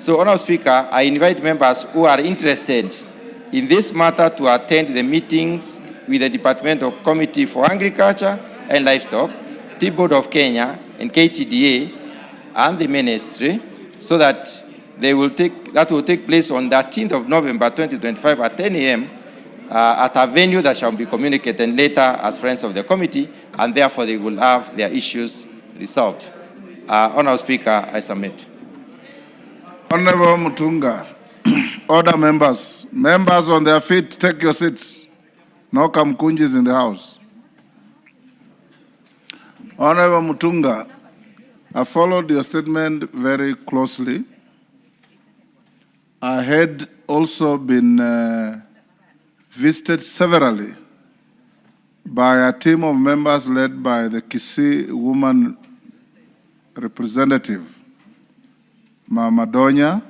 So, Honourable Speaker, I invite members who are interested in this matter to attend the meetings with the Departmental Committee for Agriculture and Livestock, Tea Board of Kenya, and KTDA, and the Ministry, so that will take place on the 13th of November 2025 at 10 a.m. At a venue that shall be communicated later as friends of the committee, and therefore they will have their issues resolved. Honourable Speaker, I submit. Honourable Mutunga, order members. Members on their feet, take your seats. No kamkunjis in the house. Honourable Mutunga, I followed your statement very closely. I had also been visited severally by a team of members led by the Kisii woman representative, Mama Donya,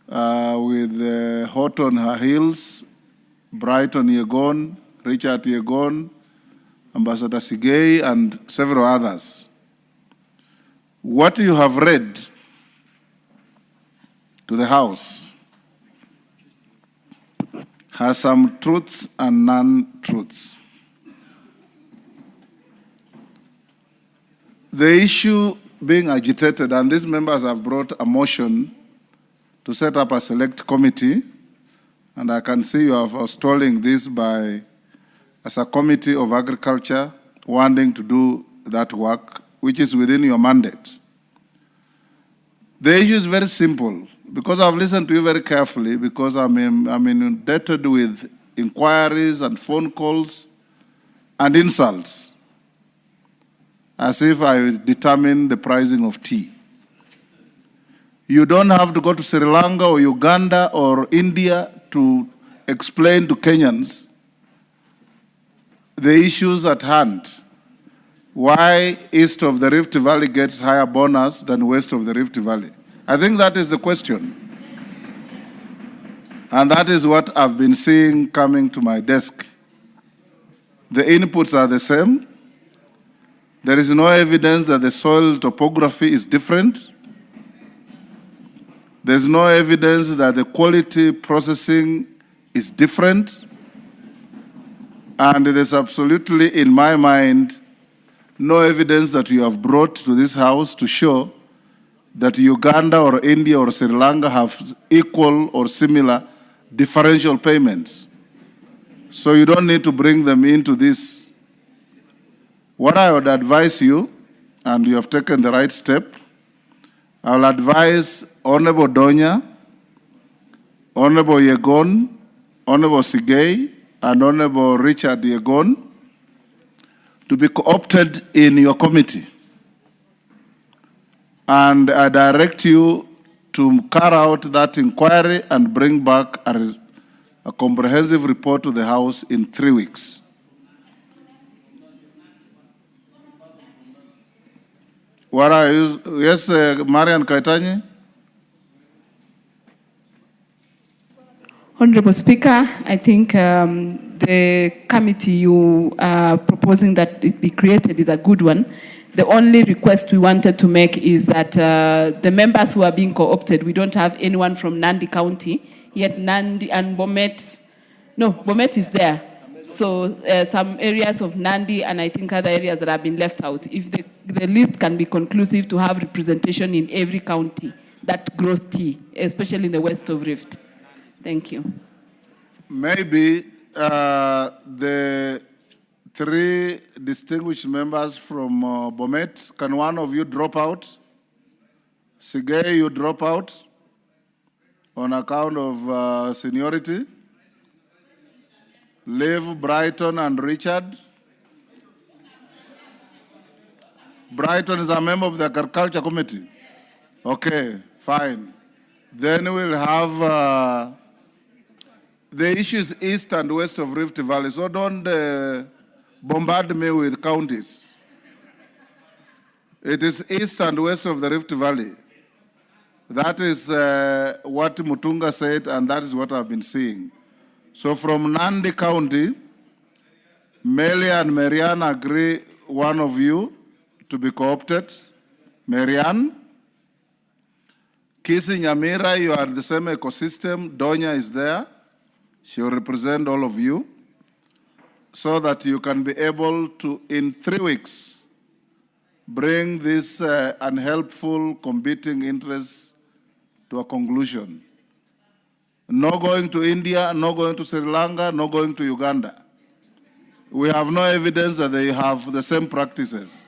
with hot on her heels, Brighton Yegon, Richard Yegon, Ambassador Sigei, and several others. What you have read to the House has some truths and non-truths. The issue being agitated, and these members have brought a motion to set up a select committee, and I can see you are forestalling this as a committee of agriculture wanting to do that work, which is within your mandate. The issue is very simple. Because I've listened to you very carefully, because I'm inundated with inquiries and phone calls and insults, as if I determine the pricing of tea. You don't have to go to Sri Lanka or Uganda or India to explain to Kenyans the issues at hand. Why east of the Rift Valley gets higher bonus than west of the Rift Valley. I think that is the question. And that is what I've been seeing coming to my desk. The inputs are the same. There is no evidence that the soil topography is different. There's no evidence that the quality processing is different. And there's absolutely, in my mind, no evidence that you have brought to this House to show that Uganda or India or Sri Lanka have equal or similar differential payments. So you don't need to bring them into this. What I would advise you, and you have taken the right step, I will advise Honorable Donya, Honorable Yegon, Honorable Sigei, and Honorable Richard Yegon to be co-opted in your committee. And I direct you to carry out that inquiry and bring back a comprehensive report to the House in 3 weeks. What are you? Yes, Marian Kaitanye. Honorable Speaker, I think the committee you are proposing that it be created is a good one. The only request we wanted to make is that the members who are being co-opted, we don't have anyone from Nandi County, yet Nandi and Bomet, no, Bomet is there. So some areas of Nandi and I think other areas that have been left out. If the list can be conclusive to have representation in every county that grows tea, especially in the west of Rift. Thank you. Maybe the 3 distinguished members from Bomet, can one of you drop out? Sigei, you drop out on account of seniority. Leave Brighton and Richard. Brighton is a member of the Agriculture Committee. Okay, fine. Then we'll have the issues east and west of Rift Valley, so don't bombard me with counties. It is east and west of the Rift Valley. That is what Mutunga said, and that is what I've been seeing. So from Nandi County, Melia and Marianne agree one of you to be co-opted. Marianne. Kisi Nyamira, you are the same ecosystem. Donya is there. She will represent all of you so that you can be able to, in 3 weeks, bring this unhelpful competing interests to a conclusion. No going to India, no going to Sri Lanka, no going to Uganda. We have no evidence that they have the same practices.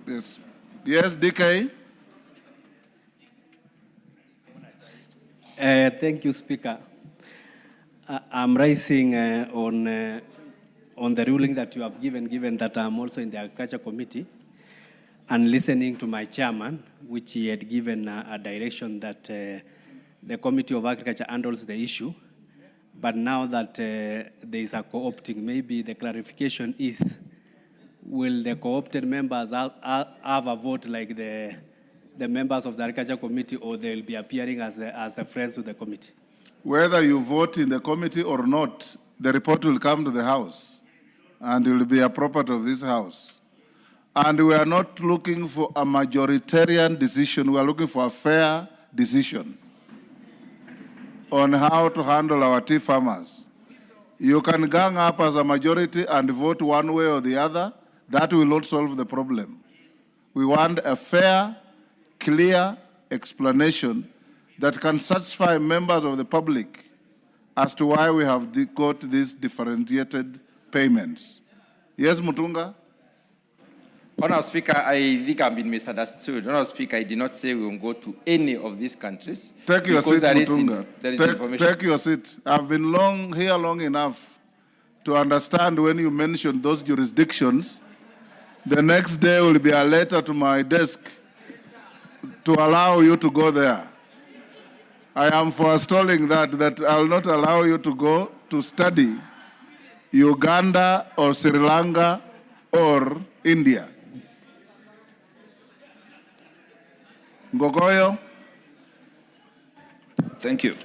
Yes. Yes, DK? Thank you, Speaker. I'm rising on the ruling that you have given that I'm also in the Agriculture Committee, and listening to my chairman, which he had given a direction that the Committee of Agriculture handles the issue. But now that there is a co-opting, maybe the clarification is, will the co-opted members have a vote like the members of the Agriculture Committee, or they'll be appearing as the friends of the committee? Whether you vote in the committee or not, the report will come to the House and will be a property of this House. And we are not looking for a majoritarian decision. We are looking for a fair decision on how to handle our tea farmers. You can gang up as a majority and vote one way or the other. That will not solve the problem. We want a fair, clear explanation that can satisfy members of the public as to why we have got these differentiated payments. Yes, Mutunga? Honourable Speaker, I think I've been misunderstood. Honourable Speaker, I did not say we will go to any of these countries. Take your seat, Mutunga. There is information. Take your seat. I've been here long enough to understand when you mention those jurisdictions, the next day will be a letter to my desk to allow you to go there. I am forestalling that I will not allow you to go to study Uganda or Sri Lanka or India. Ngogoyo. Thank you.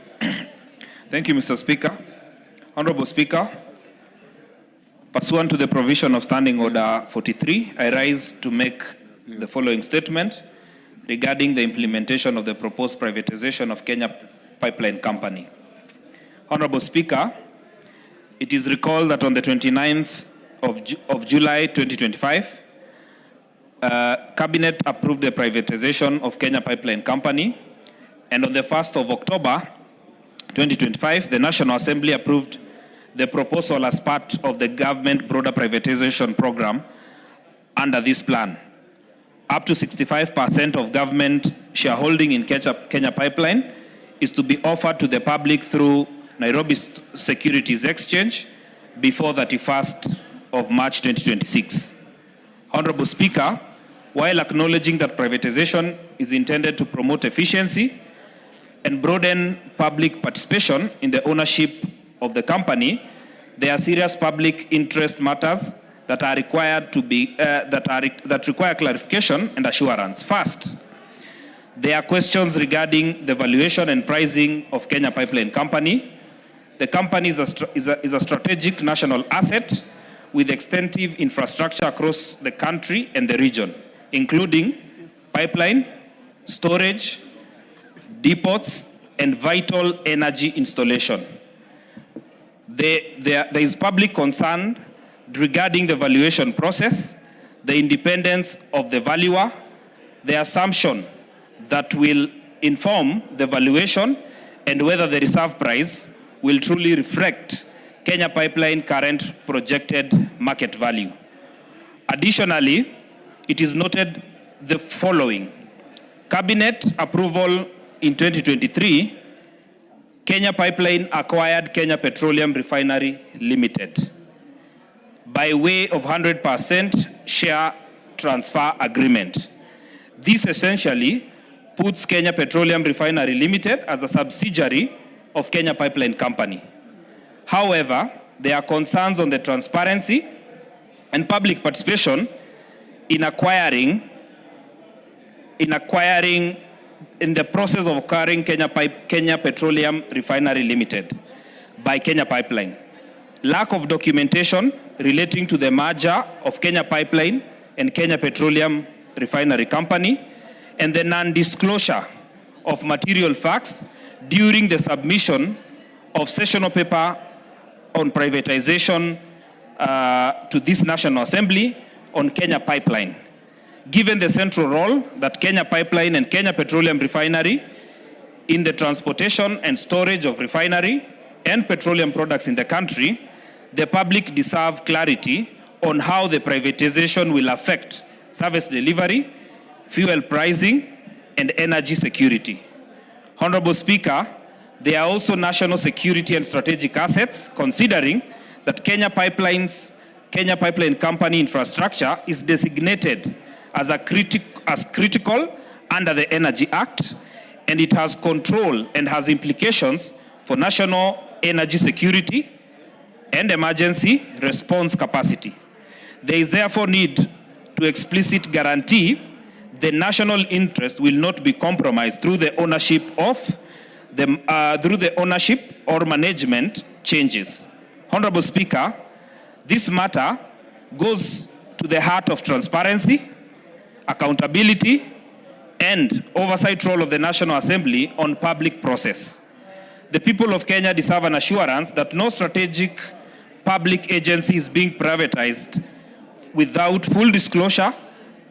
Thank you, Mr. Speaker. Honorable Speaker, pursuant to the provision of Standing Order 43, I rise to make the following statement regarding the implementation of the proposed privatization of Kenya Pipeline Company. Honorable Speaker, it is recalled that on the 29th of July 2025, Cabinet approved the privatization of Kenya Pipeline Company, and on the 1st of October 2025, the National Assembly approved the proposal as part of the government broader privatization program. Under this plan, up to 65% of government shareholding in Kenya Pipeline is to be offered to the public through Nairobi Securities Exchange before 31st of March 2026. Honorable Speaker, while acknowledging that privatization is intended to promote efficiency and broaden public participation in the ownership of the company, there are serious public interest matters that are required to be that require clarification and assurance. First, there are questions regarding the valuation and pricing of Kenya Pipeline Company. The company is a strategic national asset with extensive infrastructure across the country and the region, including pipeline, storage, depots, and vital energy installation. There is public concern regarding the valuation process, the independence of the valuer, the assumption that will inform the valuation, and whether the reserve price will truly reflect Kenya Pipeline current projected market value. Additionally, it is noted the following. Cabinet approval in 2023, Kenya Pipeline acquired Kenya Petroleum Refinery Limited by way of 100% share transfer agreement. This essentially puts Kenya Petroleum Refinery Limited as a subsidiary of Kenya Pipeline Company. However, there are concerns on the transparency and public participation in acquiring in the process of acquiring Kenya Petroleum Refinery Limited by Kenya Pipeline. Lack of documentation relating to the merger of Kenya Pipeline and Kenya Petroleum Refinery Company, and the non-disclosure of material facts during the submission of sessional paper on privatization to this National Assembly on Kenya Pipeline. Given the central role that Kenya Pipeline and Kenya Petroleum Refinery in the transportation and storage of refinery and petroleum products in the country, the public deserve clarity on how the privatization will affect service delivery, fuel pricing, and energy security. Honorable Speaker, they are also national security and strategic assets, considering that Kenya Pipeline Company infrastructure is designated as critical under the Energy Act, and it has control and has implications for national energy security and emergency response capacity. There is therefore need to explicit guarantee the national interest will not be compromised through the ownership or management changes. Honorable Speaker, this matter goes to the heart of transparency, accountability, and oversight role of the National Assembly on public process. The people of Kenya deserve an assurance that no strategic public agency is being privatized without full disclosure,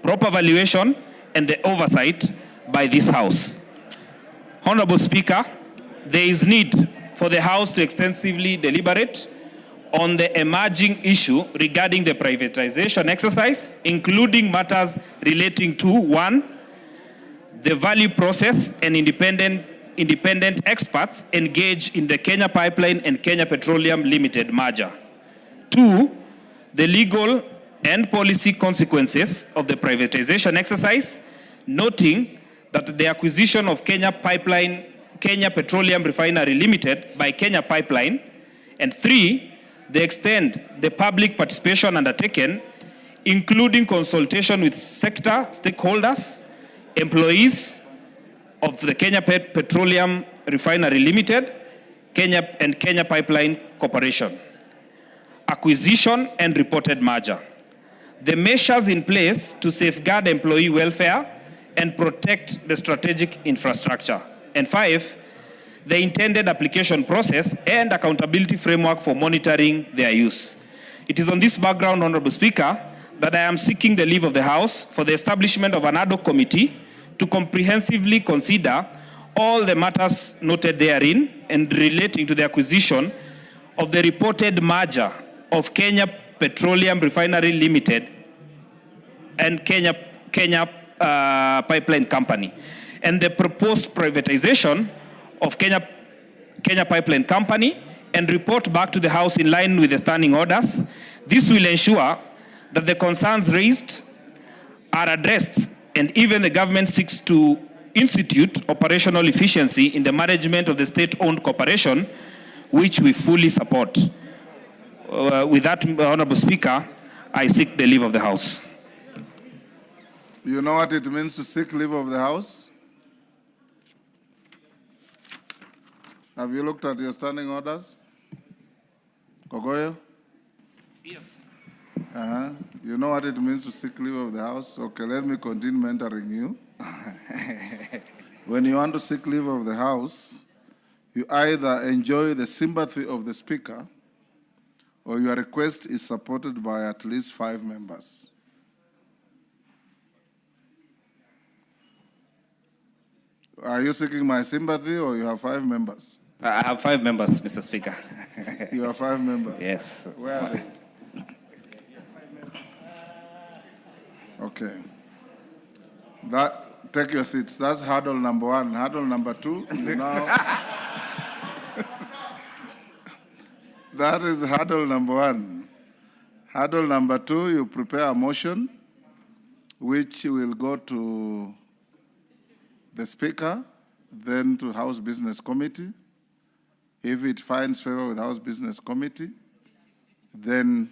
proper valuation, and the oversight by this House. Honorable Speaker, there is need for the House to extensively deliberate on the emerging issue regarding the privatization exercise, including matters relating to 1, the value process and independent experts engaged in the Kenya Pipeline and Kenya Petroleum Limited merger. 2, the legal and policy consequences of the privatization exercise, noting that the acquisition of Kenya Petroleum Refinery Limited by Kenya Pipeline, and 3, the extent the public participation undertaken, including consultation with sector stakeholders, employees of the Kenya Petroleum Refinery Limited, and Kenya Pipeline Corporation. Acquisition and reported merger. The measures in place to safeguard employee welfare and protect the strategic infrastructure. And 5, the intended application process and accountability framework for monitoring their use. It is on this background, Honorable Speaker, that I am seeking the leave of the House for the establishment of an ad hoc committee to comprehensively consider all the matters noted therein and relating to the acquisition of the reported merger of Kenya Petroleum Refinery Limited and Kenya Pipeline Company, and the proposed privatization of Kenya Pipeline Company, and report back to the House in line with the standing orders. This will ensure that the concerns raised are addressed, and even the government seeks to institute operational efficiency in the management of the state-owned corporation, which we fully support. With that, Honorable Speaker, I seek the leave of the House. You know what it means to seek leave of the House? Have you looked at your standing orders? Kogoyo? Yes. You know what it means to seek leave of the House? Okay, let me continue mentoring you. When you want to seek leave of the House, you either enjoy the sympathy of the Speaker or your request is supported by at least 5 members. Are you seeking my sympathy or you have 5 members? I have 5 members, Mr. Speaker. You have 5 members? Yes. Where are they? Okay. Take your seats. That's hurdle number 1. Hurdle number 2, you now. That is hurdle number 1. Hurdle number 2, you prepare a motion which will go to the Speaker, then to House Business Committee. If it finds favor with House Business Committee, then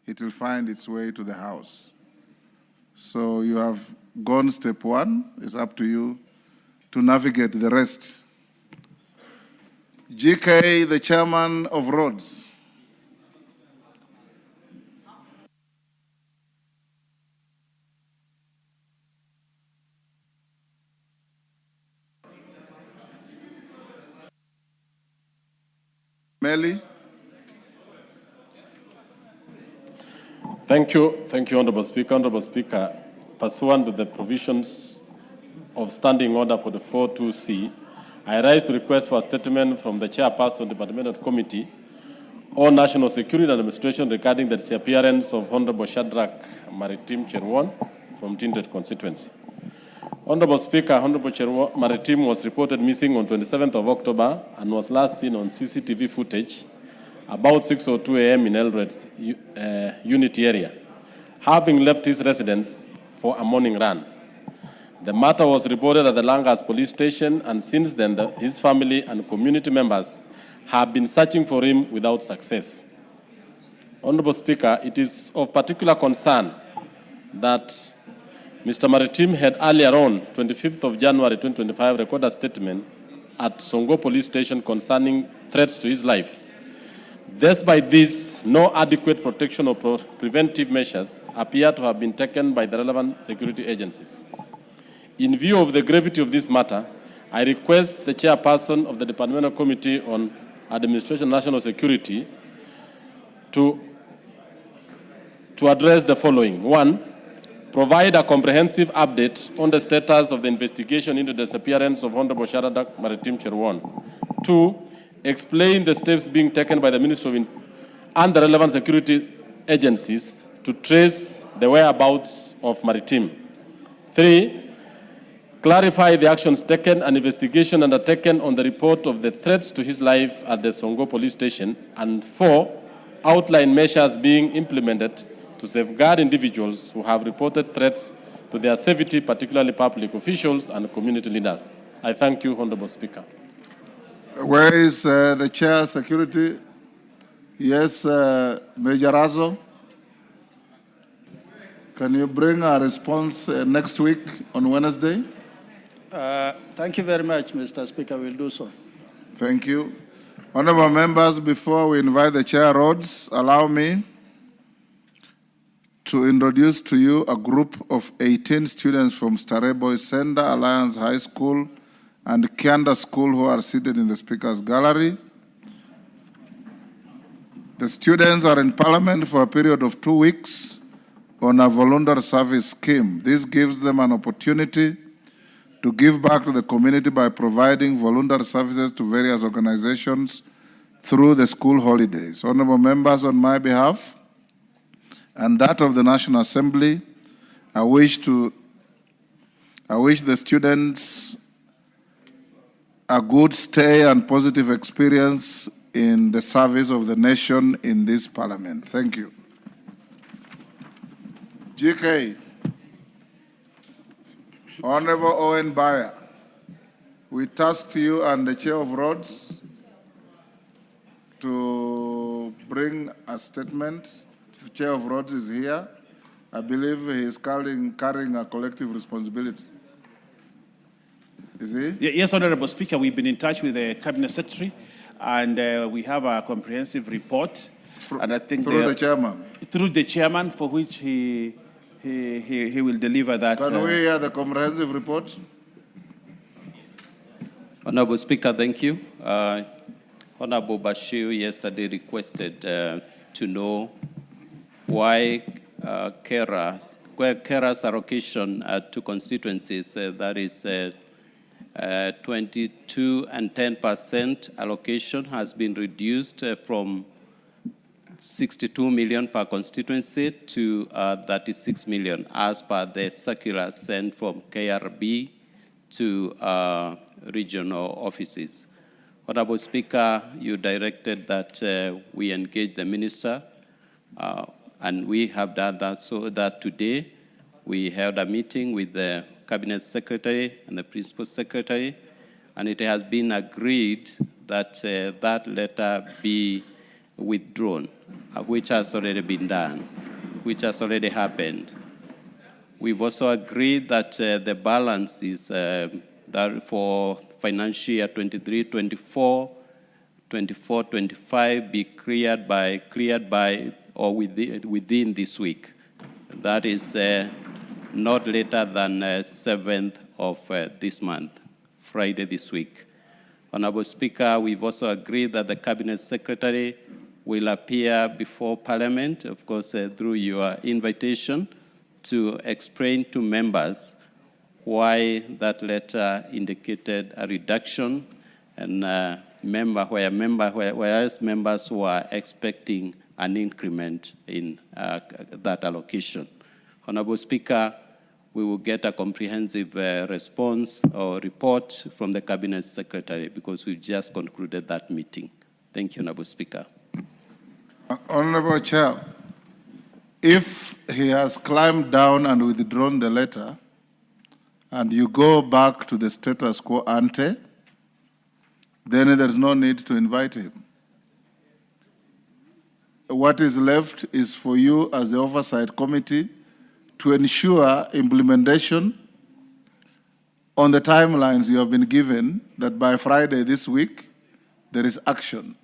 it will find its way to the House. So you have gone step 1. It's up to you to navigate the rest. GK, the chairman of Roads. Kimeli. Thank you, Honorable Speaker. Honorable Speaker, pursuant to the provisions of Standing Order 44(2)C, I rise to request for a statement from the Chairperson, Departmental Committee on National Security and Administration regarding the disappearance of Honorable Shadrach Maritim Cherwon from Tinted constituency. Honorable Speaker, Honorable Maritim was reported missing on 27th of October and was last seen on CCTV footage about 6:02 a.m. in Elred's Unity area, having left his residence for a morning run. The matter was reported at the Langas police station, and since then, his family and community members have been searching for him without success. Honorable Speaker, it is of particular concern that Mr. Maritim had earlier on, 25th of January 2025, recorded a statement at Songo police station concerning threats to his life. Despite this, no adequate protection or preventive measures appear to have been taken by the relevant security agencies. In view of the gravity of this matter, I request the Chairperson of the Departmental Committee on Administration and National Security to address the following. 1, provide a comprehensive update on the status of the investigation into the disappearance of Honorable Shadrach Maritim Cherwon. 2, explain the steps being taken by the Ministry and the relevant security agencies to trace the whereabouts of Maritim. 3, clarify the actions taken and investigation undertaken on the report of the threats to his life at the Songo police station. And 4, outline measures being implemented to safeguard individuals who have reported threats to their safety, particularly public officials and community leaders. I thank you, Honorable Speaker. Where is the chair security? Yes, Major Azo. Can you bring a response next week on Wednesday? Thank you very much, Mr. Speaker. We'll do so. Thank you. Honorable members, before we invite the Chair Rhodes, allow me to introduce to you a group of 18 students from Starehe Boys Center, Alliance High School, and Kianda School who are seated in the Speaker's Gallery. The students are in Parliament for a period of 2 weeks on a voluntary service scheme. This gives them an opportunity to give back to the community by providing voluntary services to various organizations through the school holidays. Honorable members, on my behalf and that of the National Assembly, I wish the students a good stay and positive experience in the service of the nation in this Parliament. Thank you. GK. Honorable Owen Bayer, we task you and the Chair of Rhodes to bring a statement. The Chair of Rhodes is here. I believe he is carrying a collective responsibility. Is he? Yes, Honorable Speaker, we've been in touch with the Cabinet Secretary, and we have a comprehensive report. And I think through the chairman? Through the chairman, for which he will deliver that. Can we hear the comprehensive report? Honorable Speaker, thank you. Honorable Bashir yesterday requested to know why carers allocation to constituencies, that is 22 and 10% allocation has been reduced from 62 million per constituency to 36 million as per the circular sent from KRB to regional offices. Honorable Speaker, you directed that we engage the minister, and we have done that, so that today we held a meeting with the Cabinet Secretary and the Principal Secretary, and it has been agreed that that letter be withdrawn, which has already been done, which has already happened. We've also agreed that the balance is that for financial year 23-24, 24-25 be cleared by or within this week. That is not later than 7th of this month, Friday this week. Honorable Speaker, we've also agreed that the Cabinet Secretary will appear before Parliament, of course, through your invitation, to explain to members why that letter indicated a reduction and whereas members were expecting an increment in that allocation. Honorable Speaker, we will get a comprehensive response or report from the Cabinet Secretary because we've just concluded that meeting. Thank you, Honorable Speaker. Honorable Chair, if he has climbed down and withdrawn the letter, and you go back to the status quo ante, then there's no need to invite him. What is left is for you as the Oversight Committee to ensure implementation on the timelines you have been given, that by Friday this week, there is action.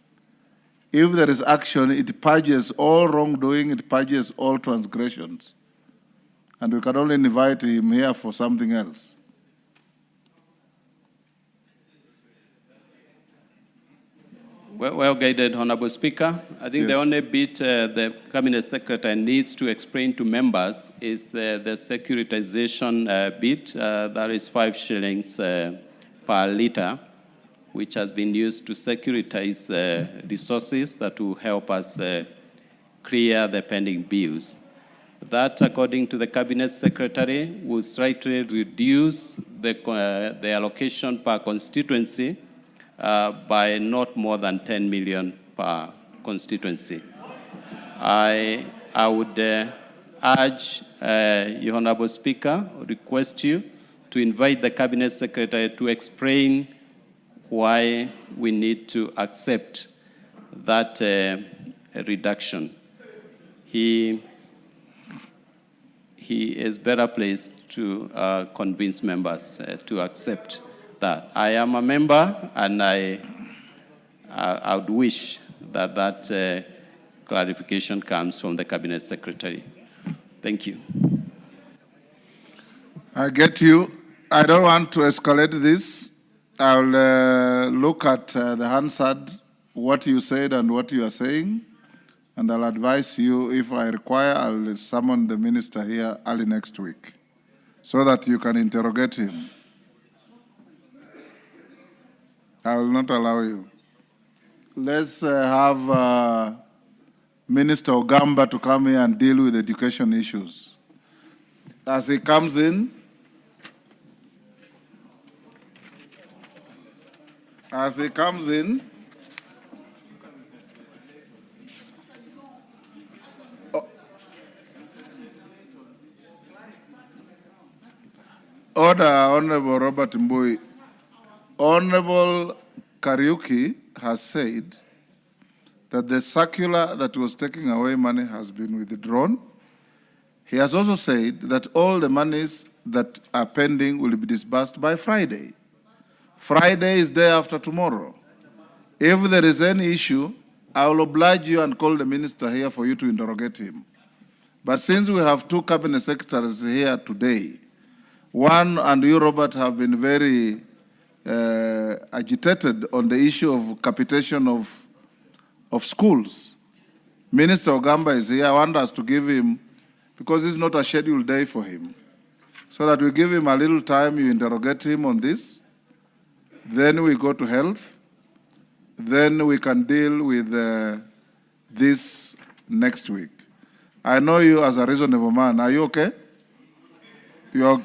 If there is action, it purges all wrongdoing, it purges all transgressions. And we can only invite him here for something else. Well guided, Honorable Speaker. I think the only bit the Cabinet Secretary needs to explain to members is the securitization bit. That is 5 shillings per litre, which has been used to securitize resources that will help us clear the pending bills. That, according to the Cabinet Secretary, will slightly reduce the allocation per constituency by not more than 10 million per constituency. I would urge you, Honorable Speaker, request you to invite the Cabinet Secretary to explain why we need to accept that reduction. He is better placed to convince members to accept that. I am a member, and I would wish that that clarification comes from the Cabinet Secretary. Thank you. I get you. I don't want to escalate this. I'll look at the Hansard, what you said and what you are saying, and I'll advise you, if I require, I'll summon the minister here early next week so that you can interrogate him. I will not allow you. Let's have Minister Ogamba to come here and deal with education issues. As he comes in, Order, Honorable Robert Mbui. Honorable Kariuki has said that the circular that was taking away money has been withdrawn. He has also said that all the monies that are pending will be disbursed by Friday. Friday is day after tomorrow. If there is any issue, I will oblige you and call the minister here for you to interrogate him. But since we have 2 cabinet secretaries here today, one and you, Robert, have been very agitated on the issue of capitation of schools. Minister Ogamba is here. I want us to give him, because it's not a scheduled day for him, so that we give him a little time, you interrogate him on this, then we go to health, then we can deal with this next week. I know you as a reasonable man. Are you okay? You're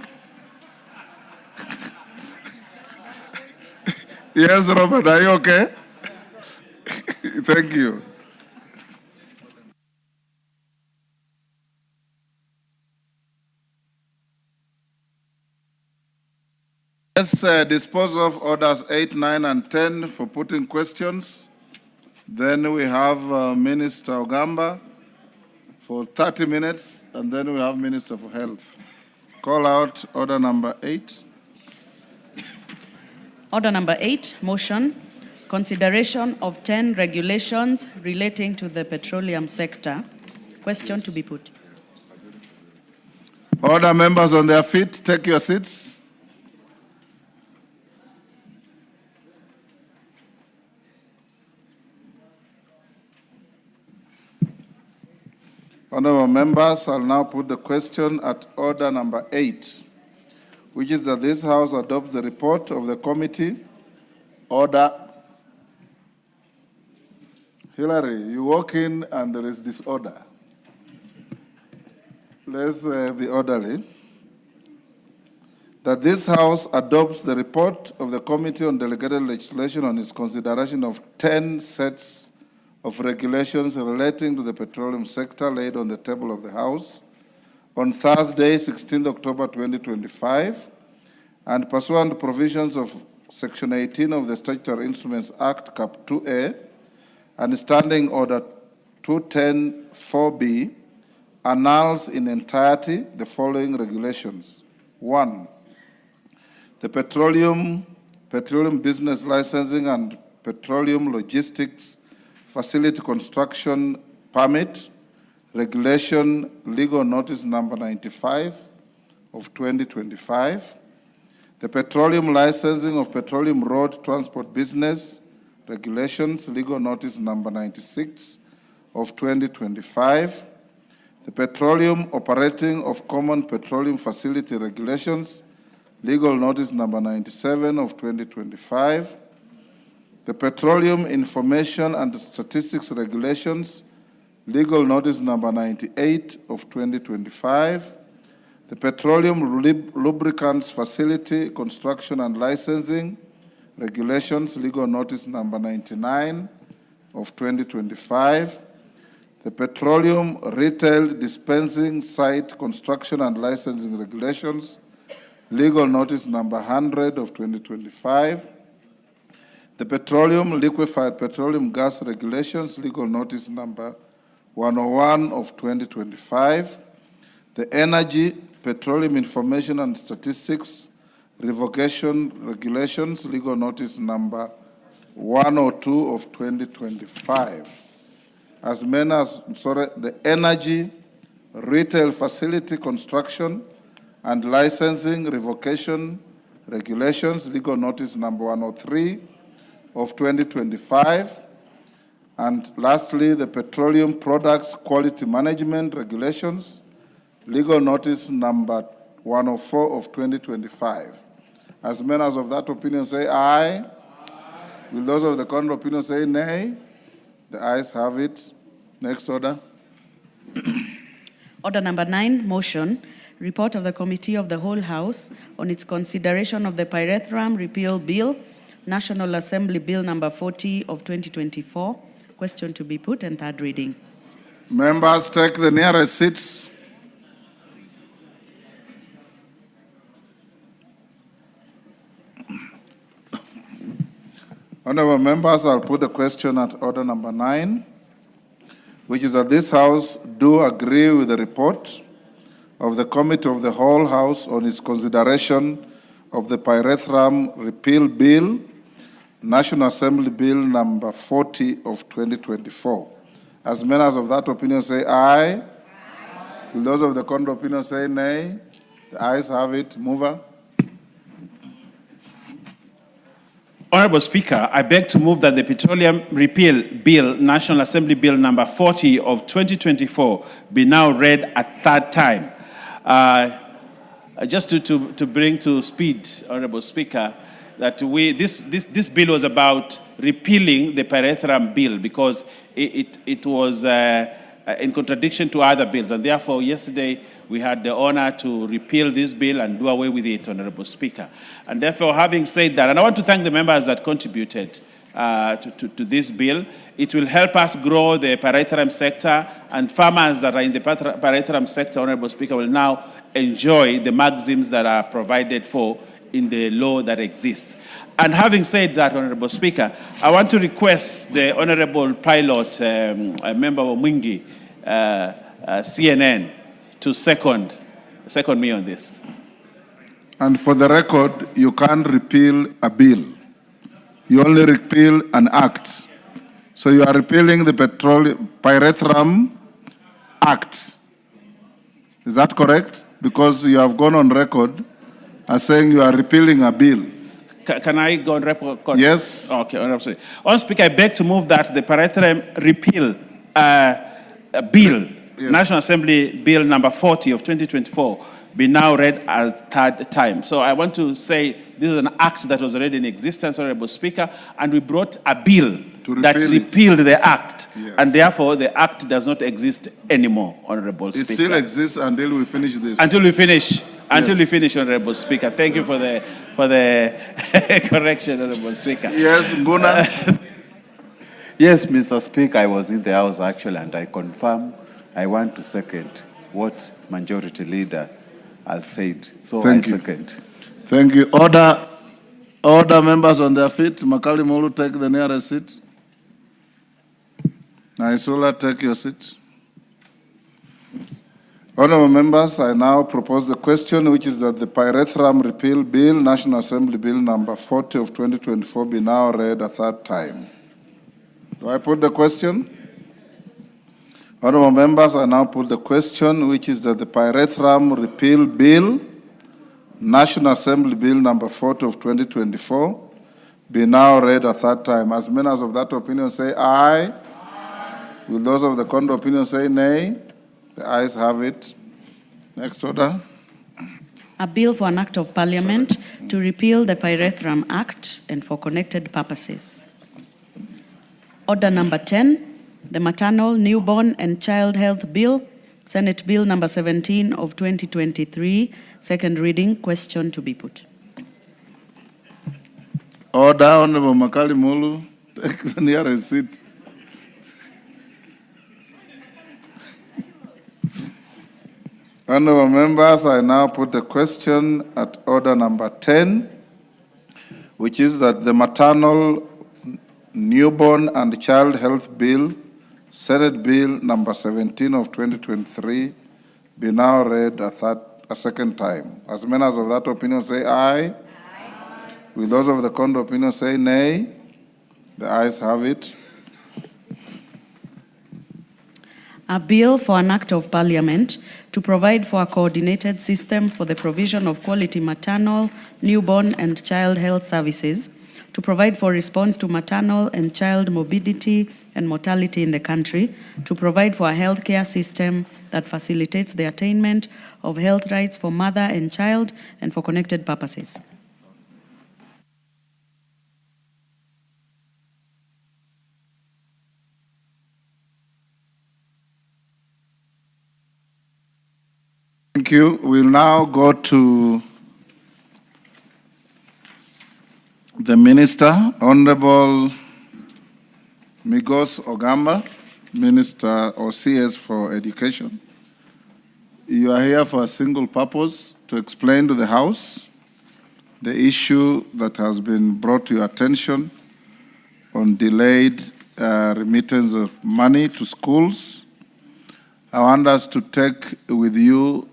Yes, Robert, are you okay? Thank you. Let's dispose of orders 8, 9, and 10 for putting questions. Then we have Minister Ogamba for 30 minutes, and then we have Minister for Health. Call out order number 8. Order number 8, motion, consideration of 10 regulations relating to the petroleum sector. Question to be put. Order, members on their feet, take your seats. Honorable members, I'll now put the question at order number 8, which is that this House adopts the report of the committee. Order. Hillary, you walk in and there is disorder. Let's be orderly. That this House adopts the report of the Committee on Delegated Legislation on its consideration of 10 sets of regulations relating to the petroleum sector laid on the table of the House on Thursday, 16 October 2025, and pursuant to provisions of Section 18 of the Statutory Instruments Act, Cap 2A, and Standing Order 210-4B, annuls in entirety the following regulations. 1. The Petroleum Business Licensing and Petroleum Logistics Facility Construction Permit Regulation Legal Notice Number 95 of 2025. The Petroleum Licensing of Petroleum Road Transport Business Regulations Legal Notice Number 96 of 2025. The Petroleum Operating of Common Petroleum Facility Regulations Legal Notice Number 97 of 2025. The Petroleum Information and Statistics Regulations, Legal Notice Number 98 of 2025. The Petroleum Lubricants Facility Construction and Licensing Regulations, Legal Notice Number 99 of 2025. The Petroleum Retail Dispensing Site Construction and Licensing Regulations, Legal Notice Number 100 of 2025. The Petroleum Liquefied Petroleum Gas Regulations, Legal Notice Number 101 of 2025. The Energy, Petroleum Information and Statistics Revocation Regulations, Legal Notice Number 102 of 2025. The Energy, Retail Facility Construction and Licensing Revocation Regulations, Legal Notice Number 103 of 2025. And lastly, the Petroleum Products Quality Management Regulations, Legal Notice Number 104 of 2025. As members of that opinion say aye. Aye. Will those of the contrary opinion say nay? The ayes have it. Next order. Order number 9, motion. Report of the Committee of the Whole House on its consideration of the Pyrethrum Repeal Bill, National Assembly Bill number 40 of 2024. Question to be put and third reading. Members, take the nearest seats. Honorable members, I'll put the question at order number 9, which is that this House do agree with the report of the Committee of the Whole House on its consideration of the Pyrethrum Repeal Bill, National Assembly Bill number 40 of 2024. As members of that opinion say aye. Aye. Will those of the contrary opinion say nay? The ayes have it. Mover. Honorable Speaker, I beg to move that the Petroleum Repeal Bill, National Assembly Bill number 40 of 2024 be now read a third time. Just to bring to speed, Honorable Speaker, that this bill was about repealing the Pyrethrum Bill because it was in contradiction to other bills, and therefore yesterday we had the honor to repeal this bill and do away with it, Honorable Speaker. And therefore, having said that, and I want to thank the members that contributed to this bill. It will help us grow the pyrethrum sector, and farmers that are in the pyrethrum sector, Honorable Speaker, will now enjoy the maxims that are provided for in the law that exists. And having said that, Honorable Speaker, I want to request the Honorable Pilot, Member Mwingi, CNN, to second me on this. And for the record, you can't repeal a bill. You only repeal an act. So you are repealing the Pyrethrum Act. Is that correct? Because you have gone on record as saying you are repealing a bill. Can I go on record? Yes. Okay, Honorable Speaker, I beg to move that the Pyrethrum Repeal Bill Yes. National Assembly Bill number 40 of 2024 be now read a third time. So I want to say this is an act that was already in existence, Honorable Speaker, and we brought a bill that repeal it. repealed the act, Yes. and therefore the act does not exist anymore, Honorable It Speaker. still exists until we finish this. Until we finish, Yes. Honorable Speaker. Thank you for the correction, Honorable Speaker. Yes, Nguna. Yes, Mr. Speaker, I was in the House actually, and I confirm I want to second what Majority Leader has said. So Thank I you. second. Thank you. Order members on their feet. Makali Mulu, take the nearest seat. Naisula, take your seat. Honorable members, I now propose the question, which is that the Pyrethrum Repeal Bill, National Assembly Bill number 40 of 2024, be now read a third time. Do I put the question? Honorable members, I now put the question, which is that the Pyrethrum Repeal Bill, National Assembly Bill number 40 of 2024, be now read a third time. As many as of that opinion say aye. Will those of the contrary opinion say nay? The ayes have it. Next order. A bill for an act of parliament to repeal the Pyrethrum Act and for connected purposes. Order number 10, the Maternal, Newborn and Child Health Bill, Senate Bill number 17 of 2023, second reading, question to be put. Order, Honorable Makali Mulu, take the nearest seat. Honorable members, I now put the question at order number 10, which is that the Maternal, Newborn and Child Health Bill, Senate Bill number 17 of 2023, be now read a second time. As many as of that opinion say aye. Aye. Will those of the contrary opinion say nay? The ayes have it. A bill for an act of parliament to provide for a coordinated system for the provision of quality maternal, newborn and child health services, to provide for response to maternal and child morbidity and mortality in the country, to provide for a healthcare system that facilitates the attainment of health rights for mother and child and for connected purposes. Thank you. We'll now go to the Minister, Honorable Migos Ogamba, Minister or CS for Education. You are here for a single purpose, to explain to the House the issue that has been brought to your attention on delayed remittance of money to schools. I want us to take with you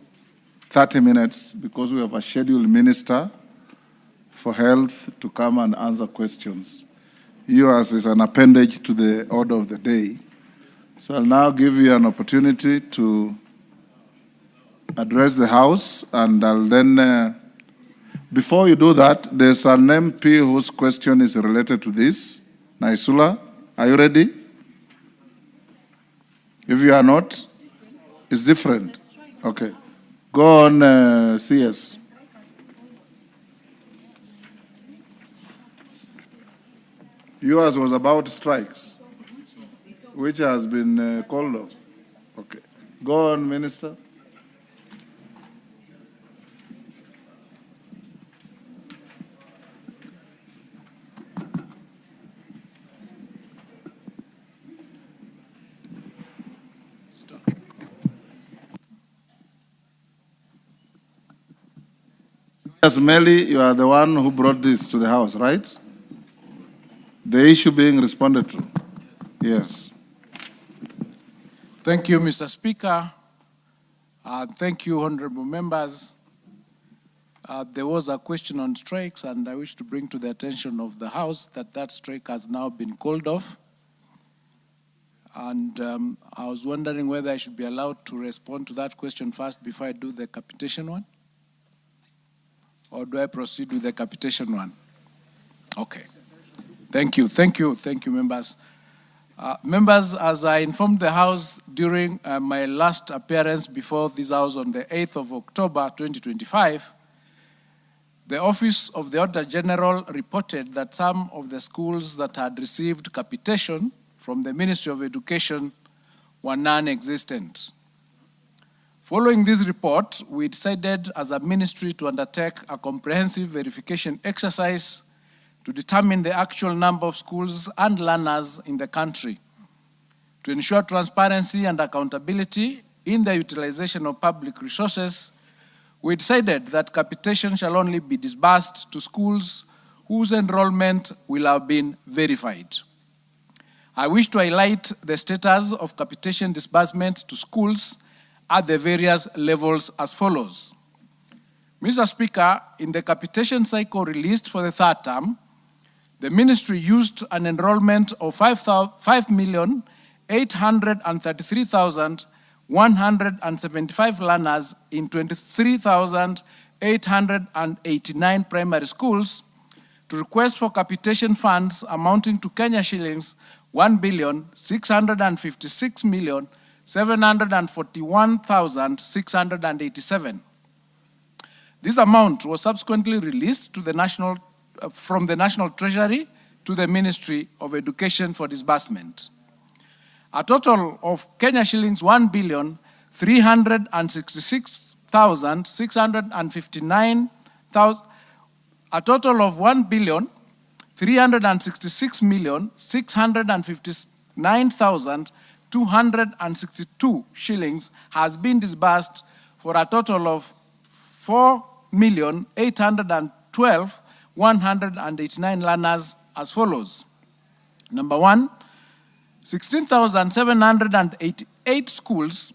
30 minutes, because we have a scheduled Minister for Health to come and answer questions. Yours is an appendage to the order of the day. So I'll now give you an opportunity to address the House, and I'll then, before you do that, there's an MP whose question is related to this. Naisula, are you ready? If you are not, it's different. Okay. Go on, CS. Yours was about strikes, which has been called off. Okay. Go on, Minister. Yes, Melly, you are the one who brought this to the House, right? The issue being responded to. Yes. Thank you, Mr. Speaker. Thank you, honorable members. There was a question on strikes, and I wish to bring to the attention of the House that that strike has now been called off. And I was wondering whether I should be allowed to respond to that question first before I do the capitation one? Or do I proceed with the capitation one? Okay. Thank you, members. Members, as I informed the House during my last appearance before this House on the 8th of October 2025, the Office of the Auditor General reported that some of the schools that had received capitation from the Ministry of Education were non-existent. Following this report, we decided as a ministry to undertake a comprehensive verification exercise to determine the actual number of schools and learners in the country. To ensure transparency and accountability in the utilization of public resources, we decided that capitation shall only be disbursed to schools whose enrollment will have been verified. I wish to highlight the status of capitation disbursement to schools at the various levels as follows. Mr. Speaker, in the capitation cycle released for the third term, the ministry used an enrollment of 5,833,175 learners in 23,889 primary schools to request for capitation funds amounting to Kenya shillings 1,656,741,687. This amount was subsequently released to the from the National Treasury to the Ministry of Education for disbursement. A total of Kenya shillings 1,366,659, a total of 1,366,659,262 shillings has been disbursed for a total of 4,812,189 learners as follows. Number one, 16,788 schools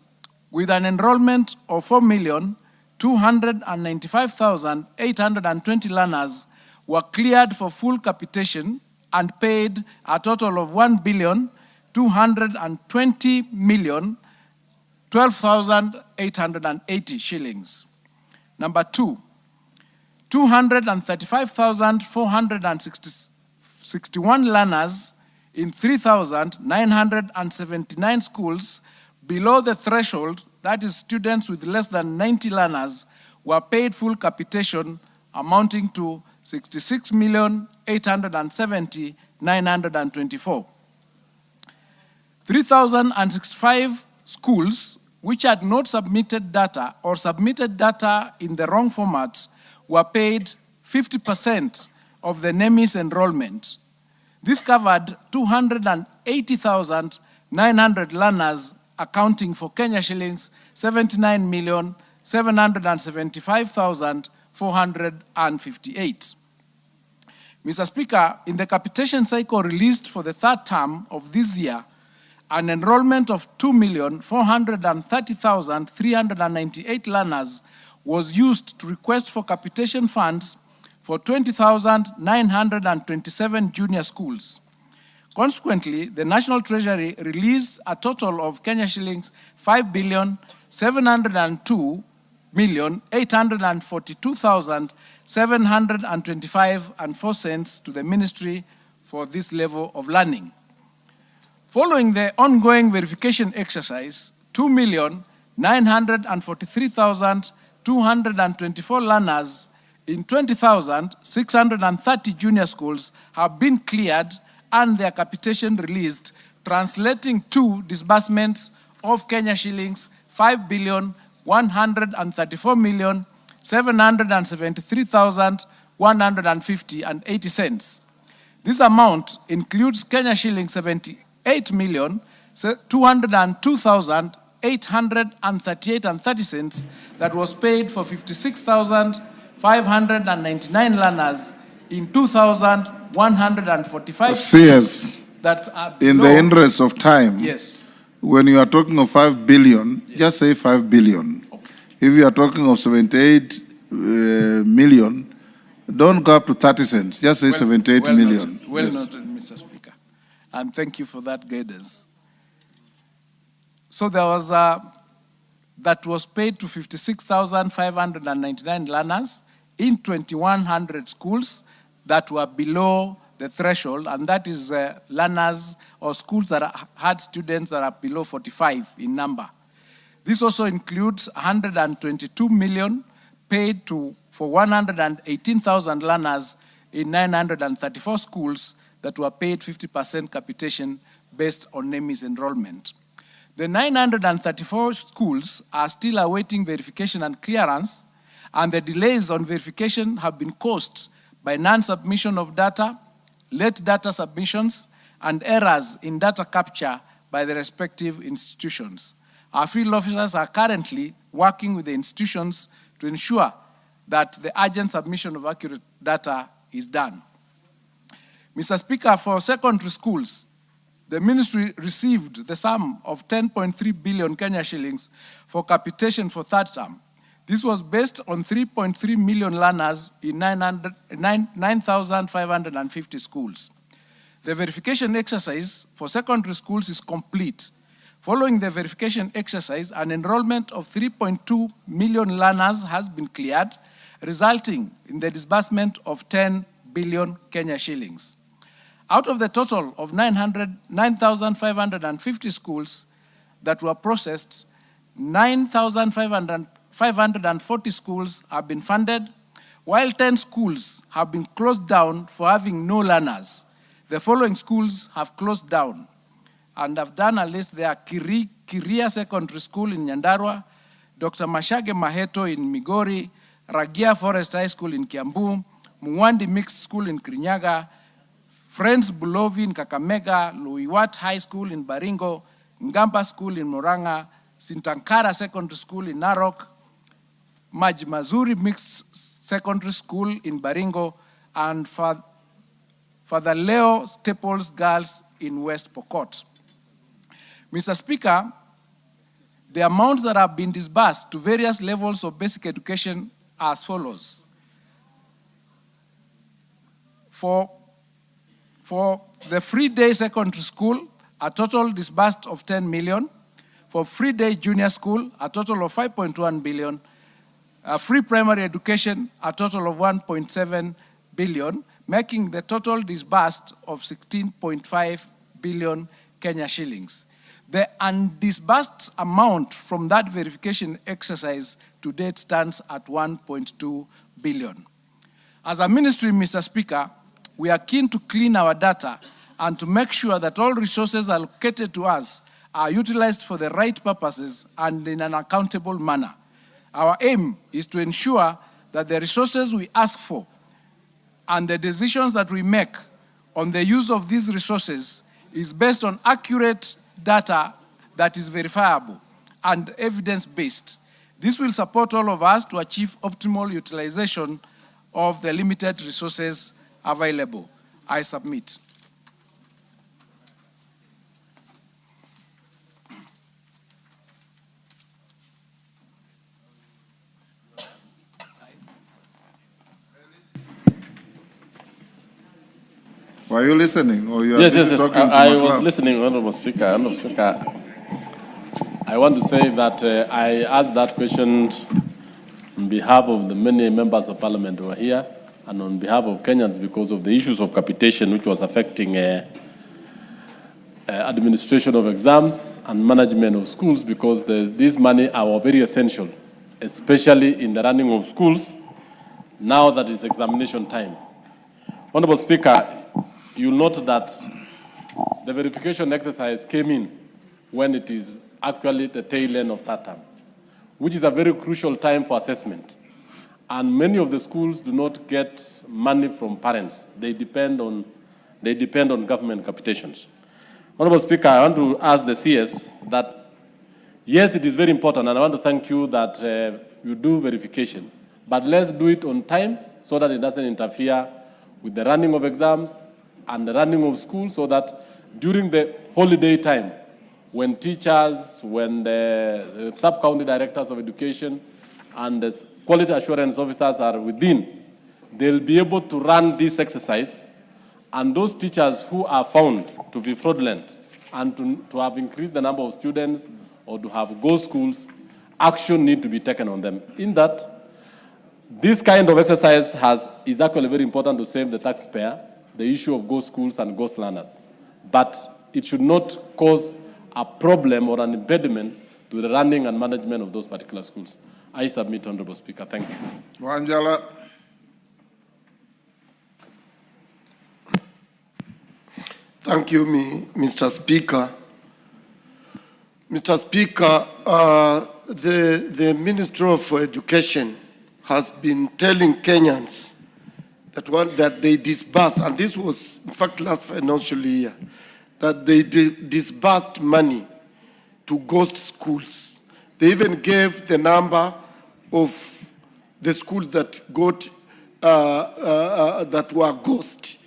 with an enrollment of 4,295,820 learners were cleared for full capitation and paid a total of 1,220,012,880 shillings. Number two, 235,461 learners in 3,979 schools below the threshold, that is students with less than 90 learners, were paid full capitation amounting to 66,870,924. 3,065 schools which had not submitted data or submitted data in the wrong format were paid 50% of the NEMIS enrollment. This covered 280,900 learners, accounting for Kenya shillings 79,775,458. Mr. Speaker, in the capitation cycle released for the third term of this year, an enrollment of 2,430,398 learners was used to request for capitation funds for 20,927 junior schools. Consequently, the National Treasury released a total of Kenya shillings 5,702,842,725.04 to the ministry for this level of learning. Following the ongoing verification exercise, 2,943,224 learners in 20,630 junior schools have been cleared and their capitation released, translating to disbursements of Kenya shillings 5,134,773,150.80. This amount includes Kenya shillings 78,202,838.30 that was paid for 56,599 learners in 2,145 CS, that are in the interest of time, yes. When you are talking of 5 billion, yes, just say 5 billion. Okay. If you are talking of 78 million, don't go up to 30 cents, just say 78 million. Well noted, Mr. Speaker. And thank you for that guidance. So there was that was paid to 56,599 learners in 2,100 schools that were below the threshold, and that is learners or schools that had students that are below 45 in number. This also includes 122 million paid for 118,000 learners in 934 schools that were paid 50% capitation based on NEMIS enrollment. The 934 schools are still awaiting verification and clearance, and the delays on verification have been caused by non-submission of data, late data submissions, and errors in data capture by the respective institutions. Our field officers are currently working with the institutions to ensure that the urgent submission of accurate data is done. Mr. Speaker, for secondary schools, the ministry received the sum of 10.3 billion Kenya shillings for capitation for third term. This was based on 3.3 million learners in 9,550 schools. The verification exercise for secondary schools is complete. Following the verification exercise, an enrollment of 3.2 million learners has been cleared, resulting in the disbursement of 10 billion Kenya shillings. Out of the total of 9,550 schools that were processed, 9,540 schools have been funded, while 10 schools have been closed down for having no learners. The following schools have closed down, and I've done a list. They are Kiria Secondary School in Nyandarua, Dr. Mashage Maheto in Migori, Ragia Forest High School in Kiambu, Muwandi Mixed School in Kirinyaga, Friends Bulovi in Kakamega, Luiwat High School in Baringo, Ngamba School in Moranga, Sintankara Secondary School in Narok, Mazuri Mixed Secondary School in Baringo, and Father Leo Staples Girls in West Pokot. Mr. Speaker, the amounts that have been disbursed to various levels of basic education are as follows. For the free day secondary school, a total disbursed of 10 million. For free day junior school, a total of 5.1 billion. Free primary education, a total of 1.7 billion, making the total disbursed of 16.5 billion Kenya shillings. The undisbursed amount from that verification exercise to date stands at 1.2 billion. As a ministry, Mr. Speaker, we are keen to clean our data and to make sure that all resources allocated to us are utilized for the right purposes and in an accountable manner. Our aim is to ensure that the resources we ask for and the decisions that we make on the use of these resources is based on accurate data that is verifiable and evidence-based. This will support all of us to achieve optimal utilization of the limited resources available. I submit. Were you listening, or you are Yes. talking to I was McLeod? listening, Honorable Speaker. Honorable Speaker, I want to say that I asked that question on behalf of the many members of Parliament who are here, and on behalf of Kenyans because of the issues of capitation which was affecting administration of exams and management of schools, because these money are very essential, especially in the running of schools now that it's examination time. Honorable Speaker, you'll note that the verification exercise came in when it is actually the tail end of that term, which is a very crucial time for assessment. And many of the schools do not get money from parents. They depend on government capitations. Honorable Speaker, I want to ask the CS that, yes, it is very important, and I want to thank you that you do verification, but let's do it on time so that it doesn't interfere with the running of exams and the running of school, so that during the holiday time, when teachers, when the sub-county directors of education and the quality assurance officers are within, they'll be able to run this exercise, and those teachers who are found to be fraudulent and to have increased the number of students or to have ghost schools, action need to be taken on them. In that, this kind of exercise is actually very important to save the taxpayer, the issue of ghost schools and ghost learners. But it should not cause a problem or an impediment to the running and management of those particular schools. I submit, Honorable Speaker. Thank you. Wanjala. Thank you, Mr. Speaker. Mr. Speaker, the Ministry of Education has been telling Kenyans that they disbursed, and this was, in fact, last financial year, that they disbursed money to ghost schools. They even gave the number of the schools that got that were ghost,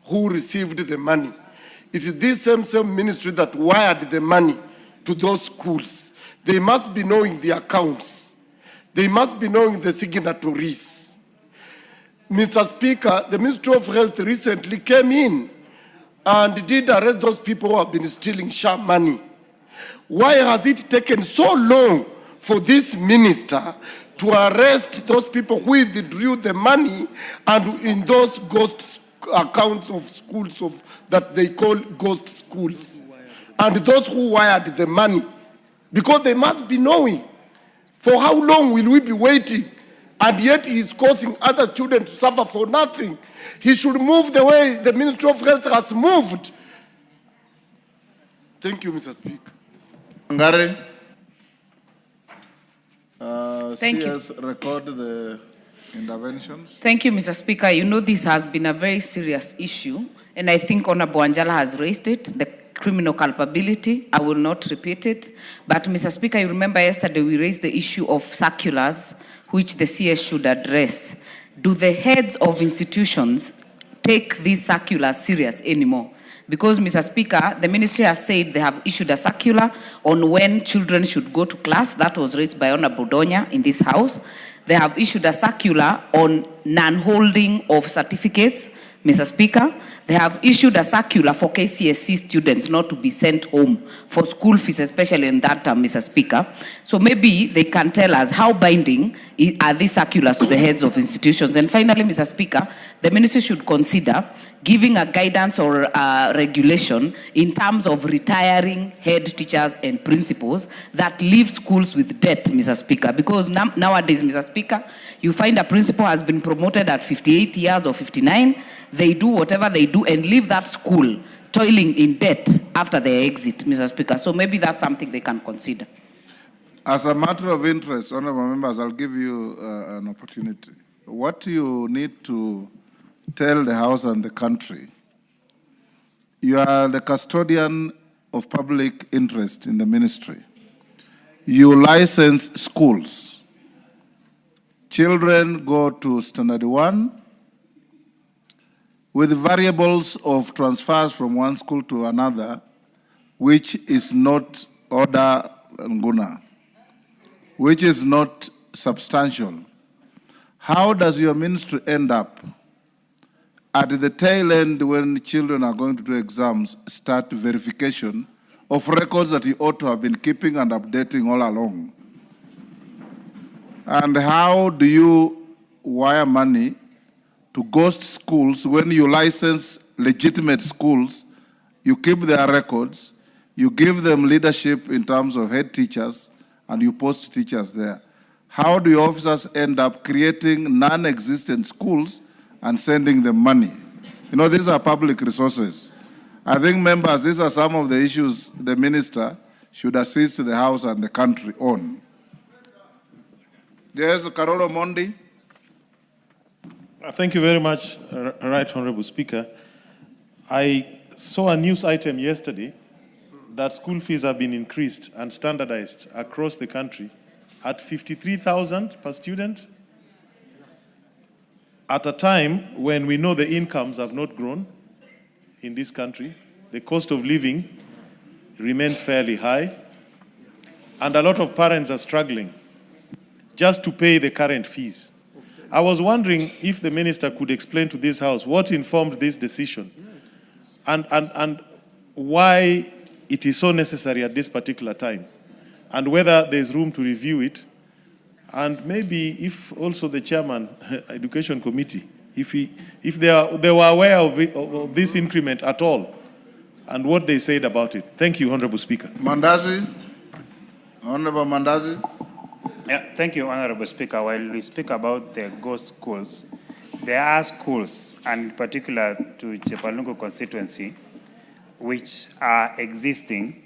who received the money. It is this same ministry that wired the money to those schools. They must be knowing the accounts. They must be knowing the signatories. Mr. Speaker, the Ministry of Health recently came in and did arrest those people who have been stealing SHA money. Why has it taken so long for this minister to arrest those people who withdrew the money and in those ghost accounts of schools that they call ghost schools, and those who wired the money? Because they must be knowing. For how long will we be waiting? And yet he is causing other children to suffer for nothing. He should move the way the Ministry of Health has moved. Thank you, Mr. Speaker. Ngare. Thank you. CS, record the interventions. Thank you, Mr. Speaker. You know this has been a very serious issue, and I think Honorable Wanjala has raised it, the criminal culpability. I will not repeat it. But, Mr. Speaker, you remember yesterday we raised the issue of circulars, which the CS should address. Do the heads of institutions take these circulars serious anymore? Because, Mr. Speaker, the ministry has said they have issued a circular on when children should go to class. That was raised by Honorable Donya in this House. They have issued a circular on non-holding of certificates, Mr. Speaker. They have issued a circular for KCSE students not to be sent home for school fees, especially in that term, Mr. Speaker. So maybe they can tell us how binding are these circulars to the heads of institutions. And finally, Mr. Speaker, the ministry should consider giving a guidance or regulation in terms of retiring head teachers and principals that leave schools with debt, Mr. Speaker. Because nowadays, Mr. Speaker, you find a principal has been promoted at 58 years or 59, they do whatever they do and leave that school toiling in debt after their exit, Mr. Speaker. So maybe that's something they can consider. As a matter of interest, honorable members, I'll give you an opportunity. What you need to tell the House and the country, you are the custodian of public interest in the ministry. You license schools. Children go to standard 1 with variables of transfers from one school to another, which is not order nguna, which is not substantial. How does your ministry end up at the tail end when children are going to do exams, start verification of records that you ought to have been keeping and updating all along? And how do you wire money to ghost schools when you license legitimate schools, you keep their records, you give them leadership in terms of head teachers, and you post teachers there? How do your officers end up creating non-existent schools and sending them money? You know, these are public resources. I think, members, these are some of the issues the minister should assist the House and the country on. Yes, Carolo Mondi. Thank you very much, Right Honorable Speaker. I saw a news item yesterday that school fees have been increased and standardized across the country at 53,000 per student, at a time when we know the incomes have not grown in this country, the cost of living remains fairly high, and a lot of parents are struggling just to pay the current fees. I was wondering if the minister could explain to this House what informed this decision and why it is so necessary at this particular time, and whether there's room to review it, and maybe if also the chairman, Education Committee, if they were aware of this increment at all, and what they said about it. Thank you, Honorable Speaker. Mandazi, Honorable Mandazi. Yeah, thank you, Honorable Speaker. While we speak about the ghost schools, there are schools, and in particular to Chepalungu constituency, which are existing.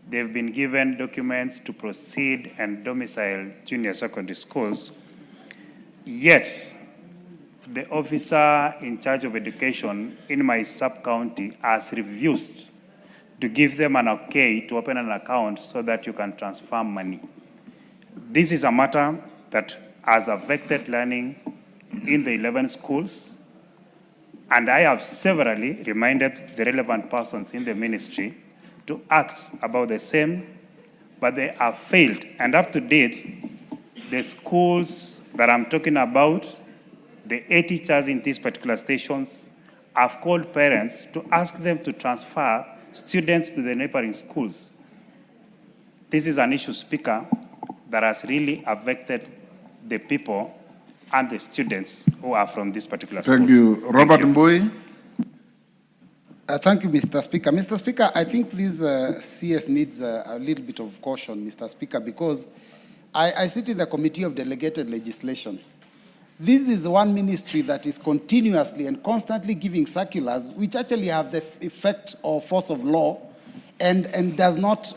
They've been given documents to proceed and domicile junior secondary schools. Yet, the officer in charge of education in my sub-county has refused to give them an okay to open an account so that you can transfer money. This is a matter that has affected learning in the 11 schools, and I have severally reminded the relevant persons in the ministry to act about the same, but they have failed. And up to date, the schools that I'm talking about, the 8 teachers in these particular stations have called parents to ask them to transfer students to the neighboring schools. This is an issue, Speaker, that has really affected the people and the students who are from this particular schools. Thank you. Robert Mbui. Thank you, Mr. Speaker. Mr. Speaker, I think this CS needs a little bit of caution, Mr. Speaker, because I sit in the Committee of Delegated Legislation. This is one ministry that is continuously and constantly giving circulars which actually have the effect or force of law and does not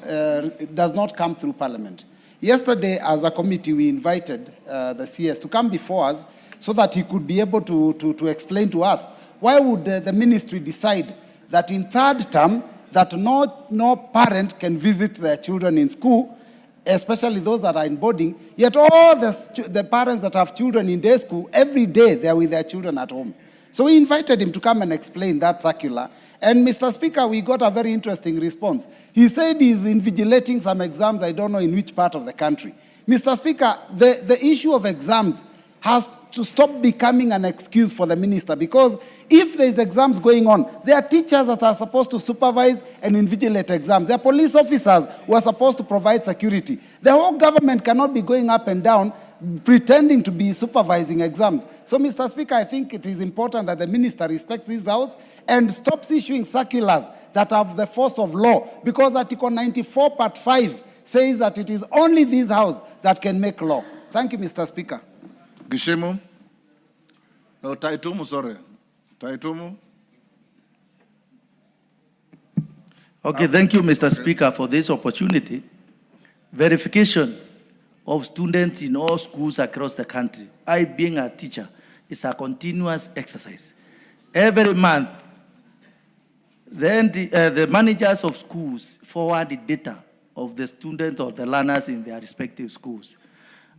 come through Parliament. Yesterday, as a committee, we invited the CS to come before us so that he could be able to explain to us why would the ministry decide that in third term that no parent can visit their children in school, especially those that are in boarding, yet all the parents that have children in day school, every day they are with their children at home. So we invited him to come and explain that circular. And Mr. Speaker, we got a very interesting response. He said he's invigilating some exams, I don't know in which part of the country. Mr. Speaker, the issue of exams has to stop becoming an excuse for the minister, because if there's exams going on, there are teachers that are supposed to supervise and invigilate exams. There are police officers who are supposed to provide security. The whole government cannot be going up and down pretending to be supervising exams. So, Mr. Speaker, I think it is important that the minister respects this house and stops issuing circulars that have the force of law, because Article 94, Part 5 says that it is only this house that can make law. Thank you, Mr. Speaker. Gishimu. No, Taitumu, sorry. Taitumu. Okay, thank you, Mr. Speaker, for this opportunity. Verification of students in all schools across the country, I being a teacher, is a continuous exercise. Every month, then the managers of schools forward the data of the students or the learners in their respective schools.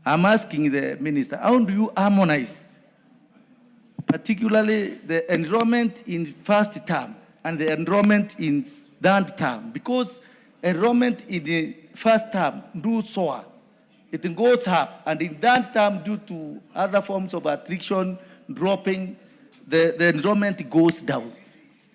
I'm asking the minister, how do you harmonize, particularly the enrollment in first term and the enrollment in third term? Because enrollment in the first term do soar, it goes up, and in third term, due to other forms of attrition dropping, the enrollment goes down.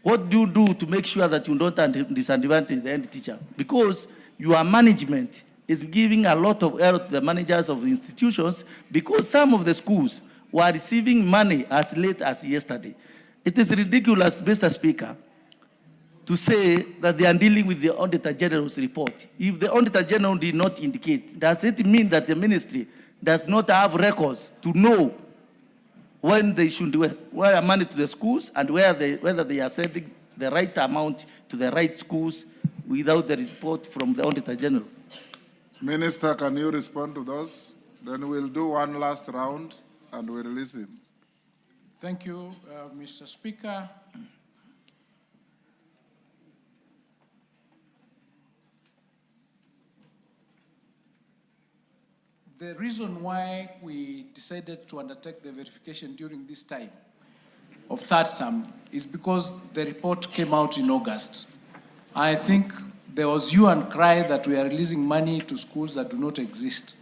What do you do to make sure that you don't disadvantage the end teacher? Because your management is giving a lot of error to the managers of the institutions, because some of the schools were receiving money as late as yesterday. It is ridiculous, Mr. Speaker, to say that they are dealing with the Auditor General's report. If the Auditor General did not indicate, does it mean that the ministry does not have records to know when they should wire money to the schools and whether they are sending the right amount to the right schools without the report from the Auditor General? Minister, can you respond to those? Then we'll do one last round and we'll release him. Thank you, Mr. Speaker. The reason why we decided to undertake the verification during this time of third term is because the report came out in August. I think there was hue and cry that we are releasing money to schools that do not exist.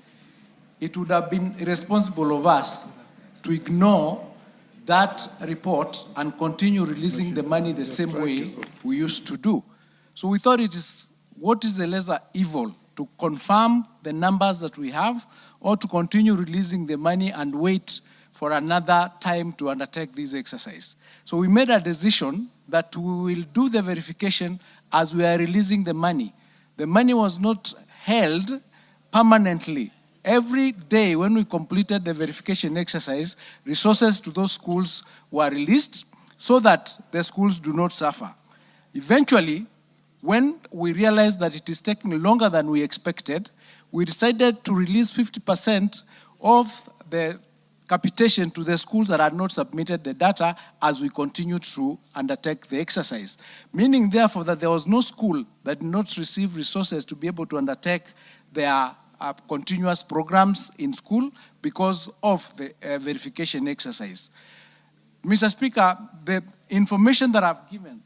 It would have been irresponsible of us to ignore that report and continue releasing the money the same way we used to do. So we thought what is the lesser evil, to confirm the numbers that we have, or to continue releasing the money and wait for another time to undertake this exercise. So we made a decision that we will do the verification as we are releasing the money. The money was not held permanently. Every day when we completed the verification exercise, resources to those schools were released so that the schools do not suffer. Eventually, when we realized that it is taking longer than we expected, we decided to release 50% of the capitation to the schools that had not submitted the data as we continued to undertake the exercise. Meaning, therefore, that there was no school that did not receive resources to be able to undertake their continuous programs in school because of the verification exercise. Mr. Speaker, the information that I've given,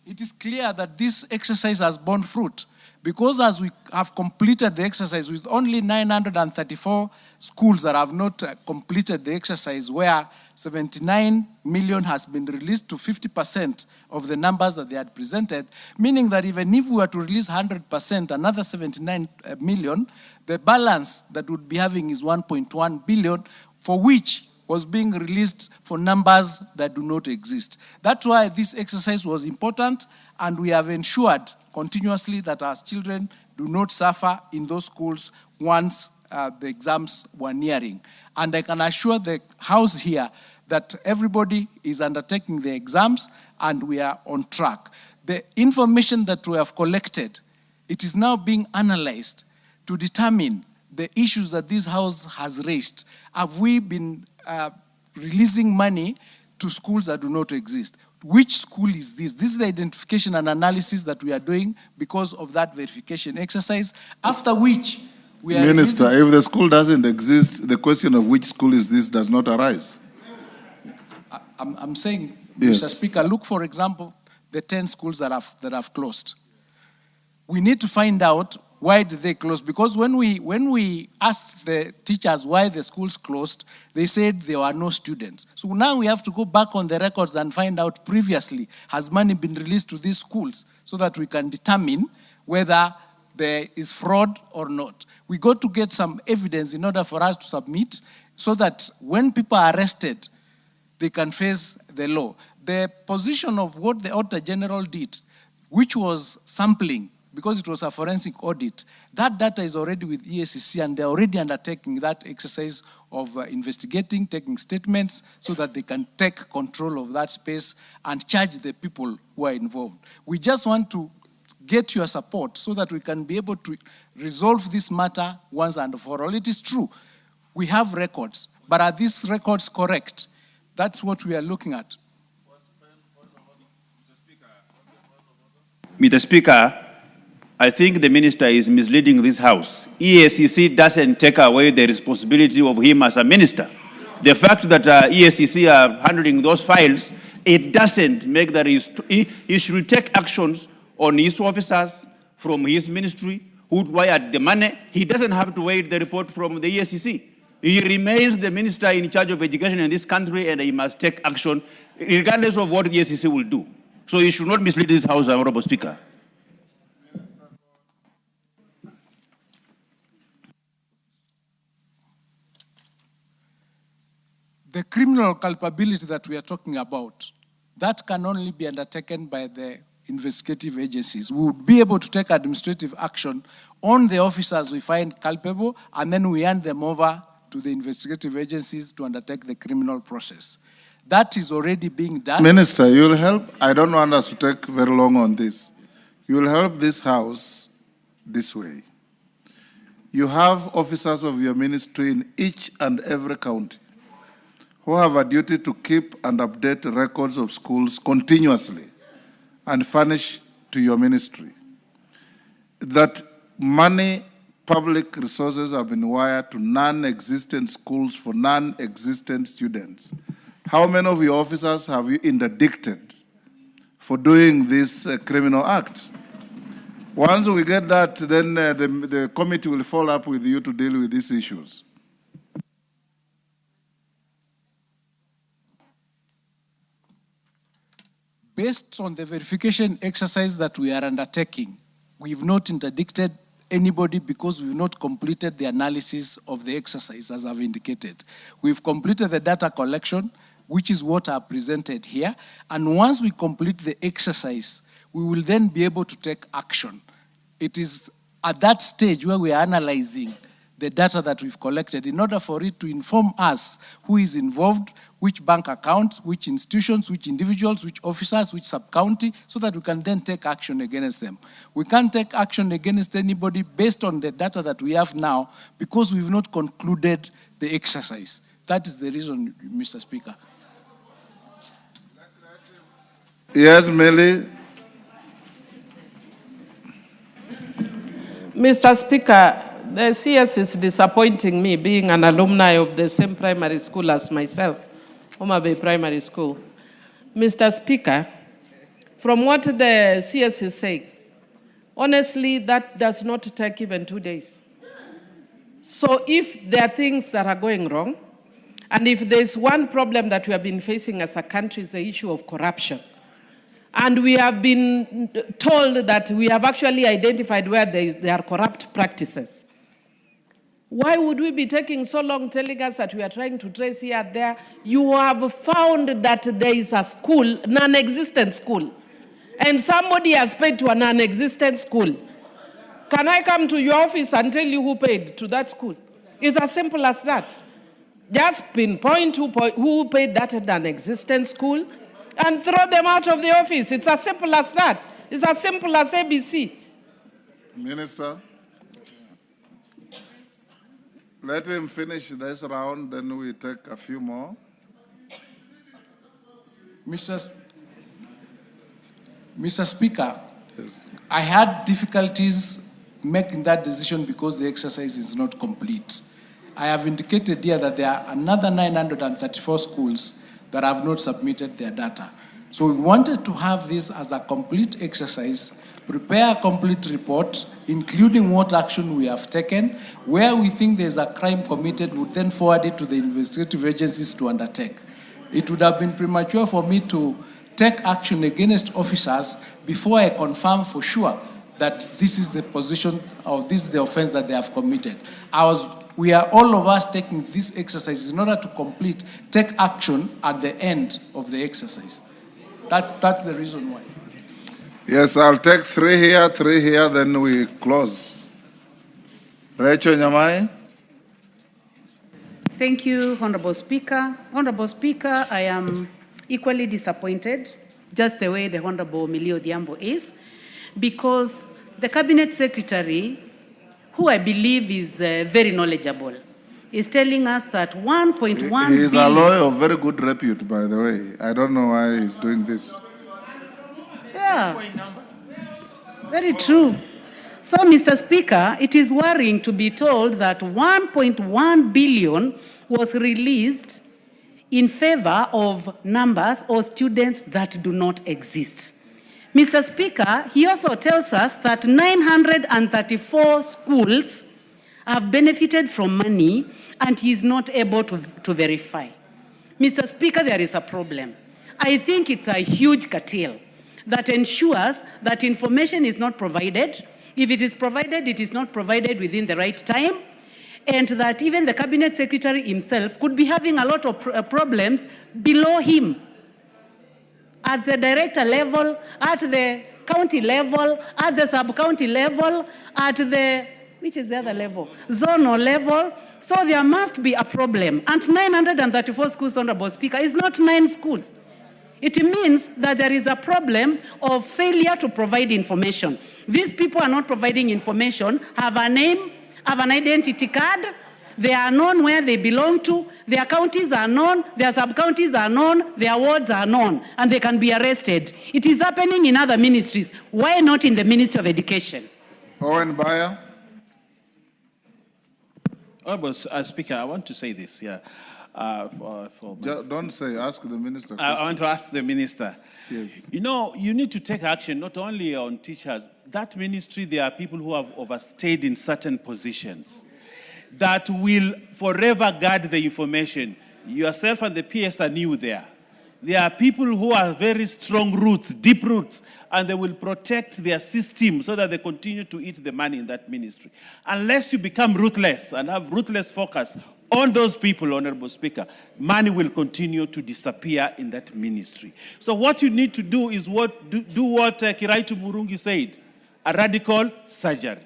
it is clear that this exercise has borne fruit because as we have completed the exercise with only 934 schools that have not completed the exercise, where 79 million has been released to 50% of the numbers that they had presented, meaning that even if we were to release 100%, another 79 million, the balance that would be having is 1.1 billion, for which was being released for numbers that do not exist. That's why this exercise was important, and we have ensured continuously that our children do not suffer in those schools once the exams were nearing. And I can assure the House here that everybody is undertaking the exams and we are on track. The information that we have collected, it is now being analyzed to determine the issues that this House has raised. Have we been releasing money to schools that do not exist? Which school is this? This is the identification and analysis that we are doing because of that verification exercise, after which we are Minister, if the school doesn't exist, the question of which school is this does not arise. I'm saying, Yes. Mr. Speaker, look, for example, the 10 schools that have closed. We need to find out why did they close, because when we asked the teachers why the schools closed, they said there were no students. So now we have to go back on the records and find out previously, has money been released to these schools, so that we can determine whether there is fraud or not. We got to get some evidence in order for us to submit, so that when people are arrested, they can face the law. The position of what the Auditor General did, which was sampling, because it was a forensic audit, that data is already with EACC, and they're already undertaking that exercise of investigating, taking statements, so that they can take control of that space and charge the people who are involved. We just want to get your support so that we can be able to resolve this matter once and for all. It is true, we have records, but are these records correct? That's what we are looking at. Mr. Speaker, I think the minister is misleading this House. EACC doesn't take away the responsibility of him as a minister. The fact that EACC are handling those files, it doesn't make that he should take actions on his officers from his ministry who wired the money. He doesn't have to wait the report from the EACC. He remains the minister in charge of education in this country, and he must take action regardless of what the EACC will do. So you should not mislead this House, Honorable Speaker. The criminal culpability that we are talking about, that can only be undertaken by the investigative agencies. We would be able to take administrative action on the officers we find culpable, and then we hand them over to the investigative agencies to undertake the criminal process. That is already being done. Minister, you'll help. I don't want us to take very long on this. You'll help this House this way. You have officers of your ministry in each and every county who have a duty to keep and update records of schools continuously and furnish to your ministry. That money, public resources have been wired to non-existent schools for non-existent students. How many of your officers have you interdicted for doing this criminal act? Once we get that, then the committee will follow up with you to deal with these issues. Based on the verification exercise that we are undertaking, we've not interdicted anybody because we've not completed the analysis of the exercise, as I've indicated. We've completed the data collection, which is what I presented here. And once we complete the exercise, we will then be able to take action. It is at that stage where we are analyzing the data that we've collected in order for it to inform us who is involved, which bank accounts, which institutions, which individuals, which officers, which sub-county, so that we can then take action against them. We can't take action against anybody based on the data that we have now because we've not concluded the exercise. That is the reason, Mr. Speaker. Yes, Millie. Mr. Speaker, the CS is disappointing me, being an alumni of the same primary school as myself, Homa Bay Primary School. Mr. Speaker, from what the CS is saying, honestly, that does not take even 2 days. So if there are things that are going wrong, and if there's one problem that we have been facing as a country is the issue of corruption, and we have been told that we have actually identified where there are corrupt practices, why would we be taking so long telling us that we are trying to trace here and there? You have found that there is a school, non-existent school, and somebody has paid to a non-existent school. Can I come to your office and tell you who paid to that school? It's as simple as that. Just pinpoint who paid that non-existent school and throw them out of the office. It's as simple as that. It's as simple as ABC. Minister, let him finish this round, then we take a few more. Mr. Speaker, Yes. I had difficulties making that decision because the exercise is not complete. I have indicated here that there are another 934 schools that have not submitted their data. So we wanted to have this as a complete exercise, prepare a complete report, including what action we have taken, where we think there's a crime committed, would then forward it to the investigative agencies to undertake. It would have been premature for me to take action against officers before I confirm for sure that this is the position or this is the offense that they have committed. We are all of us taking this exercise in order to take action at the end of the exercise. That's the reason why. Yes, I'll take 3 here, then we close. Rachel Nyamai. Thank you, Honorable Speaker. Honorable Speaker, I am equally disappointed, just the way the Honorable Millie Odhiambo is, because the Cabinet Secretary, who I believe is very knowledgeable, is telling us that 1.1 billion... He is a lawyer of very good repute, by the way. I don't know why he's doing this. Yeah, very true. So, Mr. Speaker, it is worrying to be told that 1.1 billion was released in favor of numbers or students that do not exist. Mr. Speaker, he also tells us that 934 schools have benefited from money and he is not able to verify. Mr. Speaker, there is a problem. I think it's a huge cartel that ensures that information is not provided. If it is provided, it is not provided within the right time, and that even the Cabinet Secretary himself could be having a lot of problems below him, at the director level, at the county level, at the sub-county level, at the, which is the other level, zonal level. So there must be a problem. And 934 schools, Honorable Speaker, is not 9 schools. It means that there is a problem of failure to provide information. These people are not providing information, have a name, have an identity card, they are known where they belong to, their counties are known, their sub-counties are known, their wards are known, and they can be arrested. It is happening in other ministries. Why not in the Ministry of Education? Owen Bayer. Honorable Speaker, I want to say this, yeah. Don't say, ask the minister. I want to ask the minister. Yes. You know, you need to take action not only on teachers. That ministry, there are people who have overstayed in certain positions that will forever guard the information. Yourself and the PS are new there. There are people who are very strong roots, deep roots, and they will protect their system so that they continue to eat the money in that ministry. Unless you become ruthless and have ruthless focus on those people, Honorable Speaker, money will continue to disappear in that ministry. So what you need to do is do what Kiraitu Murungi said, a radical surgery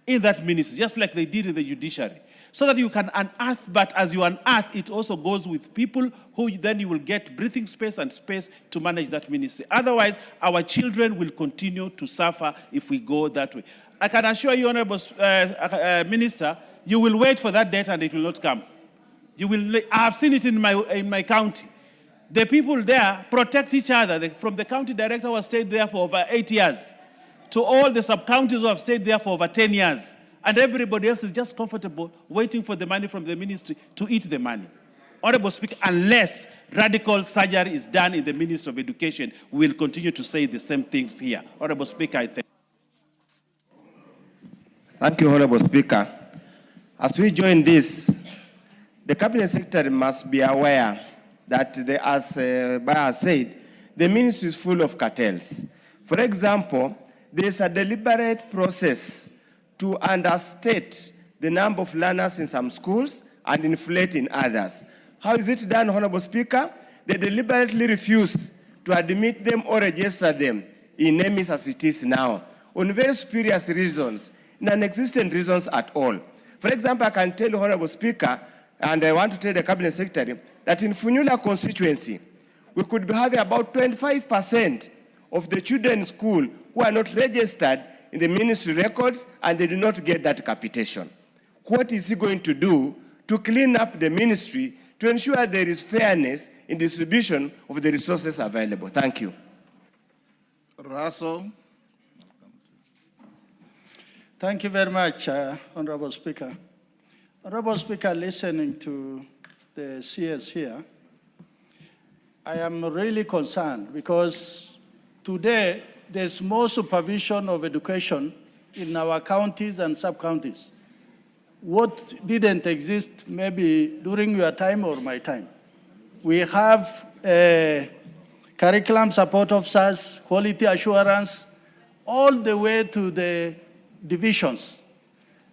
in that ministry, just like they did in the judiciary, so that you can unearth, but as you unearth, it also goes with people who then you will get breathing space and space to manage that ministry. Otherwise, our children will continue to suffer if we go that way. I can assure you, Honorable Minister, you will wait for that date and it will not come. You will. I have seen it in my county. The people there protect each other. From the county director who has stayed there for over 8 years, to all the sub-counties who have stayed there for over 10 years. And everybody else is just comfortable waiting for the money from the ministry to eat the money. Honorable Speaker, unless radical surgery is done in the Ministry of Education, we will continue to say the same things here. Honorable Speaker, I thank you. Thank you, Honorable Speaker. As we join this, the Cabinet Secretary must be aware that, as Baya said, the ministry is full of cartels. For example, there is a deliberate process to understate the number of learners in some schools and inflate in others. How is it done, Honorable Speaker? They deliberately refuse to admit them or register them in NEMIS as it is now, on very spurious reasons, non-existent reasons at all. For example, I can tell you, Honorable Speaker, and I want to tell the Cabinet Secretary, that in Funyula constituency, we could be having about 25% of the children in school who are not registered in the ministry records and they do not get that capitation. What is he going to do to clean up the ministry to ensure there is fairness in distribution of the resources available? Thank you. Russell. Thank you very much, Honorable Speaker. Honorable Speaker, listening to the CS here, I am really concerned because today there's more supervision of education in our counties and sub-counties. What didn't exist maybe during your time or my time. We have curriculum support officers, quality assurance, all the way to the divisions.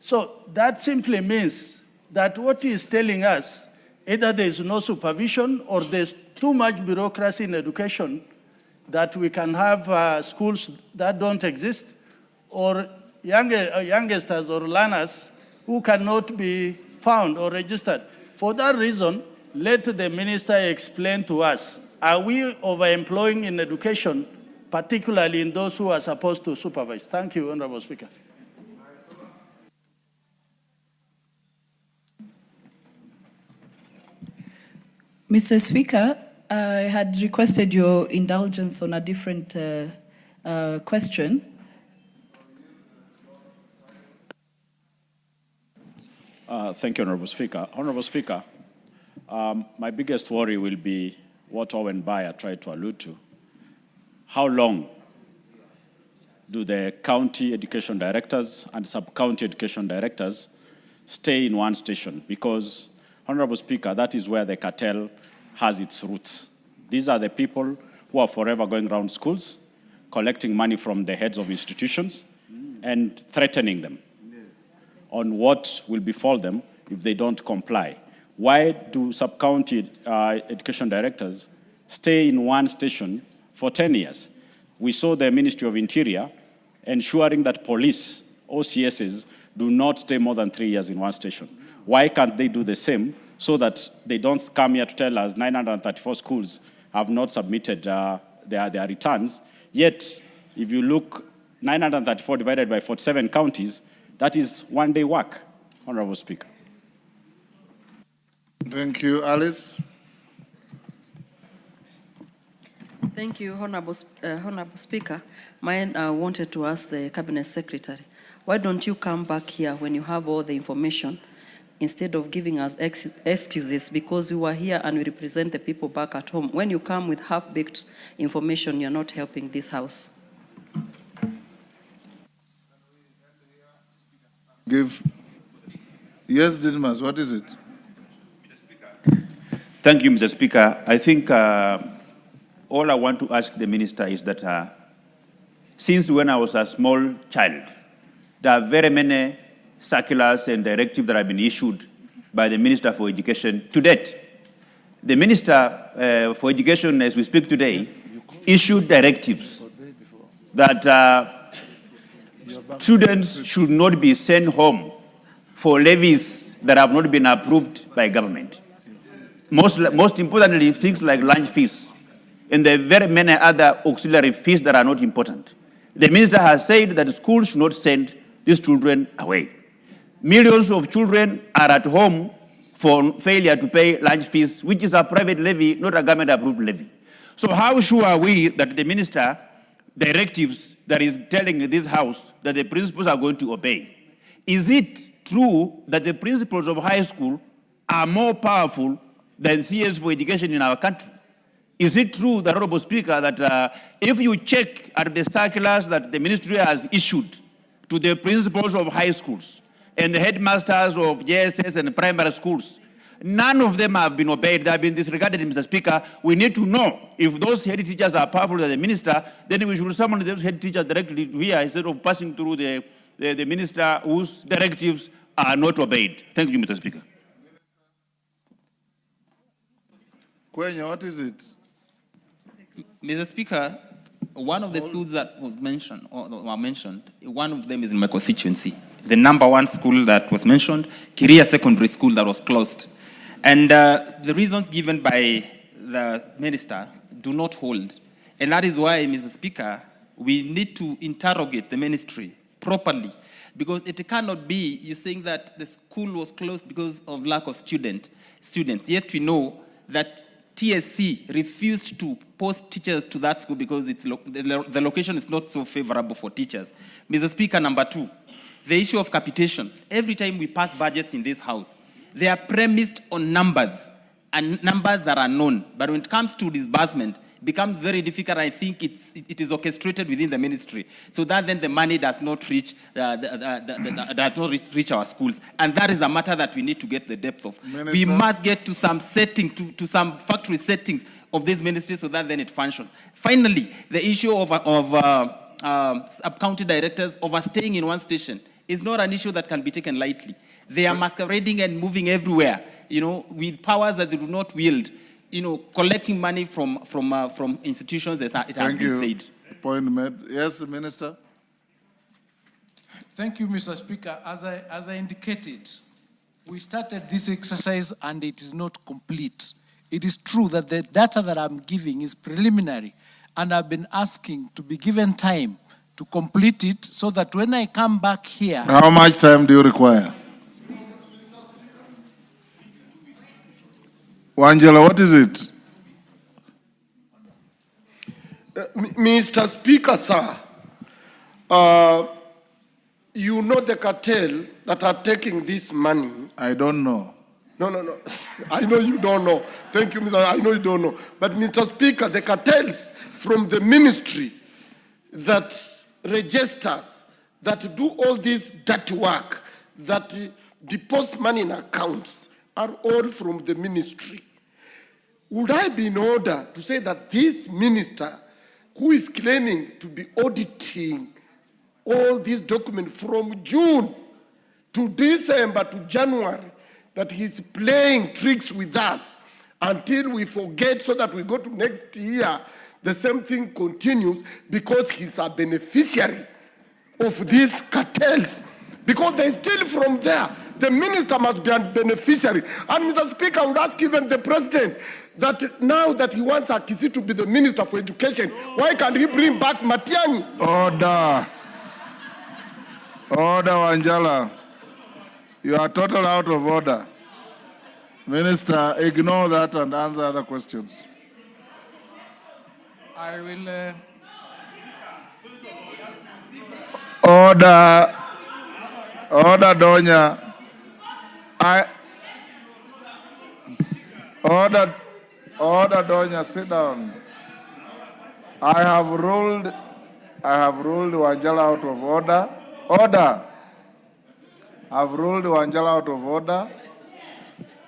So that simply means that what he is telling us, either there is no supervision or there's too much bureaucracy in education that we can have schools that don't exist, or youngsters or learners who cannot be found or registered. For that reason, let the minister explain to us, are we overemploying in education, particularly in those who are supposed to supervise? Thank you, Honorable Speaker. Mr. Speaker, I had requested your indulgence on a different question. Thank you, Honorable Speaker. Honorable Speaker, my biggest worry will be what Owen Bayer tried to allude to. How long do the county education directors and sub-county education directors stay in one station? Because, Honorable Speaker, that is where the cartel has its roots. These are the people who are forever going around schools, collecting money from the heads of institutions and threatening them on what will befall them if they don't comply. Why do sub-county education directors stay in one station for 10 years? We saw the Ministry of Interior ensuring that police, OCSs, do not stay more than 3 years in one station. Why can't they do the same so that they don't come here to tell us 934 schools have not submitted their returns? Yet, if you look, 934 divided by 47 counties, that is one day work, Honorable Speaker. Thank you. Alice? Thank you, Honorable Speaker. Mine wanted to ask the Cabinet Secretary, why don't you come back here when you have all the information instead of giving us excuses because you are here and we represent the people back at home? When you come with half-baked information, you're not helping this House. Yes, Didmas, what is it? Thank you, Mr. Speaker. I think all I want to ask the minister is that since when I was a small child, there are very many circulars and directives that have been issued by the Minister for Education to date. The Minister for Education, as we speak today, issued directives that students should not be sent home for levies that have not been approved by government. Most importantly, things like lunch fees and the very many other auxiliary fees that are not important. The minister has said that schools should not send these children away. Millions of children are at home for failure to pay lunch fees, which is a private levy, not a government-approved levy. So how sure are we that the minister directives that is telling this house that the principals are going to obey? Is it true that the principals of high school are more powerful than CS for education in our country? Is it true, the Honorable Speaker, that if you check at the circulars that the ministry has issued to the principals of high schools and the headmasters of JSS and primary schools, none of them have been obeyed, they have been disregarded, Mr. Speaker. We need to know if those head teachers are powerful than the minister, then we should summon those head teachers directly here instead of passing through the minister whose directives are not obeyed. Thank you, Mr. Speaker. Kwenya, what is it? Mr. Speaker, one of the schools that was mentioned, one of them is in my constituency. The number one school that was mentioned, Kiria Secondary School, that was closed. And the reasons given by the minister do not hold. And that is why, Mr. Speaker, we need to interrogate the ministry properly. Because it cannot be you saying that the school was closed because of lack of students. Yet we know that TSC refused to post teachers to that school because the location is not so favorable for teachers. Mr. Speaker, number two, the issue of capitation. Every time we pass budgets in this house, they are premised on numbers, and numbers that are known. But when it comes to disbursement, it becomes very difficult. I think it is orchestrated within the ministry, so that then the money does not reach reach our schools, and that is a matter that we need to get the depth of. Minister? We must get to some setting, to some factory settings of this ministry, so that then it functions. Finally, the issue of sub-county directors overstaying in one station is not an issue that can be taken lightly. They are masquerading and moving everywhere, with powers that they do not wield, collecting money from institutions, as it has been said. Point made. Yes, Minister. Thank you, Mr. Speaker. As I indicated, we started this exercise and it is not complete. It is true that the data that I'm giving is preliminary, and I've been asking to be given time to complete it so that when I come back here... How much time do you require? Wangela, what is it? Mr. Speaker, sir, you know the cartel that are taking this money. I don't know. No. I know you don't know. Thank you, Mr. I know you don't know. But, Mr. Speaker, the cartels from the ministry that registers, that do all this dirty work, that deposit money in accounts, are all from the ministry. Would I be in order to say that this minister, who is claiming to be auditing all these documents from June to December to January, that he's playing tricks with us until we forget, so that we go to next year, the same thing continues, because he's a beneficiary of these cartels. Because they steal from there. The minister must be a beneficiary. And Mr. Speaker, I would ask even the president that now that he wants Akisi to be the minister for education, why can't he bring back Matiang'i? Order. Order, Wanjala. You are totally out of order. Minister, ignore that and answer other questions. I will... Order. Order, Donya. Order, Donya, sit down. I have ruled Wanjala out of order. Order. I've ruled Wanjala out of order.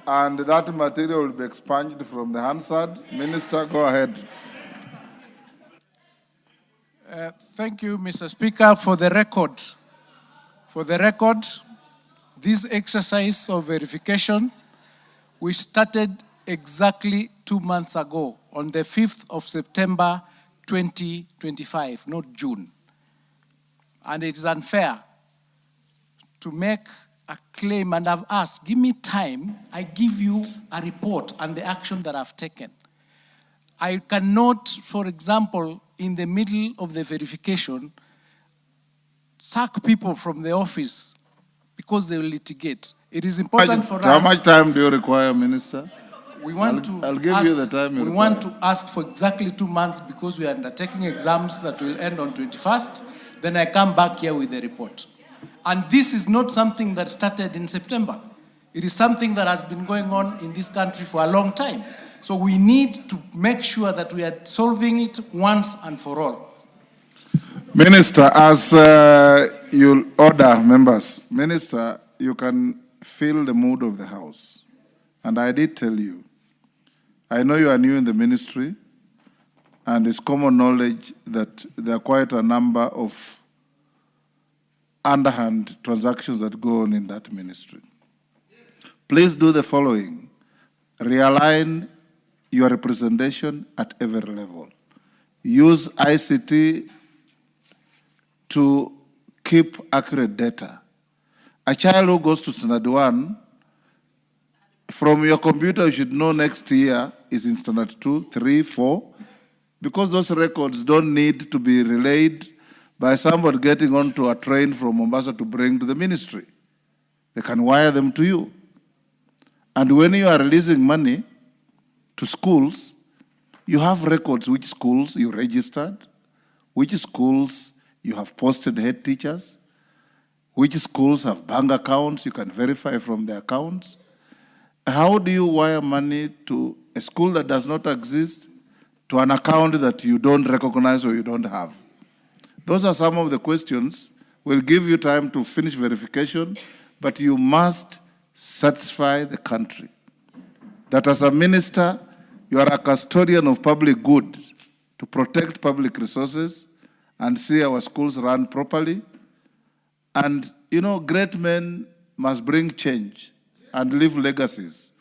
and that material will be expunged from the Hansard. Minister, go ahead. Thank you, Mr. Speaker. For the record, this exercise of verification, we started exactly 2 months ago, on the 5th of September 2025, not June. And it is unfair to make a claim, and I've asked, give me time, I give you a report and the action that I've taken. I cannot, for example, in the middle of the verification, sack people from the office because they will litigate. It is important for us. How much time do you require, Minister? We want I'll give you the time you we require. want to ask for exactly 2 months because we are undertaking exams that will end on 21st. Then I come back here with a report. And this is not something that started in September. It is something that has been going on in this country for a long time. So we need to make sure that we are solving it once and for all. Minister, as you order members, Minister, you can feel the mood of the House. And I did tell you, I know you are new in the ministry, and it's common knowledge that there are quite a number of underhand transactions that go on in that ministry. Please do the following. Realign your representation at every level. Use ICT to keep accurate data. A child who goes to standard 1, from your computer, you should know next year is in standard 2, 3, 4, because those records don't need to be relayed by somebody getting onto a train from Mombasa to bring to the ministry. They can wire them to you. And when you are releasing money to schools, you have records which schools you registered, which schools you have posted head teachers, which schools have bank accounts you can verify from the accounts. How do you wire money to a school that does not exist to an account that you don't recognize or you don't have? Those are some of the questions. We'll give you time to finish verification, but you must satisfy the country that as a minister, you are a custodian of public good to protect public resources and see our schools run properly. And, you know, great men must bring change and leave legacies.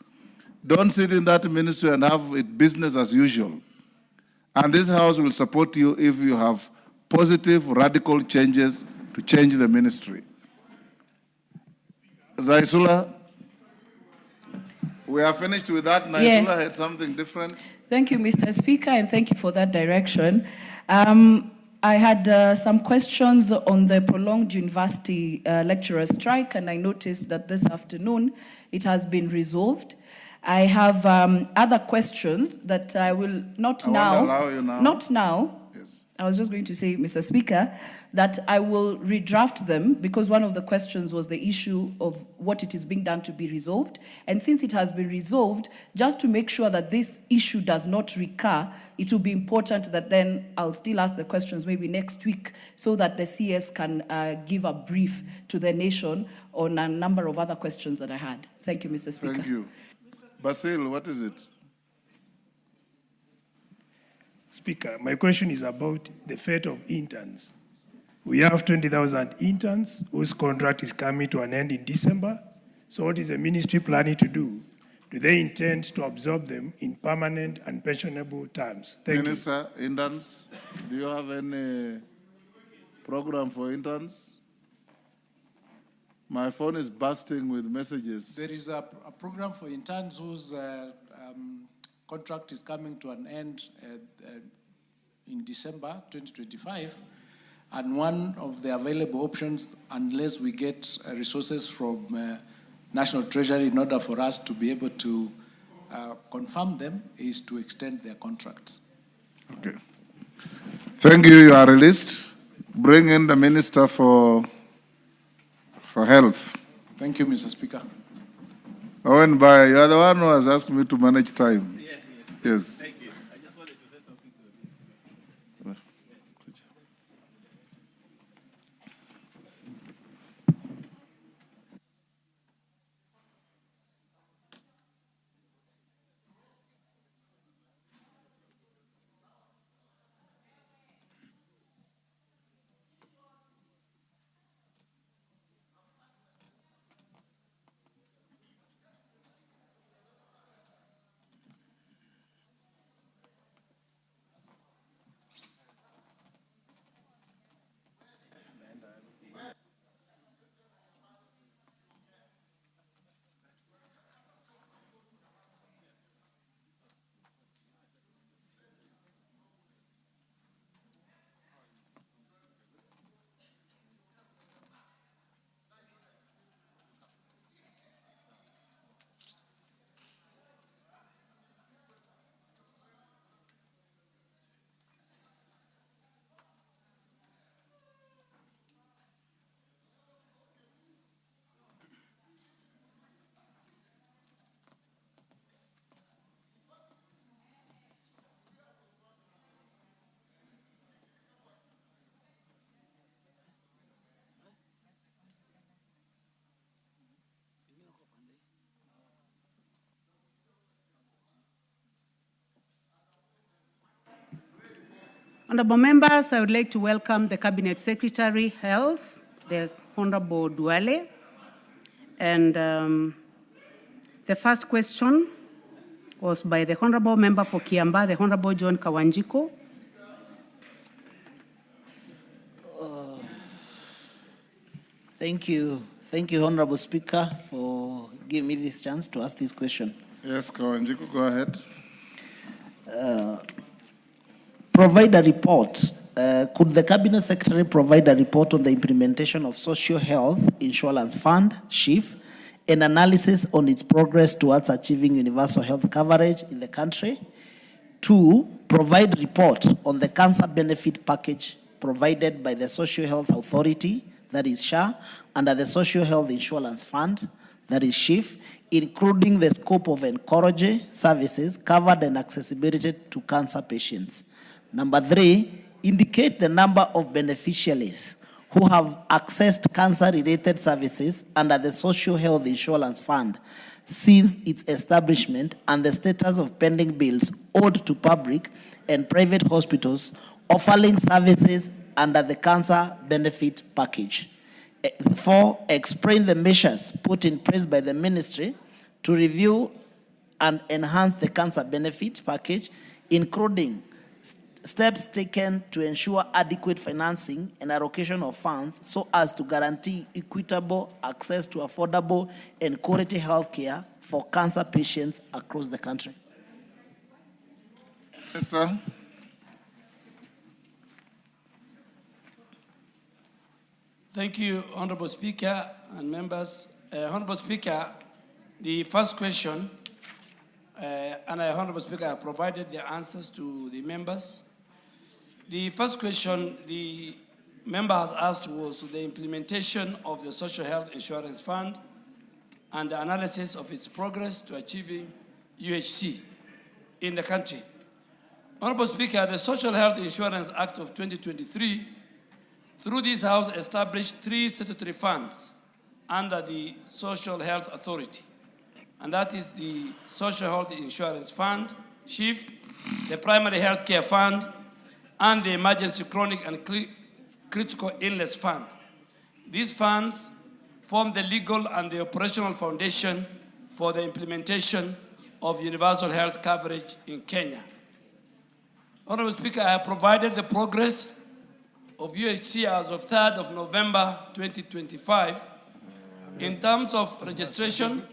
Don't sit in that ministry and have it business as usual. And this House will support you if you have positive, radical changes to change the ministry. Zaisula, we are finished with that. Naisula had something different. Thank you, Mr. Speaker, and thank you for that direction. I had some questions on the prolonged university lecturer strike, and I noticed that this afternoon it has been resolved. I have other questions that I will not now. Allow you now. Not now. I was just going to say, Mr. Speaker, that I will redraft them because one of the questions was the issue of what it is being done to be resolved. And since it has been resolved, just to make sure that this issue does not recur, it will be important that then I'll still ask the questions maybe next week so that the CS can give a brief to the nation on a number of other questions that I had. Thank you, Mr. Speaker. Thank you. Basil, what is it? Speaker, my question is about the fate of interns. We have 20,000 interns whose contract is coming to an end in December. So what is the ministry planning to do? Do they intend to absorb them in permanent and pensionable terms? Thank you. Minister, interns, do you have any program for interns? My phone is bursting with messages. There is a program for interns whose contract is coming to an end in December 2025. And one of the available options, unless we get resources from National Treasury in order for us to be able to confirm them, is to extend their contracts. Okay. Thank you. You are released. Bring in the Minister for Health. Thank you, Mr. Speaker. Owen Bai, you are the one who has asked me to manage time. Yes. Thank you. I just wanted to say something to the Honorable members, I would like to welcome the Cabinet Secretary, Health, the Honorable Duale. And the first question was by the Honorable Member for Kiamba, the Honorable John Kawanjiko. Thank you. Thank you, Honorable Speaker, for giving me this chance to ask this question. Yes, Kawanjiko, go ahead. Provide a report. Could the Cabinet Secretary provide a report on the implementation of Social Health Insurance Fund, SHIF, an analysis on its progress towards achieving universal health coverage in the country? 2, provide report on the cancer benefit package provided by the Social Health Authority, that is SHA, under the Social Health Insurance Fund, that is SHIF, including the scope of oncology services covered and accessibility to cancer patients. Number 3, indicate the number of beneficiaries who have accessed cancer-related services under the Social Health Insurance Fund since its establishment and the status of pending bills owed to public and private hospitals offering services under the cancer benefit package. 4, explain the measures put in place by the ministry to review and enhance the cancer benefit package, including steps taken to ensure adequate financing and allocation of funds so as to guarantee equitable access to affordable and quality health care for cancer patients across the country. Esther? Thank you, Honorable Speaker and members. Honorable Speaker, the first question, and Honorable Speaker, I provided the answers to the members. The first question the member has asked was the implementation of the Social Health Insurance Fund and the analysis of its progress to achieving UHC in the country. Honorable Speaker, the Social Health Insurance Act of 2023, through this House, established 3 statutory funds under the Social Health Authority, and that is the Social Health Insurance Fund, SHIF, the Primary Health Care Fund, and the Emergency Chronic and Critical Illness Fund. These funds form the legal and the operational foundation for the implementation of universal health coverage in Kenya. Honorable Speaker, I have provided the progress of UHC as of 3rd of November 2025 in terms of registration.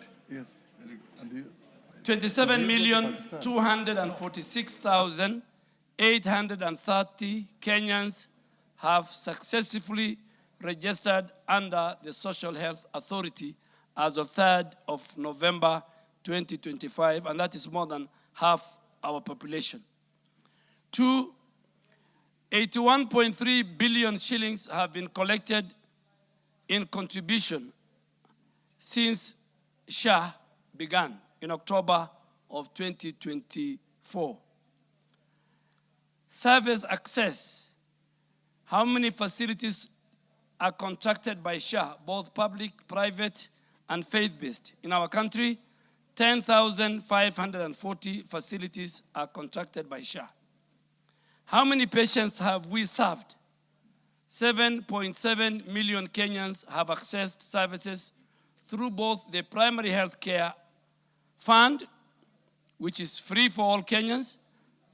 27,246,830 Kenyans have successfully registered under the Social Health Authority as of 3rd of November 2025, and that is more than half our population. 2, 81.3 billion shillings have been collected in contribution since SHA began in October of 2024. Service access. How many facilities are contracted by SHA, both public, private, and faith-based? In our country, 10,540 facilities are contracted by SHA. How many patients have we served? 7.7 million Kenyans have accessed services through both the Primary Health Care Fund, which is free for all Kenyans,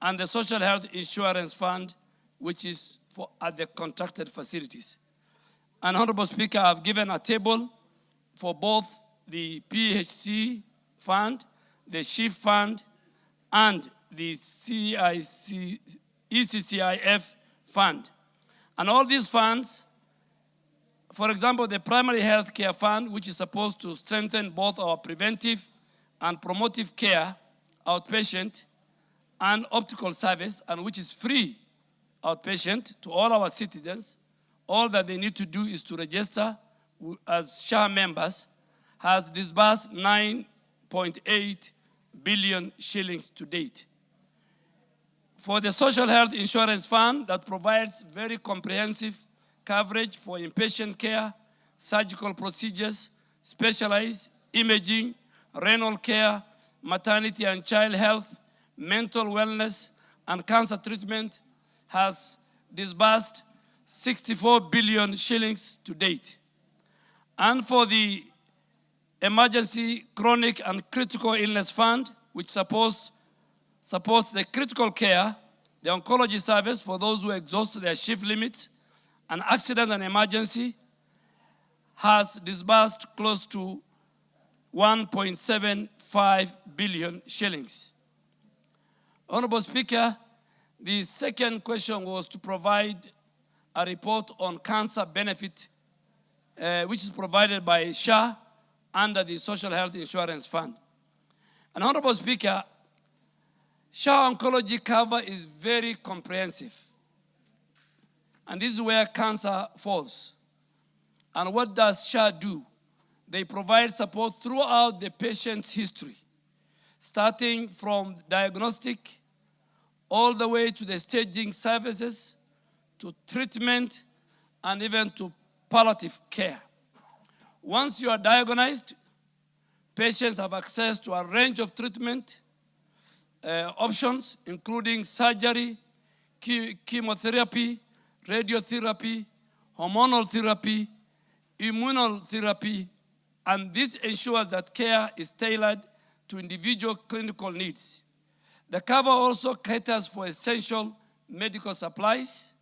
and the Social Health Insurance Fund, which is for at the contracted facilities. And Honorable Speaker, I've given a table for both the PHC Fund, the SHIF Fund, and the ECCIF Fund. And all these funds, for example, the Primary Health Care Fund, which is supposed to strengthen both our preventive and promotive care, outpatient, and optical service, and which is free outpatient to all our citizens. All that they need to do is to register as SHA members, has disbursed 9.8 billion shillings to date. For the Social Health Insurance Fund that provides very comprehensive coverage for inpatient care, surgical procedures, specialized imaging, renal care, maternity and child health, mental wellness, and cancer treatment, has disbursed 64 billion shillings to date. And for the Emergency, Chronic and Critical Illness Fund, which supports the critical care, the oncology service for those who exhaust their shift limits, and accident and emergency, has disbursed close to 1.75 billion shillings. Honorable Speaker, the second question was to provide a report on cancer benefit, which is provided by SHA under the Social Health Insurance Fund. And Honorable Speaker, SHA oncology cover is very comprehensive. And this is where cancer falls. And what does SHA do? They provide support throughout the patient's history, starting from diagnostic all the way to the staging services, to treatment, and even to palliative care. Once you are diagnosed, patients have access to a range of treatment options, including surgery, chemotherapy, radiotherapy, hormonal therapy, immunotherapy, and this ensures that care is tailored to individual clinical needs. The cover also caters for essential medical supplies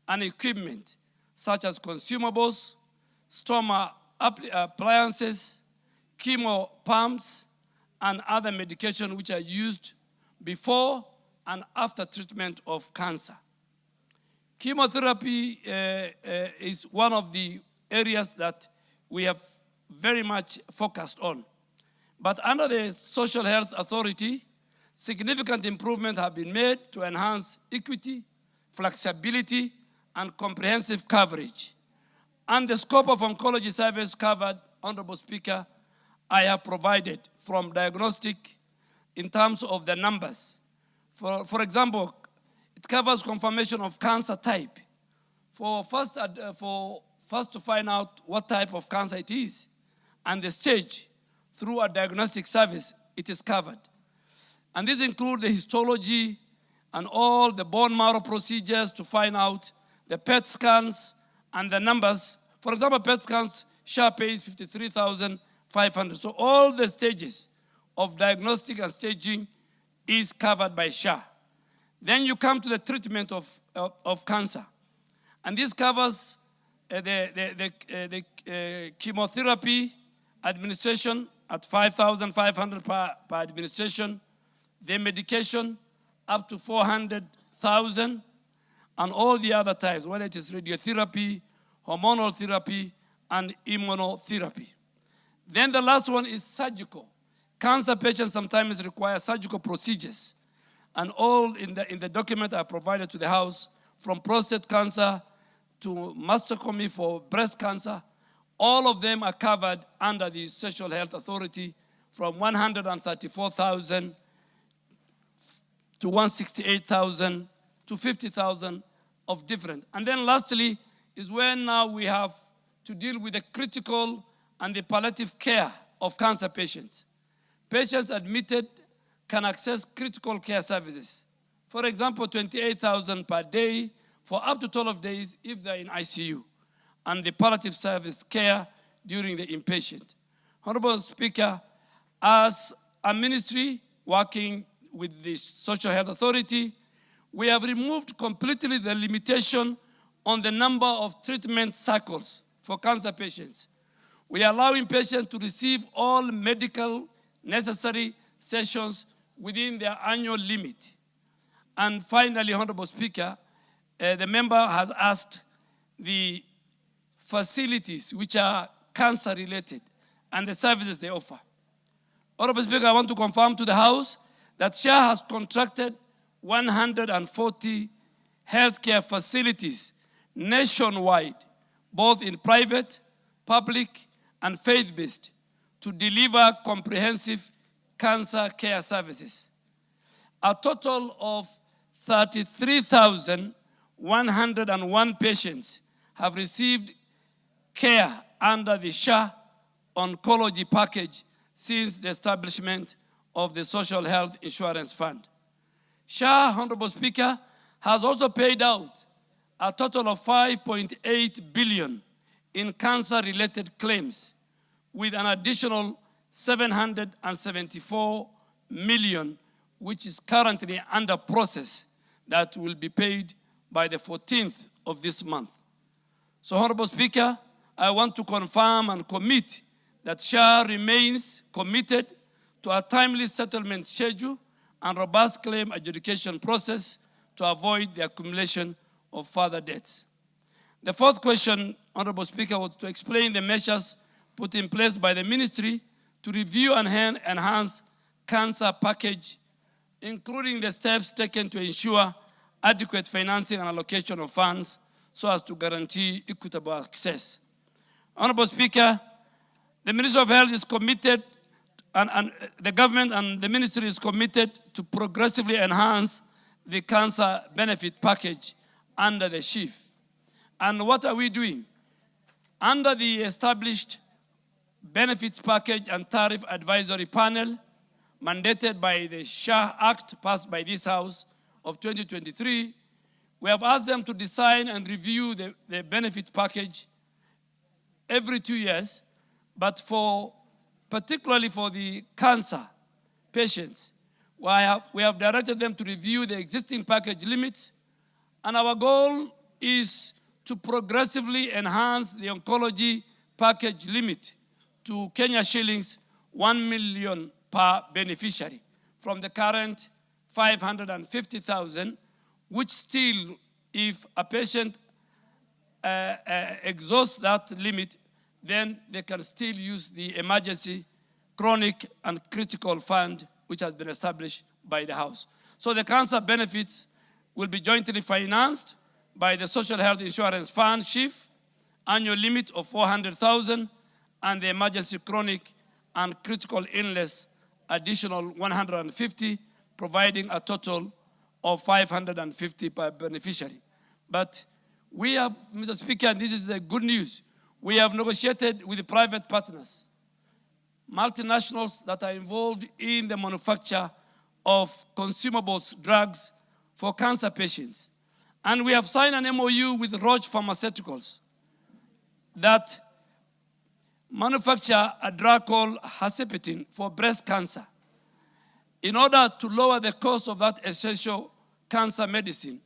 and equipment, such as consumables, stoma appliances, chemo pumps, and other medication which are used before and after treatment of cancer. Chemotherapy is one of the areas that we have very much focused on. But under the Social Health Authority, significant improvements have been made to enhance equity, flexibility, and comprehensive coverage. And the scope of oncology service covered, Honorable Speaker, I have provided from diagnostic in terms of the numbers. For example, it covers confirmation of cancer type. For first to find out what type of cancer it is and the stage through a diagnostic service, it is covered. And this includes the histology and all the bone marrow procedures to find out the PET scans and the numbers. For example, PET scans, SHA pays 53,500. So all the stages of diagnostic and staging is covered by SHA. Then you come to the treatment of cancer. And this covers the chemotherapy administration at 5,500 per administration, the medication up to 400,000, and all the other types, whether it is radiotherapy, hormonal therapy, and immunotherapy. Then the last one is surgical. Cancer patients sometimes require surgical procedures, and all in the document I provided to the House, from prostate cancer to mastectomy for breast cancer, all of them are covered under the Social Health Authority from 134,000 to 168,000 to 50,000 of different. And then lastly is when now we have to deal with the critical and the palliative care of cancer patients. Patients admitted can access critical care services. For example, 28,000 per day for up to 12 days if they're in ICU, and the palliative service care during the inpatient. Honorable Speaker, as a ministry working with the Social Health Authority, we have removed completely the limitation on the number of treatment cycles for cancer patients. We are allowing patients to receive all medical necessary sessions within their annual limit. And finally, Honorable Speaker, the member has asked the facilities which are cancer related and the services they offer. Honorable Speaker, I want to confirm to the House that SHA has contracted 140 healthcare facilities nationwide, both in private, public, and faith-based, to deliver comprehensive cancer care services. A total of 33,101 patients have received care under the SHA oncology package since the establishment of the Social Health Insurance Fund. SHA, Honorable Speaker, has also paid out a total of 5.8 billion in cancer-related claims, with an additional 774 million, which is currently under process, that will be paid by the 14th of this month. So, Honorable Speaker, I want to confirm and commit that SHA remains committed to a timely settlement schedule and robust claim adjudication process to avoid the accumulation of further debts. The fourth question, Honorable Speaker, was to explain the measures put in place by the ministry to review and enhance cancer package, including the steps taken to ensure adequate financing and allocation of funds so as to guarantee equitable access. Honorable Speaker, the Ministry of Health is committed, and the government and the ministry is committed to progressively enhance the cancer benefit package under the SHIF. And what are we doing? Under the established benefits package and tariff advisory panel mandated by the SHA Act passed by this House of 2023, we have asked them to design and review the benefits package every 2 years, but particularly for the cancer patients, we have directed them to review the existing package limits, and our goal is to progressively enhance the oncology package limit to Kenya shillings 1 million per beneficiary from the current 550,000, which still, if a patient exhausts that limit, then they can still use the emergency, chronic, and critical fund, which has been established by the House. So the cancer benefits will be jointly financed by the Social Health Insurance Fund, SHIF, annual limit of 400,000, and the emergency, chronic, and critical illness, additional 150, providing a total of 550 per beneficiary. But we have, Mr. Speaker, and this is good news, we have negotiated with the private partners, multinationals that are involved in the manufacture of consumables, drugs for cancer patients. And we have signed an MOU with Roche Pharmaceuticals that manufacture a drug called herceptin for breast cancer. In order to lower the cost of that essential cancer medicine.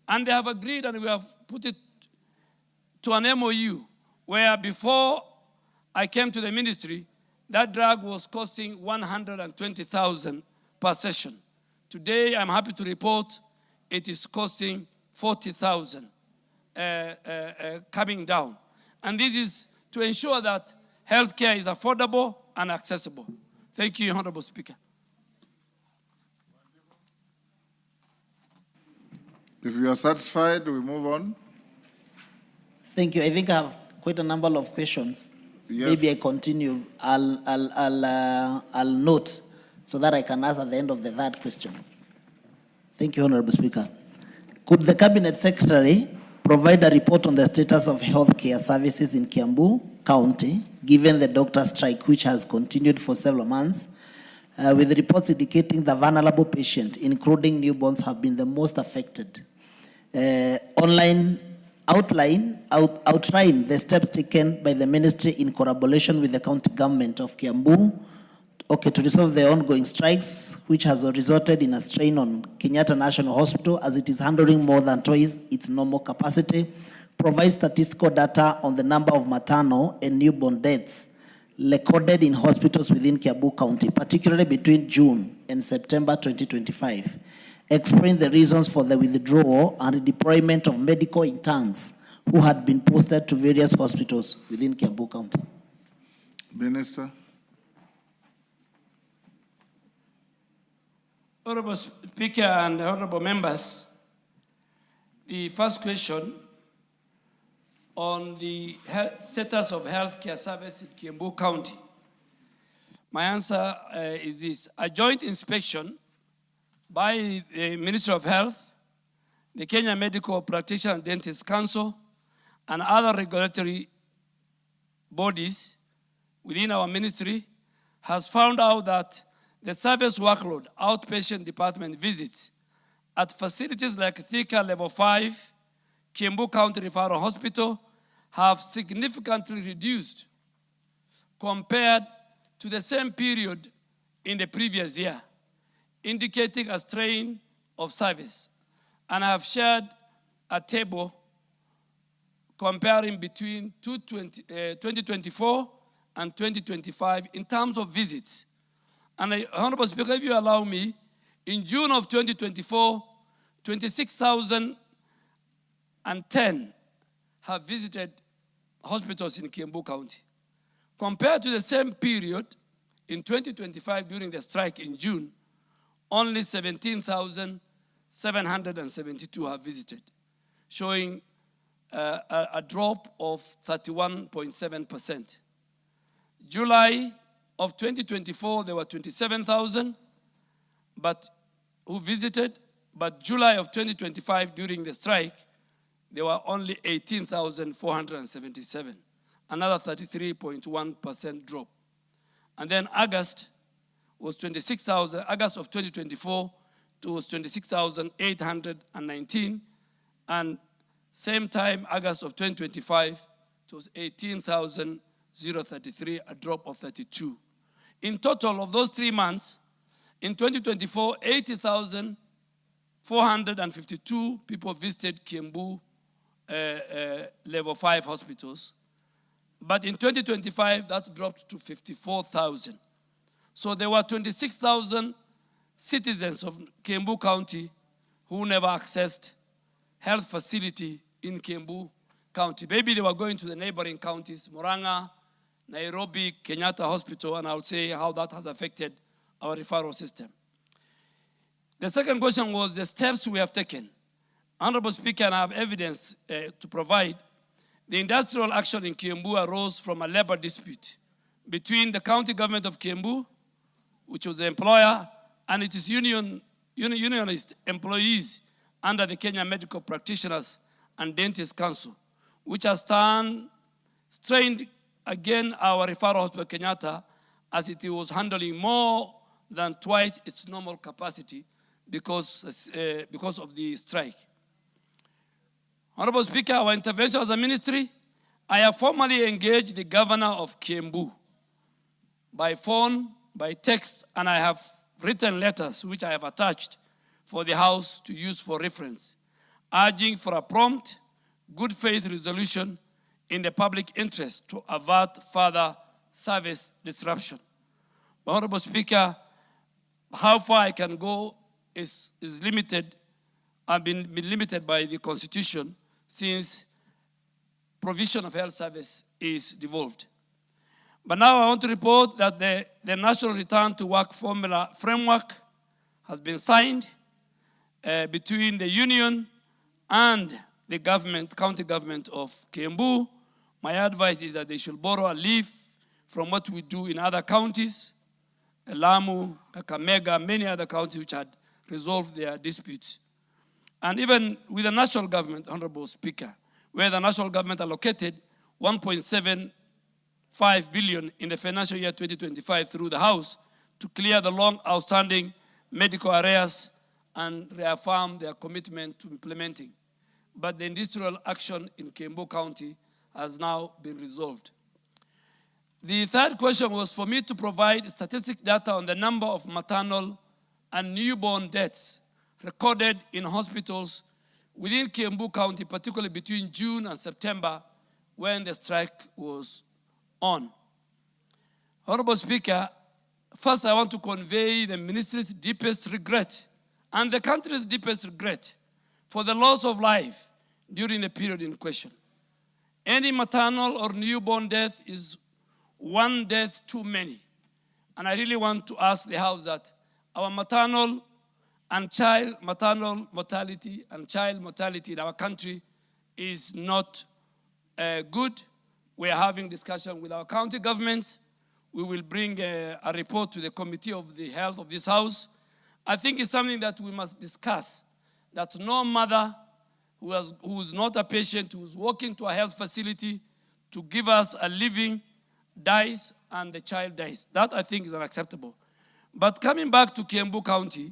And they have agreed, and we have put it to an MOU, where before I came to the ministry, that drug was costing 120,000 per session. Today, I'm happy to report it is costing 40,000 coming down. And this is to ensure that healthcare is affordable and accessible. Thank you, Honorable Speaker. If you are satisfied, we move on. Thank you. I think I have quite a number of questions. Yes. Maybe I continue. I'll note so that I can ask at the end of the third question. Thank you, Honorable Speaker. Could the Cabinet Secretary provide a report on the status of healthcare services in Kiambu County, given the doctor strike which has continued for several months, with reports indicating the vulnerable patient, including newborns, have been the most affected? Outline the steps taken by the ministry in collaboration with the county government of Kiambu, to resolve the ongoing strikes, which has resulted in a strain on Kenyatta National Hospital as it is handling more than twice its normal capacity. Provide statistical data on the number of maternal and newborn deaths recorded in hospitals within Kiambu County, particularly between June and September 2025. Explain the reasons for the withdrawal and redeployment of medical interns who had been posted to various hospitals within Kiambu County. Minister. Honorable Speaker and honorable members, the first question on the status of healthcare service in Kiambu County. My answer is this. A joint inspection by the Ministry of Health, the Kenya Medical Practitioner and Dentist Council, and other regulatory bodies within our ministry has found out that the service workload, outpatient department visits, at facilities like Thika Level 5, Kiambu County Referral Hospital have significantly reduced compared to the same period in the previous year, indicating a strain of service. And I have shared a table comparing between 2024 and 2025 in terms of visits. And Honorable Speaker, if you allow me, in June of 2024, 26,010 have visited hospitals in Kiambu County. Compared to the same period in 2025 during the strike in June, only 17,772 have visited, showing a drop of 31.7%. July of 2024, there were 27,000 who visited, but July of 2025, during the strike, there were only 18,477, another 33.1% drop. And then August was 26,000, August of 2024, it was 26,819, and same time, August of 2025, it was 18,033, a drop of 32. In total of those 3 months, in 2024, 80,452 people visited Kiambu Level 5 hospitals. But in 2025, that dropped to 54,000. So there were 26,000 citizens of Kiambu County who never accessed health facility in Kiambu County. Maybe they were going to the neighboring counties, Murang'a, Nairobi, Kenyatta Hospital, and I would say how that has affected our referral system. The second question was the steps we have taken. Honorable Speaker, and I have evidence to provide. The industrial action in Kiambu arose from a labor dispute between the county government of Kiambu, which was the employer, and its unionist employees under the Kenya Medical Practitioners and Dentists Council, which has strained again our referral hospital Kenyatta, as it was handling more than twice its normal capacity because of the strike. Honorable Speaker, our intervention as a ministry, I have formally engaged the governor of Kiambu by phone, by text, and I have written letters which I have attached for the House to use for reference, urging for a prompt, good faith resolution in the public interest to avert further service disruption. Honorable Speaker, how far I can go is limited. I've been limited by the Constitution since provision of health service is devolved. But now I want to report that the National Return to Work Formula Framework has been signed between the union and the government, county government of Kiambu. My advice is that they should borrow a leaf from what we do in other counties, Lamu, Kakamega, many other counties which had resolved their disputes. And even with the national government, Honorable Speaker, where the national government allocated 1.75 billion in the financial year 2025 through the House to clear the long outstanding medical arrears and reaffirm their commitment to implementing. But the industrial action in Kiambu County has now been resolved. The third question was for me to provide statistic data on the number of maternal and newborn deaths recorded in hospitals within Kiambu County, particularly between June and September when the strike was on. Honorable Speaker, first I want to convey the ministry's deepest regret and the country's deepest regret for the loss of life during the period in question. Any maternal or newborn death is one death too many. And I really want to ask the House that our maternal mortality and child mortality in our country is not good. We are having discussion with our county governments. We will bring a report to the Committee of the Health of this House. I think it's something that we must discuss, that no mother who is not a patient, who is walking to a health facility to give us a living, dies and the child dies. That I think is unacceptable. But coming back to Kiambu County,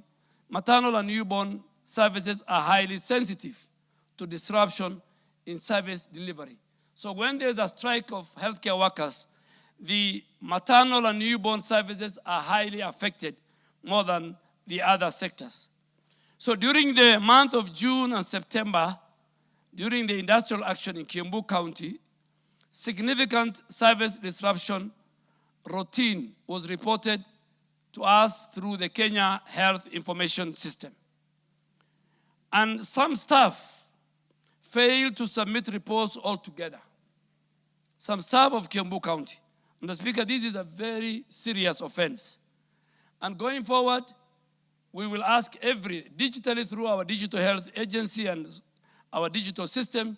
maternal and newborn services are highly sensitive to disruption in service delivery. So when there's a strike of healthcare workers, the maternal and newborn services are highly affected more than the other sectors. So during the month of June and September, during the industrial action in Kiambu County, significant service disruption routine was reported to us through the Kenya Health Information System. And some staff failed to submit reports altogether. Some staff of Kiambu County. And the Speaker, this is a very serious offense. And going forward, we will ask digitally through our digital health agency and our digital system,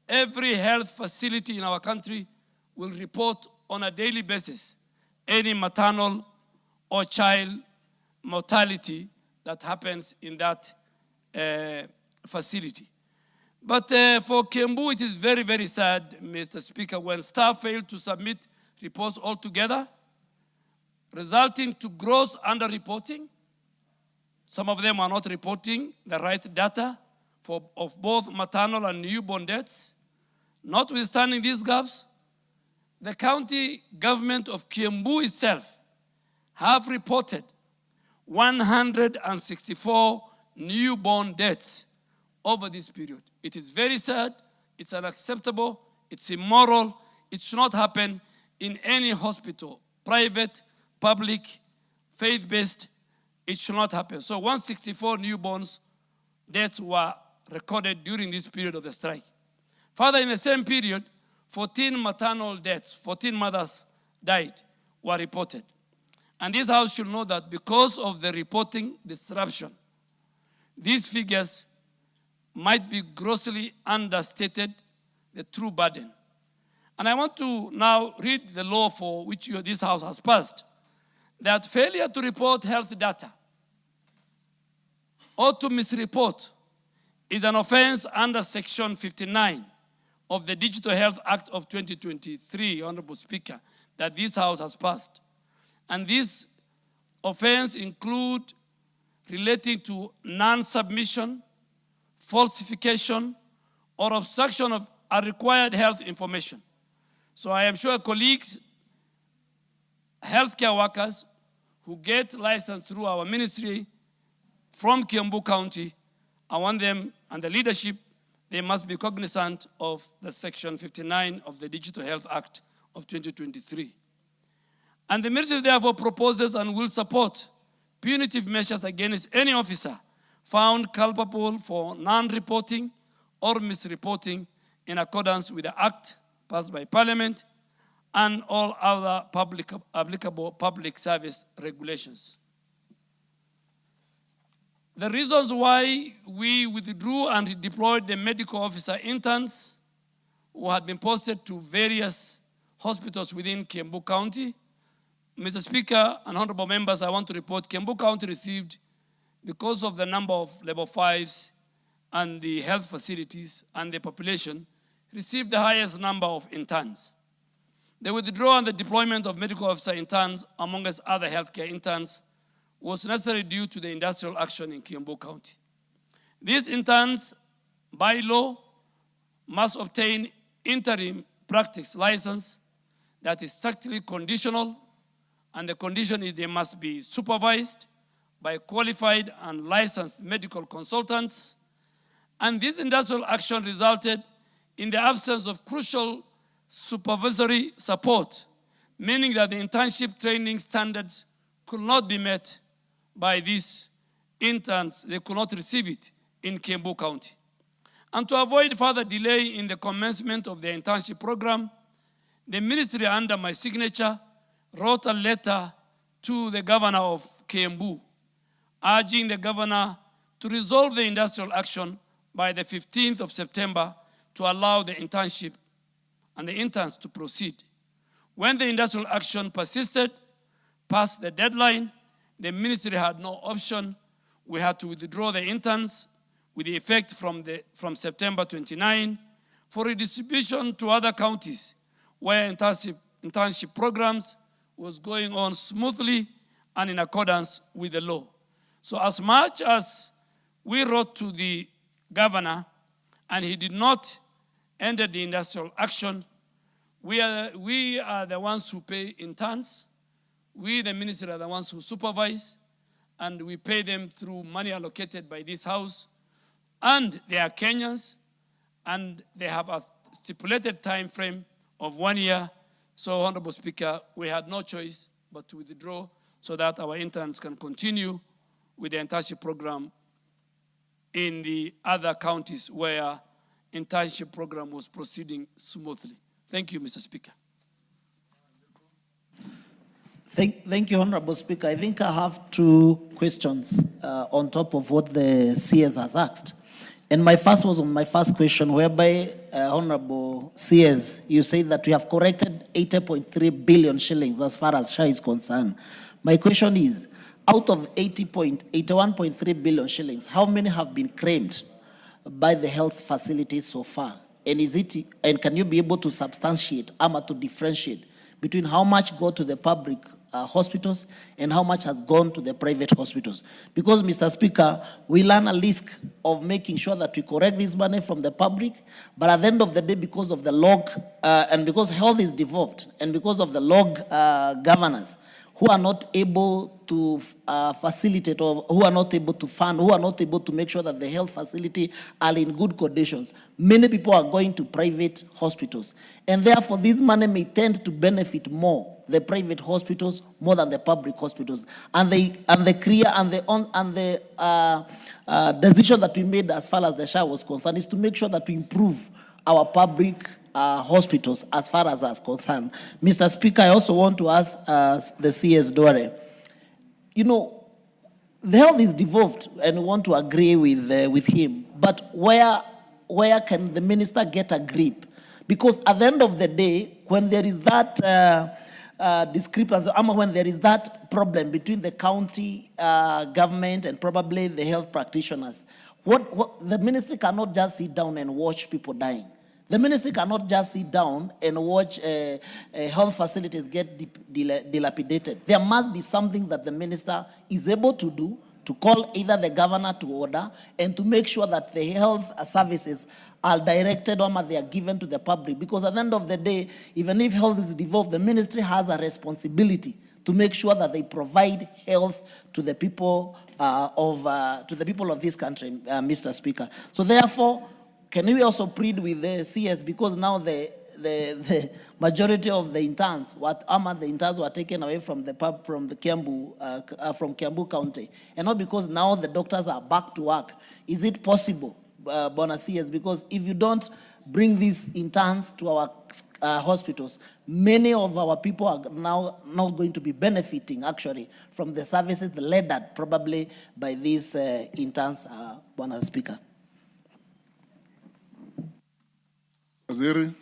every health facility in our country will report on a daily basis any maternal or child mortality that happens in that facility. But for Kiambu, it is very, very sad, Mr. Speaker, when staff fail to submit reports altogether, resulting to gross underreporting. Some of them are not reporting the right data of both maternal and newborn deaths. Notwithstanding these gaps, the county government of Kiambu itself have reported 164 newborn deaths over this period. It is very sad, it's unacceptable, it's immoral, it should not happen in any hospital, private, public, faith-based, it should not happen. So 164 newborns deaths were recorded during this period of the strike. Further, in the same period, 14 maternal deaths, 14 mothers died, were reported. And this House should know that because of the reporting disruption, these figures might be grossly understated the true burden. And I want to now read the law for which this House has passed, that failure to report health data or to misreport is an offense under Section 59 of the Digital Health Act of 2023, Honorable Speaker, that this House has passed. And this offense include relating to non-submission, falsification, or obstruction of a required health information. So I am sure colleagues, healthcare workers who get licensed through our ministry from Kiambu County, I want them and the leadership, they must be cognizant of the Section 59 of the Digital Health Act of 2023. And the ministry therefore proposes and will support punitive measures against any officer found culpable for non-reporting or misreporting in accordance with the Act passed by Parliament and all other applicable public service regulations. The reasons why we withdrew and redeployed the medical officer interns who had been posted to various hospitals within Kiambu County. Mr. Speaker and honorable members, I want to report Kiambu County received, because of the number of level 5s and the health facilities and the population, received the highest number of interns. The withdrawal and the deployment of medical officer interns, amongst other healthcare interns, was necessary due to the industrial action in Kiambu County. These interns, by law, must obtain interim practice license that is strictly conditional, and the condition is they must be supervised by qualified and licensed medical consultants. And this industrial action resulted in the absence of crucial supervisory support, meaning that the internship training standards could not be met by these interns. They could not receive it in Kiambu County. And to avoid further delay in the commencement of the internship program, the ministry, under my signature, wrote a letter to the governor of Kiambu, urging the governor to resolve the industrial action by the 15th of September to allow the internship and the interns to proceed. When the industrial action persisted past the deadline, the ministry had no option. We had to withdraw the interns with the effect from September 29 for redistribution to other counties where internship programs was going on smoothly and in accordance with the law. So as much as We wrote to the governor, and he did not enter the industrial action. We are the ones who pay interns. We, the ministry, are the ones who supervise, and we pay them through money allocated by this house. And they are Kenyans, and they have a stipulated time frame of 1 year. So, Honorable Speaker, we had no choice but to withdraw so that our interns can continue with the internship program in the other counties where internship program was proceeding smoothly. Thank you, Mr. Speaker. Thank you, Honorable Speaker. I think I have two questions on top of what the CS has asked. And my first was on my first question, whereby, Honorable CS, you say that we have corrected 80.3 billion shillings as far as SHA is concerned. My question is, out of 81.3 billion shillings, how many have been claimed by the health facilities so far? And can you be able to substantiate, to differentiate between how much go to the public hospitals and how much has gone to the private hospitals? Because, Mr. Speaker, we learn a risk of making sure that we correct this money from the public, but at the end of the day, because of the log, and because health is devolved, and because of the log governors, who are not able to facilitate, or who are not able to fund, who are not able to make sure that the health facility are in good conditions. Many people are going to private hospitals. And therefore, this money may tend to benefit more the private hospitals more than the public hospitals. And the decision that we made as far as the SHA was concerned is to make sure that we improve our public hospitals as far as that's concerned. Mr. Speaker, I also want to ask the CS Dore, you know, the health is devolved, and we want to agree with him, but where can the minister get a grip? Because at the end of the day, when there is that discrepancy, when there is that problem between the county government and probably the health practitioners, the ministry cannot just sit down and watch people dying. The ministry cannot just sit down and watch health facilities get dilapidated. There must be something that the minister is able to do, to call either the governor to order, and to make sure that the health services are directed or they are given to the public. Because at the end of the day, even if health is devolved, the ministry has a responsibility to make sure that they provide health to the people of this country, Mr. Speaker. So therefore, can we also plead with the CS, because now the majority of the interns, the interns were taken away from the Kiambu County, and not because now the doctors are back to work. Is it possible, Bona CS? Because if you don't bring these interns to our hospitals, many of our people are now not going to be benefiting actually from the services rendered probably by these interns, Bona Speaker. Waziri.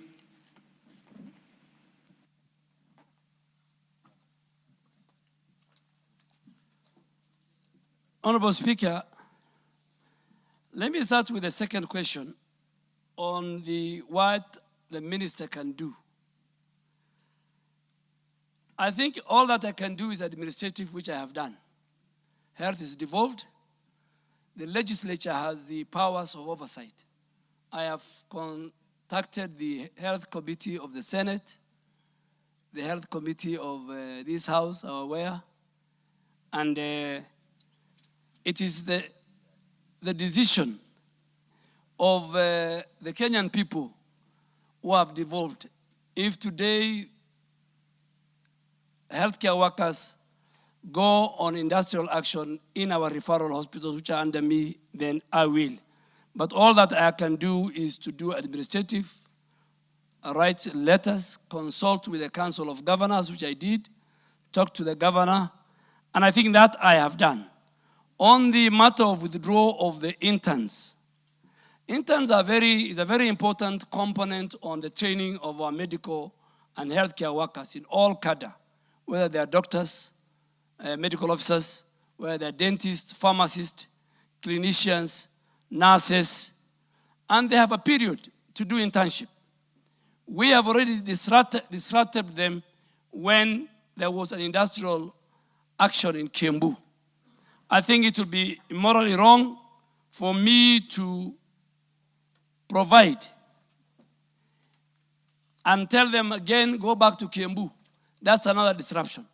Honorable Speaker, let me start with the second question on what the minister can do. I think all that I can do is administrative, which I have done. Health is devolved. The legislature has the powers of oversight. I have contacted the Health Committee of the Senate, the Health Committee of this House are aware, and it is the decision of the Kenyan people who have devolved. If today healthcare workers go on industrial action in our referral hospitals, which are under me, then I will. But all that I can do is to do administrative, write letters, consult with the Council of Governors, which I did, talk to the governor, and I think that I have done. On the matter of withdrawal of the interns, interns is a very important component on the training of our medical and healthcare workers in all cadre, whether they are doctors, medical officers, whether they are dentists, pharmacists, clinicians, nurses, and they have a period to do internship. We have already disrupted them when there was an industrial action in Kiambu. I think it will be morally wrong for me to provide and tell them again, go back to Kiambu. That's another disruption.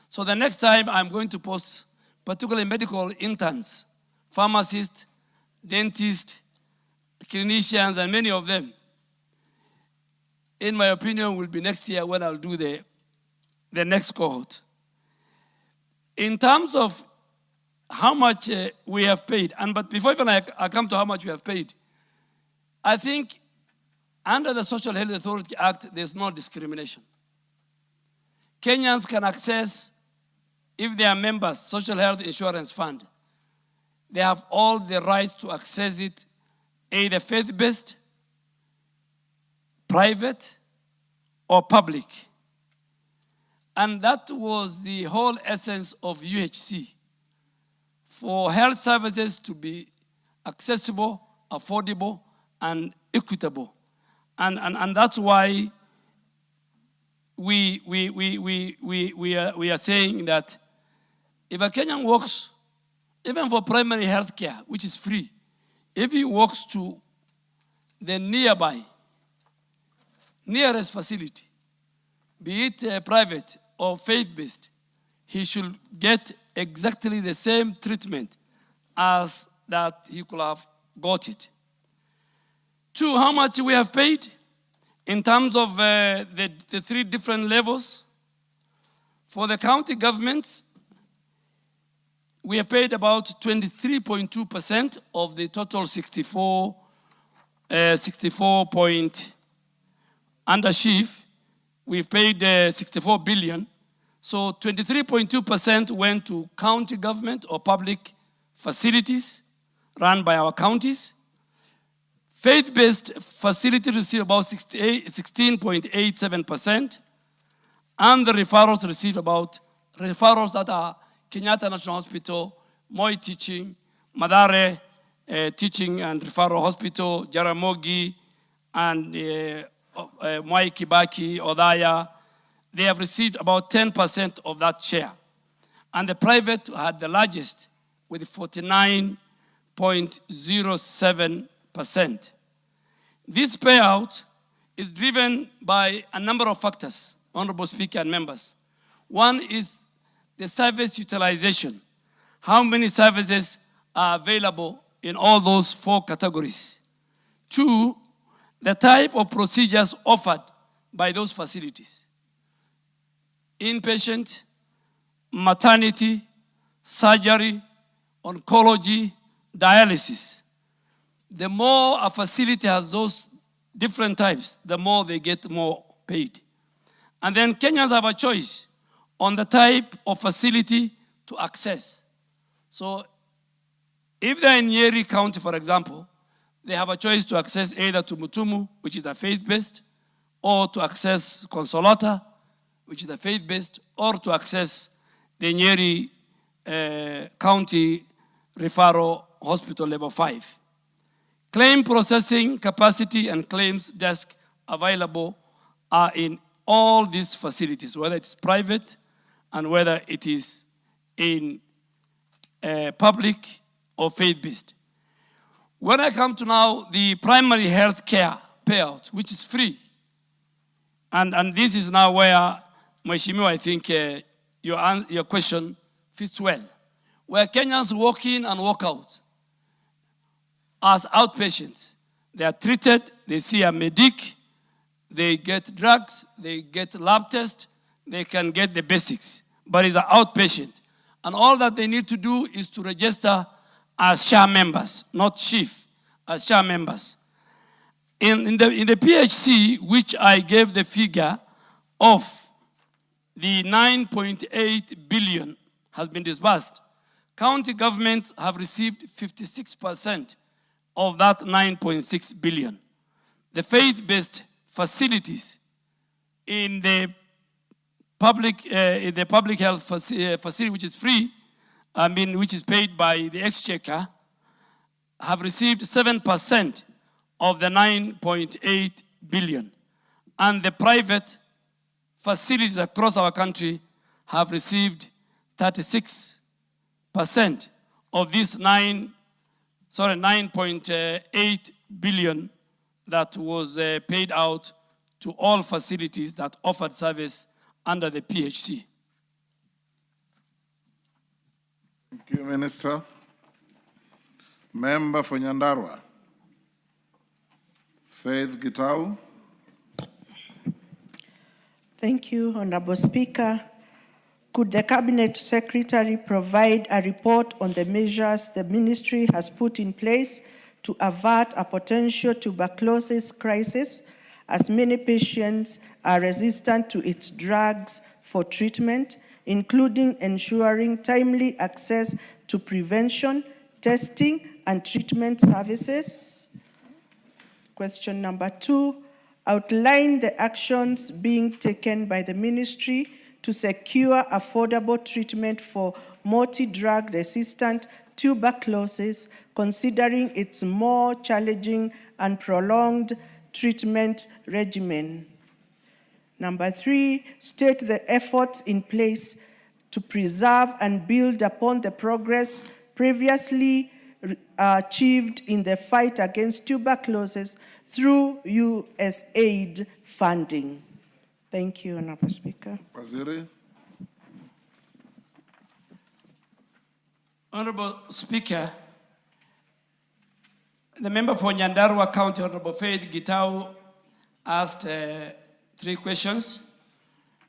So the next time I'm going to post particularly medical interns, pharmacists, dentists, clinicians, and many of them, in my opinion, will be next year when I'll do the next cohort. In terms of how much we have paid, but before even I come to how much we have paid, I think under the Social Health Authority Act, there's no discrimination. Kenyans can access, if they are members, Social Health Insurance Fund. They have all the rights to access it, either faith-based, private, or public. And that was the whole essence of UHC, for health services to be accessible, affordable, and equitable. And that's why we are saying that if a Kenyan walks, even for primary health care, which is free, if he walks to the nearest facility, be it private or faith-based, he should get exactly the same treatment as that he could have got it. 2, how much we have paid in terms of the 3 different levels. For the county governments, we have paid about 23.2% of the total 64 point under chief. We've paid 64 billion. So 23.2% went to county government or public facilities run by our counties. Faith-based facilities receive about 16.87%, and the referrals receive about referrals that are Kenyatta National Hospital, Moi Teaching, Madare Teaching and Referral Hospital, Jaramogi, and Mwai Kibaki, Odaya. They have received about 10% of that share. And the private had the largest with 49.07%. This payout is driven by a number of factors, Honorable Speaker and members. One is the service utilization. How many services are available in all those 4 categories? 2, the type of procedures offered by those facilities. Inpatient, maternity, surgery, oncology, dialysis. The more a facility has those different types, the more they get more paid. And then Kenyans have a choice on the type of facility to access. So if they're in Nyeri County, for example, they have a choice to access either to Mutumu, which is a faith-based, or to access Consolata, which is a faith-based, or to access the Nyeri County Referral Hospital Level 5. Claim processing capacity and claims desk available are in all these facilities, whether it's private and whether it is in public or faith-based. When I come to now the primary health care payout, which is free, and this is now where, Mheshimiwa, I think your question fits well, where Kenyans walk in and walk out as outpatients. They are treated, they see a medic, they get drugs, they get lab tests, they can get the basics, but it's an outpatient. And all that they need to do is to register as SHA members, not chief, as SHA members. In the PHC, which I gave the figure of the 9.8 billion has been disbursed, county governments have received 56% of that 9.6 billion. The faith-based facilities in the public health facility, which is free, which is paid by the exchequer, have received 7% of the 9.8 billion. And the private facilities across our country have received 36% of this 9.6 9.8 billion that was paid out to all facilities that offered service under the PHC. Thank you, Minister. Member for Nyandarua, Faith Gitau. Thank you, Honorable Speaker. Could the Cabinet Secretary provide a report on the measures the ministry has put in place to avert a potential tuberculosis crisis, as many patients are resistant to its drugs for treatment, including ensuring timely access to prevention, testing, and treatment services? Question number 2, outline the actions being taken by the ministry to secure affordable treatment for multi-drug resistant tuberculosis, considering its more challenging and prolonged treatment regimen. Number 3, state the efforts in place to preserve and build upon the progress previously achieved in the fight against tuberculosis through USAID funding. Thank you, Honorable Speaker. Waziri. Honorable Speaker, the member for Nyandarua County, Honorable Faith Gitau, asked 3 questions.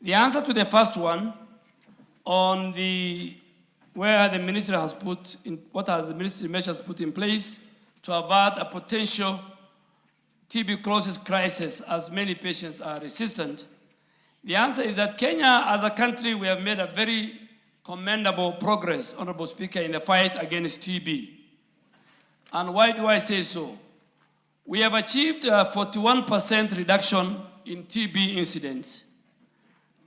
The answer to the first one on where the ministry has put in, what are the ministry measures put in place to avert a potential tuberculosis crisis, as many patients are resistant. The answer is that Kenya, as a country, we have made a very commendable progress, Honorable Speaker, in the fight against TB. And why do I say so? We have achieved a 41% reduction in TB incidents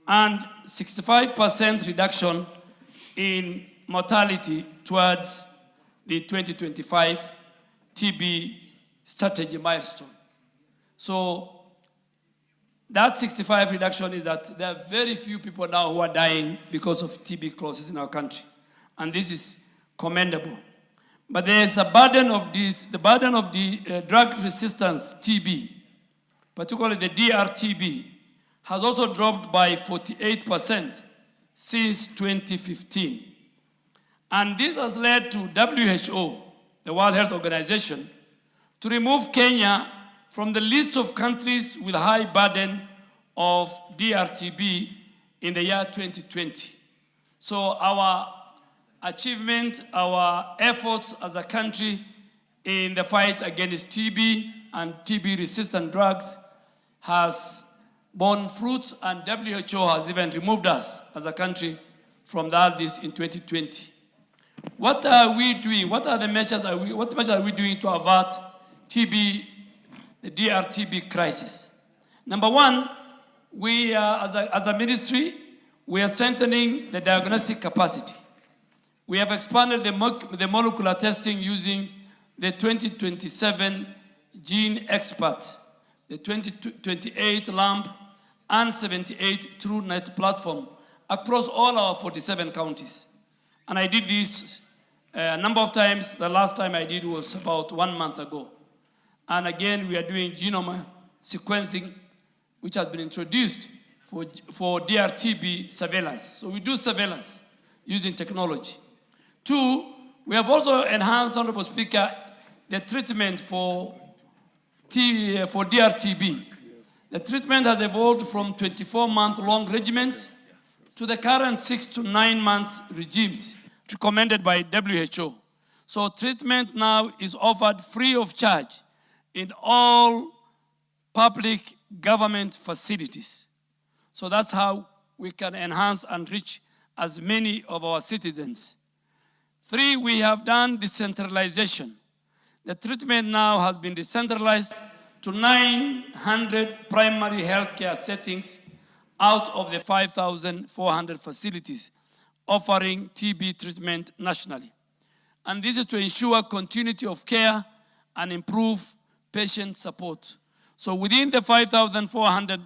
and 65% reduction in mortality towards the 2025 TB strategy milestone. So that 65 reduction is that there are very few people now who are dying because of tuberculosis in our country. And this is commendable. But there's a burden of this, the burden of the drug resistance TB, particularly the DRTB, has also dropped by 48% since 2015. And this has led to WHO, the World Health Organization, to remove Kenya from the list of countries with high burden of DRTB in the year 2020. So our achievement, our efforts as a country in the fight against TB and TB-resistant drugs has borne fruits, and WHO has even removed us as a country from that list in 2020. What are we doing? What are the measures? What measures are we doing to avert TB, the DRTB crisis? Number 1, we as a ministry, we are strengthening the diagnostic capacity. We have expanded the molecular testing using the 2027 Gene Expert, the 2028 LAMP, and 78 TrueNet platform across all our 47 counties. And I did this a number of times. The last time I did was about 1 month ago. And again, we are doing genome sequencing, which has been introduced for DRTB surveillance. So we do surveillance using technology. 2, we have also enhanced, Honorable Speaker, the treatment for DRTB. The treatment has evolved from 24-month-long regimens to the current 6 to 9 months regimes recommended by WHO. So treatment now is offered free of charge in all public government facilities. So that's how we can enhance and reach as many of our citizens. 3, we have done decentralization. The treatment now has been decentralized to 900 primary healthcare settings out of the 5,400 facilities offering TB treatment nationally. And this is to ensure continuity of care and improve patient support. So within the 5,400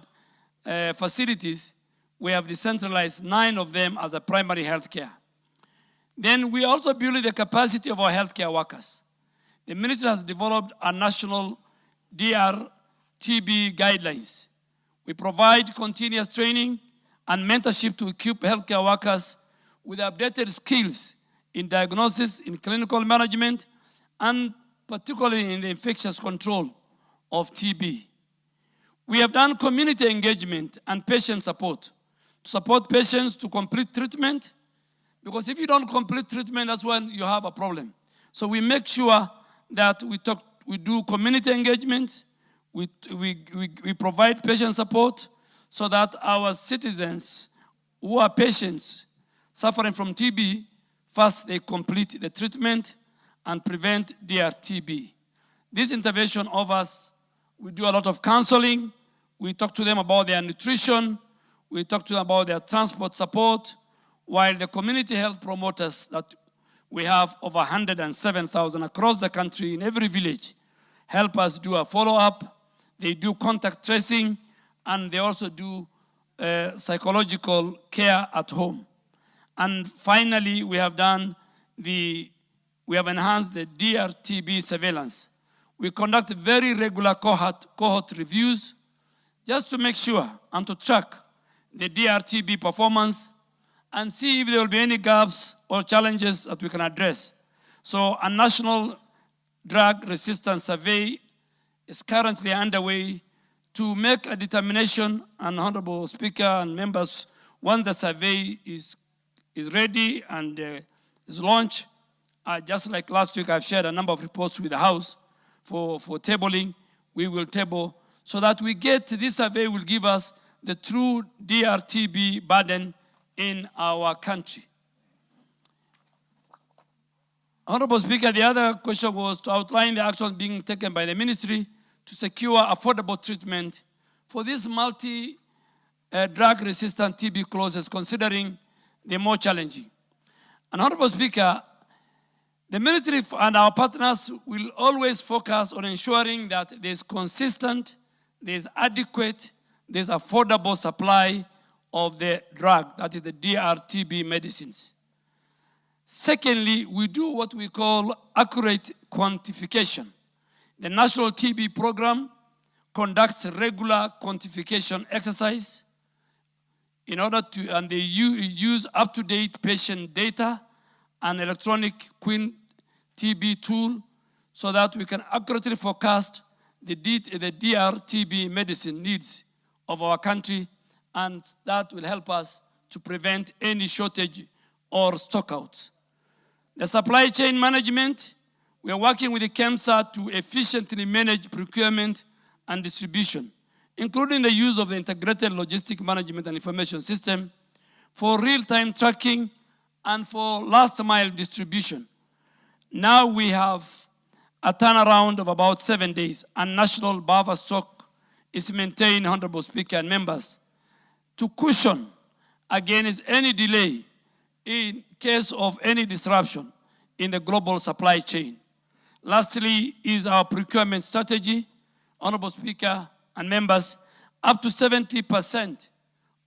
facilities, we have decentralized 9 of them as a primary health care. Then we also build the capacity of our healthcare workers. the ministry has developed a national DR-TB guidelines. We provide continuous training and mentorship to equip healthcare workers with updated skills in diagnosis, in clinical management, and particularly in the infectious control of TB. We have done community engagement and patient support to support patients to complete treatment, because if you don't complete treatment, that's when you have a problem. So we make sure that we do community engagement, we provide patient support so that our citizens who are patients suffering from TB, first they complete the treatment and prevent their TB. This intervention offers, we do a lot of counseling, we talk to them about their nutrition, we talk to them about their transport support, while the community health promoters that we have over 107,000 across the country in every village help us do a follow-up. They do contact tracing, and they also do psychological care at home. And finally, we have enhanced the DR-TB surveillance. We conduct very regular cohort reviews just to make sure and to track the DR-TB performance and see if there will be any gaps or challenges that we can address. So a national drug resistance survey is currently underway to make a determination, and Honorable Speaker and members, once the survey is ready and is launched, just like last week I've shared a number of reports with the House for tabling, we will table so that we get, this survey will give us the true DR-TB burden in our country. Honorable Speaker, the other question was to outline the actions being taken by the ministry to secure affordable treatment for these multi-drug-resistant TB clauses, considering the more challenging. And Honorable Speaker, the ministry and our partners will always focus on ensuring that there's consistent, there's adequate, there's affordable supply of the drug, that is the DR-TB medicines. Secondly, we do what we call accurate quantification. The National TB Program conducts regular quantification exercise in order to, and they use up-to-date patient data and electronic Queen TB tool so that we can accurately forecast the DR-TB medicine needs of our country, and that will help us to prevent any shortage or stockouts. The supply chain management, we are working with the KEMSA to efficiently manage procurement and distribution, including the use of the Integrated Logistic Management and Information System for real-time tracking and for last-mile distribution. Now we have a turnaround of about 7 days, and national buffer stock is maintained, Honorable Speaker and members, to cushion against any delay in case of any disruption in the global supply chain. Lastly is our procurement strategy. Honorable Speaker and members, up to 70%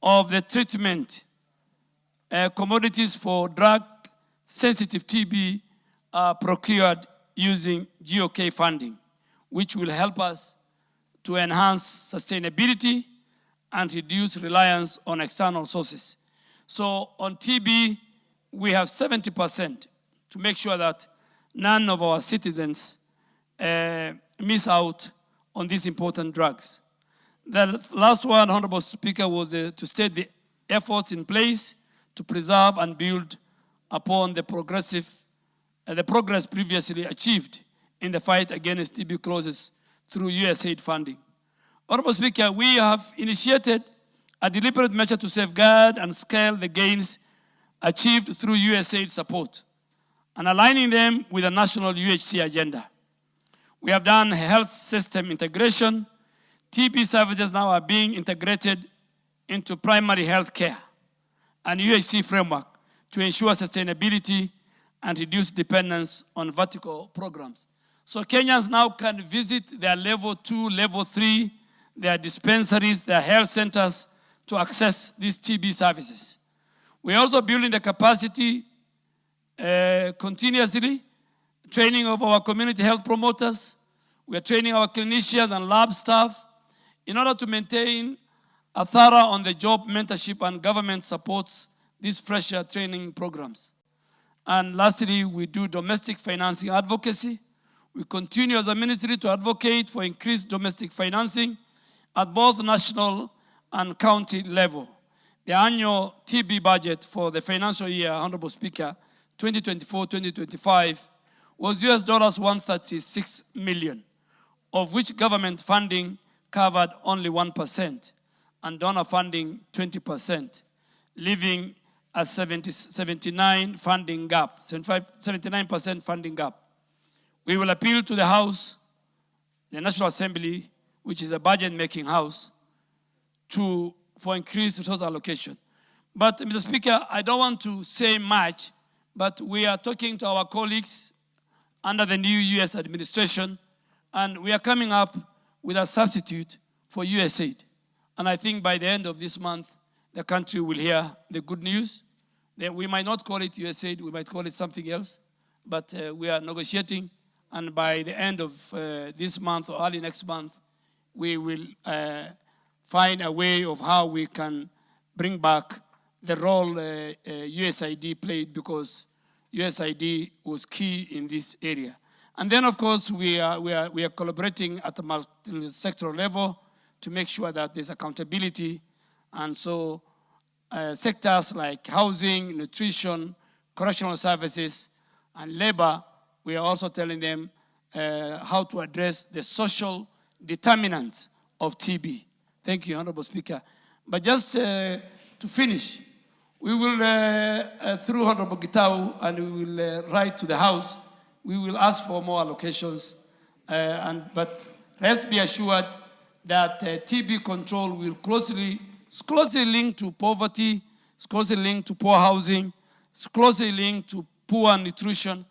of the treatment commodities for drug-sensitive TB are procured using GOK funding, which will help us to enhance sustainability and reduce reliance on external sources. So on TB, we have 70% to make sure that none of our citizens miss out on these important drugs. The last one, Honorable Speaker, was to state the efforts in place to preserve and build upon the progress previously achieved in the fight against TB clauses through USAID funding. Honorable Speaker, we have initiated a deliberate measure to safeguard and scale the gains achieved through USAID support and aligning them with the national UHC agenda. We have done health system integration. TB services now are being integrated into primary health care and UHC framework to ensure sustainability and reduce dependence on vertical programs. So Kenyans now can visit their level 2, level 3, their dispensaries, their health centers to access these TB services. We're also building the capacity continuously training of our community health promoters. We are training our clinicians and lab staff in order to maintain a thorough on-the-job mentorship, and government supports these fresher training programs. And lastly, we do domestic financing advocacy. We continue as a ministry to advocate for increased domestic financing at both national and county level. The annual TB budget for the financial year, Honorable Speaker, 2024-2025 was US $136 million, of which government funding covered only 1% and donor funding 20%, leaving a 79% funding gap. We will appeal to the House, the National Assembly, which is a budget-making house, for increased resource allocation. But, Mr. Speaker, I don't want to say much, but we are talking to our colleagues under the new U.S. administration, and we are coming up with a substitute for USAID. And I think by the end of this month, the country will hear the good news. That we might not call it USAID, we might call it something else, but we are negotiating, and by the end of this month or early next month, we will find a way of how we can bring back the role USAID played, because USAID was key in this area. And then, of course, we are collaborating at the multi-sectoral level to make sure that there's accountability. And so sectors like housing, nutrition, correctional services, and labor, we are also telling them how to address the social determinants of TB. Thank you, Honorable Speaker. But just to finish, we will, through Honorable Gitau, and we will write to the House, we will ask for more allocations. But rest be assured that TB control will closely linked to poverty, it's closely linked to poor housing, it's closely linked to poor nutrition,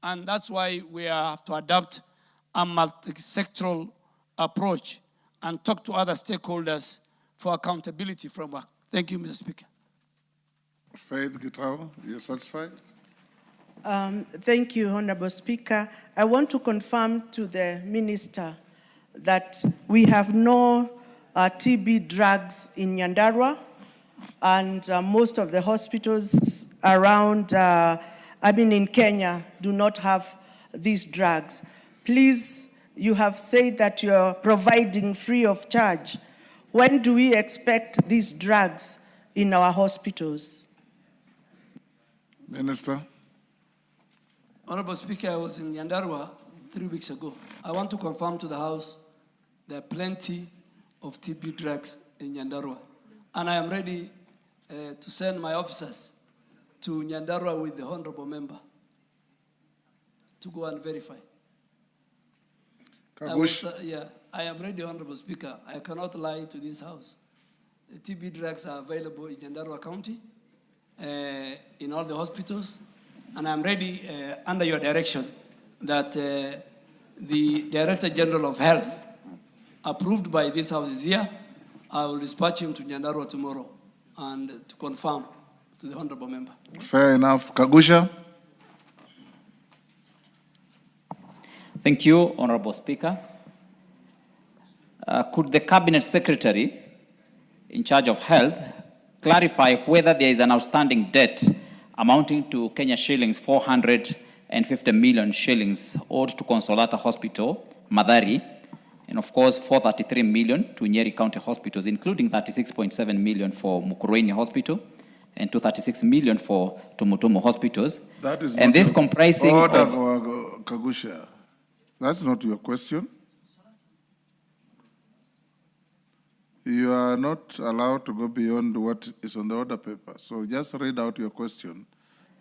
and that's why we have to adopt a multi-sectoral approach and talk to other stakeholders for accountability framework. Thank you, Mr. Speaker. Faith Gitau, you're satisfied? Thank you, Honorable Speaker. I want to confirm to the Minister that we have no TB drugs in Nyandarua, and most of the hospitals around, in Kenya, do not have these drugs. Please, you have said that you're providing free of charge. When do we expect these drugs in our hospitals? Minister. Honorable Speaker, I was in Nyandarua 3 weeks ago. I want to confirm to the House there are plenty of TB drugs in Nyandarua. And I am ready to send my officers to Nyandarua with the Honorable Member to go and verify. I am ready, Honorable Speaker. I cannot lie to this House. The TB drugs are available in Nyandarua County, in all the hospitals, and I'm ready, under your direction, that the Director General of Health, approved by this House, is here. I will dispatch him to Nyandarua tomorrow and to confirm to the Honorable Member. Fair enough. Kagusha. Thank you, Honorable Speaker. Could the Cabinet Secretary in charge of health clarify whether there is an outstanding debt amounting to Kenya shillings 450 million shillings owed to Consolata Hospital, Madari, and of course 433 million to Nyeri County hospitals, including 36.7 million for Mukurweini Hospital and 236 million for Tumutumu hospitals. That is and this comprising Kagusha, that's not your question. You are not allowed to go beyond what is on the order paper. So just read out your question.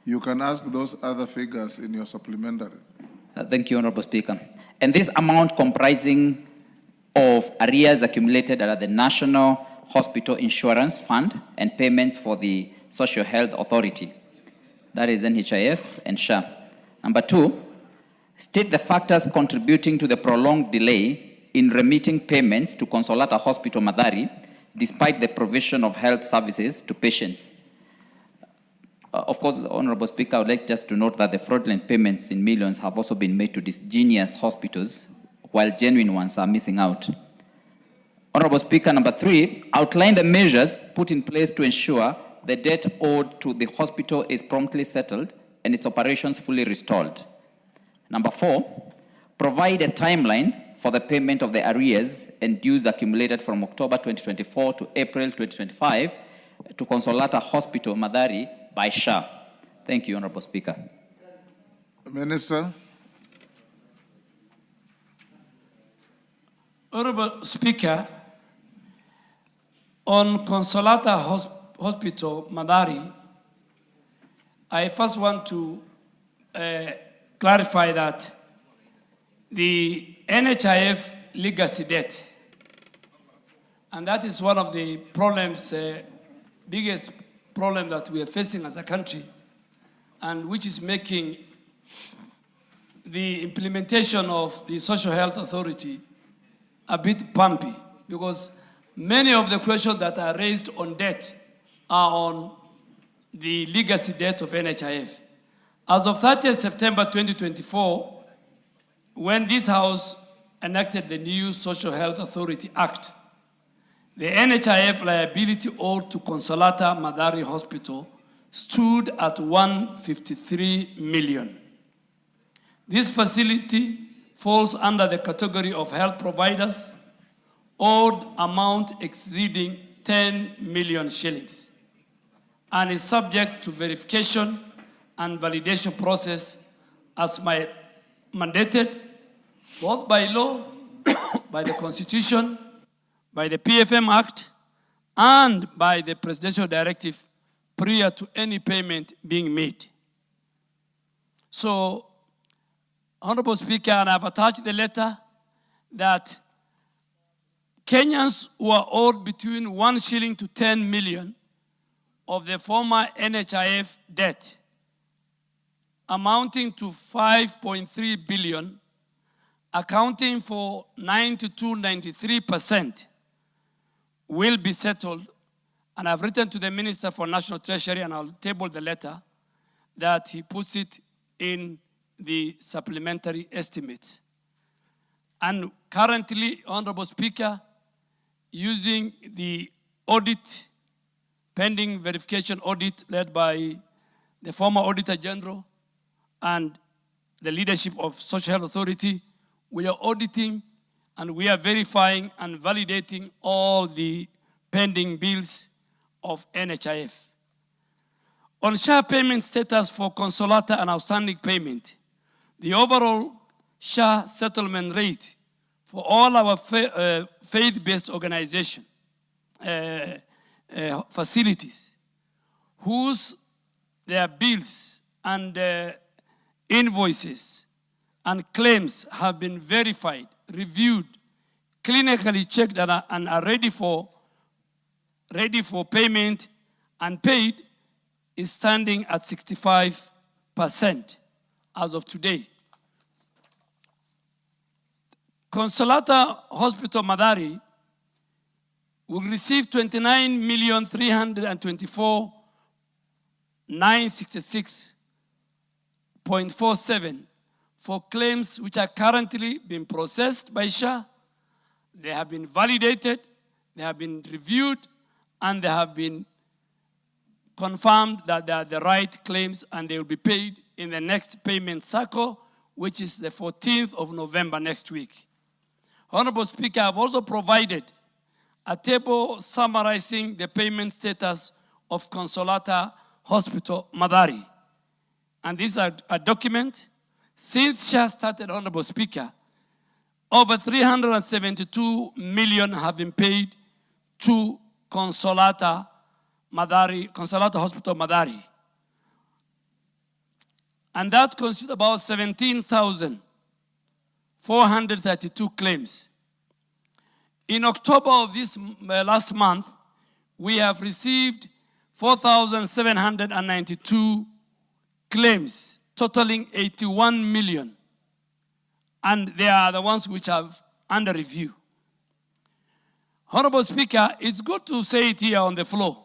You can ask those other figures in your supplementary. Thank you, Honorable Speaker. And this amount comprising of arrears accumulated at the National Hospital Insurance Fund and payments for the Social Health Authority, that is NHIF and SHA. Number two, state the factors contributing to the prolonged delay in remitting payments to Consolata Hospital Madari, despite the provision of health services to patients. Of course, Honorable Speaker, I would like just to note that the fraudulent payments in millions have also been made to dysgenious hospitals, while genuine ones are missing out. Honorable Speaker, number 3, outline the measures put in place to ensure the debt owed to the hospital is promptly settled and its operations fully restored. Number 4, provide a timeline for the payment of the arrears and dues accumulated from October 2024 to April 2025 to Consolata Hospital, Madari, by SHA. Thank you, Honorable Speaker. Minister. Honorable Speaker, on Consolata Hospital, Madari, I first want to clarify that the NHIF legacy debt, and that is one of the problems, biggest problem that we are facing as a country, and which is making the implementation of the Social Health Authority a bit bumpy, because many of the questions that are raised on debt are on the legacy debt of NHIF. As of 30th September 2024, when this House enacted the new Social Health Authority Act, the NHIF liability owed to Consolata Madari Hospital stood at 153 million. This facility falls under the category of health providers owed amount exceeding 10 million shillings and is subject to verification and validation process as mandated both by law, by the Constitution, by the PFM Act, and by the presidential directive prior to any payment being made. So, Honorable Speaker, and I've attached the letter that Kenyans who are owed between 1 shilling to 10 million of the former NHIF debt, amounting to 5.3 billion, accounting for 92-93%, will be settled. And I've written to the Minister for National Treasury, and I'll table the letter, that he puts it in the supplementary estimates. And currently, Honorable Speaker, using the audit, pending verification audit led by the former Auditor General and the leadership of Social Health Authority, we are auditing and we are verifying and validating all the pending bills of NHIF. On SHA payment status for Consolata and outstanding payment, the overall SHA settlement rate for all our faith-based organization facilities, whose their bills and invoices and claims have been verified, reviewed, clinically checked, and are ready for payment and paid, is standing at 65% as of today. Consolata Hospital Madari will receive 29,324,966.47 for claims which are currently being processed by SHA. They have been validated, they have been reviewed, and they have been confirmed that they are the right claims, and they will be paid in the next payment cycle, which is the 14th of November next week. Honorable Speaker, I've also provided a table summarizing the payment status of Consolata Hospital Madari. And this is a document. Since SHA started, Honorable Speaker, over 372 million have been paid to Consolata Hospital Madari. And that constitutes about 17,432 claims. In October of this last month, we have received 4,792 claims, totaling 81 million. And they are the ones which are under review. Honorable Speaker, it's good to say it here on the floor.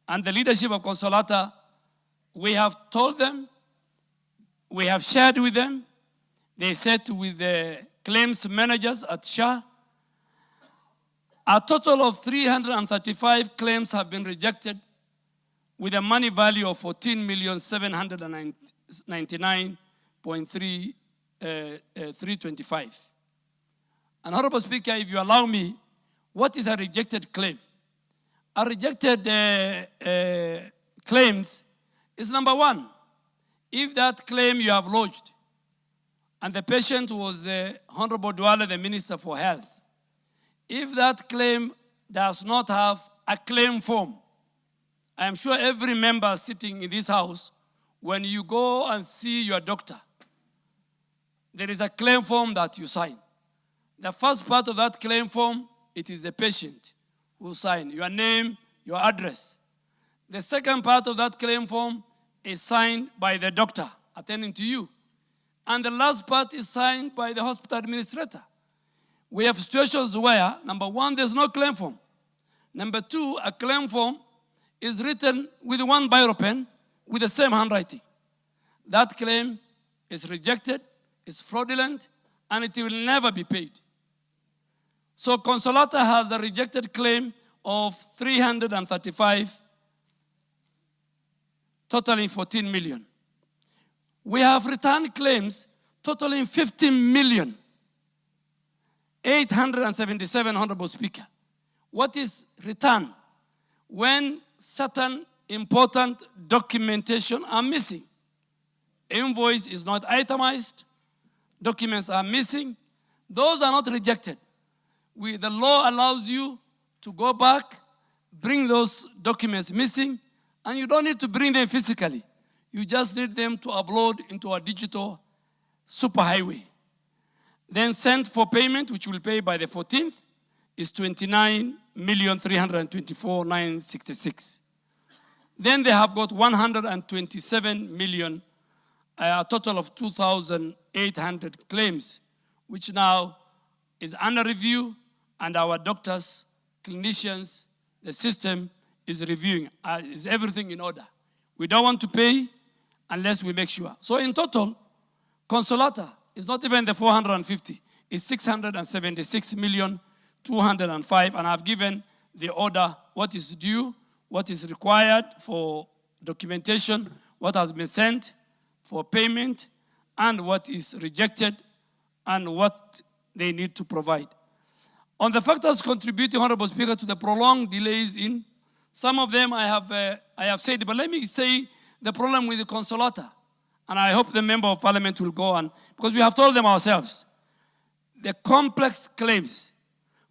And the leadership of Consolata We have told them, we have shared with them, they said with the claims managers at SHA, a total of 335 claims have been rejected with a money value of 14,799,325. And Honorable Speaker, if you allow me, what is a rejected claim? A rejected claims is number one, if that claim you have lodged and the patient was Honorable Duale, the Minister for Health, if that claim does not have a claim form, I am sure every member sitting in this house, when you go and see your doctor, there is a claim form that you sign. The first part of that claim form, it is the patient who signs your name, your address. The second part of that claim form is signed by the doctor attending to you. And the last part is signed by the hospital administrator. We have situations where, number one, there's no claim form. Number two, a claim form is written with one biro pen with the same handwriting. That claim is rejected, is fraudulent, and it will never be paid. So Consolata has a rejected claim of 335, totaling 14 million. We have returned claims totaling 15 million. 877, Honorable Speaker. What is returned? When certain important documentation are missing. Invoice is not itemized, documents are missing. Those are not rejected. The law allows you to go back, bring those documents missing, and you don't need to bring them physically. You just need them to upload into a digital superhighway. Then sent for payment, which will pay by the 14th, is 29,324,966. Then they have got 127 million, a total of 2,800 claims, which now is under review, and our doctors, clinicians, the system is reviewing. Is everything in order? We don't want to pay unless we make sure. So in total, Consolata is not even the 450. It's 676,205,000, and I've given the order what is due, what is required for documentation, what has been sent for payment, and what is rejected, and what they need to provide. On the factors contributing, Honorable Speaker, to the prolonged delays in, some of them I have said, but let me say the problem with the Consolata, and I hope the Member of Parliament will go on, because we have told them ourselves. The complex claims.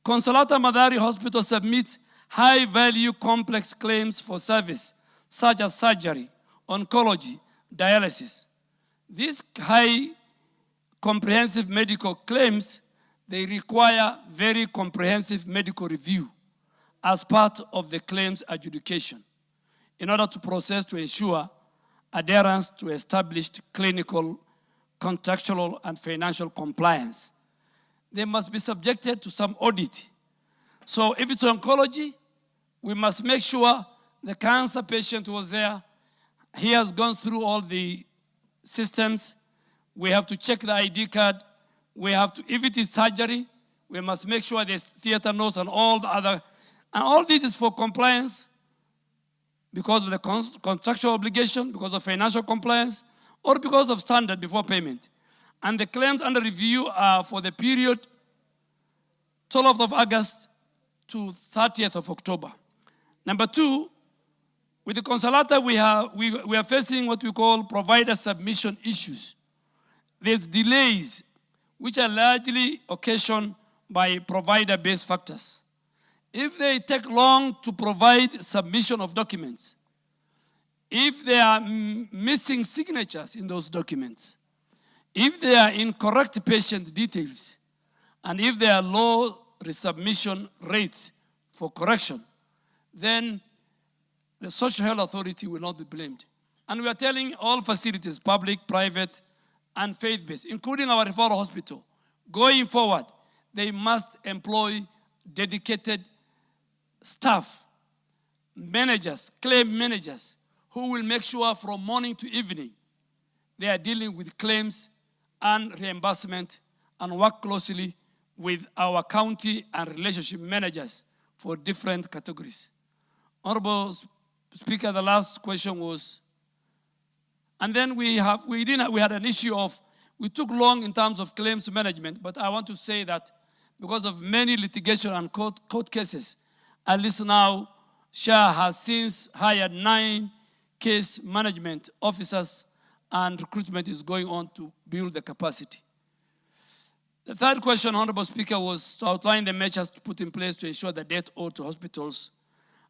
Consolata Madari Hospital submits high-value complex claims for service, such as surgery, oncology, dialysis. These high comprehensive medical claims, they require very comprehensive medical review as part of the claims adjudication in order to process to ensure adherence to established clinical, contractual, and financial compliance. They must be subjected to some audit. So if it's oncology, we must make sure the cancer patient was there. He has gone through all the systems. We have to check the ID card. We have to, if it is surgery, we must make sure there's theater notes and all the other. And all this is for compliance because of the contractual obligation, because of financial compliance, or because of standard before payment. And the claims under review are for the period 12th of August to 30th of October. Number two, with the Consolata, we are facing what we call provider submission issues. There's delays, which are largely occasioned by provider-based factors. If they take long to provide submission of documents, if there are missing signatures in those documents, if there are incorrect patient details, and if there are low resubmission rates for correction, then the Social Health Authority will not be blamed. And we are telling all facilities, public, private, and faith-based, including our referral hospital, going forward, they must employ dedicated staff, managers, claim managers, who will make sure from morning to evening they are dealing with claims and reimbursement and work closely with our county and relationship managers for different categories. Honorable Speaker, the last question was, and then we had an issue of, we took long in terms of claims management, but I want to say that because of many litigation and court cases, at least now, SHA has since hired 9 case management officers and recruitment is going on to build the capacity. The third question, Honorable Speaker, was to outline the measures to put in place to ensure the debt owed to hospitals.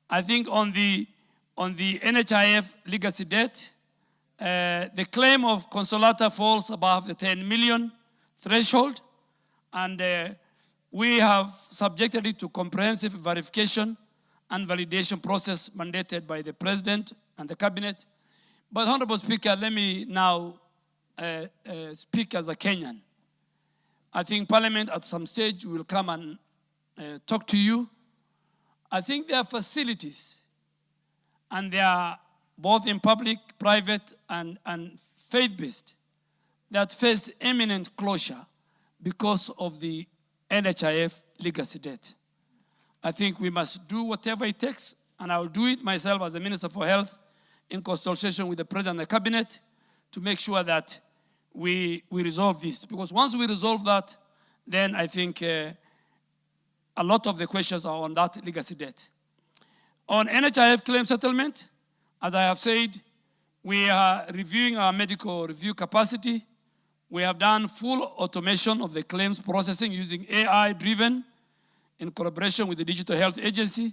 I think on the NHIF legacy debt, the claim of Consolata falls above the 10 million threshold, and we have subjected it to comprehensive verification and validation process mandated by the President and the Cabinet. But Honorable Speaker, let me now speak as a Kenyan. I think Parliament at some stage will come and talk to you. I think there are facilities, and they are both in public, private, and faith-based, that face imminent closure because of the NHIF legacy debt. I think we must do whatever it takes, and I will do it myself as the Minister for Health in consultation with the President and the Cabinet to make sure that we resolve this. Because once we resolve that, then I think a lot of the questions are on that legacy debt. On NHIF claim settlement, as I have said, we are reviewing our medical review capacity. We have done full automation of the claims processing using AI-driven in collaboration with the Digital Health Agency.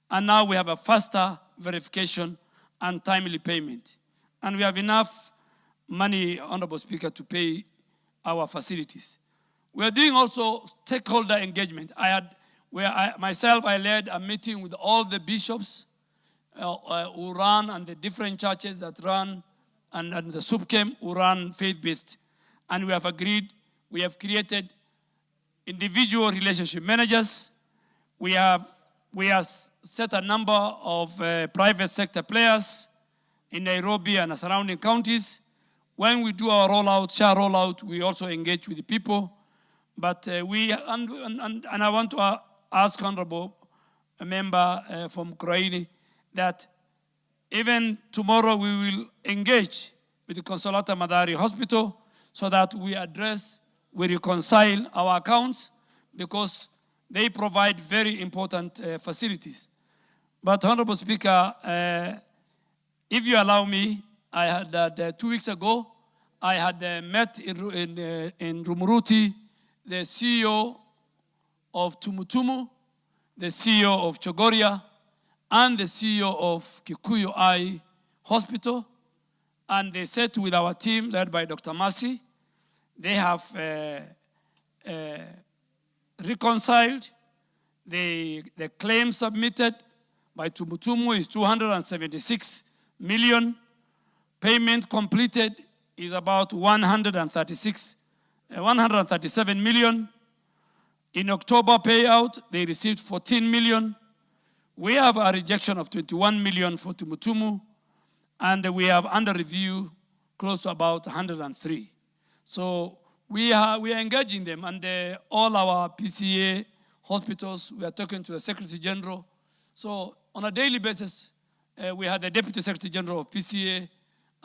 And now we have a faster verification and timely payment. And we have enough money, Honorable Speaker, to pay our facilities. We are doing also stakeholder engagement. I led a meeting with all the bishops who run, and the different churches that run, and the SUPKEM who run faith-based. And we have agreed, we have created individual relationship managers. We have set a number of private sector players in Nairobi and the surrounding counties. When we do our rollout, SHA rollout, we also engage with the people. But I want to ask Honorable Member from Kroini that even tomorrow we will engage with the Consolata Madari Hospital so that we reconcile our accounts, because they provide very important facilities. But Honorable Speaker, if you allow me, I had 2 weeks ago, I had met in Rumuruti the CEO of Tumutumu, the CEO of Chogoria, and the CEO of Kikuyu Eye Hospital. And they sat with our team led by Dr. Masi. They have reconciled the claim submitted by Tumutumu is 276 million. Payment completed is about 137 million. In October payout, they received 14 million. We have a rejection of 21 million for Tumutumu, and we have under review close to about 103. So we are engaging them, and all our PCA hospitals, we are talking to the Secretary General. So on a daily basis, we had the Deputy Secretary General of PCA,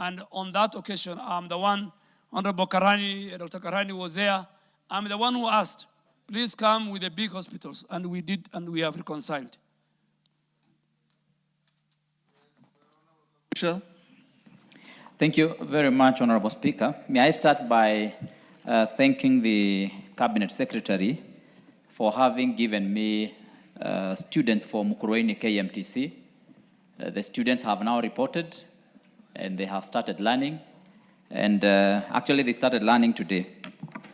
and on that occasion, I'm the one, Honorable Karani, Dr. Karani was there. I'm the one who asked, please come with the big hospitals, and we did, and we have reconciled. Sure. Thank you very much, Honorable Speaker. May I start by thanking the Cabinet Secretary for having given me students for Mukurweini KMTC. The students have now reported, and they have started learning. And actually, they started learning today.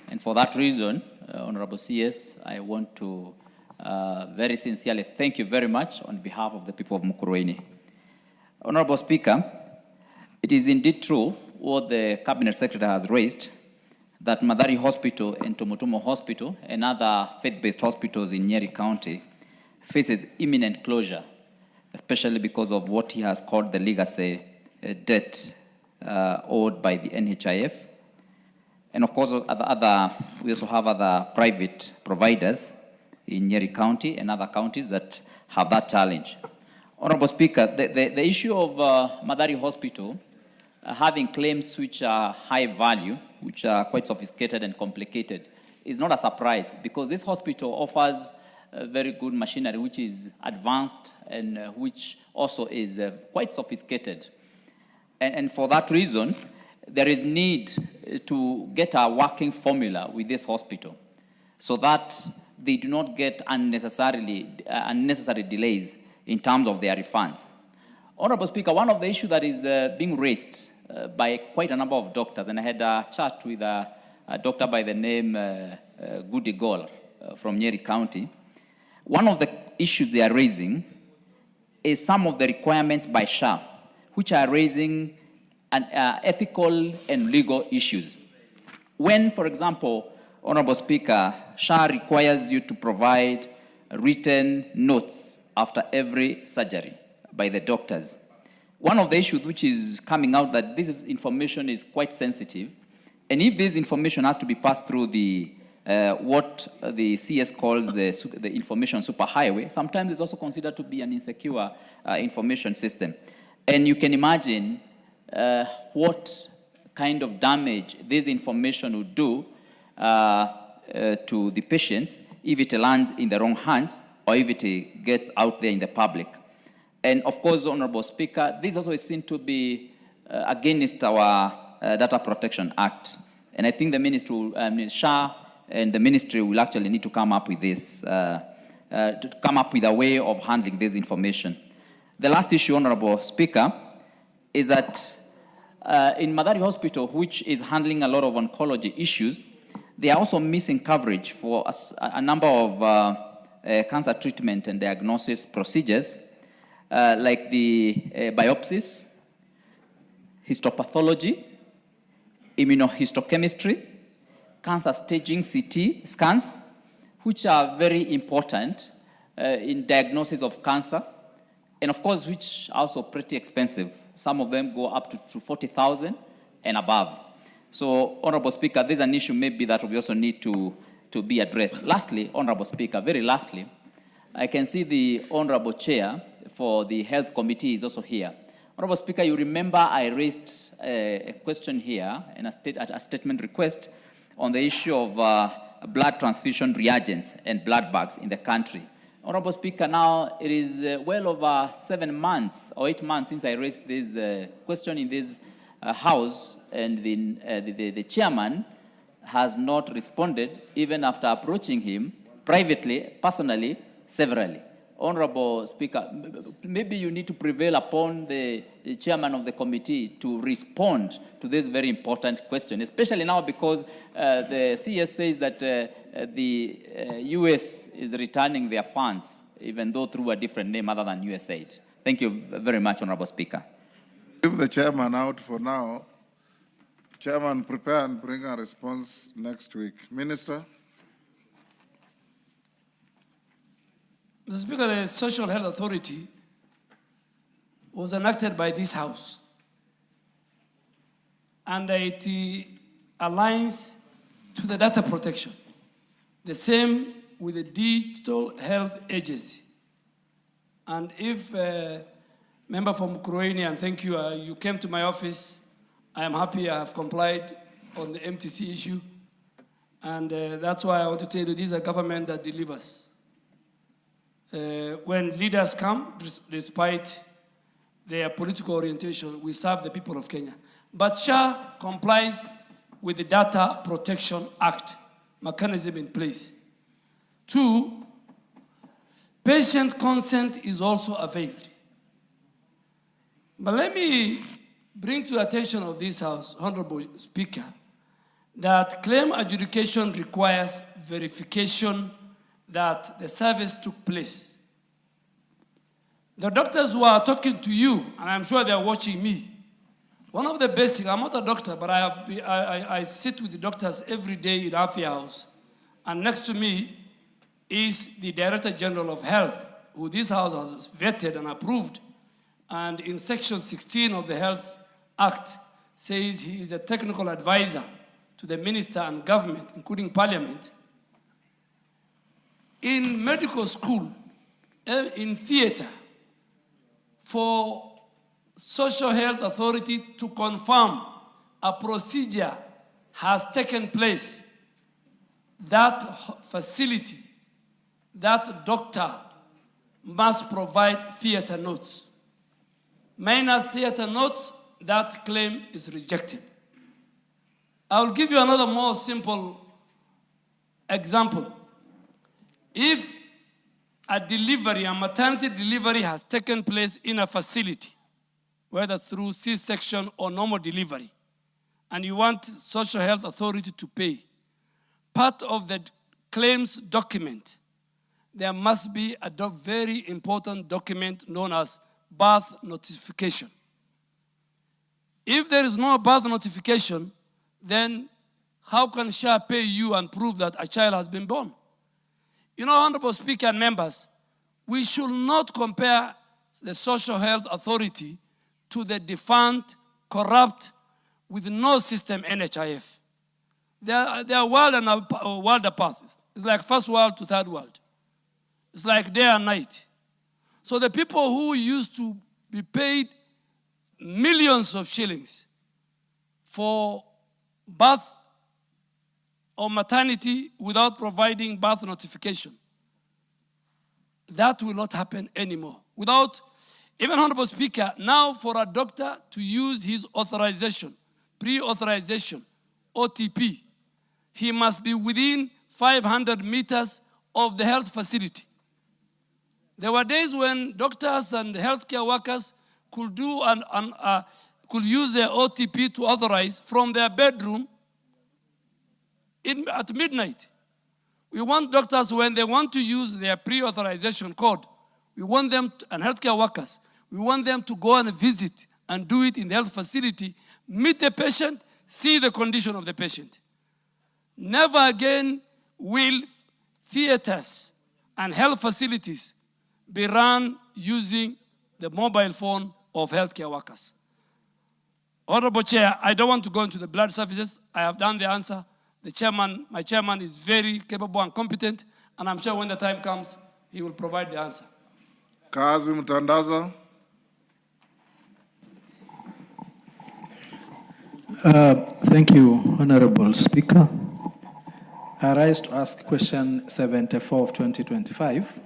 And for that reason, Honorable CS, I want to very sincerely thank you very much on behalf of the people of Mukurweini. Honorable Speaker, it is indeed true what the Cabinet Secretary has raised, that Madari Hospital and Tumutumu Hospital and other faith-based hospitals in Nyeri County faces imminent closure, especially because of what he has called the legacy debt owed by the NHIF. And of course, we also have other private providers in Nyeri County and other counties that have that challenge. Honorable Speaker, the issue of Madari Hospital having claims which are high value, which are quite sophisticated and complicated, is not a surprise because this hospital offers very good machinery which is advanced and which also is quite sophisticated. And for that reason, there is need to get a working formula with this hospital so that they do not get unnecessary delays in terms of their refunds. Honorable Speaker, one of the issues that is being raised by quite a number of doctors, and I had a chat with a doctor by the name Goody Gol from Nyeri County. One of the issues they are raising is some of the requirements by SHA, which are raising ethical and legal issues. When, for example, Honorable Speaker, SHA requires you to provide written notes after every surgery by the doctors. One of the issues which is coming out that information is quite sensitive, and if this information has to be passed through the what the CS calls the information superhighway, sometimes it's also considered to be an insecure information system. And you can imagine what kind of damage this information would do to the patients if it lands in the wrong hands or if it gets out there in the public. And of course, Honorable Speaker, this also is seen to be against our Data Protection Act. And I think the ministry, SHA and the ministry will actually need to come up with this, to come up with a way of handling this information. The last issue, Honorable Speaker, is that in Madari Hospital, which is handling a lot of oncology issues, they are also missing coverage for a number of cancer treatment and diagnosis procedures, like the biopsies, histopathology, immunohistochemistry, cancer staging CT scans, which are very important in diagnosis of cancer, and of course, which are also pretty expensive. Some of them go up to 40,000 and above. So, Honorable Speaker, there's an issue maybe that we also need to be addressed. Lastly, Honorable Speaker, very lastly, I can see the Honorable Chair for the Health Committee is also here. Honorable Speaker, you remember I raised a question here and a statement request on the issue of blood transfusion reagents and blood bags in the country. Honorable Speaker, now it is well over 7 months or 8 months since I raised this question in this House, and the chairman has not responded even after approaching him privately, personally, severally. Honorable Speaker, maybe you need to prevail upon the chairman of the committee to respond to this very important question, especially now because the CS says that the US is returning their funds, even though through a different name other than USAID. Thank you very much, Honorable Speaker. Leave the chairman out for now. Chairman, prepare and bring a response next week. Minister? Mr. Speaker, the Social Health Authority was enacted by this House, and it aligns to the data protection. The same with the Digital Health Agency. And if member from Kurueni, and thank you, you came to my office, I am happy I have complied on the MTC issue. And that's why I want to tell you, this is a government that delivers. When leaders come, despite their political orientation, we serve the people of Kenya. But SHA complies with the Data Protection Act mechanism in place. 2, patient consent is also availed. But let me bring to the attention of this House, Honorable Speaker, that claim adjudication requires verification that the service took place. The doctors who are talking to you, and I'm sure they are watching me, one of the basic, I'm not a doctor, but I sit with the doctors every day in Afia House, and next to me is the Director General of Health, who this House has vetted and approved And in Section 16 of the Health Act says he is a technical advisor to the minister and government, including parliament. In medical school, in theater, for social health authority to confirm a procedure has taken place, that facility, that doctor must provide theater notes. Minus theater notes, that claim is rejected. I'll give you another more simple example. If a delivery, a maternity delivery has taken place in a facility, whether through C-section or normal delivery, and you want social health authority to pay, part of the claims document, there must be a very important document known as birth notification. If there is no birth notification, then how can SHA pay you and prove that a child has been born? You know, Honorable Speaker and members, we should not compare the social health authority to the defunct, corrupt, with no system NHIF. They are world and world apart. It's like first world to third world. It's like day and night. So the people who used to be paid millions of shillings for birth or maternity without providing birth notification, that will not happen anymore. Without, even Honorable Speaker, now for a doctor to use his authorization, pre-authorization, OTP, he must be within 500 meters of the health facility. There were days when doctors and healthcare workers could could use their OTP to authorize from their bedroom at midnight. We want doctors, when they want to use their pre-authorization code, we want them, and healthcare workers, we want them to go and visit and do it in the health facility, meet the patient, see the condition of the patient. Never again will theaters and health facilities be run using the mobile phone of healthcare workers. Honorable Chair, I don't want to go into the blood services. I have done the answer. The chairman, my chairman, is very capable and competent, and I'm sure when the time comes, he will provide the answer. Kazi Mtandaza. Thank you, Honorable Speaker. I rise to ask question 74 of 2025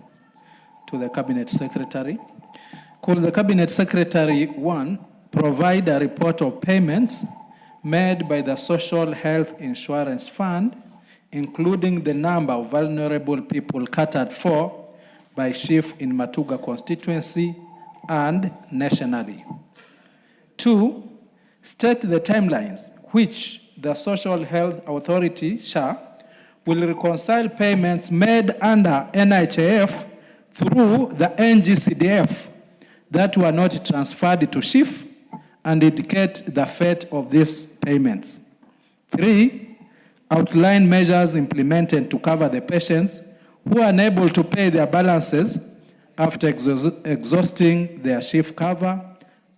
to the Cabinet Secretary. Could the Cabinet Secretary, one, provide a report of payments made by the Social Health Insurance Fund, including the number of vulnerable people catered for by Chief in Matuga constituency and nationally? Two, state the timelines which the Social Health Authority, SHA, will reconcile payments made under NHIF through the NGCDF that were not transferred to Chief, and indicate the fate of these payments. Three, outline measures implemented to cover the patients who are unable to pay their balances after exhausting their Chief cover.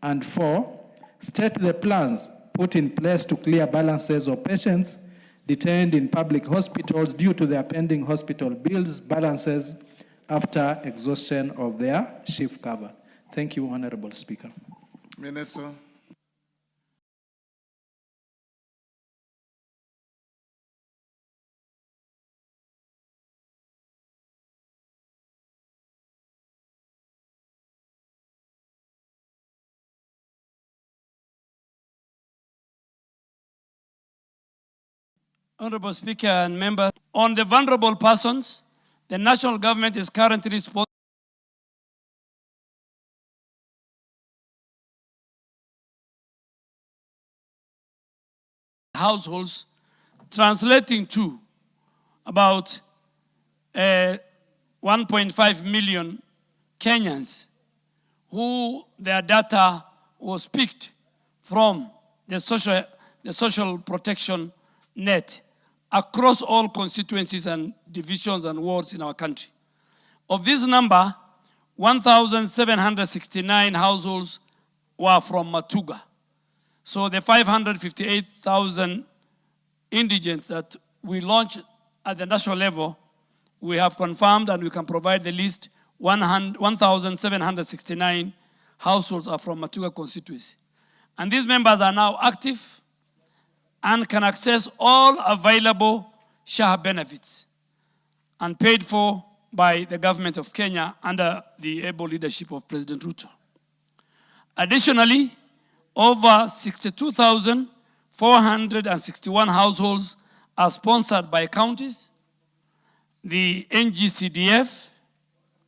And four, state the plans put in place to clear balances of patients detained in public hospitals due to their pending hospital bills balances after exhaustion of their Chief cover. Thank you, Honorable Speaker. Minister. Honorable Speaker and members, on the vulnerable persons, the national government is currently sponsoring households, translating to about 1.5 million Kenyans who their data was picked from the social protection net across all constituencies and divisions and wards in our country. Of this number, 1,769 households were from Matuga. So the 558,000 indigents that we launched at the national level, we have confirmed and we can provide the list. 1,769 households are from Matuga constituency. And these members are now active and can access all available SHA benefits and paid for by the government of Kenya under the able leadership of President Ruto. Additionally, over 62,461 households are sponsored by counties, the NGCDF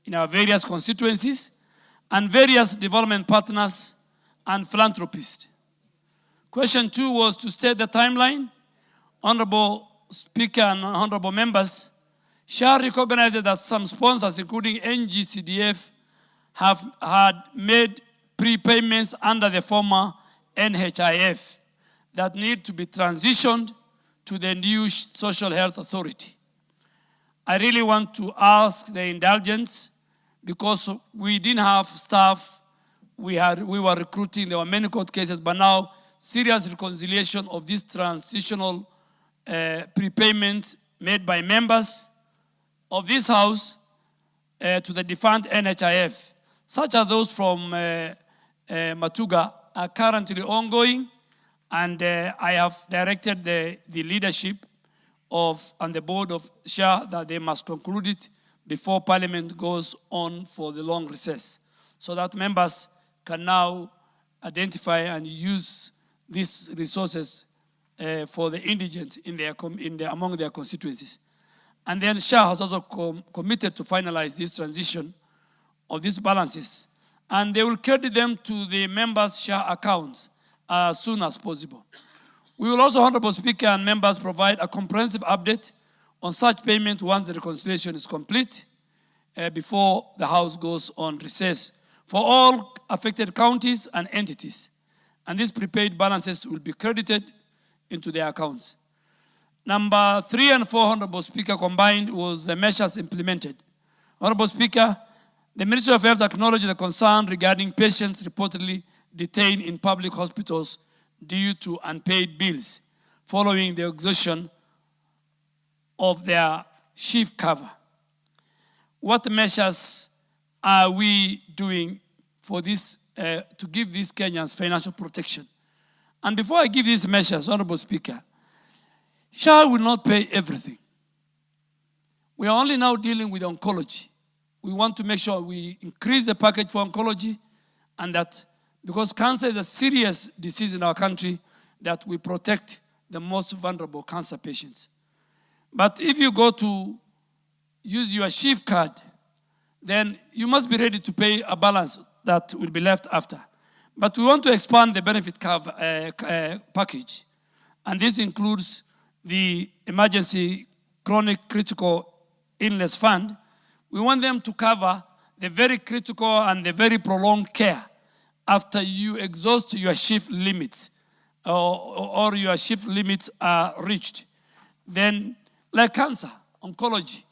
in our various constituencies, and various development partners and philanthropists. Question 2 was to state the timeline. Honorable Speaker and honorable members, SHA recognizes that some sponsors, including NGCDF, have had made prepayments under the former NHIF that need to be transitioned to the new Social Health Authority. I really want to ask the indulgence because we didn't have staff, we were recruiting, there were many court cases, but now serious reconciliation of these transitional prepayments made by members of this House to the defunct NHIF, such as those from Matuga, are currently ongoing, and I have directed the leadership and the board of SHA that they must conclude it before Parliament goes on for the long recess, so that members can now identify and use these resources for the indigent among their constituencies. And then SHA has also committed to finalize this transition of these balances, and they will credit them to the members' SHA accounts as soon as possible. We will also, Honorable Speaker and members, provide a comprehensive update on such payment once the reconciliation is complete before the House goes on recess for all affected counties and entities. And these prepaid balances will be credited into their accounts. Number 3 and 4, Honorable Speaker, combined was the measures implemented. Honorable Speaker, the Ministry of Health acknowledged the concern regarding patients reportedly detained in public hospitals due to unpaid bills following the exhaustion of their shift cover. What measures are we doing for this, to give these Kenyans financial protection? And before I give these measures, Honorable Speaker, SHA will not pay everything. We are only now dealing with oncology. We want to make sure we increase the package for oncology, and that because cancer is a serious disease in our country, that we protect the most vulnerable cancer patients. But if you go to use your shift card, then you must be ready to pay a balance that will be left after. But we want to expand the benefit package, and this includes the emergency chronic critical illness fund. We want them to cover the very critical and the very prolonged care after you exhaust your shift limits or your shift limits are reached. Then, like cancer, oncology,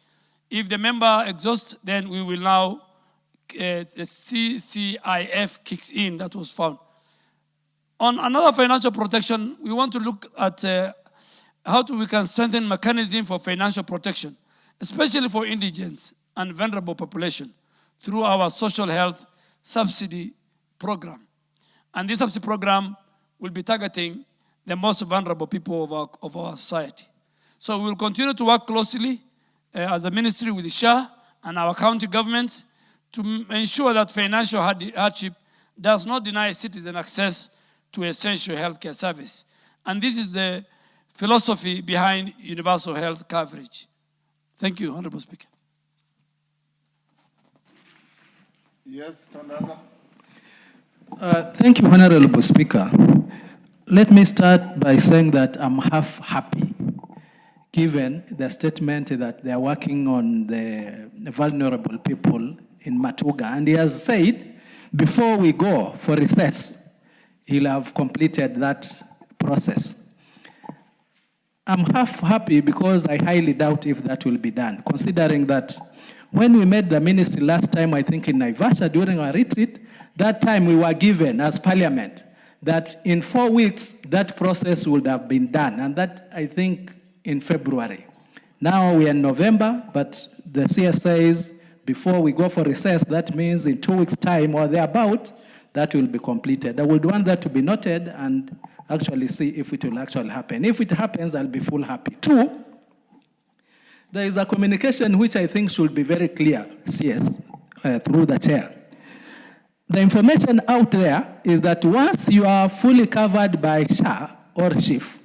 if the member exhausts, then we will now, the CCIF kicks in, that was found. On another financial protection, we want to look at how we can strengthen mechanism for financial protection, especially for indigents and vulnerable population, through our social health subsidy program. And this subsidy program will be targeting the most vulnerable people of our society. So we will continue to work closely as a ministry with the SHA and our county governments to ensure that financial hardship does not deny citizens access to essential healthcare service. And this is the philosophy behind universal health coverage. Thank you, Honorable Speaker. Yes, Tandaza. Thank you, Honorable Speaker. Let me start by saying that I'm half happy, given the statement that they are working on the vulnerable people in Matuga. And he has said, before we go for recess, he'll have completed that process. I'm half happy because I highly doubt if that will be done, considering that When we made the ministry last time, I think in Naivasha during our retreat, that time we were given as parliament that in 4 weeks that process would have been done, and that I think in February. Now we are in November, but the CS says before we go for recess, that means in 2 weeks' time or thereabout, that will be completed. I would want that to be noted and actually see if it will actually happen. If it happens, I'll be full happy. 2, there is a communication which I think should be very clear, CS, through the chair. The information out there is that once you are fully covered by SHA or SHIF,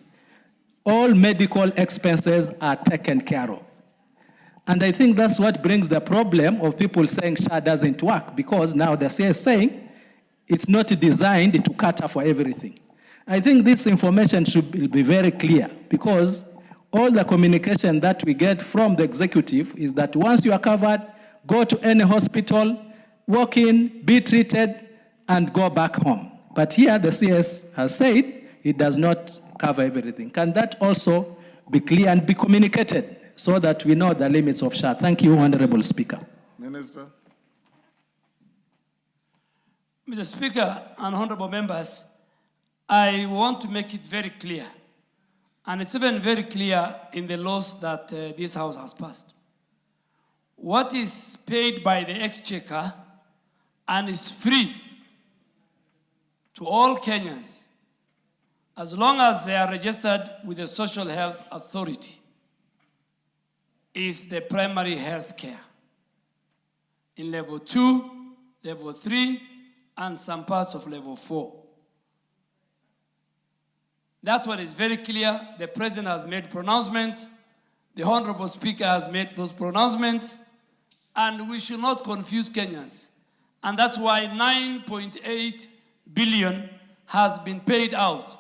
all medical expenses are taken care of. And I think that's what brings the problem of people saying SHA doesn't work, because now the CS is saying it's not designed to cater for everything. I think this information should be very clear, because all the communication that we get from the executive is that once you are covered, go to any hospital, walk in, be treated, and go back home. But here the CS has said it does not cover everything. Can that also be clear and be communicated so that we know the limits of SHA? Thank you, Honorable Speaker. Minister. Mr. Speaker and honorable members, I want to make it very clear, and it's even very clear in the laws that this House has passed. What is paid by the Exchequer and is free to all Kenyans, as long as they are registered with the Social Health Authority, is the primary health care in level 2, level 3, and some parts of level 4. That one is very clear. The President has made pronouncements. The Honorable Speaker has made those pronouncements. And we should not confuse Kenyans. And that's why 9.8 billion has been paid out.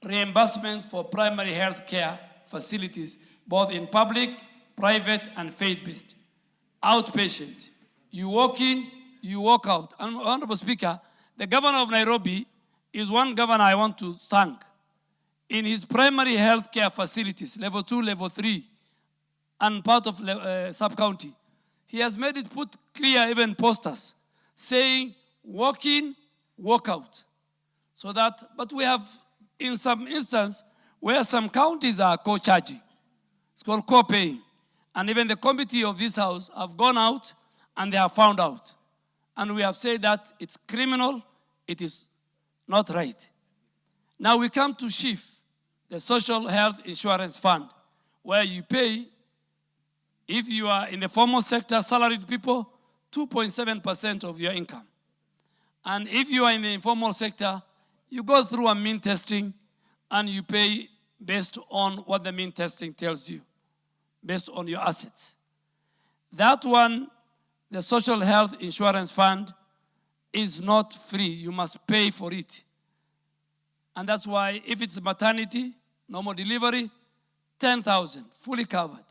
Reimbursement for primary health care facilities, both in public, private, and faith-based. Outpatient. You walk in, you walk out. And Honorable Speaker, the governor of Nairobi is one governor I want to thank. In his primary health care facilities, level 2, level 3, and part of sub-county, he has made it put clear, even posters, saying, walk in, walk out. So that, but we have, in some instance, where some counties are co-charging. It's called co-paying. And even the committee of this House have gone out and they have found out. And we have said that it's criminal, it is not right. Now we come to SHIF, the Social Health Insurance Fund, where you pay, if you are in the formal sector, salaried people, 2.7% of your income. And if you are in the informal sector, you go through a mean testing and you pay based on what the mean testing tells you, based on your assets. That one, the Social Health Insurance Fund, is not free. You must pay for it. And that's why if it's maternity, normal delivery, 10,000, fully covered.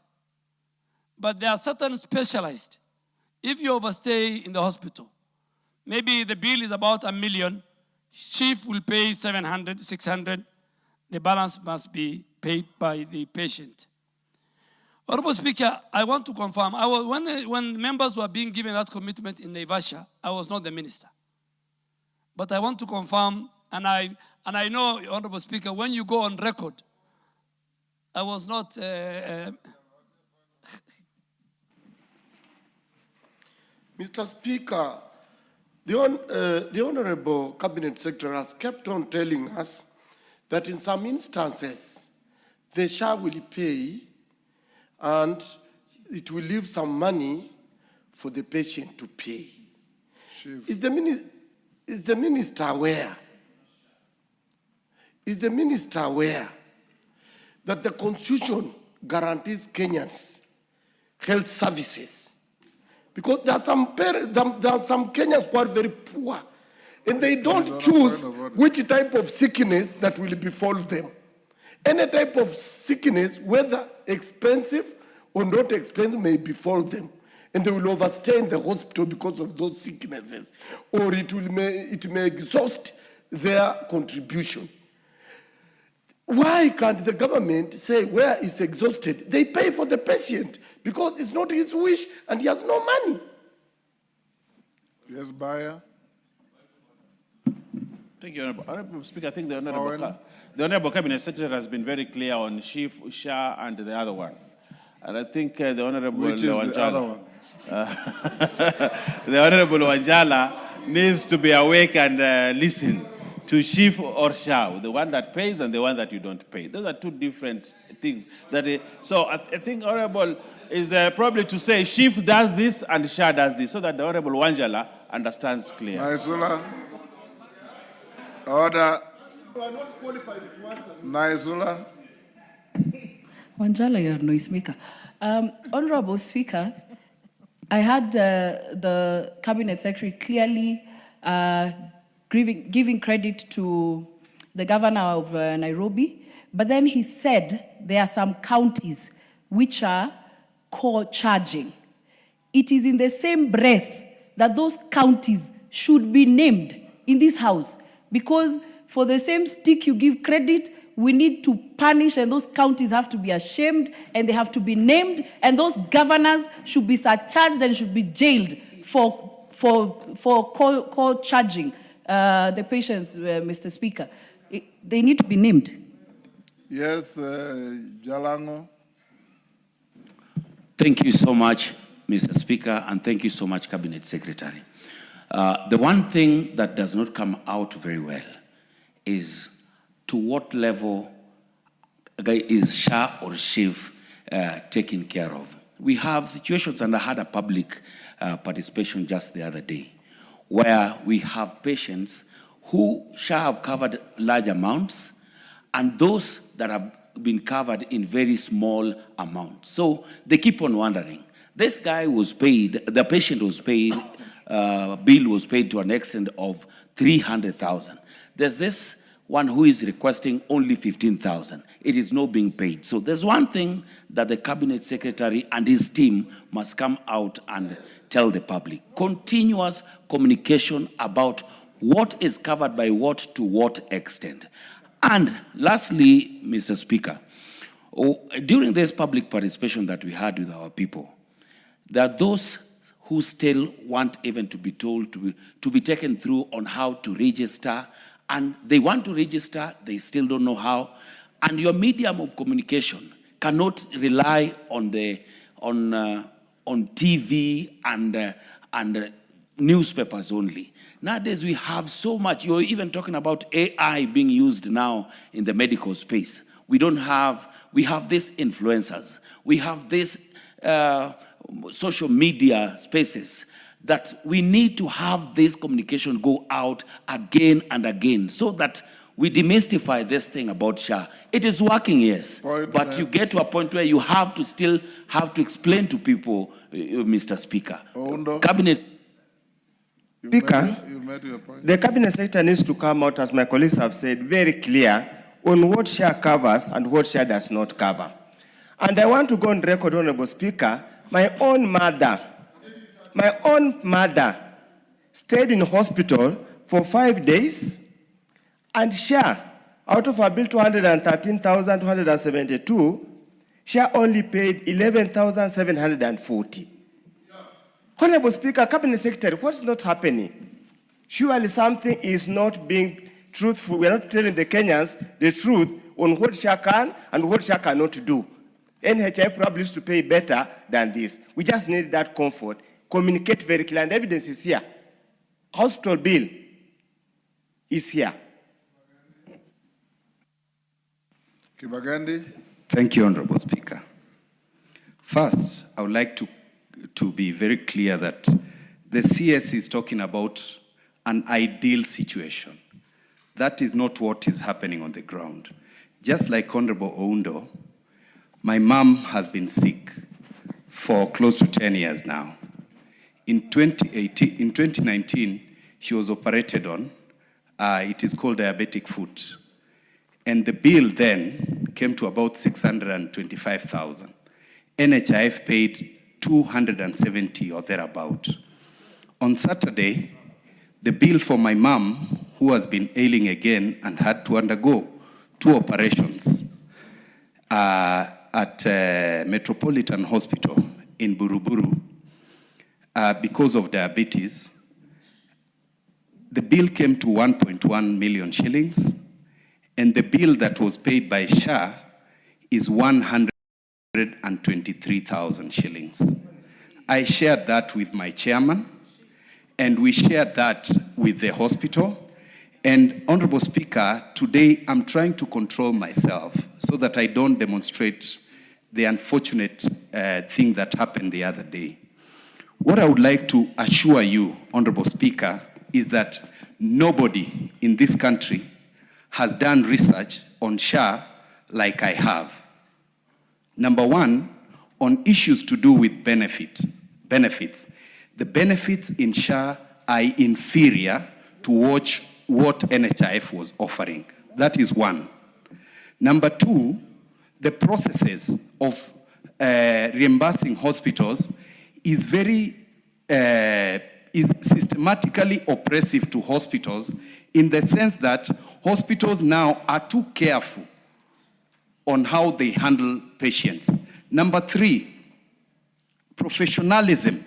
But there are certain specialized. If you overstay in the hospital, maybe the bill is about $1 million, SHIF will pay 700, 600. The balance must be paid by the patient. Honorable Speaker, I want to confirm, when members were being given that commitment in Naivasha, I was not the minister. But I want to confirm, and I know, Honorable Speaker, when you go on record, I was not... Mr. Speaker, the Honorable Cabinet Secretary has kept on telling us that in some instances, the SHA will pay and it will leave some money for the patient to pay. Is the minister aware? Is the minister aware that the Constitution guarantees Kenyans health services? Because there are some Kenyans who are very poor and they don't choose which type of sickness that will befall them. Any type of sickness, whether expensive or not expensive, may befall them. And they will overstay in the hospital because of those sicknesses. Or it may exhaust their contribution. why can't the government say where it's exhausted, they pay for the patient because it's not his wish and he has no money? Yes, Bayer. Thank you, Honorable Speaker. I think the Honorable Cabinet Secretary has been very clear on Chief, Shah, and the other one. And I think the Honorable Which is Wanjala, the other one? the Honorable Wanjala needs to be awake and listen to Chief or Shah, the one that pays and the one that you don't pay. Those are two different things. So I think Honorable is probably to say Chief does this and Shah does this, so that the Honorable Wanjala understands clearly. Naisula. Order. Naisula. Wanjala, you're a noisemaker. Honorable Speaker, I had the Cabinet Secretary clearly giving credit to the governor of Nairobi, but then he said there are some counties which are co-charging. It is in the same breath that those counties should be named in this house, because for the same stick you give credit, we need to punish, and those counties have to be ashamed and they have to be named, and those governors should be surcharged and should be jailed for co-charging the patients, Mr. Speaker. They need to be named. Yes, Jalango. Thank you so much, Mr. Speaker, and thank you so much, Cabinet Secretary. The one thing that does not come out very well is to what level is Shah or Shiv taken care of. We have situations, and I had a public participation just the other day, where we have patients who Shah have covered large amounts, and those that have been covered in very small amounts. So they keep on wondering. This guy was paid, the patient was paid, bill was paid to an extent of 300,000. There's this one who is requesting only 15,000. It is not being paid. So there's one thing that the Cabinet Secretary and his team must come out and tell the public. Continuous communication about what is covered by what to what extent. And lastly, Mr. Speaker, during this public participation that we had with our people, there are those who still want even to be told to be taken through on how to register, and they want to register, they still don't know how. And your medium of communication cannot rely on TV and newspapers only. Nowadays we have so much. You're even talking about AI being used now in the medical space. We have these influencers. We have these social media spaces that we need to have this communication go out again and again so that we demystify this thing about Shah. It is working, yes, but you get to a point where you still have to explain to people, Mr. Speaker. Cabinet Speaker, the Cabinet Secretary needs to come out, as my colleagues have said, very clear on what Shah covers and what Shah does not cover. And I want to go on record, Honorable Speaker, my own mother stayed in hospital for 5 days, and Shah, out of her bill 213,272, Shah only paid 11,740. Honorable Speaker, Cabinet Secretary, what's not happening? Surely something is not being truthful. We are not telling the Kenyans the truth on what Shah can and what Shah cannot do. NHI probably used to pay better than this. We just need that comfort. Communicate very clearly, and the evidence is here. Hospital bill is here. Kibagandi. Thank you, Honorable Speaker. First, I would like to be very clear that the CS is talking about an ideal situation. That is not what is happening on the ground. Just like Honorable Oundo, my mom has been sick for close to 10 years now. In 2019, she was operated on. It is called diabetic foot. And the bill then came to about 625,000. NHIF paid 270 or thereabout. On Saturday, the bill for my mom, who has been ailing again and had to undergo 2 operations at Metropolitan Hospital in Buruburu because of diabetes. The bill came to 1.1 million shillings, and the bill that was paid by SHA is 123,000 shillings. I shared that with my chairman, and we shared that with the hospital. And Honorable Speaker, today I'm trying to control myself so that I don't demonstrate the unfortunate thing that happened the other day. What I would like to assure you, Honorable Speaker, is that nobody in this country has done research on SHA like I have. Number one, on issues to do with benefits. The benefits in SHA are inferior to what NHIF was offering. That is one. Number two, the processes of reimbursing hospitals is systematically oppressive to hospitals in the sense that hospitals now are too careful on how they handle patients. Number three, professionalism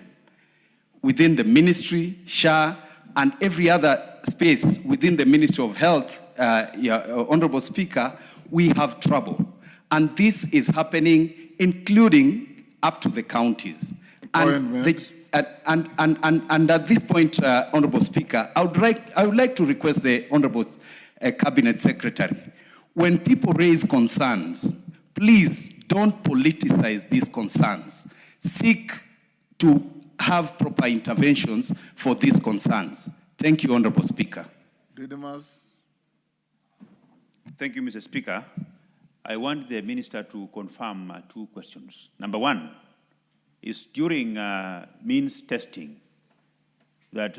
within the ministry, SHA, and every other space within the Ministry of Health, Honorable Speaker, we have trouble. And this is happening, including up to the counties. And at this point, Honorable Speaker, I would like to request the Honorable Cabinet Secretary, when people raise concerns, please don't politicize these concerns. Seek to have proper interventions for these concerns. Thank you, Honorable Speaker. Didymus. Thank you, Mr. Speaker. I want the Minister to confirm 2 questions. Number one is during means testing that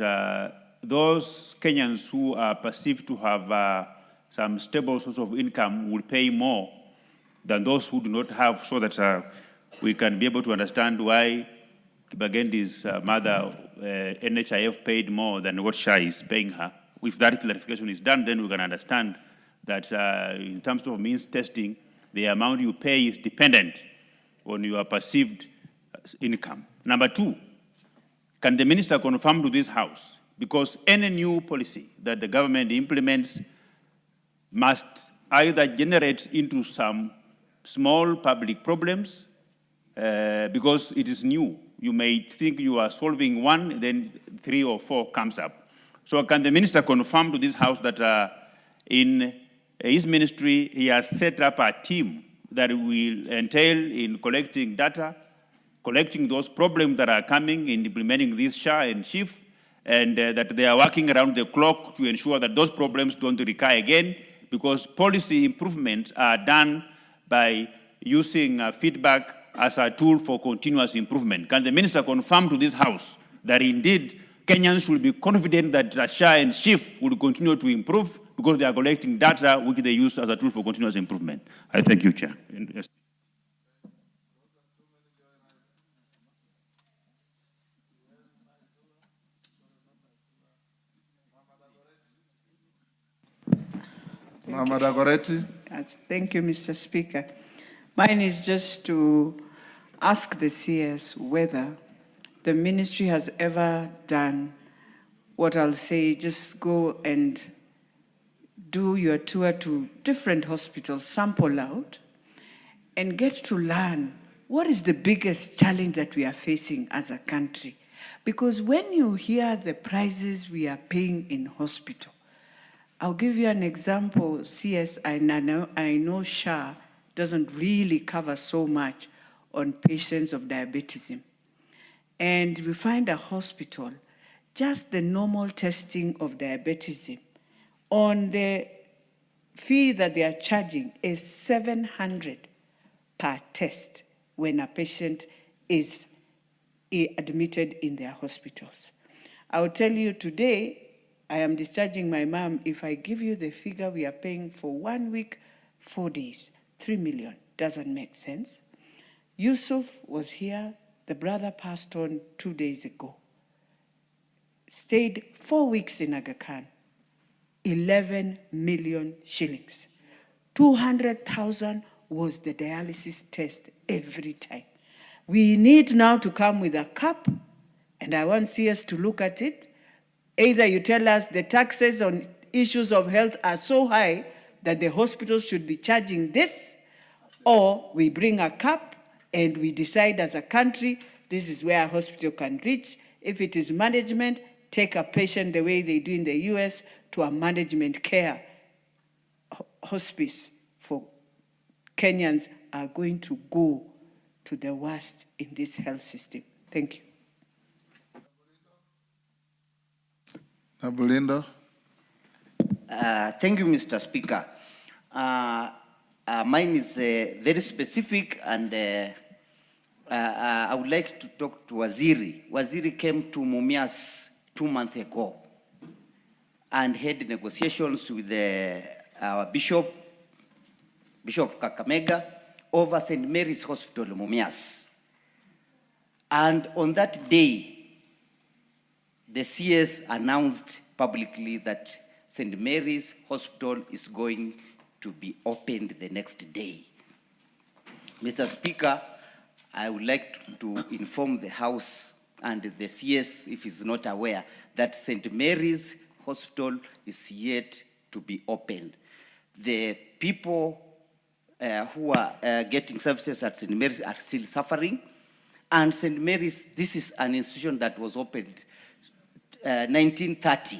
those Kenyans who are perceived to have some stable source of income will pay more than those who do not have, so that we can be able to understand why Kibagendi's mother, NHIF, paid more than what SHA is paying her. If that clarification is done, then we can understand that in terms of means testing, the amount you pay is dependent on your perceived income. Number two, can the minister confirm to this House, because any new policy that the government implements must either generate into some small public problems, because it is new. You may think you are solving one, then 3 or 4 comes up. So can the minister confirm to this House that in his ministry, he has set up a team that will entail in collecting data, collecting those problems that are coming in implementing this SHA and SHIF, and that they are working around the clock to ensure that those problems don't recur again, because policy improvements are done by using feedback as a tool for continuous improvement. Can the minister confirm to this House that indeed Kenyans should be confident that SHA and SHIF will continue to improve because they are collecting data which they use as a tool for continuous improvement? I thank you, Chair. Yes. Thank you, Mr. Speaker. Mine is just to ask the CS whether the ministry has ever done what I'll say, just go and do your tour to different hospitals, sample out, and get to learn what is the biggest challenge that we are facing as a country. Because when you hear the prices we are paying in hospital, I'll give you an example. CS, I know SHA doesn't really cover so much on patients of diabetes. And we find a hospital, just the normal testing of diabetes, on the fee that they are charging is 700 per test when a patient is admitted in their hospitals. I will tell you today, I am discharging my mom. If I give you the figure we are paying for 1 week, 4 days, 3 million, doesn't make sense. Yusuf was here, the brother passed on 2 days ago. Stayed 4 weeks in Aga Khan, 11 million shillings. 200,000 was the dialysis test every time. We need now to come with a cap, and I want CS to look at it. Either you tell us the taxes on issues of health are so high that the hospitals should be charging this, or we bring a cap and we decide as a country, this is where a hospital can reach. If it is management, take a patient the way they do in the US to a management care hospice for Kenyans are going to go to the worst in this health system. Thank you. Uzalendo. Thank you, Mr. Speaker. Mine is very specific, and I would like to talk to Waziri. Waziri came to Mumias 2 months ago and had negotiations with our Bishop Kakamega, over St. Mary's Hospital, Mumias. And on that day, the CS announced publicly that St. Mary's Hospital is going to be opened the next day. Mr. Speaker, I would like to inform the House and the CS, if he's not aware, that St. Mary's Hospital is yet to be opened. The people who are getting services at St. Mary's are still suffering. And St. Mary's, this is an institution that was opened 1930.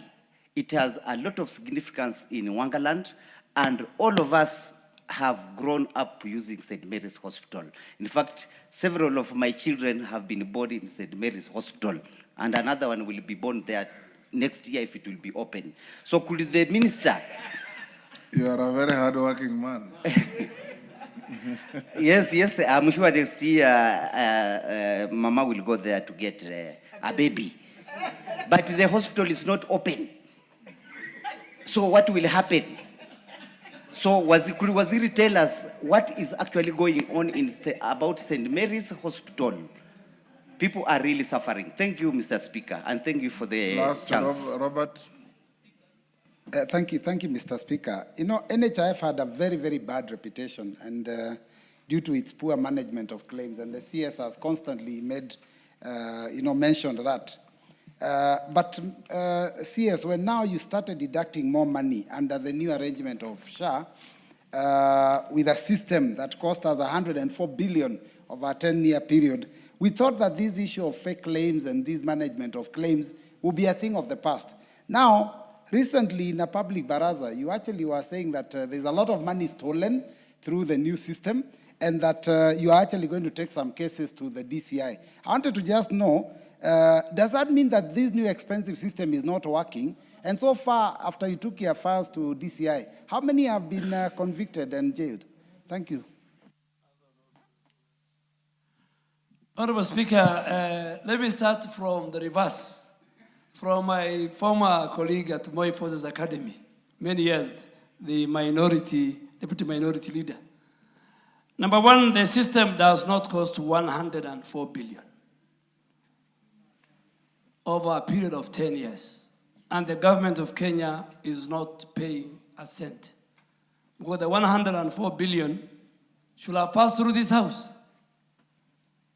It has a lot of significance in Wangaland, and all of us have grown up using St. Mary's Hospital. In fact, several of my children have been born in St. Mary's Hospital, and another one will be born there next year if it will be open. So could the minister... You are a very hard-working man. Yes, I'm sure next year Mama will go there to get a baby. But the hospital is not open. So what will happen? So could Waziri tell us what is actually going on about St. Mary's Hospital? People are really suffering. Thank you, Mr. Speaker, and thank you for the chance. Robert. Thank you, Mr. Speaker. You know, NHIF had a very, very bad reputation, and due to its poor management of claims, and the CS has constantly made, mentioned that. But CS, when now you started deducting more money under the new arrangement of SHA, with a system that cost us 104 billion over a 10-year period, we thought that this issue of fake claims and this management of claims would be a thing of the past. Now, recently in a public baraza, you actually were saying that there's a lot of money stolen through the new system, and that you are actually going to take some cases to the DCI. I wanted to just know, does that mean that this new expensive system is not working? And so far, after you took your files to DCI, how many have been convicted and jailed? Thank you. Honorable Speaker, let me start from the reverse. From my former colleague at Moi Forces Academy, many years, the deputy minority leader. Number one, the system does not cost 104 billion over a period of 10 years. And the government of Kenya is not paying a cent. Because the 104 billion should have passed through this house.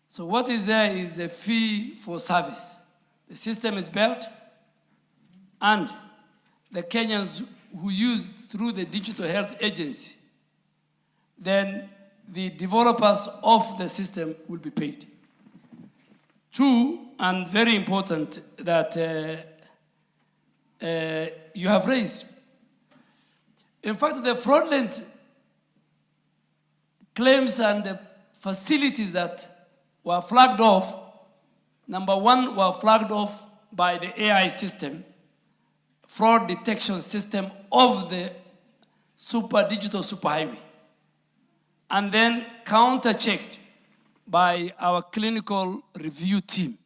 So what is there is a fee for service. The system is built, and the Kenyans who use through the Digital Health Agency, then the developers of the system will be paid. Two, and very important, that you have raised. In fact, the fraudulent claims and the facilities that were flagged off, number one, were flagged off by the AI system, fraud detection system of the digital superhighway, and then counter-checked by our clinical review team.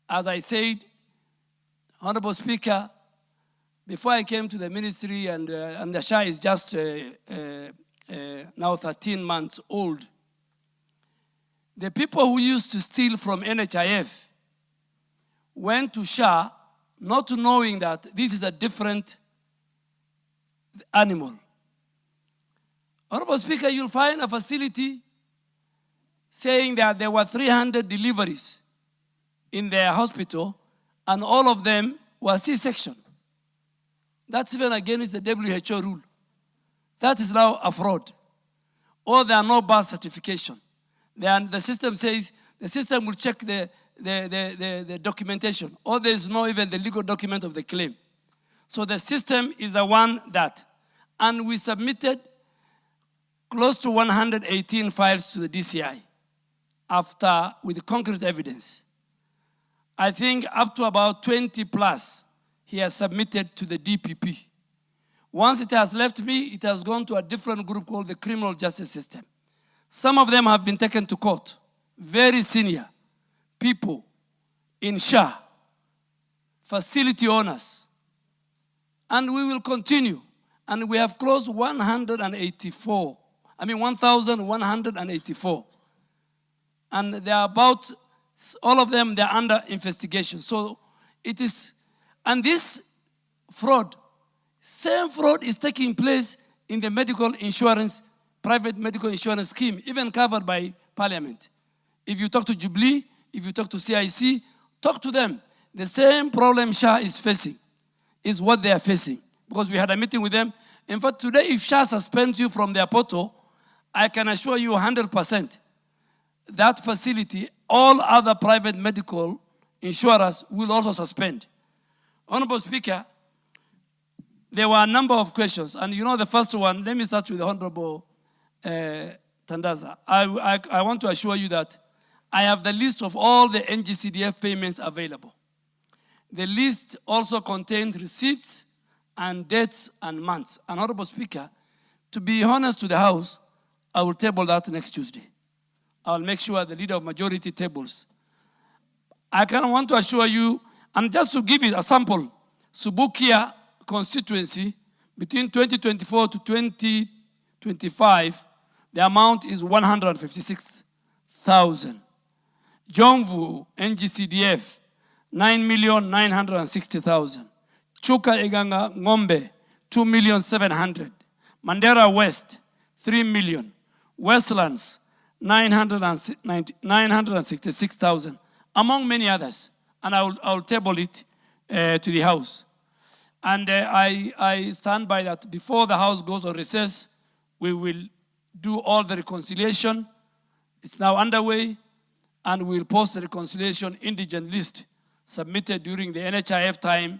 As I said, Honorable Speaker, before I came to the ministry, and the SHA is just now 13 months old, the people who used to steal from NHIF went to SHA not knowing that this is a different animal. Honorable Speaker, you'll find a facility saying that there were 300 deliveries in their hospital, and all of them were C-section. That's even against the WHO rule. That is now a fraud. Or there are no birth certification. The system says, the system will check the documentation, or there is no even the legal document of the claim. So the system is the one that, and we submitted close to 118 files to the DCI with concrete evidence. I think up to about 20 plus he has submitted to the DPP. Once it has left me, it has gone to a different group called the criminal justice system. Some of them have been taken to court, very senior people in SHA, facility owners. And we will continue. And we have closed 184. 1,184. And they are about, all of them, they're under investigation. So it is, and this fraud, same fraud is taking place in the medical insurance, private medical insurance scheme, even covered by Parliament. If you talk to Jubilee, if you talk to CIC, talk to them. The same problem SHA is facing is what they are facing. Because we had a meeting with them. In fact, today, if SHA suspends you from their portal, I can assure you 100% that facility, all other private medical insurers will also suspend. Honorable Speaker, there were a number of questions. And you know the first one, let me start with the Honorable Tandaza. I want to assure you that I have the list of all the NGCDF payments available. The list also contains receipts and dates and months. And Honorable Speaker, to be honest to the House, I will table that next Tuesday. I'll make sure the leader of majority tables. I kind of want to assure you, and just to give you a sample, Subukia constituency, between 2024 to 2025, the amount is 156,000. Jomvu, NGCDF, 9,960,000. Chuka Iganga Ngombe, 2,700,000. Mandera West, 3 million. Westlands, 966,000, among many others. And I will table it to the House. And I stand by that. Before the House goes on recess, we will do all the reconciliation. It's now underway, and we'll post the reconciliation indigent list submitted during the NHIF time.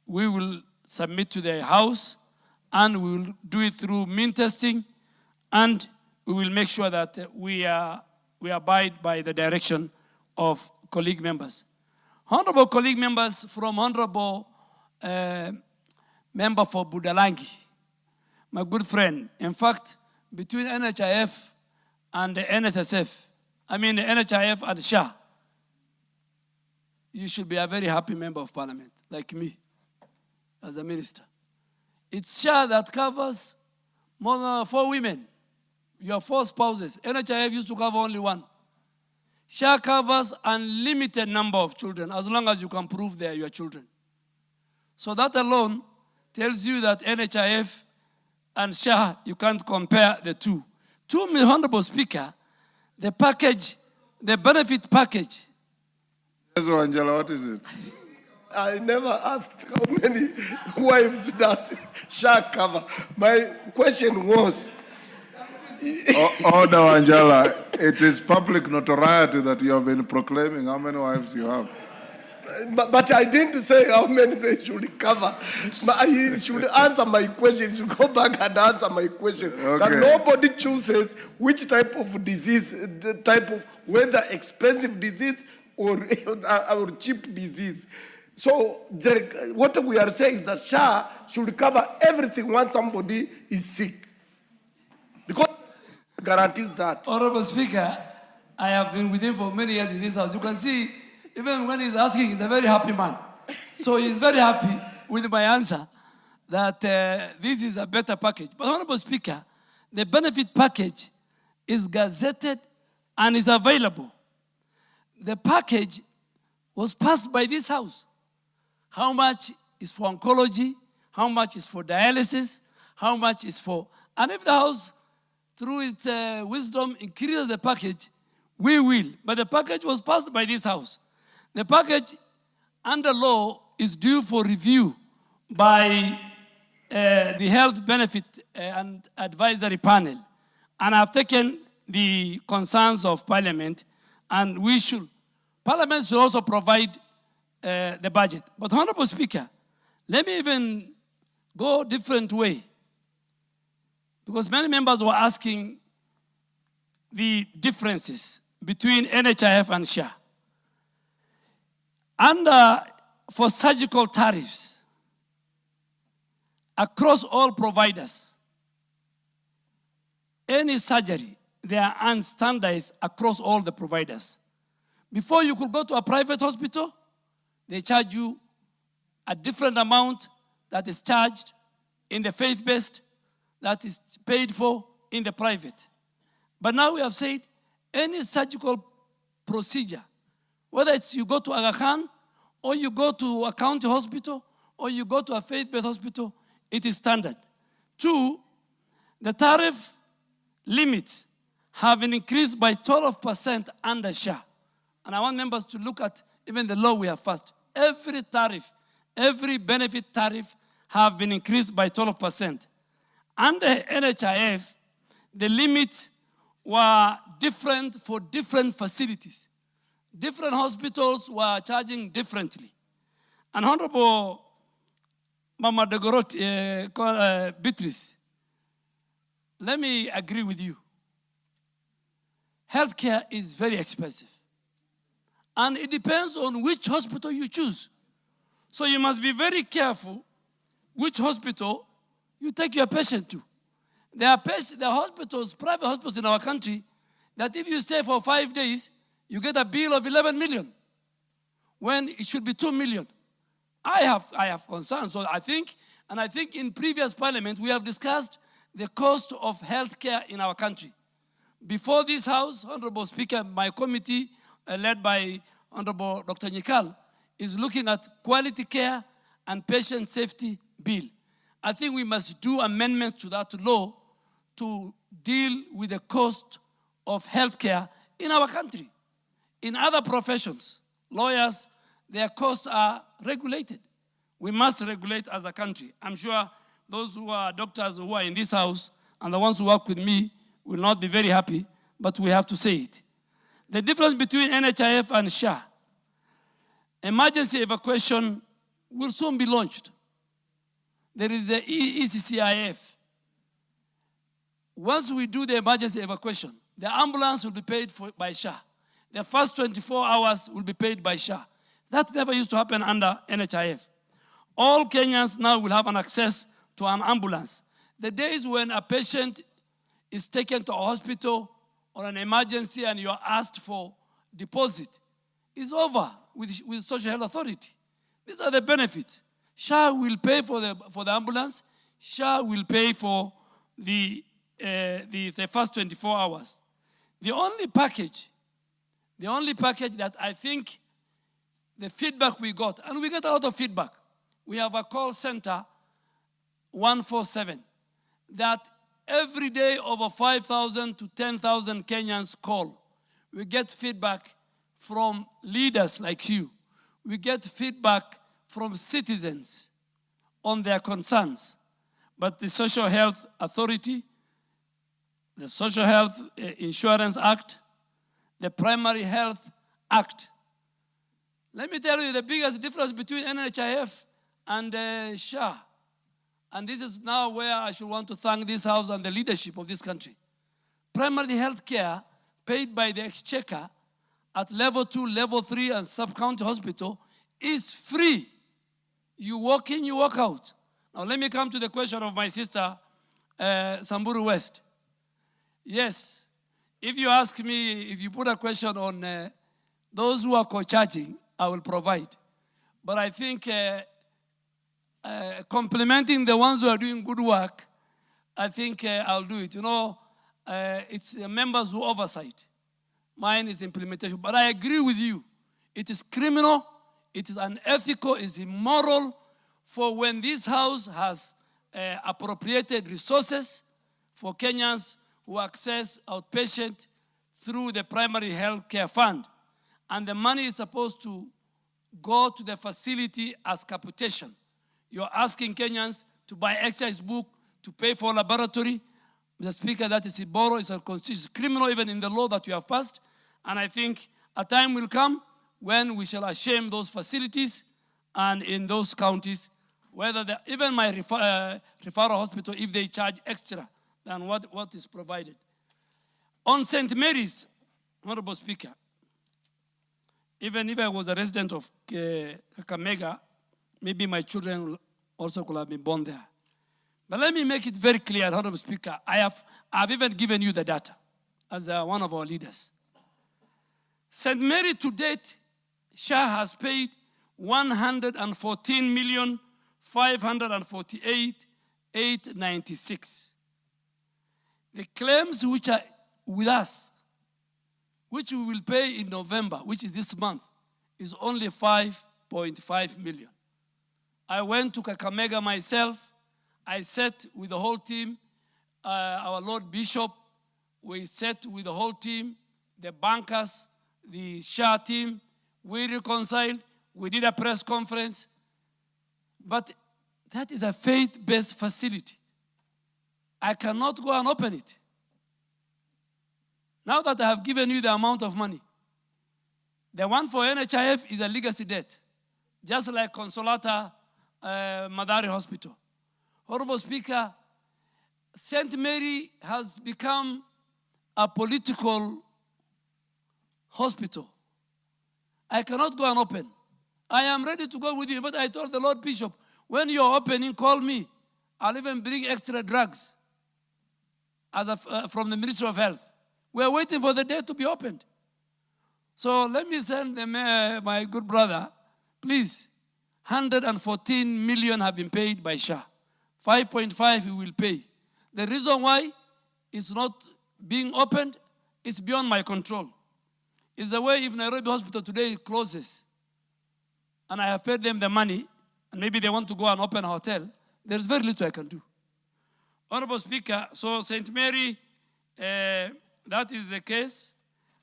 We will submit to the House, and we will do it through mean testing, and we will make sure that we abide by the direction of colleague members. Honorable colleague members, from Honorable member for Budalangi, my good friend. In fact, between NHIF and the NSSF, the NHIF and SHA, you should be a very happy member of Parliament, like me, as a minister. It's SHA that covers more than 4 women. You have 4 spouses. NHIF used to cover only 1. SHA covers unlimited number of children as long as you can prove they are your children. So that alone tells you that NHIF and SHA, you can't compare the two. To me, Honorable Speaker, the package, the benefit package. Yes, Angela, what is it? I never asked how many wives does SHA cover. My question was, Order, Angela. It is public notoriety that you have been proclaiming how many wives you have. But I didn't say how many they should cover. He should answer my question. He should go back and answer my question. Okay. That nobody chooses which type of disease, the type of, whether expensive disease or cheap disease. So what we are saying is that SHA should cover everything once somebody is sick. Because it guarantees that. Honorable Speaker, I have been with him for many years in this House. You can see, even when he's asking, he's a very happy man. So he's very happy with my answer that this is a better package. But Honorable Speaker, the benefit package is gazetted and is available. The package was passed by this House. How much is for oncology? How much is for dialysis? How much is for... And if the House through its wisdom, increases the package, we will. But the package was passed by this House. The package under law is due for review by the Health Benefit and Advisory Panel. And I've taken the concerns of Parliament, and Parliament should also provide the budget. But Honorable Speaker, let me even go a different way, because many members were asking the differences between NHIF and SHA. For surgical tariffs across all providers, any surgery, they are unstandardized across all the providers. Before you could go to a private hospital, they charge you a different amount that is charged in the faith-based, that is paid for in the private. But now we have said any surgical procedure, whether it's you go to Aga Khan, or you go to a county hospital, or you go to a faith-based hospital, it is standard. 2, the tariff limits have been increased by 12% under SHA. And I want members to look at even the law we have passed. Every tariff, every benefit tariff have been increased by 12%. Under NHIF, the limits were different for different facilities. Different hospitals were charging differently. And Honorable Mama Degorot, Beatrice, let me agree with you. Healthcare is very expensive. And it depends on which hospital you choose. So you must be very careful which hospital you take your patient to. There are hospitals, private hospitals in our country, that if you stay for 5 days, you get a bill of 11 million, when it should be 2 million. I have concerns. So I think in previous parliament, we have discussed the cost of healthcare in our country. Before this House, Honorable Speaker, my committee, led by Honorable Dr. Nyikal, is looking at quality care and patient safety bill. I think we must do amendments to that law to deal with the cost of healthcare in our country. In other professions, lawyers, their costs are regulated. We must regulate as a country. I'm sure those who are doctors who are in this House and the ones who work with me will not be very happy, but we have to say it. The difference between NHIF and SHA, emergency evacuation will soon be launched. There is the ECCIF. Once we do the emergency evacuation, the ambulance will be paid for by SHA. The first 24 hours will be paid by SHA. That never used to happen under NHIF. All Kenyans now will have an access to an ambulance. The days when a patient is taken to a hospital or an emergency and you are asked for deposit is over with Social Health Authority. These are the benefits. SHA will pay for the ambulance. SHA will pay for the first 24 hours. The only package that I think the feedback we got, and we get a lot of feedback. We have a call center, 147, that every day over 5,000 to 10,000 Kenyans call. We get feedback from leaders like you. We get feedback from citizens on their concerns. But the Social Health Authority, the Social Health Insurance Act, the Primary Health Act. Let me tell you the biggest difference between NHIF and SHA. And this is now where I should want to thank this House and the leadership of this country. Primary health care paid by the Exchequer at level 2, level 3 and sub-county hospital is free. You walk in, you walk out. Now let me come to the question of my sister, Samburu West. Yes, if you ask me, if you put a question on those who are co-charging, I will provide. But I think complimenting the ones who are doing good work, I think I'll do it. You know, it's members who oversight. Mine is implementation. But I agree with you. It is criminal, it is unethical, it is immoral for when this House has appropriated resources for Kenyans who access outpatient through the primary health care fund. And the money is supposed to go to the facility as capitation. You're asking Kenyans to buy exercise book, to pay for laboratory. Mr. Speaker, that is immoral, it's a constitutional criminal even in the law that you have passed. And I think a time will come when we shall shame those facilities and in those counties, whether even my referral hospital, if they charge extra than what is provided. On St. Mary's, Honorable Speaker, even if I was a resident of Kakamega, maybe my children also could have been born there. But let me make it very clear, Honorable Speaker, I've even given you the data as one of our leaders. St. Mary to date, SHA has paid 114,548,896. The claims which are with us, which we will pay in November, which is this month, is only 5.5 million. I went to Kakamega myself. I sat with the whole team, our Lord Bishop. We sat with the whole team, the bankers, the SHA team. We reconciled. We did a press conference. But that is a faith-based facility. I cannot go and open it. Now that I have given you the amount of money, the one for NHIF is a legacy debt, just like Consolata Madari Hospital. Honorable Speaker, St. Mary has become a political hospital. I cannot go and open. I am ready to go with you, but I told the Lord Bishop, when you're opening, call me. I'll even bring extra drugs from the Ministry of Health. We're waiting for the day to be opened. So let me send my good brother, please, 114 million have been paid by SHA. 5.5 we will pay. The reason why it's not being opened is beyond my control. It's the way if Nairobi Hospital today closes, and I have paid them the money, and maybe they want to go and open a hotel, there's very little I can do. Honorable Speaker, so St. Mary, that is the case,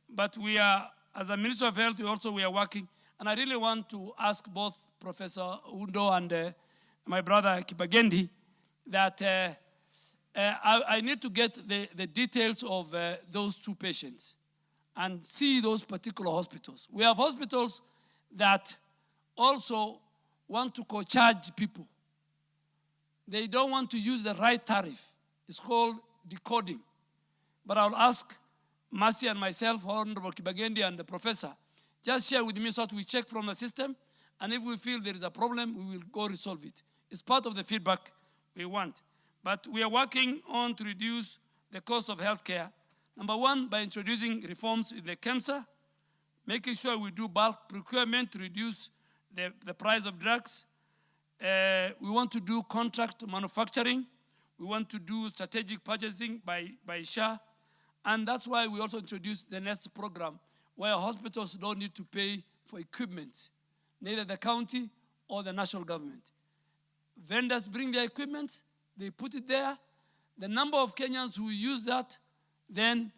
but we are, as a Minister of Health, we are working, and I really want to ask both Professor Undo and my brother Kibagendi that I need to get the details of those two patients and see those particular hospitals. We have hospitals that also want to co-charge people. They don't want to use the right tariff. It's called decoding. But I'll ask Mercy and myself, Honorable Kibagendi and the professor, just share with me so that we check from the system, and if we feel there is a problem, we will go resolve it. It's part of the feedback we want. But we are working on to reduce the cost of healthcare. Number one, by introducing reforms in the KEMSA, making sure we do bulk procurement to reduce the price of drugs. We want to do contract manufacturing. We want to do strategic purchasing by SHA. And that's why we also introduced the NEST program, where hospitals don't need to pay for equipment, neither the county or the national government. Vendors bring their equipment, they put it there. The number of Kenyans who use that, then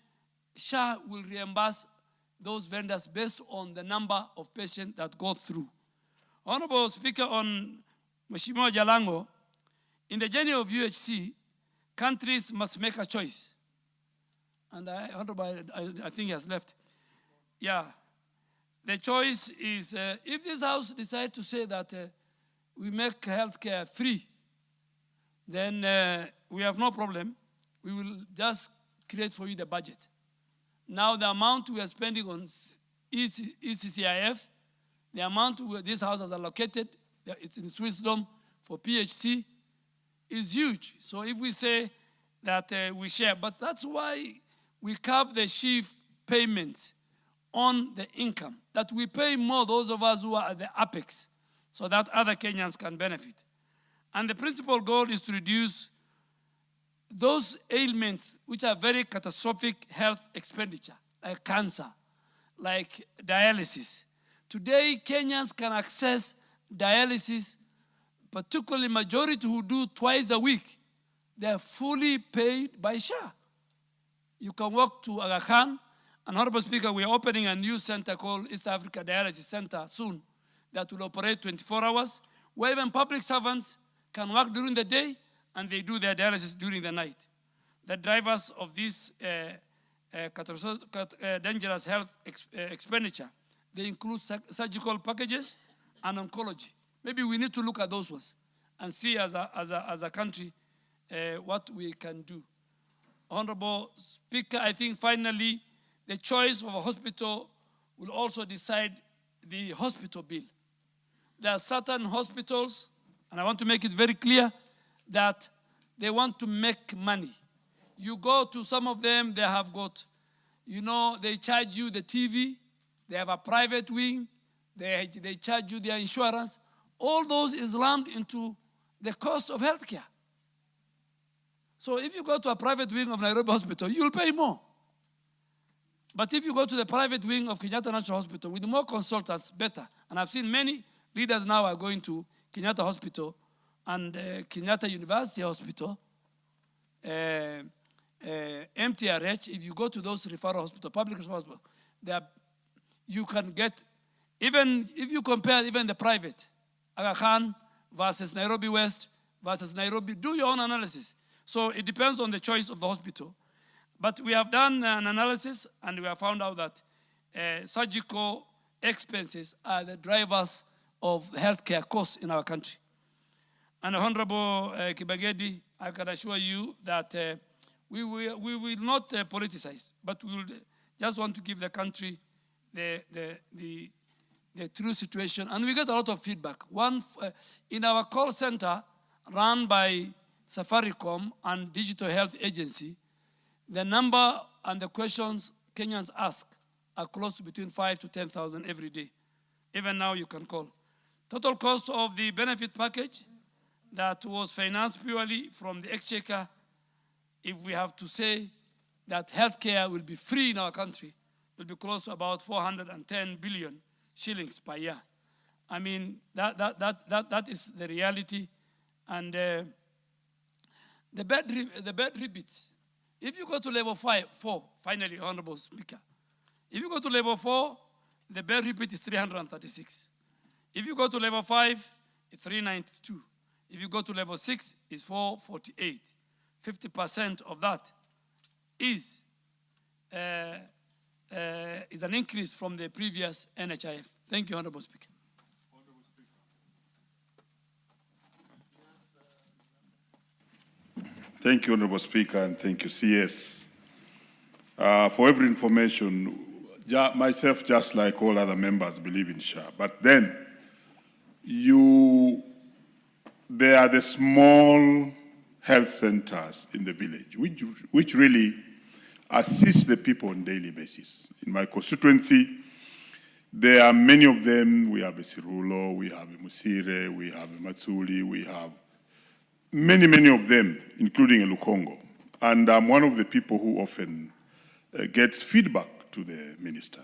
SHA will reimburse those vendors based on the number of patients that go through. Honorable Speaker, on Mheshimiwa Jalango, in the journey of UHC, countries must make a choice. And I think he has left. Yeah. The choice is, if this House decides to say that we make healthcare free, then we have no problem. We will just create for you the budget. Now the amount we are spending on ECCIF, the amount this House has allocated, it's in its wisdom for PHC, is huge. So if we say that we share, but that's why we cap the chief payments on the income, that we pay more those of us who are at the apex, so that other Kenyans can benefit. And the principal goal is to reduce those ailments which are very catastrophic health expenditure, like cancer, like dialysis. Today, Kenyans can access dialysis, particularly majority who do twice a week. They are fully paid by SHA. You can walk to Aga Khan. And Honorable Speaker, we are opening a new center called East Africa Dialysis Center soon that will operate 24 hours, where even public servants can work during the day and they do their dialysis during the night. The drivers of this dangerous health expenditure, they include surgical packages and oncology. Maybe we need to look at those ones and see as a country what we can do. Honorable Speaker, I think finally the choice of a hospital will also decide the hospital bill. There are certain hospitals, and I want to make it very clear, that they want to make money. You go to some of them, they have got, they charge you the TV, they have a private wing, they charge you their insurance. All those is lumped into the cost of healthcare. So if you go to a private wing of Nairobi Hospital, you'll pay more. But if you go to the private wing of Kenyatta National Hospital with more consultants, better. And I've seen many leaders now are going to Kenyatta Hospital and Kenyatta University Hospital, MTRH. If you go to those referral hospitals, public referral hospitals, you can get, even if you compare even the private, Aga Khan versus Nairobi West versus Nairobi, do your own analysis. So it depends on the choice of the hospital. But we have done an analysis and we have found out that surgical expenses are the drivers of healthcare costs in our country. And Honorable Kibagedi, I can assure you that we will not politicize, but we will just want to give the country the true situation. And we get a lot of feedback. One, in our call center run by Safaricom and Digital Health Agency, the number and the questions Kenyans ask are close to between 5,000 to 10,000 every day. Even now you can call. Total cost of the benefit package that was financed purely from the exchequer, if we have to say that healthcare will be free in our country, will be close to about 410 billion shillings per year. I mean, that is the reality. And the bed rebates, if you go to level 4, finally, Honorable Speaker, if you go to level 4, the bed rebate is 336. If you go to level 5, it's 392. If you go to level 6, it's 448. 50% of that is an increase from the previous NHIF. Thank you, Honorable Speaker. Thank you, Honorable Speaker, and thank you, CS. For every information, myself, just like all other members, believe in SHA. But then, there are the small health centers in the village, which really assist the people on a daily basis. In my constituency, there are many of them. We have a Sirulo, we have a Musire, we have a Matsuli, we have many of them, including a Lukongo. And I'm one of the people who often gets feedback to the minister.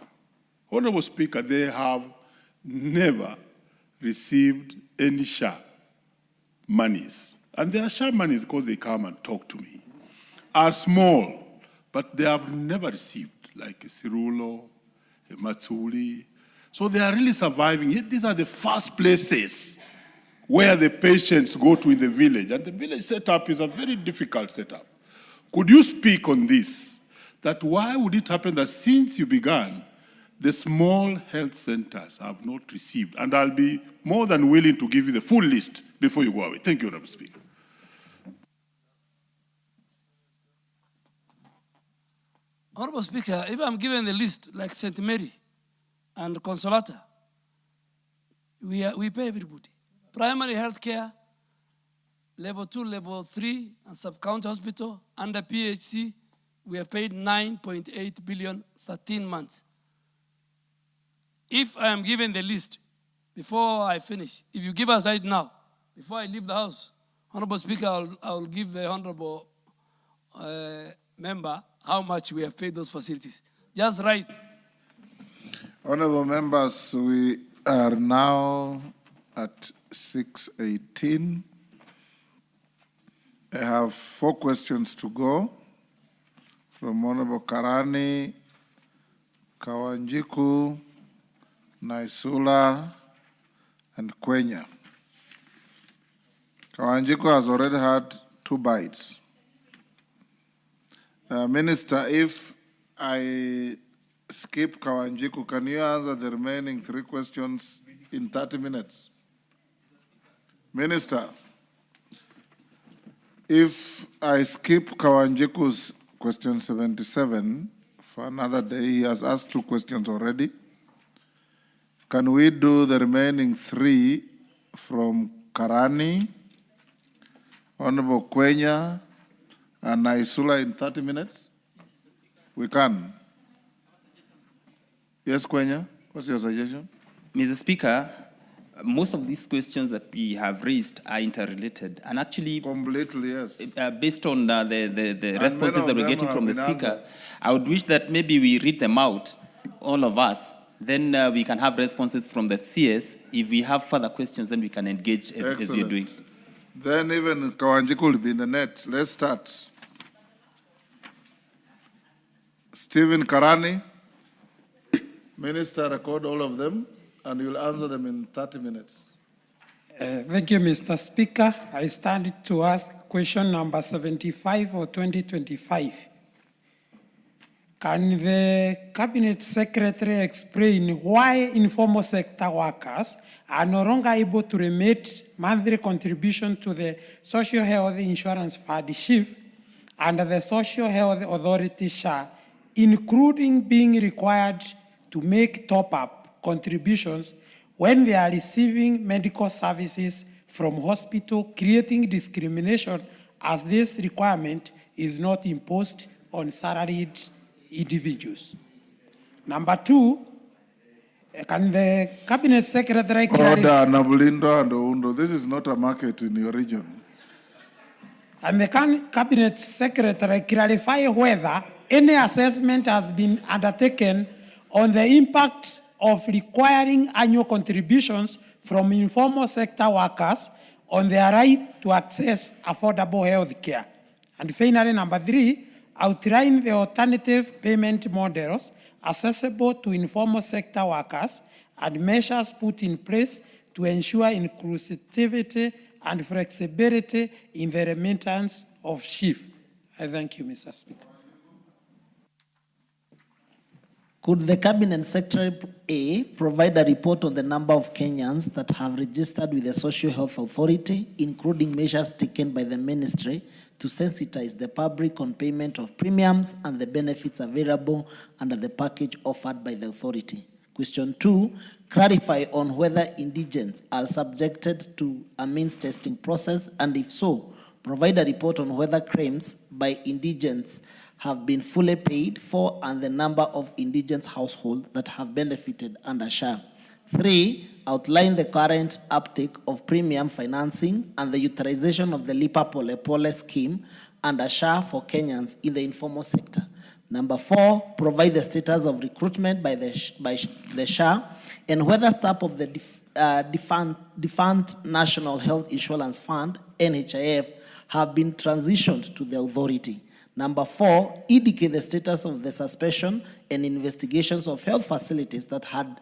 Honorable Speaker, they have never received any SHA monies. And their SHA monies, because they come and talk to me, are small, but they have never received, like a Sirulo, a Matsuli. So they are really surviving. Yet these are the first places where the patients go to in the village. And the village setup is a very difficult setup. Could you speak on this? That why would it happen that since you began, the small health centers have not received? And I'll be more than willing to give you the full list before you go away. Thank you, Honorable Speaker. Honorable Speaker, if I'm given the list like St. Mary and Consolata, we pay everybody. Primary health care, level 2, level 3, and sub-county hospital, under PHC, we have paid 9.8 billion, 13 months. If I am given the list before I finish, if you give us right now, before I leave the house, Honorable Speaker, I'll give the Honorable member how much we have paid those facilities. Just right. Honorable members, we are now at 6:18. I have 4 questions to go. from Honorable Karani, Kawanjiku, Naisula, and Kwenya. Kawanjiku has already had 2 bites. Minister, if I skip Kawanjiku, can you answer the remaining 3 questions in 30 minutes? Minister, if I skip Kawanjiku's question 77 for another day, he has asked 2 questions already. Can we do the remaining 3 from Karani, Honorable Kwenya, and Naisula in 30 minutes? We can. Yes, Kwenya, what's your suggestion? Mr. Speaker, most of these questions that we have raised are interrelated, and actually, completely, yes. Based on the responses that we're getting from the Speaker, I would wish that maybe we read them out, all of us, then we can have responses from the CS. If we have further questions, then we can engage as we're doing. Then even Kawanjiku will be in the net. Let's start. Stephen Karani, Minister, record all of them, and you'll answer them in 30 minutes. Thank you, Mr. Speaker. I stand to ask question number 75 for 2025. Can the Cabinet Secretary explain why informal sector workers are no longer able to remit monthly contribution to the Social Health Insurance Fund SHIF under the Social Health Authority SHA, including being required to make top-up contributions when they are receiving medical services from hospital, creating discrimination as this requirement is not imposed on salaried individuals. Number 2, can the Cabinet Secretary Order, Nabulindo and Oundo. This is not a market in your region. And the Cabinet Secretary clarify whether any assessment has been undertaken on the impact of requiring annual contributions from informal sector workers on their right to access affordable health care. And finally, number 3, outline the alternative payment models accessible to informal sector workers and measures put in place to ensure inclusivity and flexibility in the remittance of SHIF. I thank you, Mr. Speaker. Could the Cabinet Secretary A provide a report on the number of Kenyans that have registered with the Social Health Authority, including measures taken by the Ministry to sensitize the public on payment of premiums and the benefits available under the package offered by the authority? Question 2, clarify on whether indigents are subjected to a means testing process, and if so, provide a report on whether claims by indigents have been fully paid for and the number of indigent households that have benefited under SHA. 3, outline the current uptake of premium financing and the utilization of the Lipa Pole Pole scheme under SHA for Kenyans in the informal sector. Number 4, provide the status of recruitment by the SHA and whether staff of the defunct National Health Insurance Fund, NHIF, have been transitioned to the authority. Number 4, indicate the status of the suspension and investigations of health facilities that had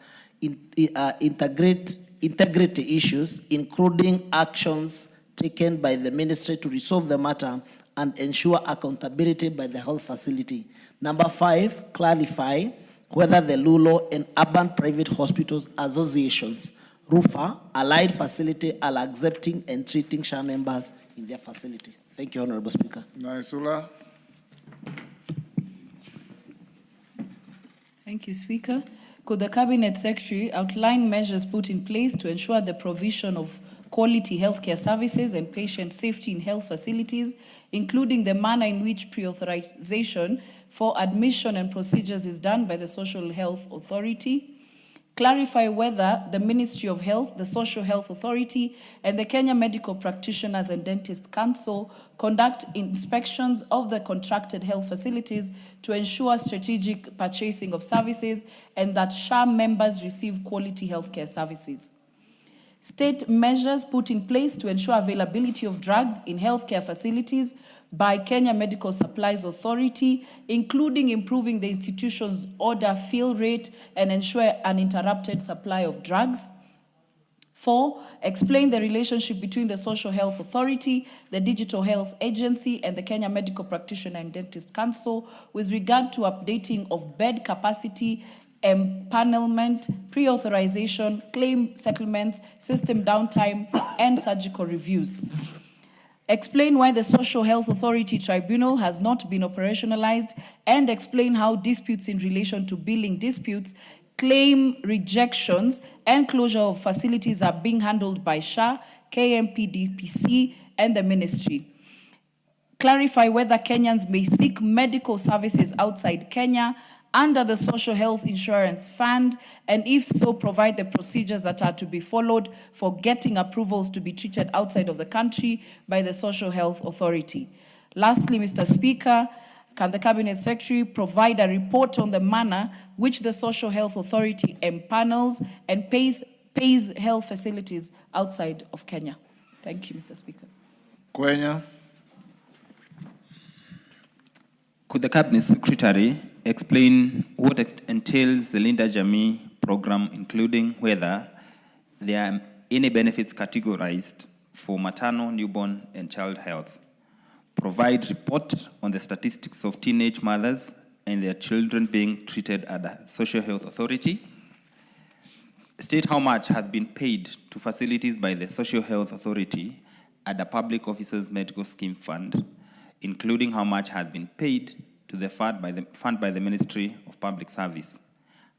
integrity issues, including actions taken by the ministry to resolve the matter and ensure accountability by the health facility. Number 5, clarify whether the Lulo and Urban Private Hospitals Associations, RUFA, allied facility are accepting and treating SHA members in their facility. Thank you, Honorable Speaker. Naisula. Thank you, Speaker. Could the Cabinet Secretary outline measures put in place to ensure the provision of quality healthcare services and patient safety in health facilities, including the manner in which pre-authorization for admission and procedures is done by the Social Health Authority? Clarify whether the Ministry of Health, the Social Health Authority, and the Kenya Medical Practitioners and Dentists Council conduct inspections of the contracted health facilities to ensure strategic purchasing of services and that SHA members receive quality healthcare services. State measures put in place to ensure availability of drugs in healthcare facilities, by Kenya Medical Supplies Authority, including improving the institution's order fill rate and ensure uninterrupted supply of drugs. 4, explain the relationship between the Social Health Authority, the Digital Health Agency, and the Kenya Medical Practitioner and Dentist Council with regard to updating of bed capacity, empanelment, pre-authorization, claim settlements, system downtime, and surgical reviews. Explain why the Social Health Authority Tribunal has not been operationalized, and explain how disputes in relation to billing disputes, claim rejections, and closure of facilities are being handled by SHA, KMPDPC, and the ministry. Clarify whether Kenyans may seek medical services outside Kenya under the Social Health Insurance Fund, and if so, provide the procedures that are to be followed for getting approvals to be treated outside of the country by the Social Health Authority. Lastly, Mr. Speaker, can the Cabinet Secretary provide a report on the manner which the Social Health Authority empanels and pays health facilities outside of Kenya? Thank you, Mr. Speaker. Kwenya. Could the Cabinet Secretary explain what entails the Linda Jamii program, including whether there are any benefits categorized for maternal, newborn, and child health? Provide report on the statistics of teenage mothers and their children being treated at the Social Health Authority. State how much has been paid to facilities by the Social Health Authority at the Public Officers Medical Scheme Fund, including how much has been paid to the fund by the Ministry of Public Service.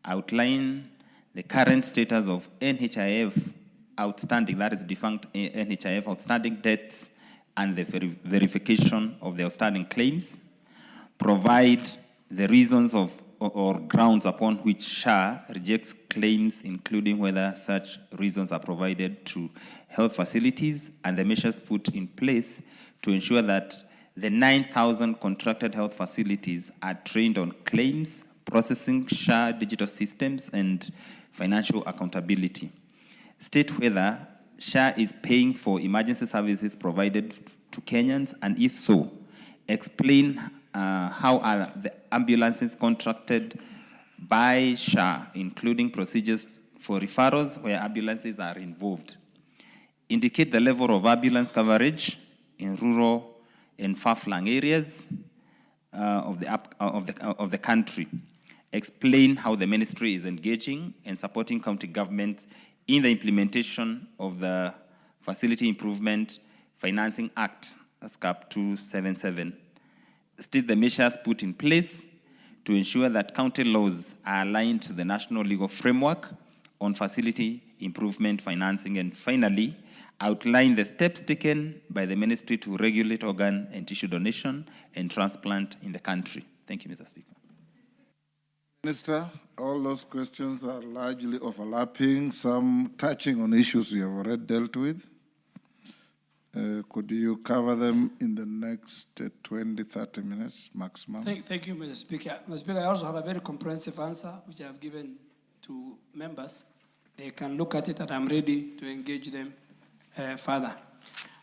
Outline the current status of NHIF outstanding, that is defunct NHIF outstanding debts, and the verification of the outstanding claims. Provide the reasons of or grounds upon which SHA rejects claims, including whether such reasons are provided to health facilities, and the measures put in place to ensure that the 9,000 contracted health facilities are trained on claims, processing, SHA digital systems, and financial accountability. State whether SHA is paying for emergency services provided to Kenyans, and if so, explain how are the ambulances contracted by SHA, including procedures for referrals where ambulances are involved. Indicate the level of ambulance coverage in rural and far-flung areas of the country. Explain how the ministry is engaging and supporting county governments in the implementation of the Facility Improvement Financing Act, that's CAP 277. State the measures put in place to ensure that county laws are aligned to the national legal framework on facility improvement financing, and finally, outline the steps taken by the ministry to regulate organ and tissue donation and transplant in the country. Thank you, Mr. Speaker. Minister, all those questions are largely overlapping, some touching on issues you have already dealt with. Could you cover them in the next 20, 30 minutes maximum? Thank you, Mr. Speaker. Mr. Speaker, I also have a very comprehensive answer, which I have given to members. They can look at it, and I'm ready to engage them further.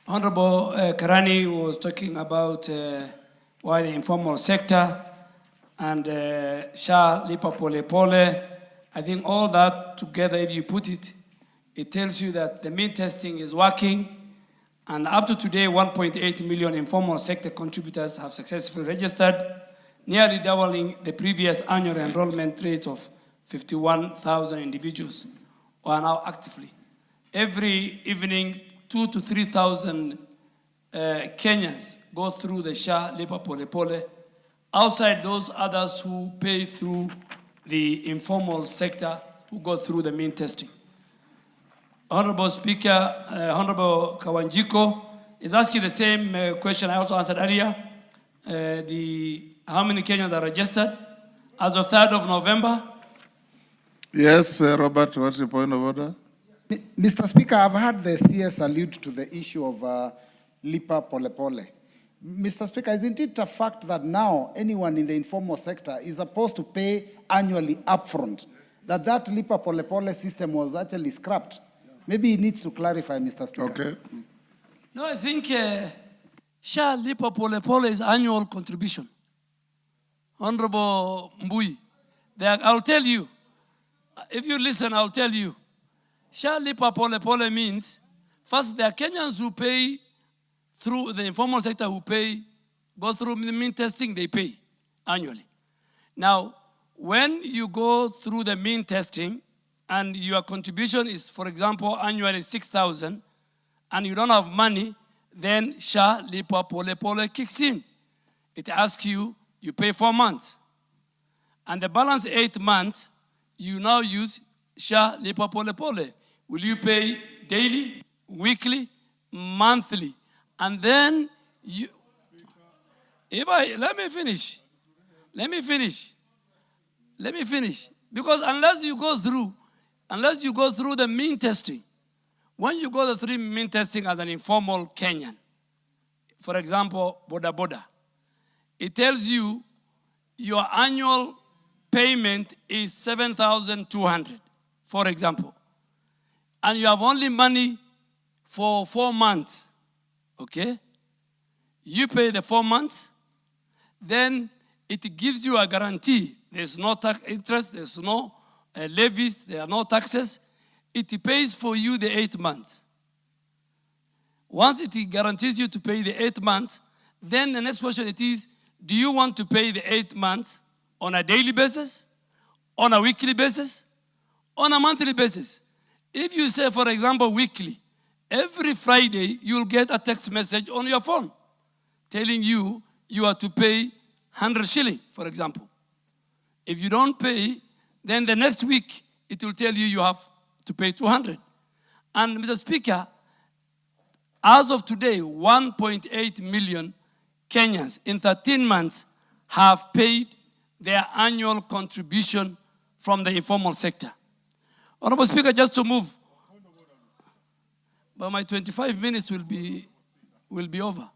Honorable Karani was talking about why the informal sector and SHA, Lipa Pole Pole. I think all that together, if you put it, it tells you that the mean testing is working. And up to today, 1.8 million informal sector contributors have successfully registered, nearly doubling the previous annual enrollment rate of 51,000 individuals who are now actively. Every evening, 2,000 to 3,000 Kenyans go through the SHA Lipa Pole Pole, outside those others who pay through the informal sector, who go through the mean testing. Honorable Speaker, Honorable Kawanjiko is asking the same question I also answered earlier. How many Kenyans are registered? As of 3rd of November? Yes, Robert, what's your point of order? Mr. Speaker, I've heard the CS allude to the issue of Lipa Pole Pole. Mr. Speaker, isn't it a fact that now anyone in the informal sector is supposed to pay annually upfront? That Lipa Pole Pole system was actually scrapped. Maybe he needs to clarify, Mr. Speaker. No, I think SHA lipa pole pole is annual contribution. Honorable Mbui, I'll tell you. If you listen, I'll tell you. SHA lipa pole pole means, first, there are Kenyans who pay through the informal sector who go through the mean testing, they pay annually. Now, when you go through the mean testing and your contribution is, for example, annually 6,000, and you don't have money, then SHA lipa pole pole kicks in. It asks you, you pay 4 months. And the balance 8 months, you now use SHA lipa pole pole. Will you pay daily, weekly, monthly? And then you, let me finish. Because unless you go through the mean testing, when you go through mean testing as an informal Kenyan, for example, boda boda, it tells you your annual payment is 7,200, for example, and you have only money for 4 months, okay? You pay the 4 months, then it gives you a guarantee. There's no interest, there's no levies, there are no taxes. It pays for you the 8 months. Once it guarantees you to pay the 8 months, then the next question it is, do you want to pay the 8 months on a daily basis, on a weekly basis, on a monthly basis? If you say, for example, weekly, every Friday you'll get a text message on your phone telling you you are to pay 100 shilling, for example. If you don't pay, then the next week it will tell you you have to pay 200. And Mr. Speaker, as of today, 1.8 million Kenyans in 13 months have paid their annual contribution from the informal sector. Honorable Speaker, just to move, but my 25 minutes will be over.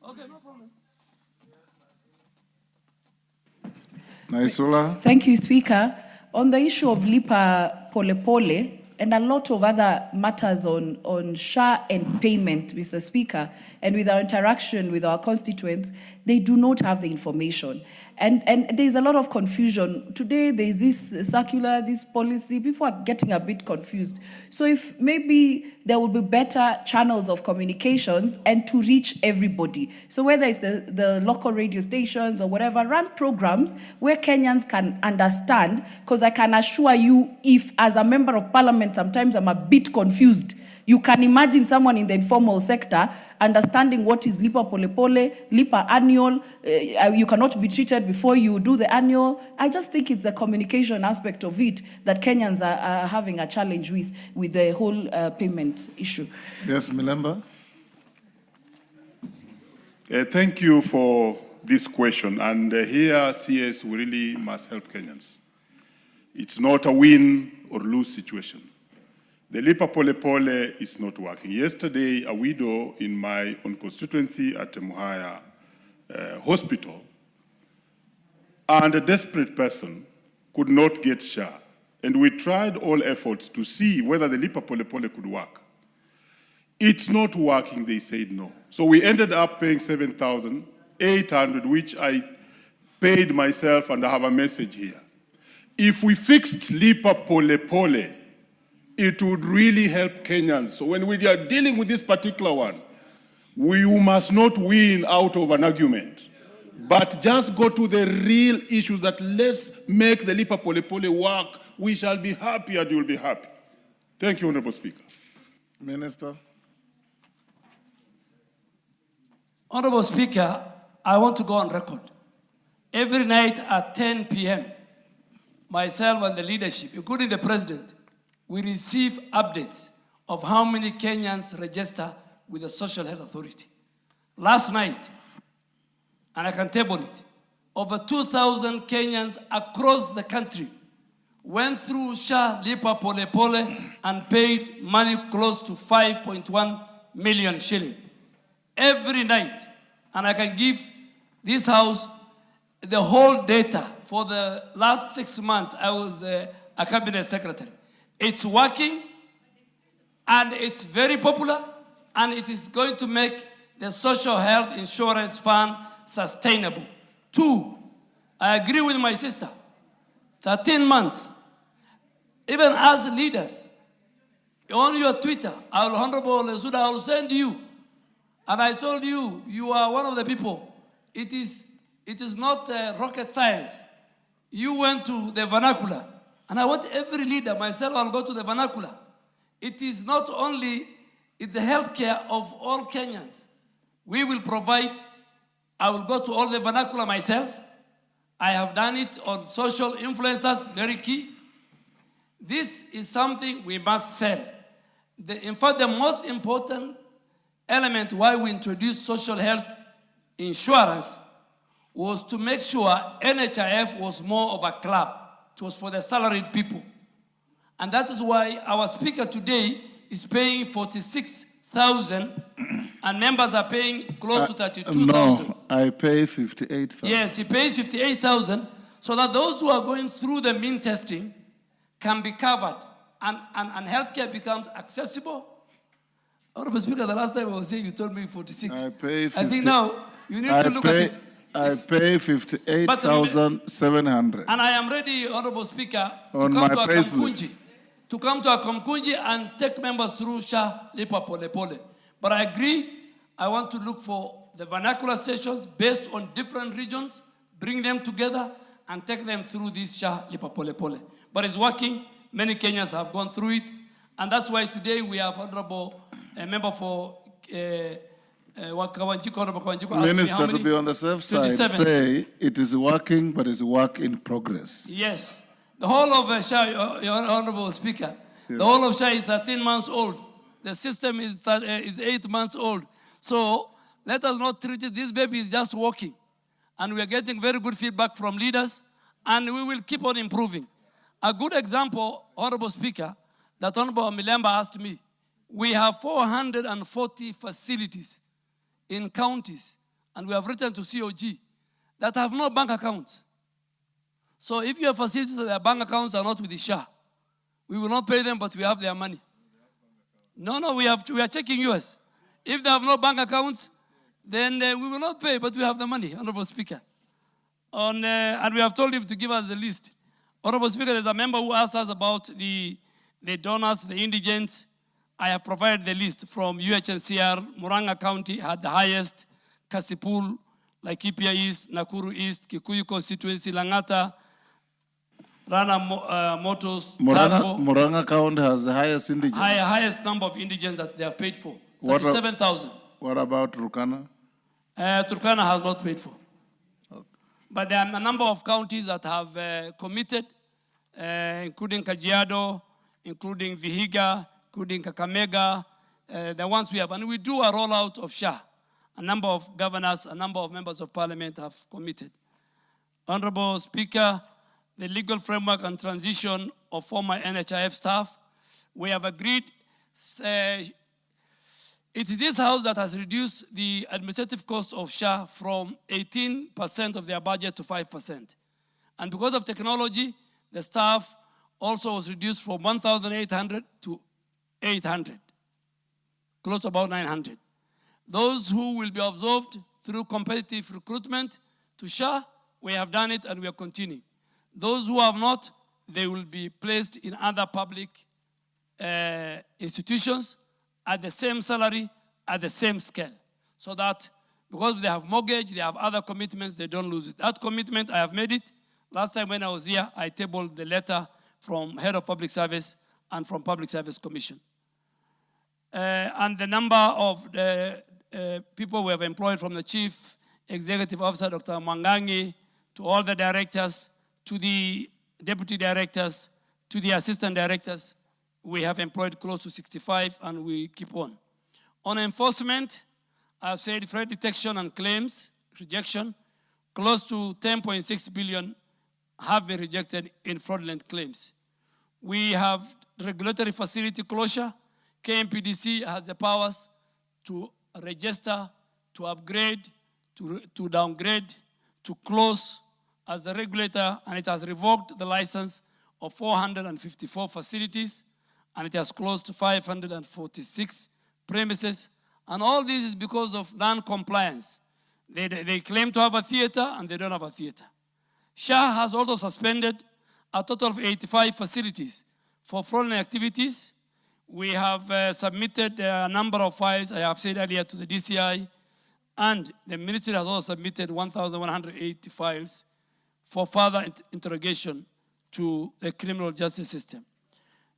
Okay, no problem. Naisula. Thank you, Speaker. On the issue of lipa pole pole and a lot of other matters on SHA and payment, Mr. Speaker, and with our interaction with our constituents, they do not have the information. And there's a lot of confusion. Today, there's this circular, this policy, people are getting a bit confused. So if maybe there would be better channels of communications and to reach everybody. So whether it's the local radio stations or whatever, run programs where Kenyans can understand, because I can assure you, if as a member of parliament, sometimes I'm a bit confused. You can imagine someone in the informal sector understanding what is lipa pole pole, lipa annual. You cannot be treated before you do the annual. I just think it's the communication aspect of it that Kenyans are having a challenge with the whole payment issue. Yes, Milemba. Thank you for this question. And here, CS, we really must help Kenyans. It's not a win or lose situation. The lipa pole pole is not working. Yesterday, a widow in my own constituency at Muhaya Hospital and a desperate person could not get SHA. And we tried all efforts to see whether the lipa pole pole could work. It's not working, they said no. So we ended up paying 7,800, which I paid myself, and I have a message here. If we fixed lipa pole pole, it would really help Kenyans. So when we are dealing with this particular one, we must not win out of an argument, but just go to the real issues that let's make the lipa pole pole work. We shall be happy and you will be happy. Thank you, Honorable Speaker. Minister. Honorable Speaker, I want to go on record. Every night at 10 p.m., myself and the leadership, including the President, we receive updates of how many Kenyans register with the Social Health Authority. Last night, and I can table it, over 2,000 Kenyans across the country went through SHA lipa pole pole and paid money close to 5.1 million shilling every night. And I can give this House the whole data for the last 6 months. I was a cabinet secretary. It's working, and it's very popular, and it is going to make the social health insurance fund sustainable. 2, I agree with my sister. 13 months. Even as leaders, on your Twitter, Honorable Lesuda, I will send you. And I told you, you are one of the people. It is not rocket science. You went to the vernacular. And I want every leader, myself, I'll go to the vernacular. It is not only the healthcare of all Kenyans. We will provide, I will go to all the vernacular myself. I have done it on social influencers, very key. This is something we must sell. In fact, the most important element why we introduced social health insurance was to make sure NHIF was more of a club. It was for the salaried people. And that is why our speaker today is paying 46,000 and members are paying close to 32,000. No, I pay 58,000. Yes, he pays 58,000 so that those who are going through the mean testing can be covered and healthcare becomes accessible. Honorable Speaker, the last time I was here, you told me 46. I pay 50, I think now you need to look at it. I pay 58,700. And I am ready, Honorable Speaker, to On come my to a payslip. Kamkunji. To come to a Kamkunji and take members through SHA Lipa Pole Pole. But I agree, I want to look for the vernacular sessions based on different regions, bring them together and take them through this SHA Lipa Pole Pole. But it's working. Many Kenyans have gone through it. And that's why today we have Honorable member for Kawanjiko, Honorable Kawanjiko, asked me how Minister, many? to be on the safe side, 27. say it is working, but it's work in progress. Yes. The whole of SHA, Your Honorable Speaker, Yes. the whole of SHA is 13 months old. The system is 8 months old. So let us not treat it, this baby is just walking. And we are getting very good feedback from leaders, and we will keep on improving. A good example, Honorable Speaker, that Honorable Milemba asked me, we have 440 facilities in counties, and we have written to COG that have no bank accounts. So if your facilities, their bank accounts are not with the SHA, we will not pay them, but we have their money. No, we are checking yours. If they have no bank accounts, then we will not pay, but we have the money, Honorable Speaker. And we have told him to give us the list. Honorable Speaker, there's a member who asked us about the donors, the indigents. I have provided the list from UHNCR. Murang'a County had the highest. Kasipul, Laikipia East, Nakuru East, Kikuyu constituency, Langata, Rana Motors, Tarbo. Murang'a County has the highest indigents. Highest number of indigents that they have paid for, 37,000. What about Turkana? Turkana has not paid for. But there are a number of counties that have committed, including Kajiado, including Vihiga, including Kakamega, the ones we have. And we do a rollout of SHA. A number of governors, a number of members of parliament have committed. Honorable Speaker, the legal framework and transition of former NHIF staff, we have agreed. It is this House that has reduced the administrative cost of SHA from 18% of their budget to 5%. And because of technology, the staff also was reduced from 1,800 to 800, close to about 900. Those who will be observed through competitive recruitment to SHA, we have done it and we are continuing. Those who have not, they will be placed in other public institutions at the same salary, at the same scale. So that because they have mortgage, they have other commitments, they don't lose it. That commitment, I have made it. Last time when I was here, I tabled the letter from Head of Public Service and from Public Service Commission. And the number of people we have employed from the Chief Executive Officer, Dr. Mwangangi, to all the directors, to the deputy directors, to the assistant directors, we have employed close to 65 and we keep on. On enforcement, I've said fraud detection and claims rejection, close to 10.6 billion have been rejected in fraudulent claims. We have regulatory facility closure. KMPDC has the powers to register, to upgrade, to downgrade, to close as a regulator, and it has revoked the license of 454 facilities, and it has closed 546 premises, And all this is because of non-compliance. They claim to have a theater and they don't have a theater. SHA has also suspended a total of 85 facilities for fraudulent activities. We have submitted a number of files, I have said earlier, to the DCI, and the ministry has also submitted 1,180 files for further interrogation to the criminal justice system.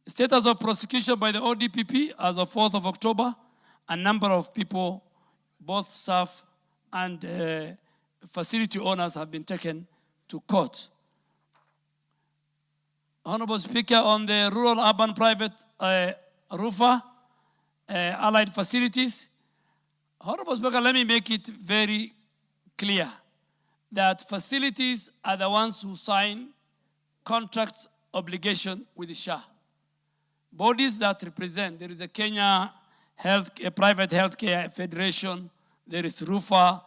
Status of prosecution by the ODPP as of 4th of October, a number of people, both staff and facility owners, have been taken to court. Honorable Speaker, on the rural urban private RUFA allied facilities, Honorable Speaker, let me make it very clear that facilities are the ones who sign contracts obligation with the SHA. Bodies that represent, there is a Kenya Private Healthcare Federation, there is RUFA.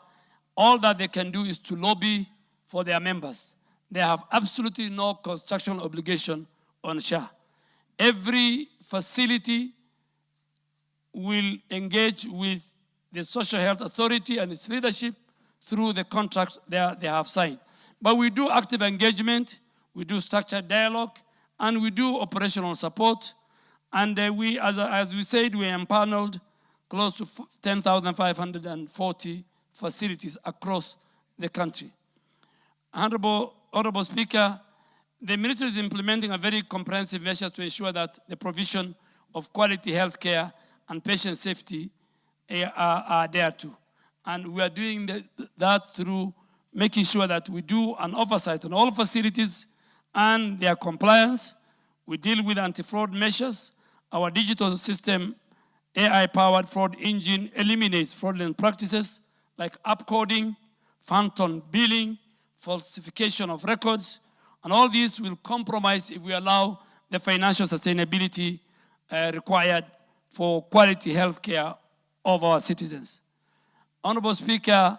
All that they can do is to lobby for their members. They have absolutely no construction obligation on SHA. Every facility will engage with the Social Health Authority and its leadership through the contract they have signed. But we do active engagement, we do structured dialogue, and we do operational support. And we, as we said, we empaneled close to 10,540 facilities across the country. Honorable Speaker, the ministry is implementing a very comprehensive measures to ensure that the provision of quality health care and patient safety are there too. And we are doing that through making sure that we do an oversight on all facilities and their compliance. We deal with anti-fraud measures. Our digital system, AI-powered fraud engine, eliminates fraudulent practices like upcoding, phantom billing, falsification of records, and all these will compromise if we allow the financial sustainability required for quality health care of our citizens. Honorable Speaker,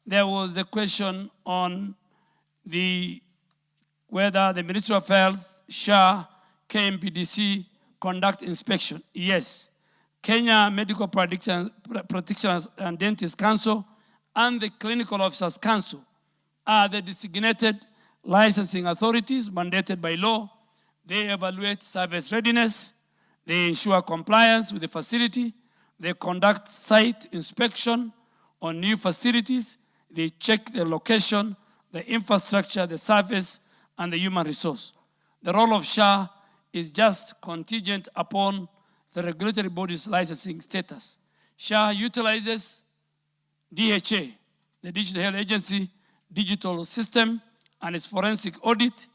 there was a question on whether the Ministry of Health, SHA, KMPDC conduct inspection. Yes. Kenya Medical Practitioners and Dentists Council and the Clinical Officers Council are the designated licensing authorities mandated by law. They evaluate service readiness, they ensure compliance with the facility, they conduct site inspection on new facilities, they check the location, the infrastructure, the service, and the human resource. The role of SHA is just contingent upon the regulatory body's licensing status. SHA utilizes DHA, the Digital Health Agency, digital system and its forensic audit,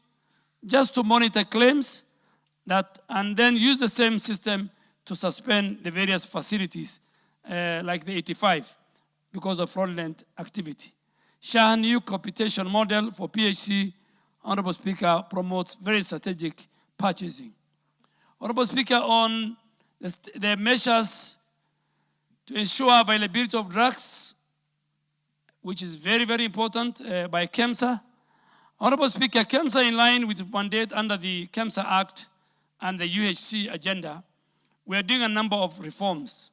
just to monitor claims and then use the same system to suspend the various facilities, like the 85, because of fraudulent activity. SHA new computation model for PHC, Honorable Speaker, promotes very strategic purchasing. Honorable Speaker, on the measures to ensure availability of drugs, which is very, very important by KEMSA. Honorable Speaker, KEMSA, in line with mandate under the KEMSA Act and the UHC agenda, we are doing a number of reforms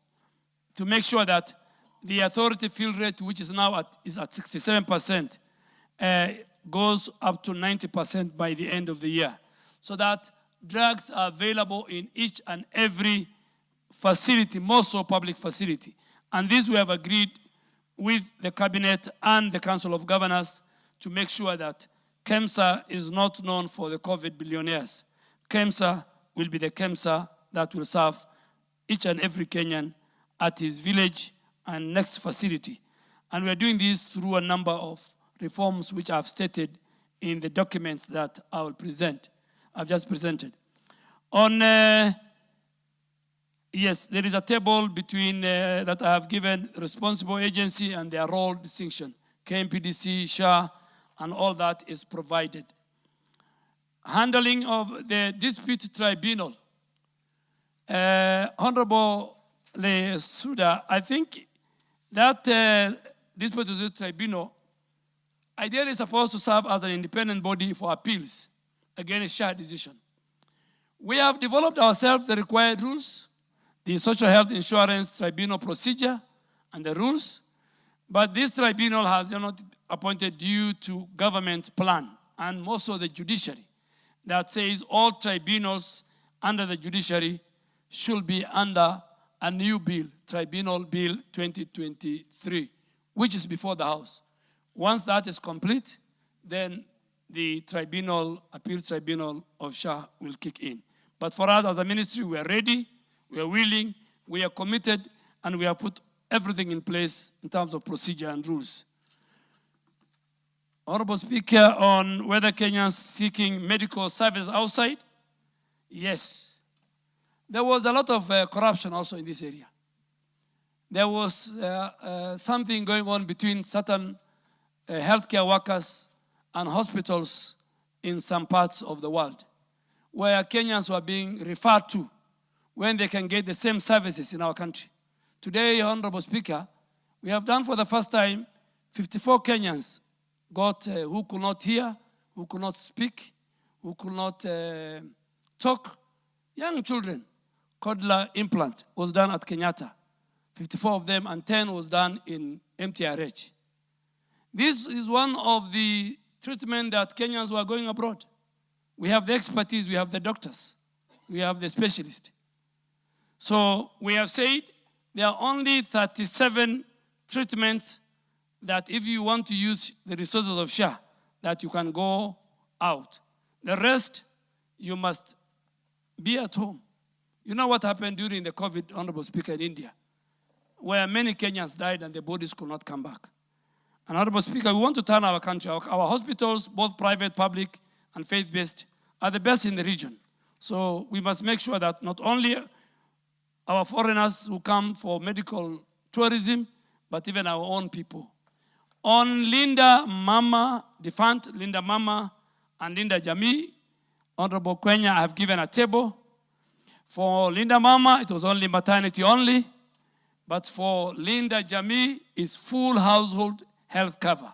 to make sure that the authority fill rate, which is now at 67%, goes up to 90% by the end of the year, so that drugs are available in each and every facility, more so public facility. And this we have agreed with the Cabinet and the Council of Governors to make sure that KEMSA is not known for the COVID billionaires. KEMSA will be the KEMSA that will serve each and every Kenyan at his village and next facility. And we are doing this through a number of reforms which I've stated in the documents that I will present, I've just presented. On, yes, there is a table between that I have given responsible agency and their role distinction. KMPDC, SHA, and all that is provided. Handling of the dispute tribunal. Honorable Suda, I think that dispute tribunal ideally is supposed to serve as an independent body for appeals against SHA decision. We have developed ourselves the required rules, the Social Health Insurance Tribunal procedure, and the rules. But this tribunal has not appointed due to government plan and also the judiciary that says all tribunals under the judiciary should be under a new bill, Tribunal Bill 2023, which is before the House. Once that is complete, then the tribunal, appeal tribunal of Shah will kick in. But for us as a ministry, we are ready, we are willing, we are committed, and we have put everything in place in terms of procedure and rules. Honorable Speaker, on whether Kenyans seeking medical service outside, yes. There was a lot of corruption also in this area. There was something going on between certain healthcare workers and hospitals in some parts of the world, where Kenyans were being referred to when they can get the same services in our country. Today, Honorable Speaker, we have done for the first time 54 Kenyans got who could not hear, who could not speak, who could not talk. Young children, Codler implant was done at Kenyatta. 54 of them, and 10 was done in MTRH. This is one of the treatment that Kenyans were going abroad. We have the expertise, we have the doctors, we have the specialists. So we have said there are only 37 treatments that if you want to use the resources of Shah, that you can go out. The rest, you must be at home. You know what happened during the COVID, Honorable Speaker, in India, where many Kenyans died and their bodies could not come back. And Honorable Speaker, we want to turn our country. Our hospitals, both private, public, and faith-based, are the best in the region. So we must make sure that not only our foreigners who come for medical tourism, but even our own people. On Linda Mama, defunct Linda Mama and Linda Jamii, Honorable Kwenya, I have given a table. For Linda Mama, it was only maternity only. But for Linda Jamii, it's full household health cover.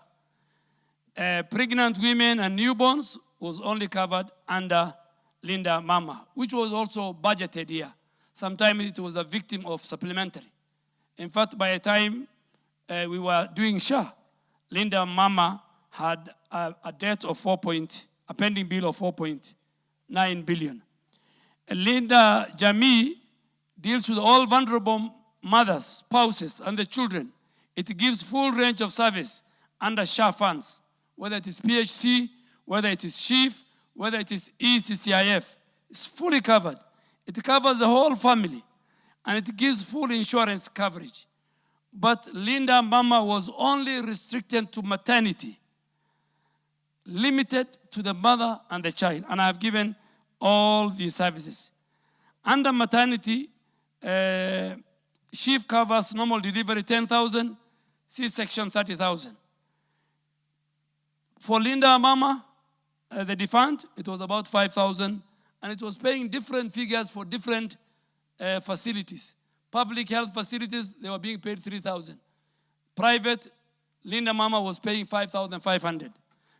Pregnant women and newborns was only covered under Linda Mama, which was also budgeted here. Sometimes it was a victim of supplementary. In fact, by the time we were doing Shah, Linda Mama had a debt of a pending bill of 4.9 billion. Linda Jamii deals with all vulnerable mothers, spouses, and the children. It gives full range of service under Shah funds, whether it is PHC, whether it is SHIF, whether it is ECCIF. It's fully covered. It covers the whole family, and it gives full insurance coverage. But Linda Mama was only restricted to maternity, limited to the mother and the child, and I have given all these services. Under maternity, SHIF covers normal delivery 10,000, C-section 30,000. For Linda Mama, the defunct, it was about 5,000, and it was paying different figures for different facilities. Public health facilities, they were being paid 3,000. Private, Linda Mama was paying 5,500.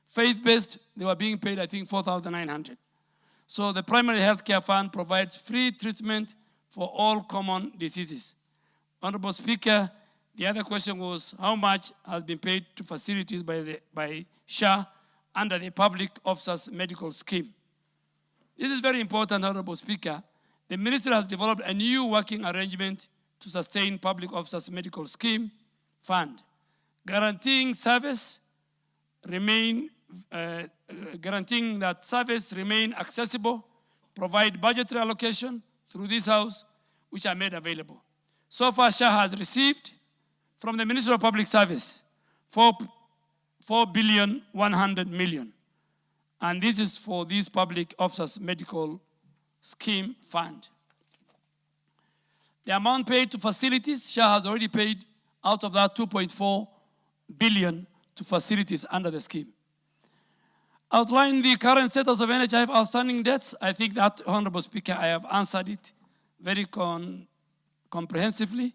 Faith-based, they were being paid, I think, 4,900. So the primary health care fund provides free treatment for all common diseases. Honorable Speaker, the other question was how much has been paid to facilities by Shah under the Public Officers Medical Scheme. This is very important, Honorable Speaker. The Ministry has developed a new working arrangement to sustain Public Officers Medical Scheme Fund, guaranteeing that service remain accessible, provide budgetary allocation through this house, which are made available. So far, Shah has received from the Ministry of Public Service 4,100 million. And this is for this Public Officers Medical Scheme Fund. The amount paid to facilities, Shah has already paid out of that 2.4 billion to facilities under the scheme. Outline the current status of NHIF outstanding debts. I think that, Honorable Speaker, I have answered it very comprehensively.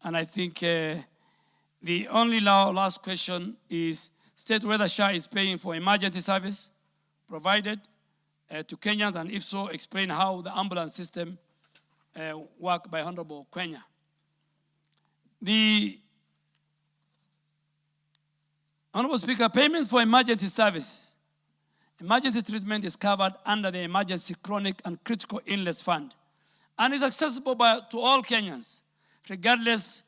And I think the only last question is state whether Shah is paying for emergency service provided to Kenyans, and if so, explain how the ambulance system work by Honorable Kwenya. The Honorable Speaker, payment for emergency service. Emergency treatment is covered under the Emergency Chronic and Critical Illness Fund and is accessible to all Kenyans, regardless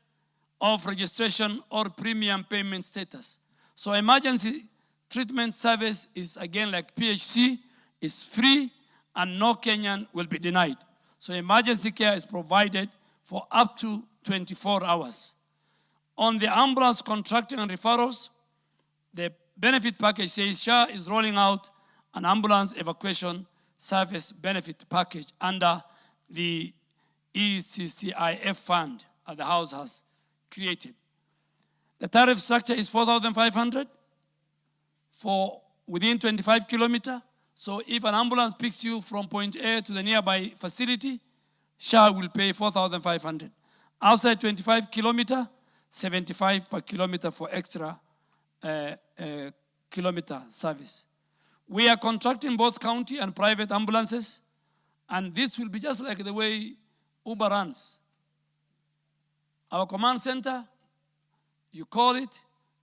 of registration or premium payment status. So emergency treatment service is, again, like PHC, is free and no Kenyan will be denied. So emergency care is provided for up to 24 hours. On the ambulance contracting and referrals, the benefit package says SHA is rolling out an ambulance evacuation service benefit package under the ECCIF fund that the House has created. The tariff structure is 4,500 for within 25 kilometers. So if an ambulance picks you from point A to the nearby facility, SHA will pay 4,500. Outside 25 kilometers, 75 per kilometer for extra kilometer service. We are contracting both county and private ambulances, and this will be just like the way Uber runs. Our command center, you call it,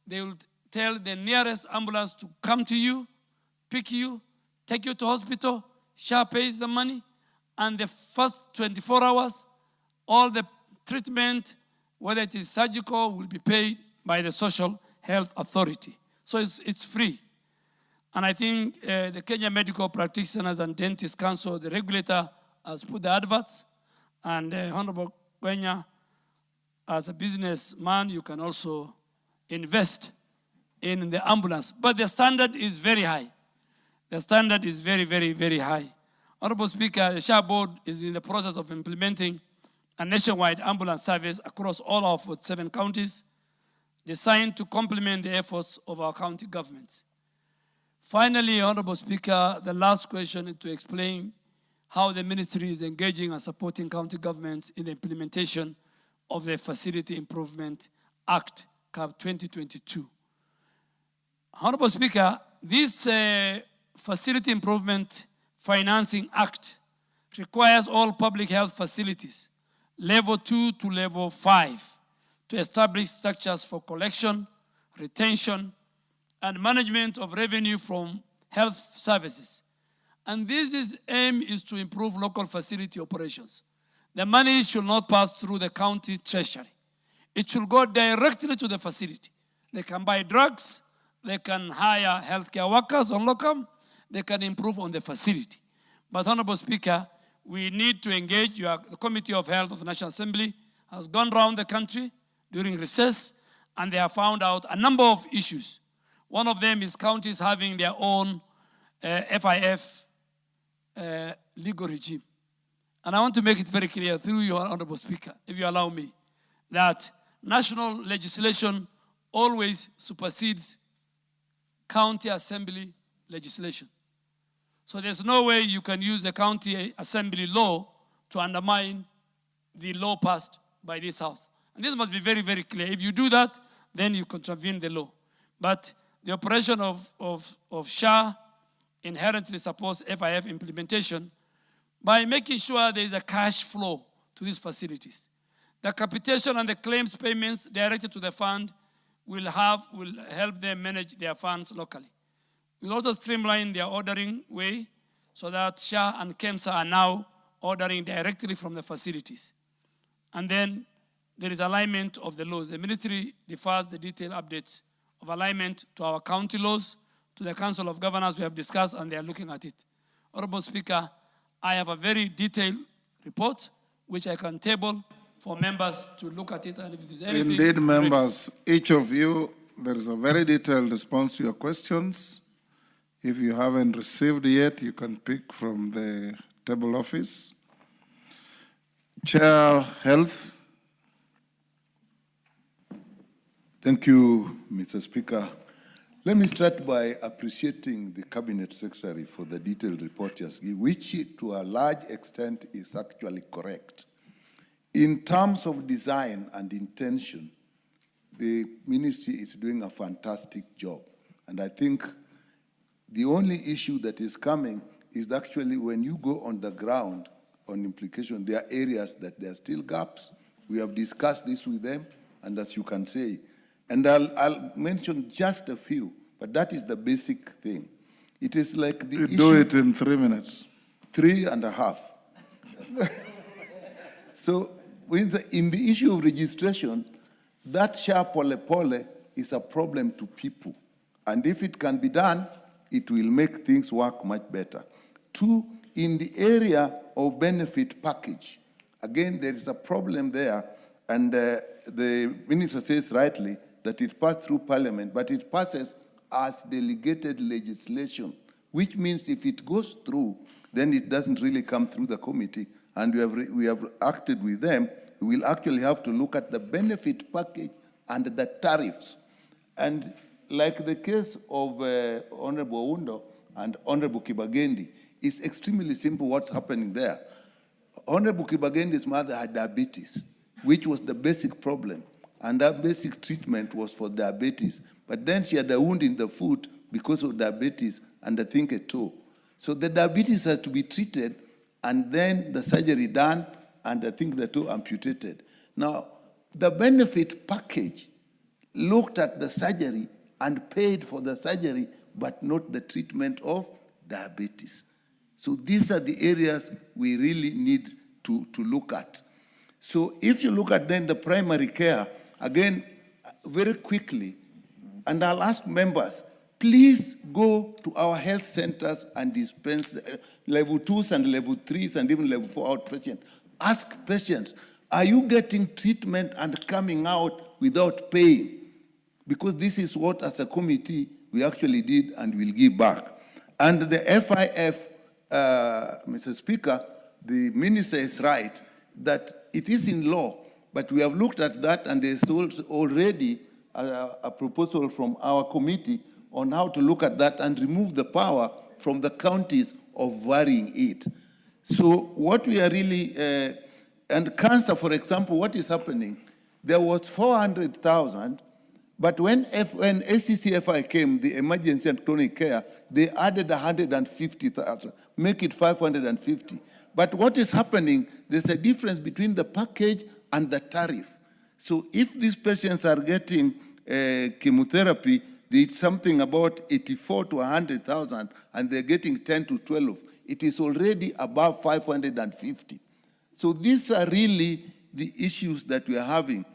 they will tell the nearest ambulance to come to you, pick you, take you to hospital, SHA pays the money, and the first 24 hours, all the treatment, whether it is surgical, will be paid by the Social Health Authority. So it's free. And I think the Kenya Medical Practitioners and Dentists Council, the regulator, has put the adverts. And Honorable Kenya, as a businessman, you can also invest in the ambulance. But the standard is very high. The standard is very, very, very high. Honorable Speaker, the SHA Board is in the process of implementing a nationwide ambulance service across all our 47 counties, designed to complement the efforts of our county governments. Finally, Honorable Speaker, the last question is to explain how the ministry is engaging and supporting county governments in the implementation of the Facility Improvement Act, CAP 2022. Honorable Speaker, this Facility Improvement Financing Act requires all public health facilities, level 2 to level 5, to establish structures for collection, retention, and management of revenue from health services. And this aim is to improve local facility operations. The money should not pass through the county treasury. It should go directly to the facility. They can buy drugs, they can hire healthcare workers on locum, they can improve on the facility. But Honorable Speaker, we need to engage. The Committee of Health of the National Assembly has gone around the country during recess, and they have found out a number of issues. One of them is counties having their own FIF legal regime. And I want to make it very clear through you, Honorable Speaker, if you allow me, that national legislation always supersedes county assembly legislation. So there's no way you can use the county assembly law to undermine the law passed by this House. And this must be very, very clear. If you do that, then you contravene the law. But the operation of SHA inherently supports FIF implementation by making sure there is a cash flow to these facilities. The capitation and the claims payments directed to the fund will help them manage their funds locally. We'll also streamline their ordering way so that SHA and KEMSA are now ordering directly from the facilities. And then there is alignment of the laws. The ministry defers the detailed updates of alignment to our county laws, to the Council of Governors we have discussed, and they are looking at it. Honorable Speaker, I have a very detailed report which I can table for members to look at it, and if there's anything... Indeed, members, each of you, there is a very detailed response to your questions. If you haven't received yet, you can pick from the table office. Chair, Health. Thank you, Mr. Speaker. Let me start by appreciating the Cabinet Secretary for the detailed report he has given, which to a large extent is actually correct. In terms of design and intention, the ministry is doing a fantastic job. And I think the only issue that is coming is actually when you go on the ground on implication, there are areas that there are still gaps. We have discussed this with them, and as you can say, And I'll mention just a few, but that is the basic thing. It is like the You issue, do it in 3 minutes. 3.5. So in the issue of registration, that SHA pole pole is a problem to people. And if it can be done, it will make things work much better. 2, in the area of benefit package, again, there is a problem there, and the minister says rightly that it passed through parliament, but it passes as delegated legislation, which means if it goes through, then it doesn't really come through the committee, and we have acted with them. We will actually have to look at the benefit package and the tariffs. And like the case of Honorable Undo and Honorable Kibagendi, it's extremely simple what's happening there. Honorable Kibagendi's mother had diabetes, which was the basic problem. And that basic treatment was for diabetes. But then she had a wound in the foot because of diabetes and I think a toe. So the diabetes had to be treated and then the surgery done and I think the toe amputated. Now, the benefit package looked at the surgery and paid for the surgery, but not the treatment of diabetes. So these are the areas we really need to look at. So if you look at then the primary care, again, very quickly, and I'll ask members, please go to our health centers and dispense level 2s and level 3s and even level 4 outpatient. Ask patients, are you getting treatment and coming out without paying? Because this is what, as a committee, we actually did and will give back. And the FIF, Mr. Speaker, the minister is right that it is in law, but we have looked at that and there's already a proposal from our committee on how to look at that and remove the power from the counties of varying it. So what we are really, and cancer, for example, what is happening? There was 400,000, but when ACCFI came, the emergency and chronic care, they added 150,000, make it 550. But what is happening, there's a difference between the package and the tariff. So if these patients are getting chemotherapy, it's something about 84 to 100,000, and they're getting 10 to 12. It is already above 550. So these are really the issues that we are having.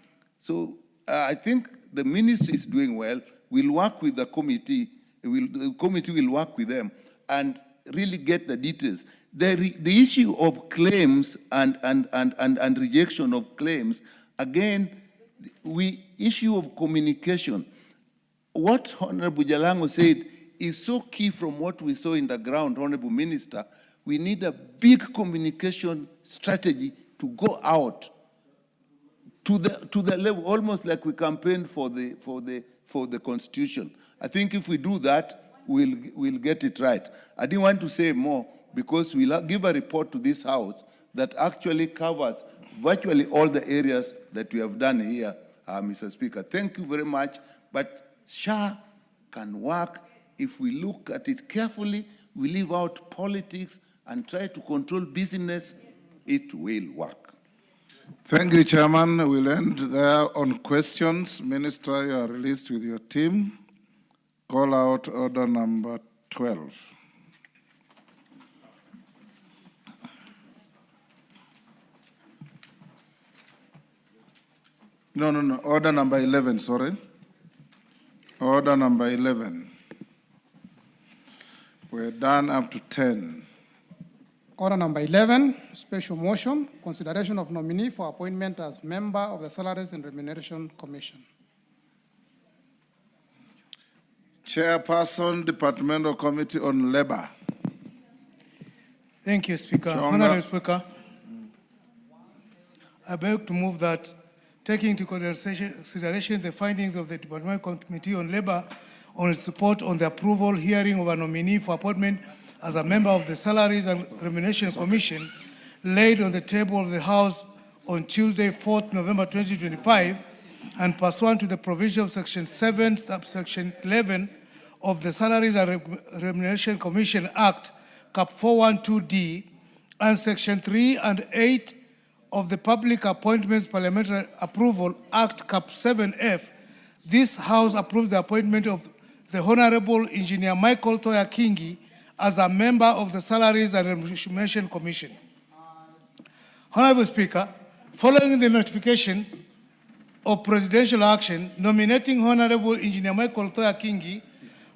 So I think the ministry is doing well. We'll work with the committee. The committee will work with them and really get the details. The issue of claims and rejection of claims, again, issue of communication. What Honorable Jalango said is so key from what we saw in the ground, Honorable Minister. We need a big communication strategy to go out to the level, almost like we campaigned for the Constitution. I think if we do that, we'll get it right. I didn't want to say more because we'll give a report to this House that actually covers virtually all the areas that we have done here, Mr. Speaker. Thank you very much. But SHA can work if we look at it carefully, we leave out politics and try to control business, it will work. Thank you, Chairman. We'll end there on questions. Minister, you are released with your team. Call out order number 12. No. Order number 11, sorry. Order number 11. We're done up to 10. Order number 11, special motion, consideration of nominee for appointment as member of the Salaries and Remuneration Commission. Chairperson, Departmental Committee on Labor. Thank you, Speaker. Chonga. Honorable Speaker, I beg to move that, taking into consideration the findings of the Departmental Committee on Labor on its report on the approval hearing of a nominee for appointment as a member of the Salaries and Remuneration Commission laid on the table of the House on Tuesday, 4th November 2025, and pursuant to the provision of Section 7, subsection 11 of the Salaries and Remuneration Commission Act, Cap 412D, and Section 3 and 8 of the Public Appointments Parliamentary Approval Act, Cap 7F, this House approves the appointment of the Honorable Engineer Michael Toya Kingi as a member of the Salaries and Remuneration Commission. Honorable Speaker, following the notification of presidential action nominating Honorable Engineer Michael Toya Kingi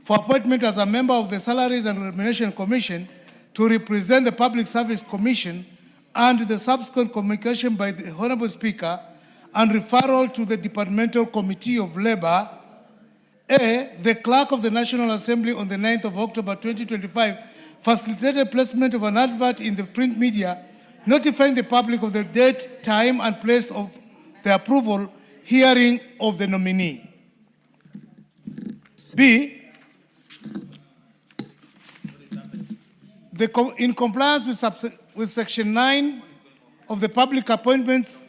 for appointment as a member of the Salaries and Remuneration Commission to represent the Public Service Commission, and the subsequent communication by the Honorable Speaker and referral to the Departmental Committee of Labor, A, the Clerk of the National Assembly on the 9th of October 2025 facilitated placement of an advert in the print media notifying the public of the date, time, and place of the approval hearing of the nominee. B, in compliance with Section 9 of the Public Appointments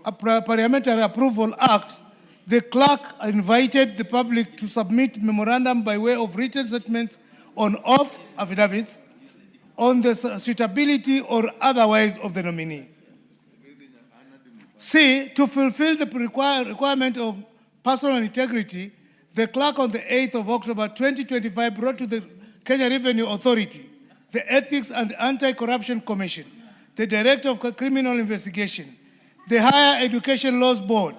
Parliamentary Approval Act, the clerk invited the public to submit memorandum by way of written statements on oath affidavits on the suitability or otherwise of the nominee. C, to fulfill the requirement of personal integrity, the clerk on the 8th of October 2025 brought to the Kenya Revenue Authority, the Ethics and Anti-Corruption Commission, the Director of Criminal Investigation, the Higher Education Laws Board,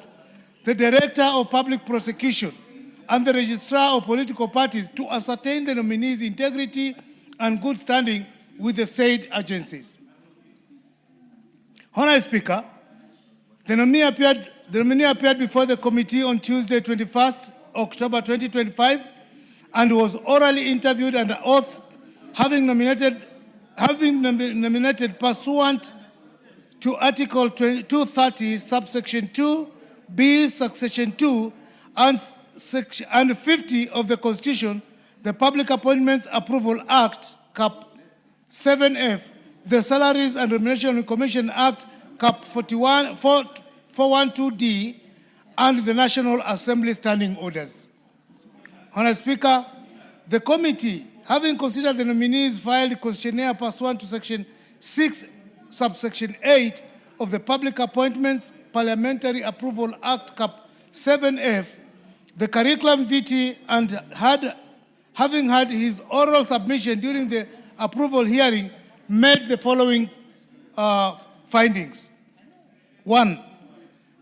the Director of Public Prosecution, and the Registrar of Political Parties to ascertain the nominee's integrity and good standing with the said agencies. Honorable Speaker, the nominee appeared before the committee on Tuesday, 21st October 2025, and was orally interviewed under oath, having nominated pursuant to Article 230, subsection 2, B, subsection 2, and 50 of the Constitution, the Public Appointments Approval Act, Cap 7F, the Salaries and Remuneration Commission Act, Cap 412D, and the National Assembly Standing Orders. Honorable Speaker, the committee, having considered the nominees filed questionnaire pursuant to Section 6, subsection 8 of the Public Appointments Parliamentary Approval Act, Cap 7F, the curriculum vitae, and having had his oral submission during the approval hearing, made the following findings. 1.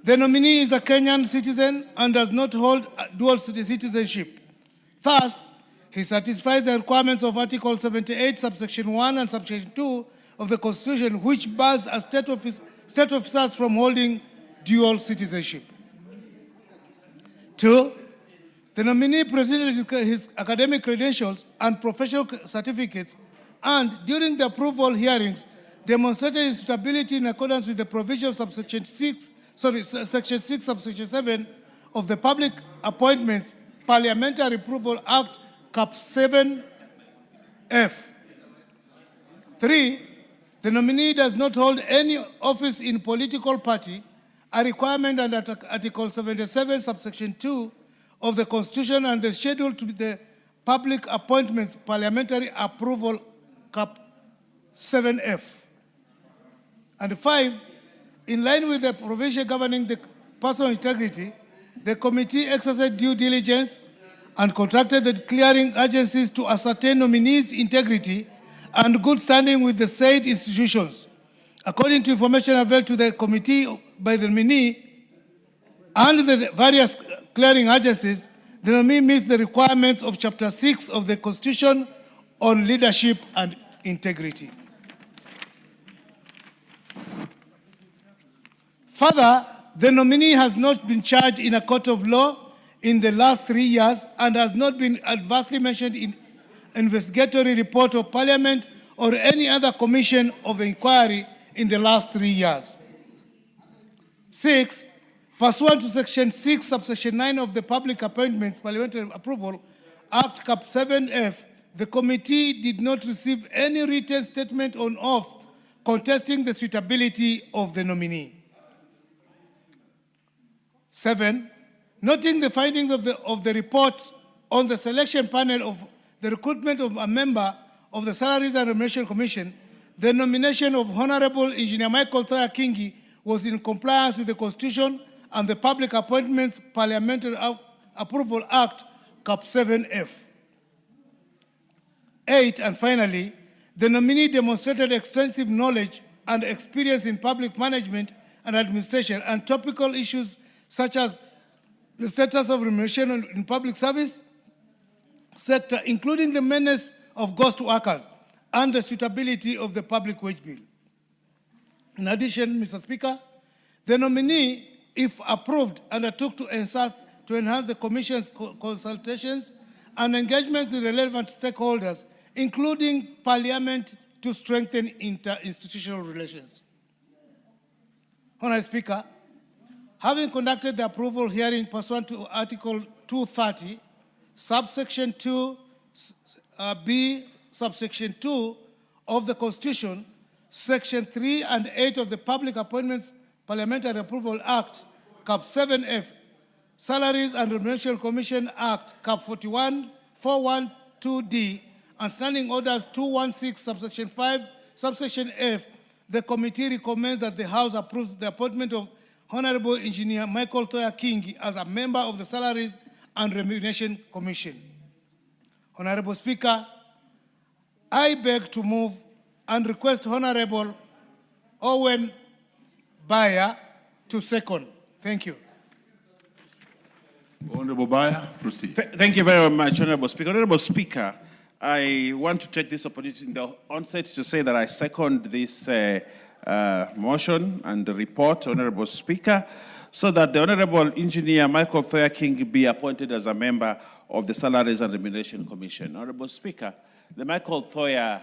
The nominee is a Kenyan citizen and does not hold dual citizenship. Thus, he satisfies the requirements of Article 78, subsection 1 and subsection 2 of the Constitution, which bars a state officers from holding dual citizenship. 2. The nominee presented his academic credentials and professional certificates, and during the approval hearings, demonstrated his suitability in accordance with the provisions of Section 6, subsection 7 of the Public Appointments Parliamentary Approval Act, Cap 7F. 3. The nominee does not hold any office in political party, a requirement under Article 77, subsection 2 of the Constitution and the schedule to the Public Appointments Parliamentary Approval, Cap 7F. And 5, in line with the provision governing the personal integrity, the committee exercised due diligence and contracted the clearing agencies to ascertain nominees' integrity and good standing with the said institutions. According to information available to the committee by the nominee and the various clearing agencies, the nominee meets the requirements of Chapter 6 of the Constitution on leadership and integrity. Further, the nominee has not been charged in a court of law in the last 3 years and has not been adversely mentioned in investigatory report of Parliament or any other commission of the inquiry in the last 3 years. 6, pursuant to Section 6, subsection 9 of the Public Appointments Parliamentary Approval Act, Cap 7F, the committee did not receive any written statement on oath contesting the suitability of the nominee. 7, noting the findings of the report on the selection panel of the recruitment of a member of the Salaries and Remuneration Commission, the nomination of Honorable Engineer Michael Toya Kingi was in compliance with the Constitution and the Public Appointments Parliamentary Approval Act, Cap 7F. 8, and finally, the nominee demonstrated extensive knowledge and experience in public management and administration and topical issues such as the status of remuneration in public service sector, including the menace of ghost workers and the suitability of the public wage bill. In addition, Mr. Speaker, the nominee, if approved, undertook to enhance the Commission's consultations and engagement with relevant stakeholders, including Parliament, to strengthen interinstitutional relations. Honourable Speaker, having conducted the approval hearing pursuant to Article 230, subsection 2, B, subsection 2 of the Constitution, Section 3 and 8 of the Public Appointments Parliamentary Approval Act, Cap 7F, Salaries and Remuneration Commission Act, Cap 412D, and Standing Orders 216, subsection 5, subsection F, the committee recommends that the House approves the appointment of Honorable Engineer Michael Toya Kingi as a member of the Salaries and Remuneration Commission. Honorable Speaker, I beg to move and request Honorable Owen Bayer to second. Thank you. Honorable Bayer, proceed. Thank you very much, Honorable Speaker. Honorable Speaker, I want to take this opportunity in the onset to say that I second this motion and the report, Honorable Speaker, so that the Honorable Engineer Michael Thoya King be appointed as a member of the Salaries and Remuneration Commission. Honorable Speaker, the Michael Thoya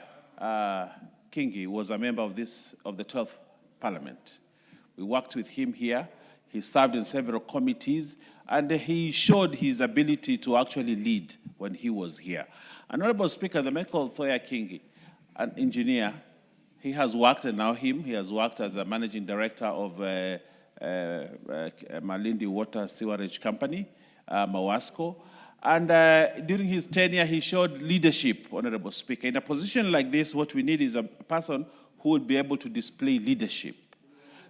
Kingi was a member of the 12th Parliament. We worked with him here. He served in several committees, and he showed his ability to actually lead when he was here. Honorable Speaker, the Michael Thoya Kingi, an engineer, he has worked, and now he has worked as a managing director of Malindi Water Sewerage Company, Mawasco. And during his tenure, he showed leadership, Honorable Speaker. In a position like this, what we need is a person who would be able to display leadership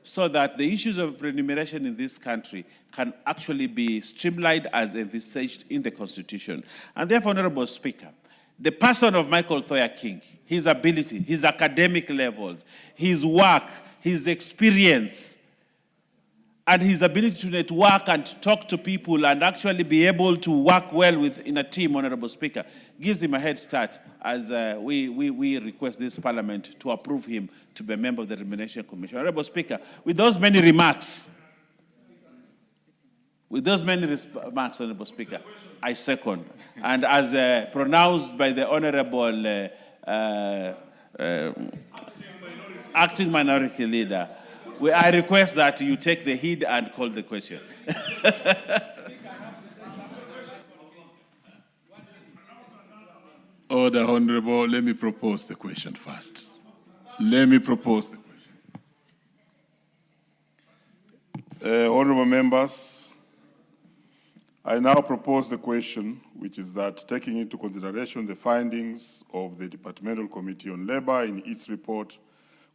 so that the issues of remuneration in this country can actually be streamlined as envisaged in the Constitution. And therefore, Honorable Speaker, the person of Michael Thoya King, his ability, his academic levels, his work, his experience, and his ability to network and to talk to people and actually be able to work well in a team, Honorable Speaker, gives him a head start as we request this Parliament to approve him to be a member of the Remuneration Commission. Honorable Speaker, with those many remarks, Honorable Speaker, I second. And as pronounced by the Honorable Acting Minority Leader, I request that you take the heed and call the question. Order, Honorable. Let me propose the question first. Let me propose the question. Honorable members, I now propose the question, which is that taking into consideration the findings of the Departmental Committee on Labor in its report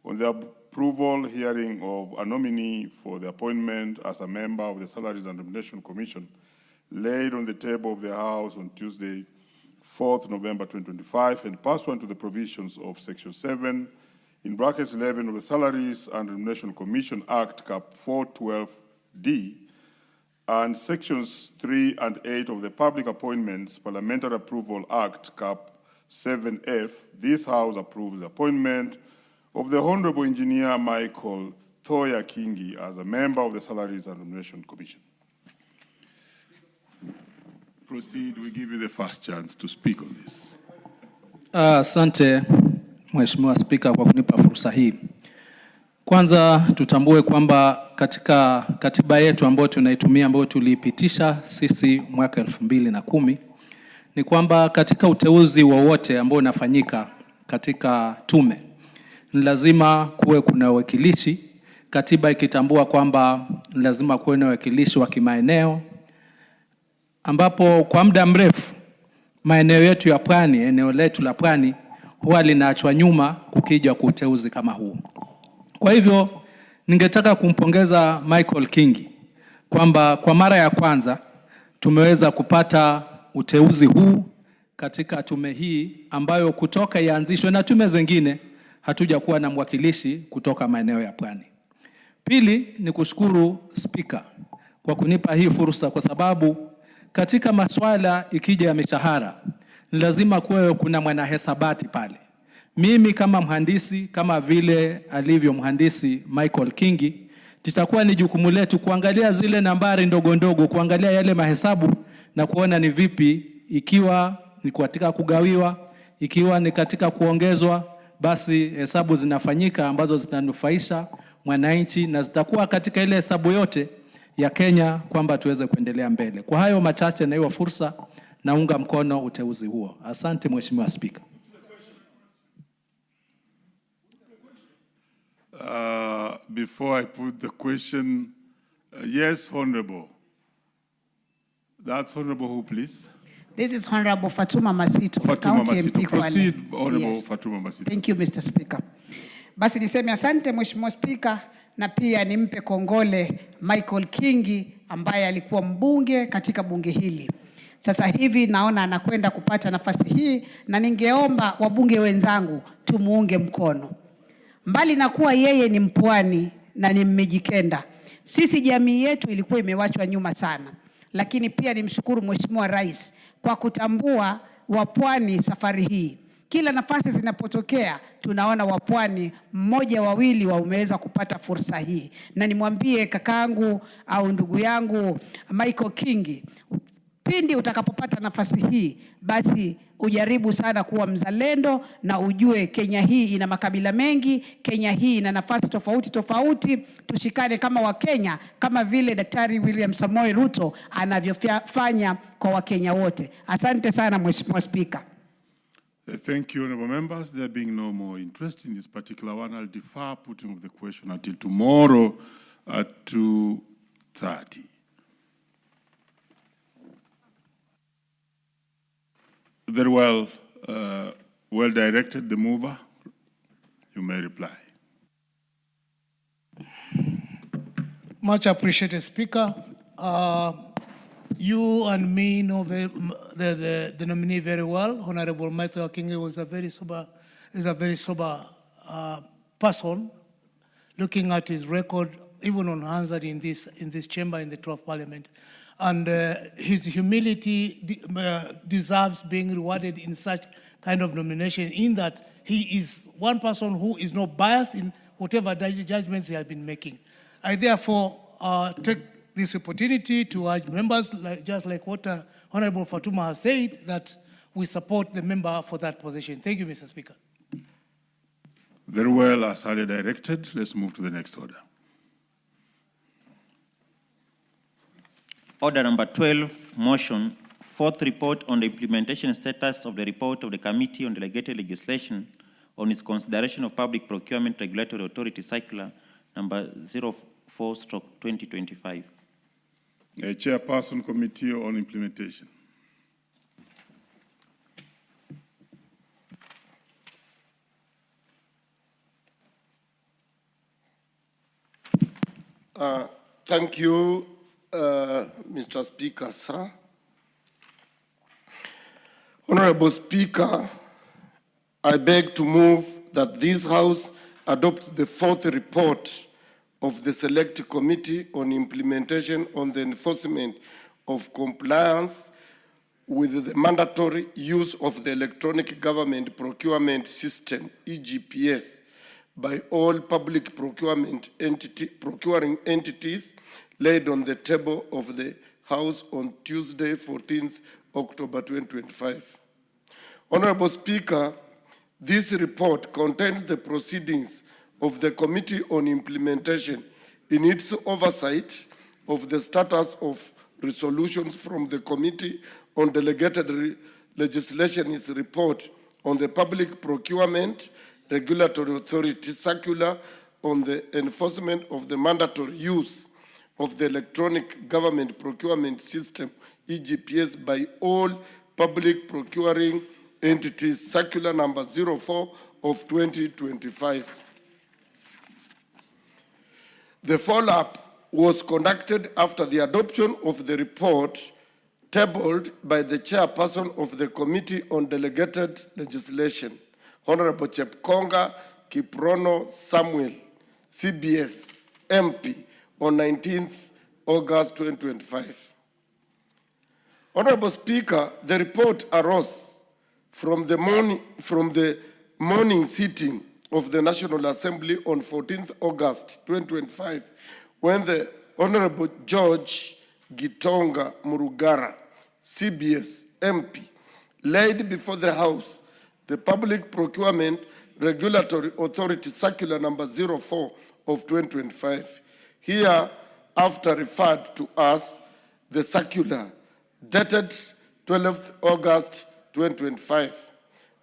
on the approval hearing of a nominee for the appointment as a member of the Salaries and Remuneration Commission laid on the table of the House on Tuesday, 4th November 2025, and pursuant to the provisions of Section 7, in brackets 11 of the Salaries and Remuneration Commission Act, Cap 412D, and Sections 3 and 8 of the Public Appointments Parliamentary Approval Act, Cap 7F, this House approves the appointment of the Honorable Engineer Michael Thoya Kingi as a member of the Salaries and Remuneration Commission. Proceed, we give you the first chance to speak on this. Asante Mheshimiwa Spika kwa kunipa fursa hii. Kwanza tutambue kwamba katika katiba yetu ambayo tunaitumia ambayo tuliipitisha sisi mwaka 2010 ni kwamba katika uteuzi wowote ambao unafanyika katika tume ni lazima kuwe kuna uwakilishi, katiba ikitambua kwamba ni lazima kuwe na uwakilishi wa kimaeneo, ambapo kwa muda mrefu maeneo yetu ya pwani, eneo letu la pwani huwa linaachwa nyuma kukija kwa uteuzi kama huu. Kwa hivyo ningetaka kumpongeza Michael Kingi kwamba kwa mara ya kwanza tumeweza kupata uteuzi huu katika tume hii ambayo kutoka ianzishwe na tume zingine hatuja kuwa na mwakilishi kutoka maeneo ya Pwani. Pili ni kushukuru Spika kwa kunipa hii fursa, kwa sababu katika masuala ikija ya mishahara ni lazima kuwe kuna mwanahesabati pale. Mimi kama mhandisi, kama vile alivyo mhandisi Michael Kingi, titakuwa ni jukumu letu kuangalia zile nambari ndogo ndogo, kuangalia yale mahesabu na kuona ni vipi, ikiwa ni katika kugawiwa, ikiwa ni katika kuongezwa, basi hesabu zinafanyika ambazo zitanufaisha mwananchi na zitakuwa katika ile hesabu yote ya Kenya, kwamba tuweze kuendelea mbele. Kwa hayo machache na hiyo fursa, naunga mkono uteuzi huo. Asante Mheshimiwa Spika. Before I put the question, yes, Honorable. That's Honorable who, please? This is Honorable Fatuma Masito, Fatuma County Masito. MP Proceed, Kwale. Honorable Yes. Fatuma Masito. Thank you, Mr. Speaker. Basi niseme asante Mheshimiwa Spika, na pia nimpe kongole Michael Kingi ambaye alikuwa mbunge katika bunge hili. Sasa hivi naona anakwenda kupata nafasi hii, na ningeomba wabunge wenzangu tumuunge mkono. Mbali na kuwa yeye ni Mpwani na ni Mmijikenda, sisi jamii yetu ilikuwa imewachwa nyuma sana. Lakini pia nimshukuru Mheshimiwa Rais kwa kutambua Wapwani safari hii. Kila nafasi zinapotokea tunaona Wapwani mmoja wawili wameweza kupata fursa hii. Na nimwambie kakaangu au ndugu yangu Michael Kingi, pindi utakapopata nafasi hii, basi ujaribu sana kuwa mzalendo na ujue Kenya hii ina makabila mengi, Kenya hii ina nafasi tofauti tofauti. Tushikane kama Wakenya, kama vile Daktari William Samoei Ruto anavyofanya kwa Wakenya wote. Asante sana Mheshimiwa Spika. Thank you, honorable members. There being no more interest in this particular one, I'll defer putting of the question until tomorrow at 2:30. Very well, well directed, the mover. You may reply. Much appreciated, Speaker. You and me know the nominee very well. Honorable Michael Kingi was a very sober person, looking at his record, even on answered in this chamber in the 12th Parliament. And his humility deserves being rewarded in such kind of nomination, in that he is one person who is not biased in whatever judgments he has been making. I therefore take this opportunity to urge members, just like what Honorable Fatuma has said, that we support the member for that position. Thank you, Mr. Speaker. Very well, as earlier directed. Let's move to the next order. Order number 12, motion, fourth report on the implementation status of the report of the Committee on Delegated Legislation on its consideration of Public Procurement Regulatory Authority Circular number 04/2025. Chairperson, Committee on Implementation. Thank you, Mr. Speaker, sir. Honorable Speaker, I beg to move that this House adopts the fourth report of the Select Committee on Implementation on the Enforcement of Compliance with the Mandatory Use of the Electronic Government Procurement System, EGPS, by all public procuring entities laid on the table of the House on Tuesday, 14th October 2025. Honorable Speaker, this report contains the proceedings of the Committee on Implementation in its oversight of the status of resolutions from the Committee on Delegated Legislation, its report on the Public Procurement Regulatory Authority Circular on the enforcement of the mandatory use of the Electronic Government Procurement System, EGPS, by all public procuring entities, Circular number 04 of 2025. The follow-up was conducted after the adoption of the report tabled by the chairperson of the Committee on Delegated Legislation, Honorable Chepkonga Kiprono Samuel, CBS, MP, on 19th August 2025. Honorable Speaker, the report arose from the morning sitting of the National Assembly on 14th August 2025, when the Honorable George Gitonga Murugara, CBS, MP, laid before the House the Public Procurement Regulatory Authority Circular number 04 of 2025. Here, after referred to as the circular dated 12th August 2025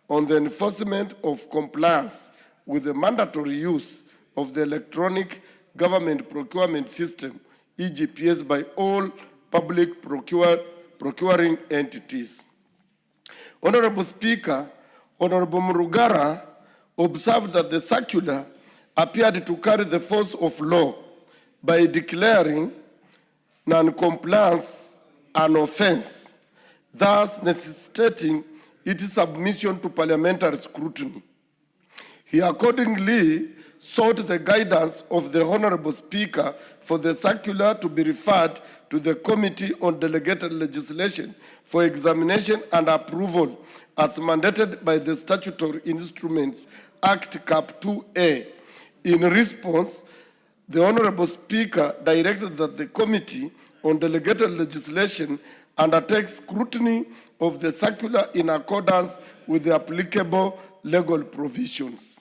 on the enforcement of compliance with the mandatory use of the electronic government procurement system, EGPS, by all public procuring entities. Honorable Speaker, Honorable Murugara observed that the circular appeared to carry the force of law by declaring non-compliance an offense, thus necessitating its submission to parliamentary scrutiny. He accordingly sought the guidance of the Honorable Speaker for the circular to be referred to the Committee on Delegated Legislation for examination and approval as mandated by the Statutory Instruments Act Cap 2A. In response, the Honorable Speaker directed that the Committee on Delegated Legislation undertakes scrutiny of the circular in accordance with the applicable legal provisions.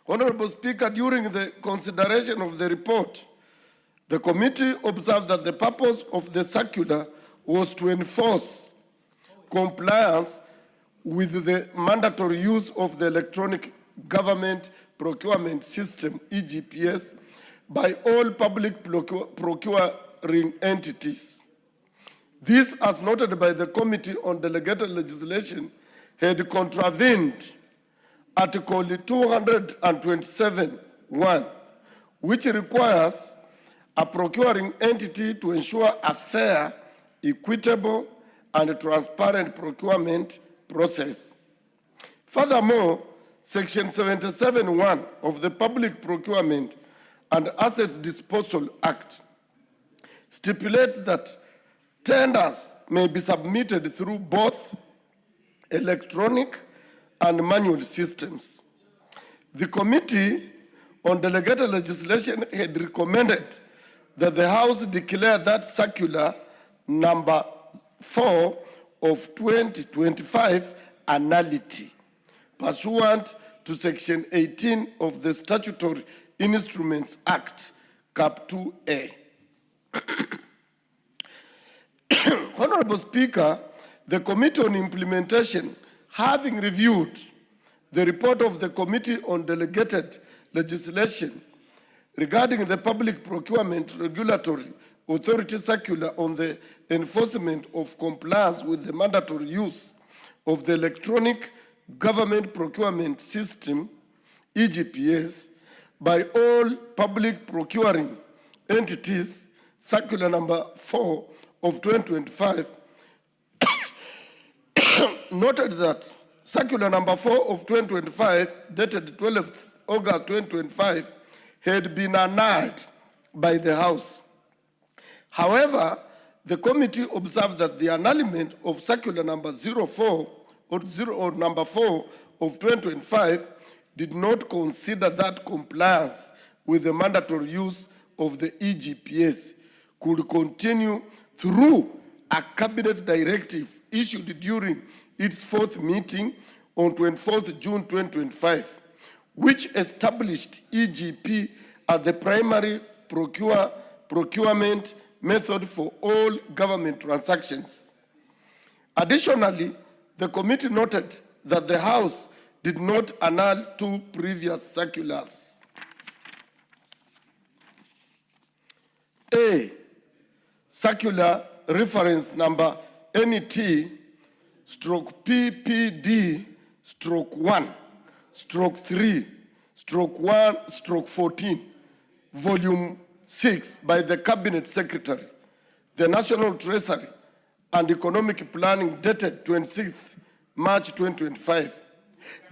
Honorable Speaker, during the consideration of the report, the committee observed that the purpose of the circular was to enforce compliance with the mandatory use of the electronic government procurement system, EGPS, by all public procuring entities. This, as noted by the Committee on Delegated Legislation, had contravened Article 227(1), which requires a procuring entity to ensure a fair, equitable, and transparent procurement process. Furthermore, Section 77(1) of the Public Procurement and Assets Disposal Act stipulates that tenders may be submitted through both electronic and manual systems. The Committee on Delegated Legislation had recommended that the House declare that circular number 4 of 2025 a nullity, pursuant to Section 18 of the Statutory Instruments Act, Cap 2A. Honorable Speaker, the Committee on Implementation, having reviewed the report of the Committee on Delegated Legislation regarding the Public Procurement Regulatory Authority Circular on the enforcement of compliance with the mandatory use of the electronic government procurement system, EGPS, by all public procuring entities, circular number 4 of 2025, noted that circular number 4 of 2025, dated 12th August 2025, had been annulled by the House. However, the committee observed that the annulment of circular number 04 or number 4 of 2025 did not consider that compliance with the mandatory use of the EGPS could continue through a cabinet directive issued during its fourth meeting on 24th June 2025, which established EGP as the primary procurement method for all government transactions. Additionally, the committee noted that the House did not annul two previous circulars. A, circular reference number NET/PPD/1/3/1/14, volume 6 by the Cabinet Secretary, the National Treasury, and Economic Planning dated 26th March 2025,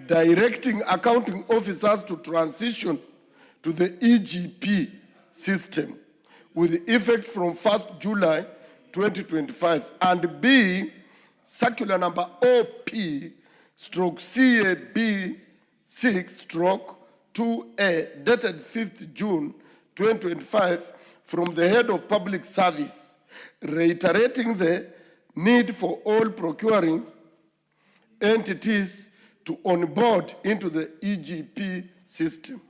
directing accounting officers to transition to the EGP system with effect from 1st July 2025, and B, circular number OP/CAB6/2A dated 5th June 2025 from the head of public service, reiterating the need for all procuring entities to onboard into the EGP system.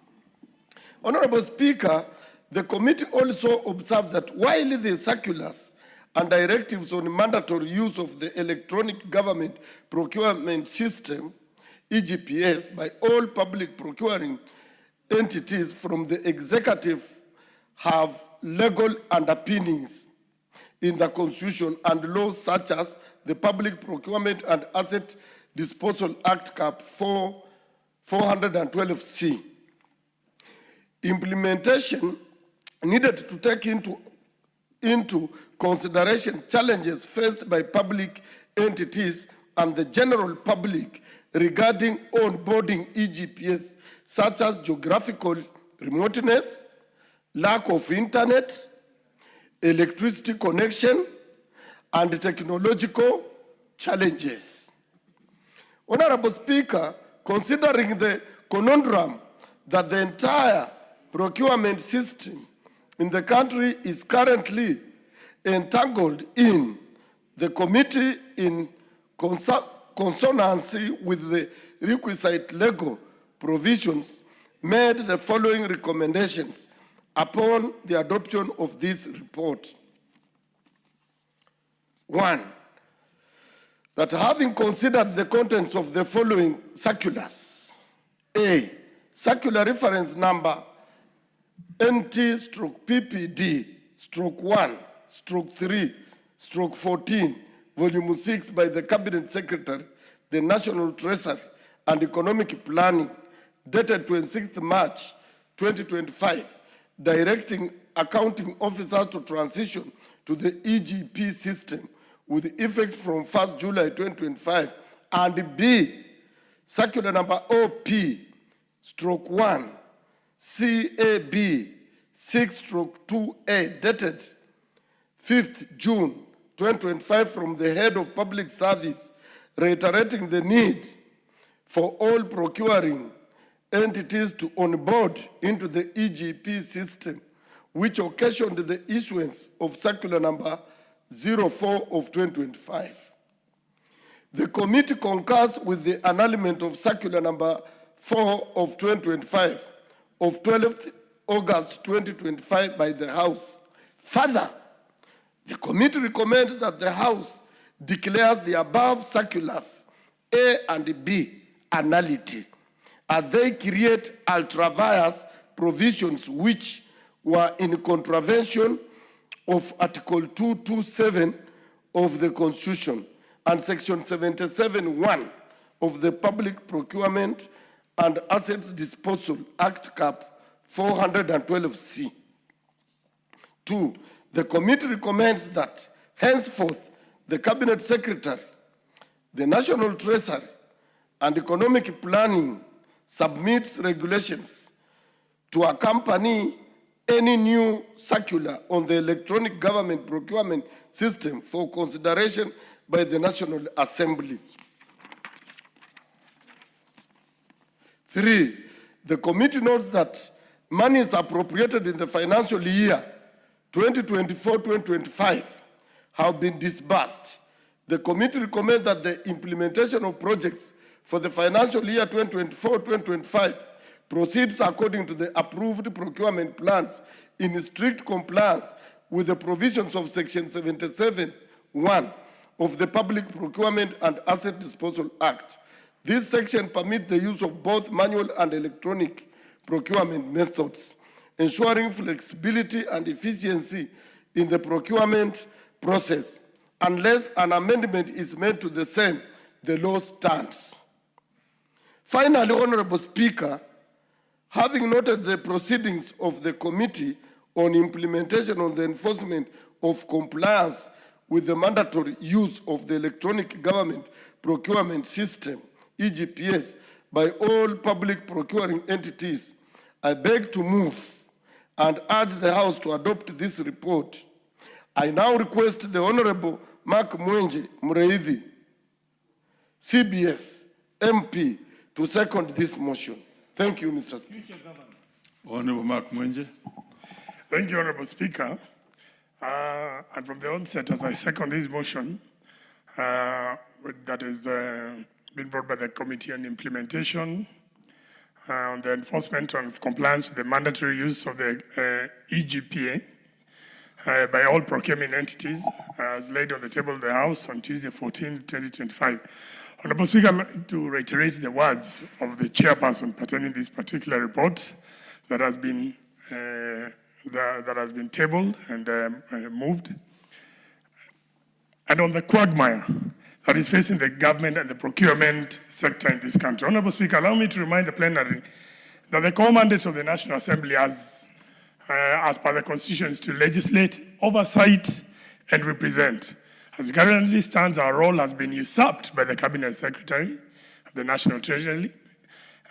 Honorable Speaker, the committee also observed that while the circulars and directives on mandatory use of the electronic government procurement system, EGPS, by all public procuring entities from the executive have legal underpinnings in the Constitution and laws such as the Public Procurement and Asset Disposal Act Cap 412C. Implementation needed to take into consideration challenges faced by public entities and the general public regarding onboarding EGPS, such as geographical remoteness, lack of internet, electricity connection, and technological challenges. Honorable Speaker, considering the conundrum that the entire procurement system in the country is currently entangled in, the committee, in consonancy with the requisite legal provisions, made the following recommendations upon the adoption of this report. 1, that having considered the contents of the following circulars, A, circular reference number NT/PPD/1/3/14, volume 6 by the Cabinet Secretary, the National Treasury, and Economic Planning, dated 26th March 2025, directing accounting officers to transition to the EGP system with effect from 1st July 2025, and B, circular number OP/CAB6/2A dated 5th June 2025 from the head of public service, reiterating the need for all procuring entities to onboard into the EGP system, which occasioned the issuance of circular number 04 of 2025. The committee concurs with the annulment of circular number 4 of 2025 of 12th August 2025 by the House. Further, the committee recommends that the House declares the above circulars A and B nullity, as they create ultra-vires provisions which were in contravention of Article 227 of the Constitution and Section 77(1) of the Public Procurement and Assets Disposal Act Cap 412C. 2, the committee recommends that henceforth the Cabinet Secretary, the National Treasury, and Economic Planning submits regulations to accompany any new circular on the electronic government procurement system for consideration by the National Assembly. 3, the committee notes that monies appropriated in the financial year 2024-2025 have been disbursed. The committee recommends that the implementation of projects for the financial year 2024-2025 proceeds according to the approved procurement plans in strict compliance with the provisions of Section 77(1) of the Public Procurement and Asset Disposal Act. This section permits the use of both manual and electronic procurement methods, ensuring flexibility and efficiency in the procurement process. Unless an amendment is made to the same, the law stands. Finally, Honorable Speaker, having noted the proceedings of the committee on implementation of the enforcement of compliance with the mandatory use of the electronic government procurement system, EGPS, by all public procuring entities, I beg to move and urge the House to adopt this report. I now request the Honorable Mark Mwenje Mureithi, CBS, MP, to second this motion. Thank you, Mr. Speaker. Honorable Mark Mwenje. Thank you, Honorable Speaker. And from the onset, as I second this motion, that is been brought by the Committee on Implementation on the enforcement of compliance with the mandatory use of the EGPA by all procurement entities, as laid on the table of the House on Tuesday, 14, 2025. Honorable Speaker, I'd like to reiterate the words of the chairperson pertaining this particular report that has been tabled and moved, and on the quagmire that is facing the government and the procurement sector in this country. Honorable Speaker, allow me to remind the plenary that the core mandate of the National Assembly as per the Constitution is to legislate, oversight, and represent. As it currently stands, our role has been usurped by the Cabinet Secretary of the National Treasury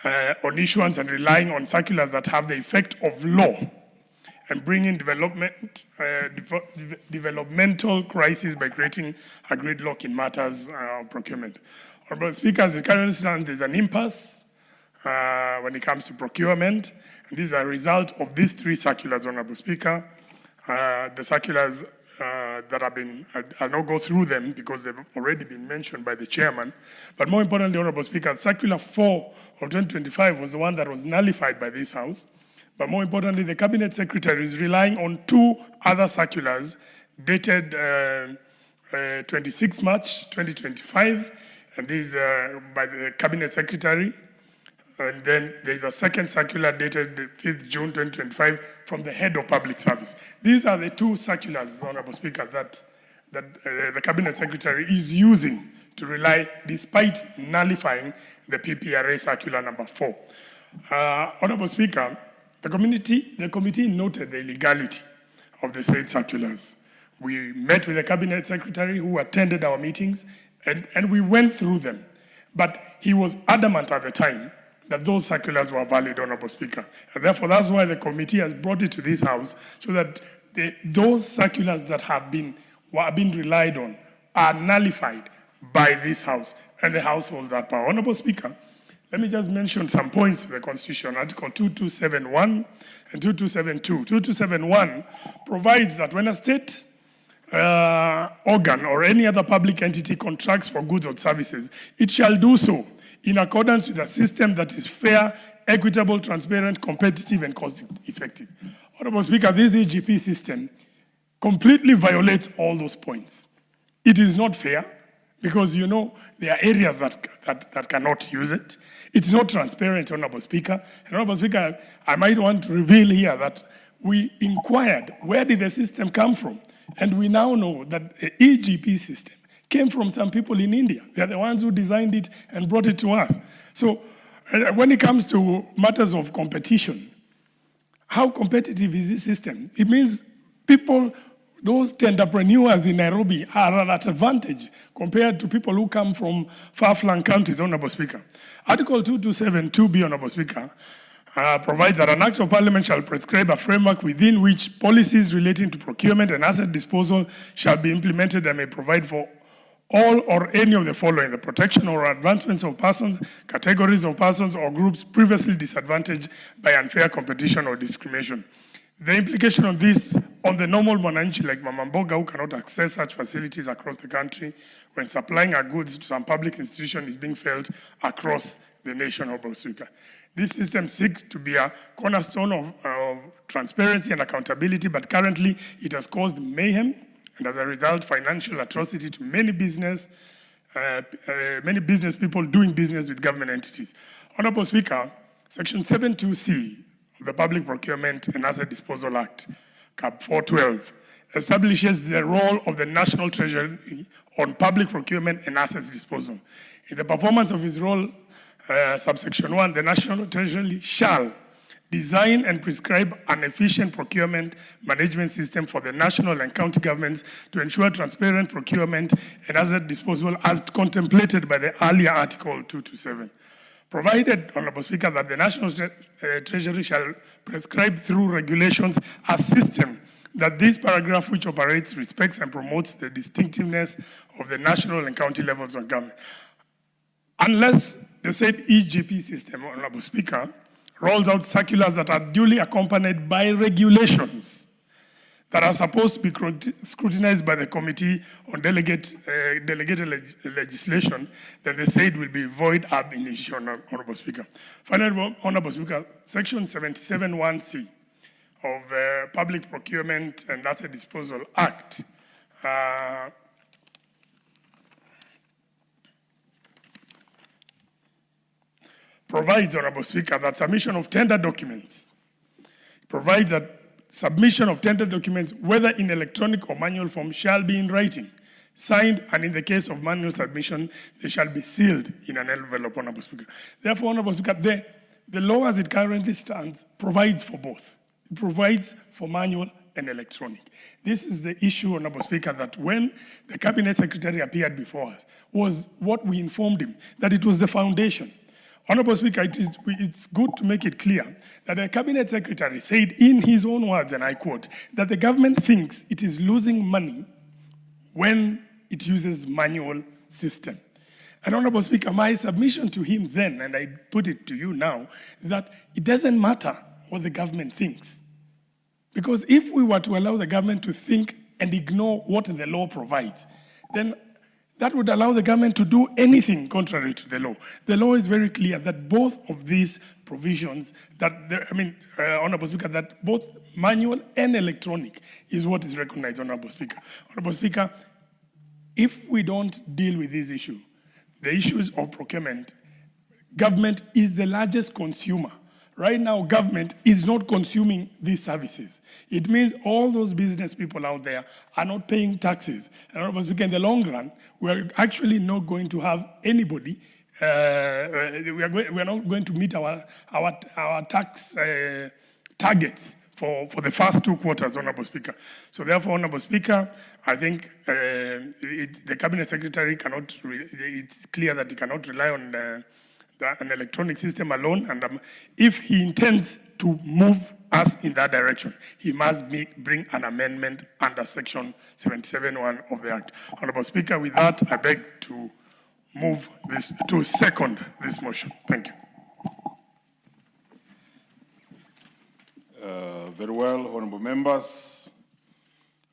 on issuance and relying on circulars that have the effect of law and bringing developmental crises by creating a gridlock in matters of procurement. Honorable Speaker, as it currently stands, there's an impasse when it comes to procurement, and this is a result of these three circulars, Honorable Speaker. The circulars that have been, I'll not go through them because they've already been mentioned by the chairman, but more importantly, Honorable Speaker, Circular 4 of 2025 was the one that was nullified by this House. But more importantly, the Cabinet Secretary is relying on two other circulars dated 26 March 2025, and these by the Cabinet Secretary. And then there's a second circular dated 5th June 2025 from the Head of Public Service. These are the two circulars, Honorable Speaker, that the Cabinet Secretary is using to rely, despite nullifying the PPRA Circular number 4. Honorable Speaker, the committee noted the illegality of the said circulars. We met with the Cabinet Secretary who attended our meetings, and we went through them. But he was adamant at the time that those circulars were valid, Honorable Speaker. And therefore, that's why the committee has brought it to this House, so that those circulars that have been relied on are nullified by this House, and the House holds that power. Honorable Speaker, let me just mention some points of the Constitution. Article 2271 and 2272. 2271 provides that when a state organ or any other public entity contracts for goods or services, it shall do so in accordance with a system that is fair, equitable, transparent, competitive, and cost-effective. Honorable Speaker, this EGP system completely violates all those points. It is not fair, because there are areas that cannot use it. It's not transparent, Honorable Speaker. And Honorable Speaker, I might want to reveal here that we inquired where did the system come from, and we now know that the EGP system came from some people in India. They're the ones who designed it and brought it to us. So when it comes to matters of competition, how competitive is this system? It means people, those tenderpreneurs in Nairobi are at advantage compared to people who come from far-flung countries, Honorable Speaker. Article 2272B, Honorable Speaker, provides that an act of parliament shall prescribe a framework within which policies relating to procurement and asset disposal shall be implemented and may provide for all or any of the following: the protection or advancements of persons, categories of persons, or groups previously disadvantaged by unfair competition or discrimination. The implication of this on the normal mwananchi like Mama Mboga who cannot access such facilities across the country when supplying our goods to some public institution is being felt across the nation, Honorable Speaker. This system seeks to be a cornerstone of transparency and accountability, but currently it has caused mayhem and as a result financial atrocity to many business people doing business with government entities. Honorable Speaker, Section 72C of the Public Procurement and Asset Disposal Act, Cap 412, establishes the role of the National Treasury on public procurement and assets disposal. In the performance of its role, subsection 1, the National Treasury shall design and prescribe an efficient procurement management system for the national and county governments to ensure transparent procurement and asset disposal as contemplated by the earlier Article 227. Provided, Honorable Speaker, that the National Treasury shall prescribe through regulations a system that this paragraph which operates, respects and promotes the distinctiveness of the national and county levels of government. Unless the said EGP system, Honorable Speaker, rolls out circulars that are duly accompanied by regulations that are supposed to be scrutinized by the Committee on Delegated Legislation, then the said will be void ab initio, Honorable Speaker. Finally, Honorable Speaker, Section 77(1)(c) of Public Procurement and Asset Disposal Act provides, Honorable Speaker, that submission of tender documents, provides that submission of tender documents, whether in electronic or manual form, shall be in writing, signed, and in the case of manual submission, they shall be sealed in an envelope, Honorable Speaker. Therefore, Honorable Speaker, the law as it currently stands provides for both. It provides for manual and electronic. This is the issue, Honorable Speaker, that when the Cabinet Secretary appeared before us, was what we informed him, that it was the foundation. Honorable Speaker, it's good to make it clear that the Cabinet Secretary said in his own words, and I quote, that the government thinks it is losing money when it uses manual system. And Honorable Speaker, my submission to him then, and I put it to you now, that it doesn't matter what the government thinks. Because if we were to allow the government to think and ignore what the law provides, then that would allow the government to do anything contrary to the law. The law is very clear that both of these provisions, Honorable Speaker, that both manual and electronic is what is recognized, Honorable Speaker. Honorable Speaker, if we don't deal with this issue, the issues of procurement, government is the largest consumer. Right now, government is not consuming these services. It means all those business people out there are not paying taxes. And Honorable Speaker, in the long run, we're actually not going to have anybody, we're not going to meet our tax targets for the first 2 quarters, Honorable Speaker. So therefore, Honorable Speaker, I think the Cabinet Secretary cannot, it's clear that he cannot rely on an electronic system alone, and if he intends to move us in that direction, he must bring an amendment under Section 77(1) of the Act. Honorable Speaker, with that, I beg to move this, to second this motion. Thank you. Very well, honorable members.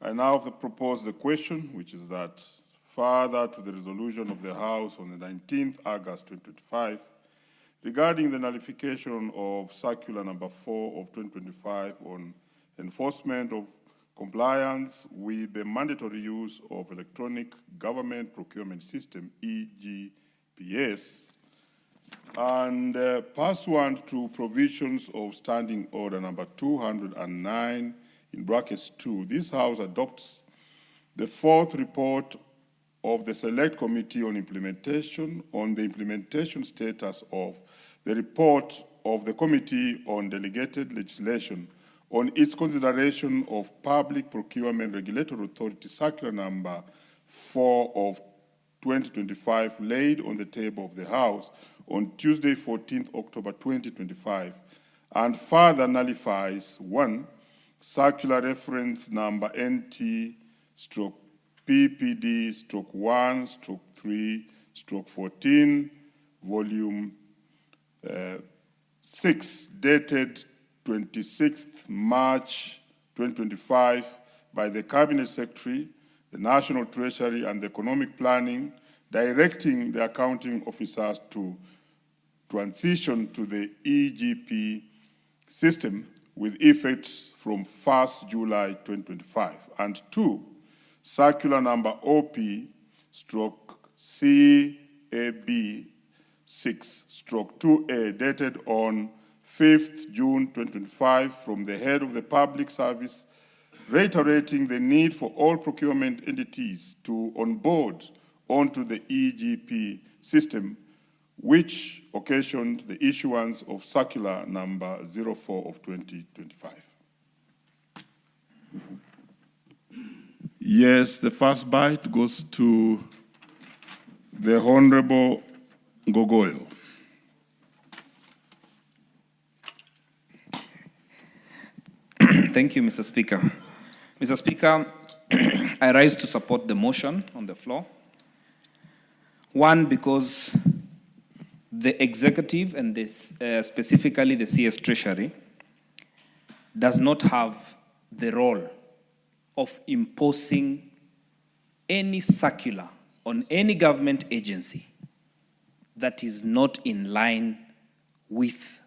I now propose the question, which is that further to the resolution of the House on the 19th August 2025, regarding the nullification of Circular Number 4 of 2025 on enforcement of compliance with the mandatory use of electronic government procurement system, EGPS, and pursuant to provisions of Standing Order Number 209 in brackets 2, this House adopts the 4th report of the Select Committee on Implementation on the implementation status of the report of the Committee on Delegated Legislation on its consideration of Public Procurement Regulatory Authority Circular Number 4 of 2025 laid on the table of the House on Tuesday, 14th October 2025, and further nullifies 1. Circular reference number NT/PPD/1/3/14, volume 6, dated 26th March 2025 by the Cabinet Secretary, the National Treasury, and the Economic Planning, directing the accounting officers to transition to the EGP system with effects from 1st July 2025. And 2, Circular Number OP/CAB6/2A, dated on 5th June 2025, from the head of the Public Service, reiterating the need for all procurement entities to onboard onto the EGP system which occasioned the issuance of circular number 04 of 2025. Yes, the first bite goes to the Honorable Ngogoyo. Thank you, Mr. Speaker. Mr. Speaker, I rise to support the motion on the floor. One, because the executive and this, specifically the CS Treasury does not have the role of imposing any circular on any government agency that is not in line with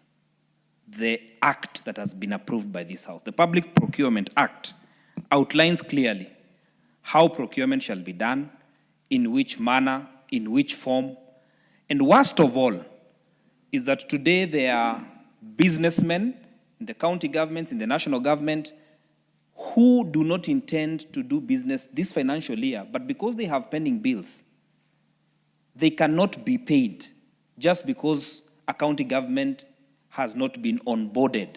the act that has been approved by this House. The Public Procurement Act outlines clearly how procurement shall be done, in which manner, in which form, and worst of all is that today there are businessmen in the county governments, in the national government, who do not intend to do business this financial year, but because they have pending bills, they cannot be paid just because a county government has not been onboarded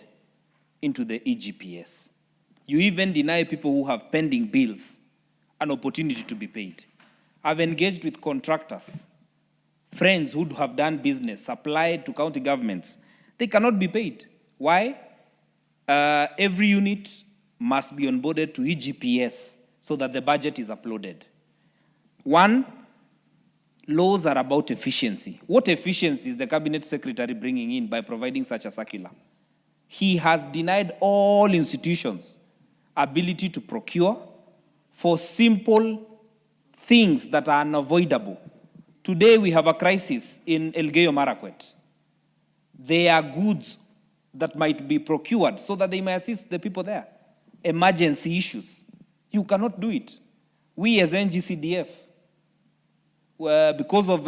into the EGPS. You even deny people who have pending bills an opportunity to be paid. I've engaged with contractors, friends who have done business, supplied to county governments. They cannot be paid. Why? Every unit must be onboarded to EGPS so that the budget is uploaded. One, laws are about efficiency. What efficiency is the cabinet secretary bringing in by providing such a circular? He has denied all institutions ability to procure for simple things that are unavoidable. Today we have a crisis in Elgeyo Marakwet. There are goods that might be procured so that they may assist the people there. Emergency issues. You cannot do it. We as NGCDF, because of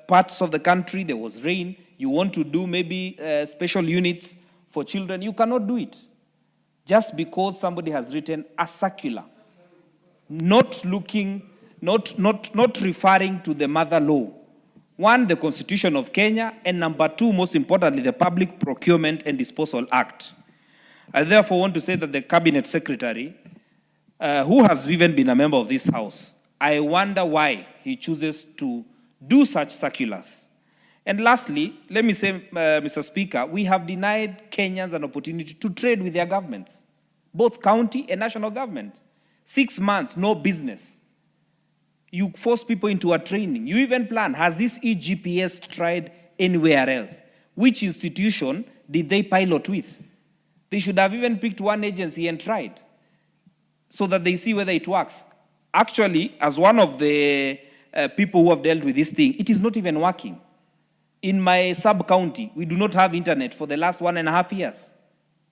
parts of the country, there was rain, you want to do maybe special units for children, you cannot do it. Just because somebody has written a circular, not looking, not referring to the mother law. One, the Constitution of Kenya, and number two, most importantly, the Public Procurement and Disposal Act. I therefore want to say that the Cabinet Secretary, who has even been a member of this House, I wonder why he chooses to do such circulars. And lastly, let me say, Mr. Speaker, we have denied Kenyans an opportunity to trade with their governments, both county and national government. 6 months, no business. You force people into a training. You even plan, has this EGPS tried anywhere else? Which institution did they pilot with? They should have even picked one agency and tried so that they see whether it works. Actually, as one of the people who have dealt with this thing, it is not even working. In my sub-county, we do not have internet for the last 1.5 years.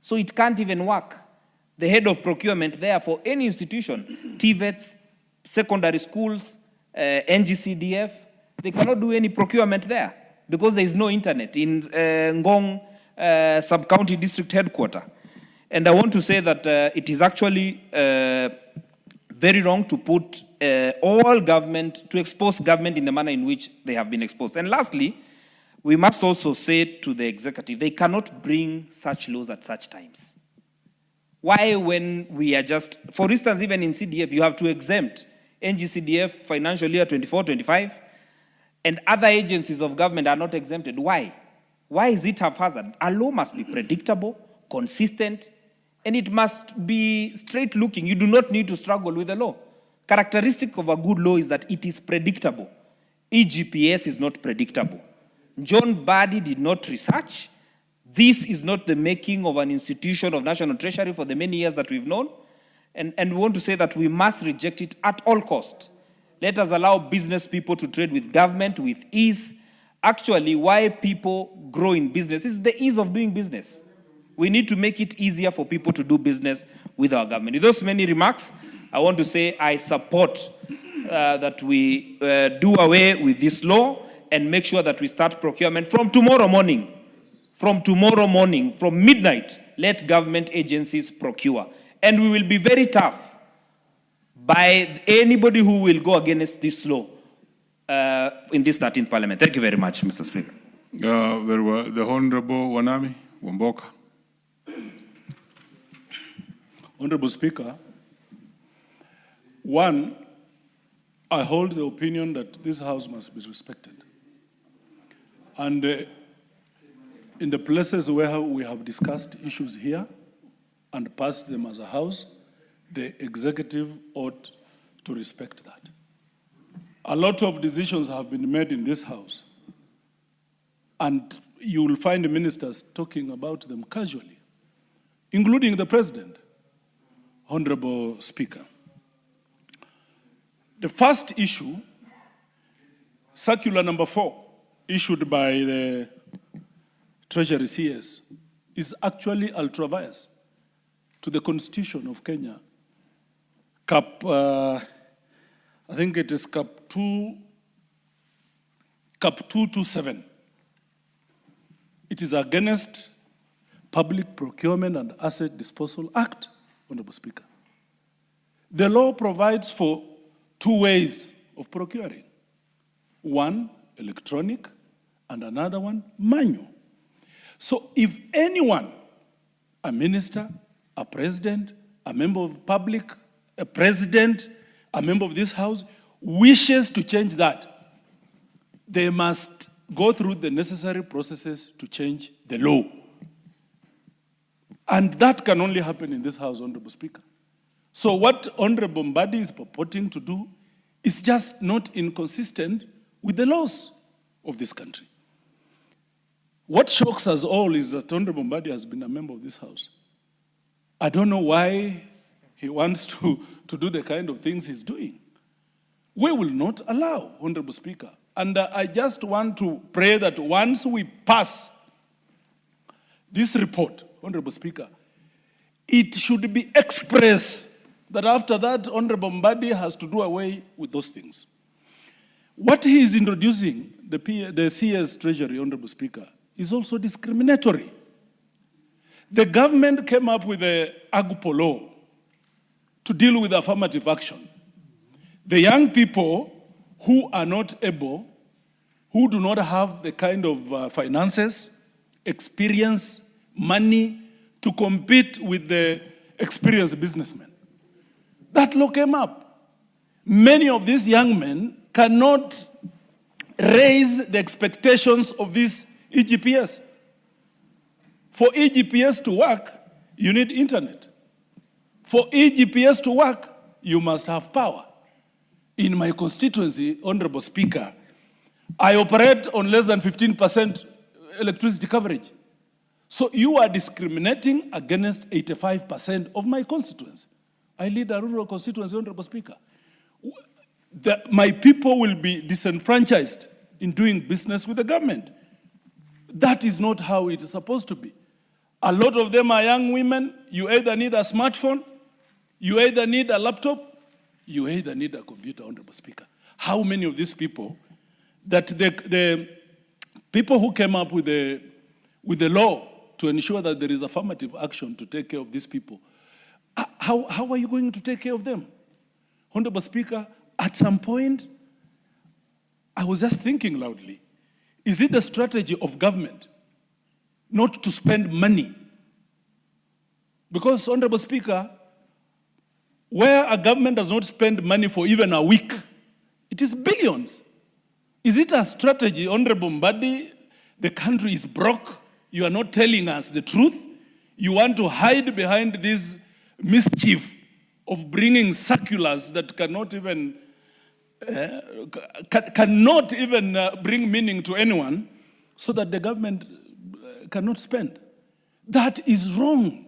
So it can't even work. The head of procurement there for any institution, TVETs, secondary schools, NGCDF, they cannot do any procurement there because there is no internet in Ngong sub-county district headquarters. And I want to say that it is actually very wrong to put all government, to expose government in the manner in which they have been exposed. And lastly, we must also say to the executive, they cannot bring such laws at such times. Why when we are just, for instance, even in CDF, you have to exempt NGCDF financial year 24-25, and other agencies of government are not exempted. Why? Why is it haphazard? A law must be predictable, consistent, and it must be straight looking. You do not need to struggle with the law. Characteristic of a good law is that it is predictable. EGPS is not predictable. John Badi did not research. This is not the making of an institution of national treasury for the many years that we've known. And we want to say that we must reject it at all cost. Let us allow business people to trade with government with ease. Actually, why people grow in business is the ease of doing business. We need to make it easier for people to do business with our government. With those many remarks, I want to say I support that we do away with this law and make sure that we start procurement from tomorrow morning. From tomorrow morning, from midnight, let government agencies procure. And we will be very tough by anybody who will go against this law. in this 13th Parliament. Thank you very much, Mr. Speaker. Very well. The Honorable Wanami Wamboka. Honorable Speaker, one, I hold the opinion that this House must be respected. And in the places where we have discussed issues here and passed them as a House, the executive ought to respect that. A lot of decisions have been made in this House, and you will find ministers talking about them casually, including the President. Honorable Speaker, the first issue, circular number 4, issued by the Treasury CS, is actually ultra-vires to the Constitution of Kenya. I think it is Cap 227. It is against Public Procurement and Asset Disposal Act, Honorable Speaker. The law provides for 2 ways of procuring. One, electronic, and another one, manual. So if anyone, a minister, a president, a member of public, a president, a member of this House, wishes to change that, they must go through the necessary processes to change the law. And that can only happen in this House, Honorable Speaker. So what Honorable Mbadi is purporting to do is just not inconsistent with the laws of this country. What shocks us all is that Honorable Mbadi has been a member of this House. I don't know why he wants to do the kind of things he's doing. We will not allow, Honorable Speaker. And I just want to pray that once we pass this report, Honorable Speaker, it should be expressed that after that, Honorable Mbadi has to do away with those things. What he is introducing, the CS Treasury, Honorable Speaker, is also discriminatory. The government came up with the Agupo law to deal with affirmative action. The young people who are not able, who do not have the kind of finances, experience, money to compete with the experienced businessmen. That law came up. Many of these young men cannot raise the expectations of these EGPS. For EGPS to work, you need internet. For EGPS to work, you must have power. In my constituency, Honorable Speaker, I operate on less than 15% electricity coverage. So you are discriminating against 85% of my constituency. I lead a rural constituency, Honorable Speaker. My people will be disenfranchised in doing business with the government. That is not how it is supposed to be. A lot of them are young women. You either need a smartphone, you either need a laptop, you either need a computer, Honorable Speaker. How many of these people, that the people who came up with the law to ensure that there is affirmative action to take care of these people, how are you going to take care of them? Honorable Speaker, at some point, I was just thinking loudly, is it a strategy of government not to spend money? Because, Honorable Speaker, where a government does not spend money for even a week, it is billions. Is it a strategy, Honorable Mbadi? The country is broke. You are not telling us the truth. You want to hide behind this mischief of bringing circulars that cannot even bring meaning to anyone, so that the government cannot spend. That is wrong,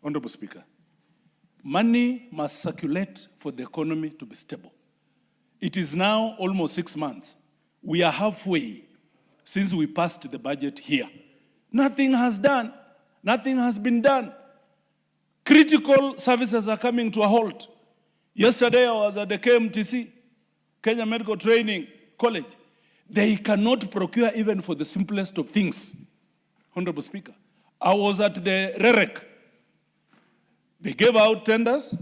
Honorable Speaker. Money must circulate for the economy to be stable. It is now almost 6 months. We are halfway since we passed the budget here. Nothing has been done. Critical services are coming to a halt. Yesterday I was at the KMTC, Kenya Medical Training College. They cannot procure even for the simplest of things, Honorable Speaker. I was at the REREC. They gave out tenders.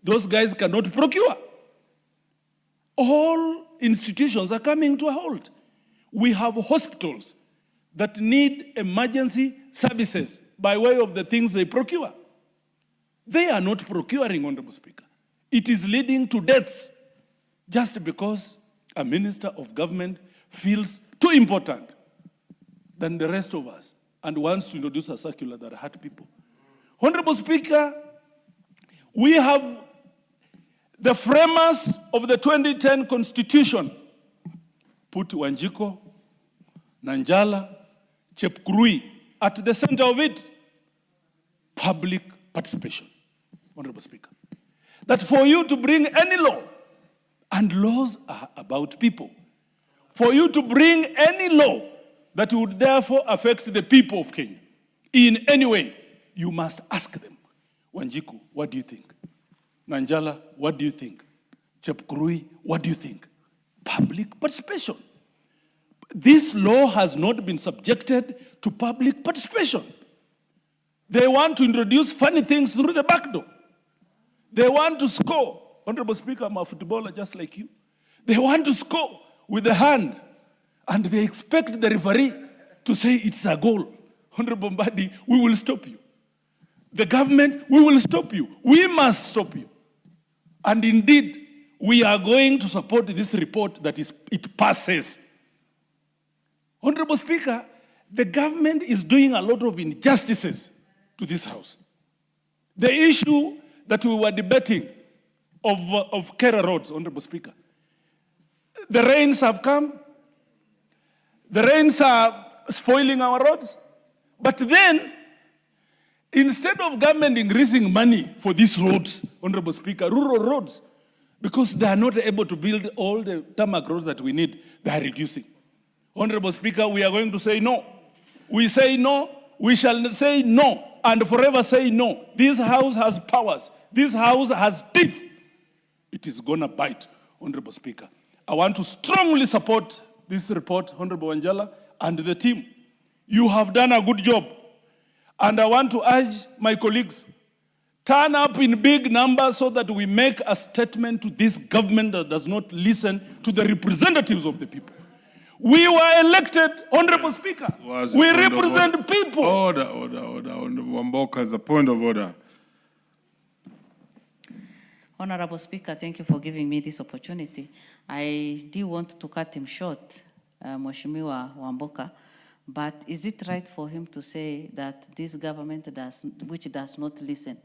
Those guys cannot procure. All institutions are coming to a halt. We have hospitals that need emergency services by way of the things they procure. They are not procuring, Honorable Speaker. It is leading to deaths just because a minister of government feels too important than the rest of us and wants to introduce a circular that hurt people. Honorable Speaker, we have the framers of the 2010 Constitution put Wanjiko, Nanjala, Chepkurui at the center of it. Public participation, Honorable Speaker. That for you to bring any law, and laws are about people, for you to bring any law that would therefore affect the people of Kenya in any way, you must ask them, Wanjiku, what do you think? Nanjala, what do you think? Chepkurui, what do you think? Public participation. This law has not been subjected to public participation. They want to introduce funny things through the back door. They want to score. Honorable Speaker, I'm a footballer just like you. They want to score with the hand, and they expect the referee to say it's a goal. Honorable Mbadi, we will stop you. The government, we will stop you. We must stop you. And indeed, we are going to support this report that it passes. Honorable Speaker, the government is doing a lot of injustices to this House. The issue that we were debating of Kera roads, Honorable Speaker. The rains have come. The rains are spoiling our roads. But then, instead of government increasing money for these roads, Honorable Speaker, rural roads, because they are not able to build all the tarmac roads that we need, they are reducing. Honorable Speaker, we are going to say no. We say no, we shall say no, and forever say no. This House has powers. This House has teeth. It is going to bite, Honorable Speaker. I want to strongly support this report, Honorable Wanjala, and the team. You have done a good job. And I want to urge my colleagues, turn up in big numbers so that we make a statement to this government that does not listen to the representatives of the people. We were elected, Honorable Speaker. We represent people. Order. Honorable Wamboka has a point of order. Honorable Speaker, thank you for giving me this opportunity. I do want to cut him short, Mheshimiwa Wamboka, but is it right for him to say that this government which does not listen?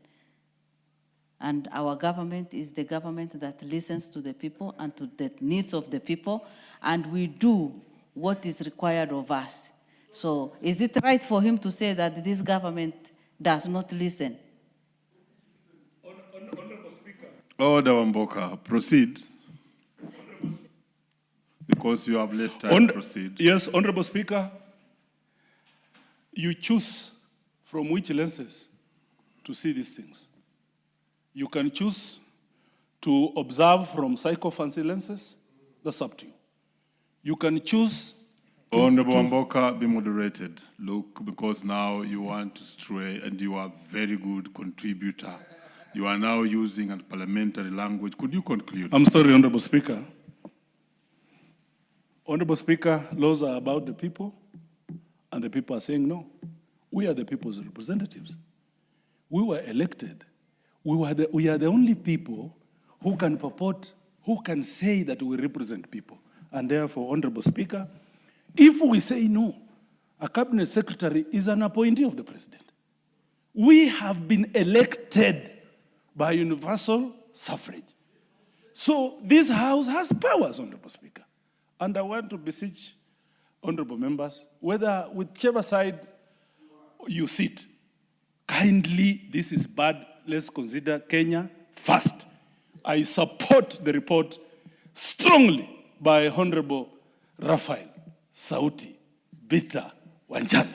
And our government is the government that listens to the people and to the needs of the people, and we do what is required of us. So is it right for him to say that this government does not listen? Honorable Speaker. Order, Wamboka. Proceed. Because you have less time, proceed. Yes, Honorable Speaker. You choose from which lenses to see these things. You can choose to observe from psychophancy lenses. That's up to you. You can choose to... Honorable Wamboka, be moderated. Look, because now you want to stray and you are a very good contributor. You are now using a parliamentary language. Could you conclude? I'm sorry, Honorable Speaker. Honorable Speaker, laws are about the people, and the people are saying no. We are the people's representatives. We were elected. We are the only people who can purport, who can say that we represent people. And therefore, Honorable Speaker, if we say no, a cabinet secretary is an appointee of the president. We have been elected by universal suffrage. So this House has powers, Honorable Speaker. And I want to beseech honorable members, whichever side you sit, kindly, this is bad, let's consider Kenya first. I support the report strongly by Honorable Raphael Sauti Bita Wanjala.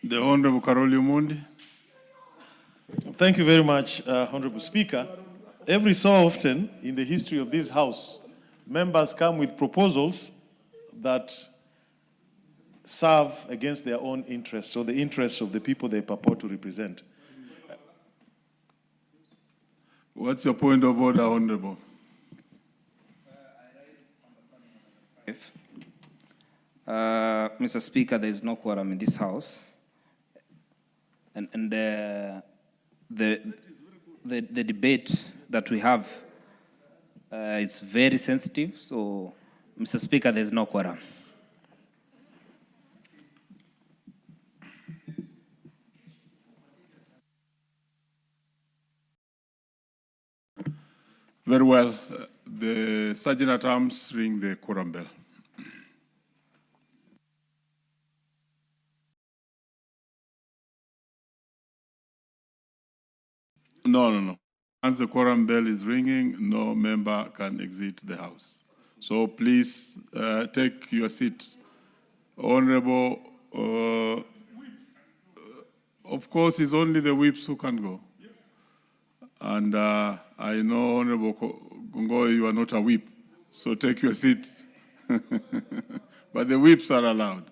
The Honorable Karoli Omondi. Thank you very much, Honorable Speaker. Every so often in the history of this House, members come with proposals that serve against their own interests or the interests of the people they purport to represent. What's your point of order, Honorable? Mr. Speaker, there is no quorum in this House. And the debate that we have is very sensitive. So, Mr. Speaker, there is no quorum. Very well. The Sergeant at Arms ring the quorum bell. No. Once the quorum bell is ringing, no member can exit the House. So please take your seat. Honorable, of course, it's only the whips who can go. And I know, Honorable Gongo, you are not a whip, so take your seat. But the whips are allowed.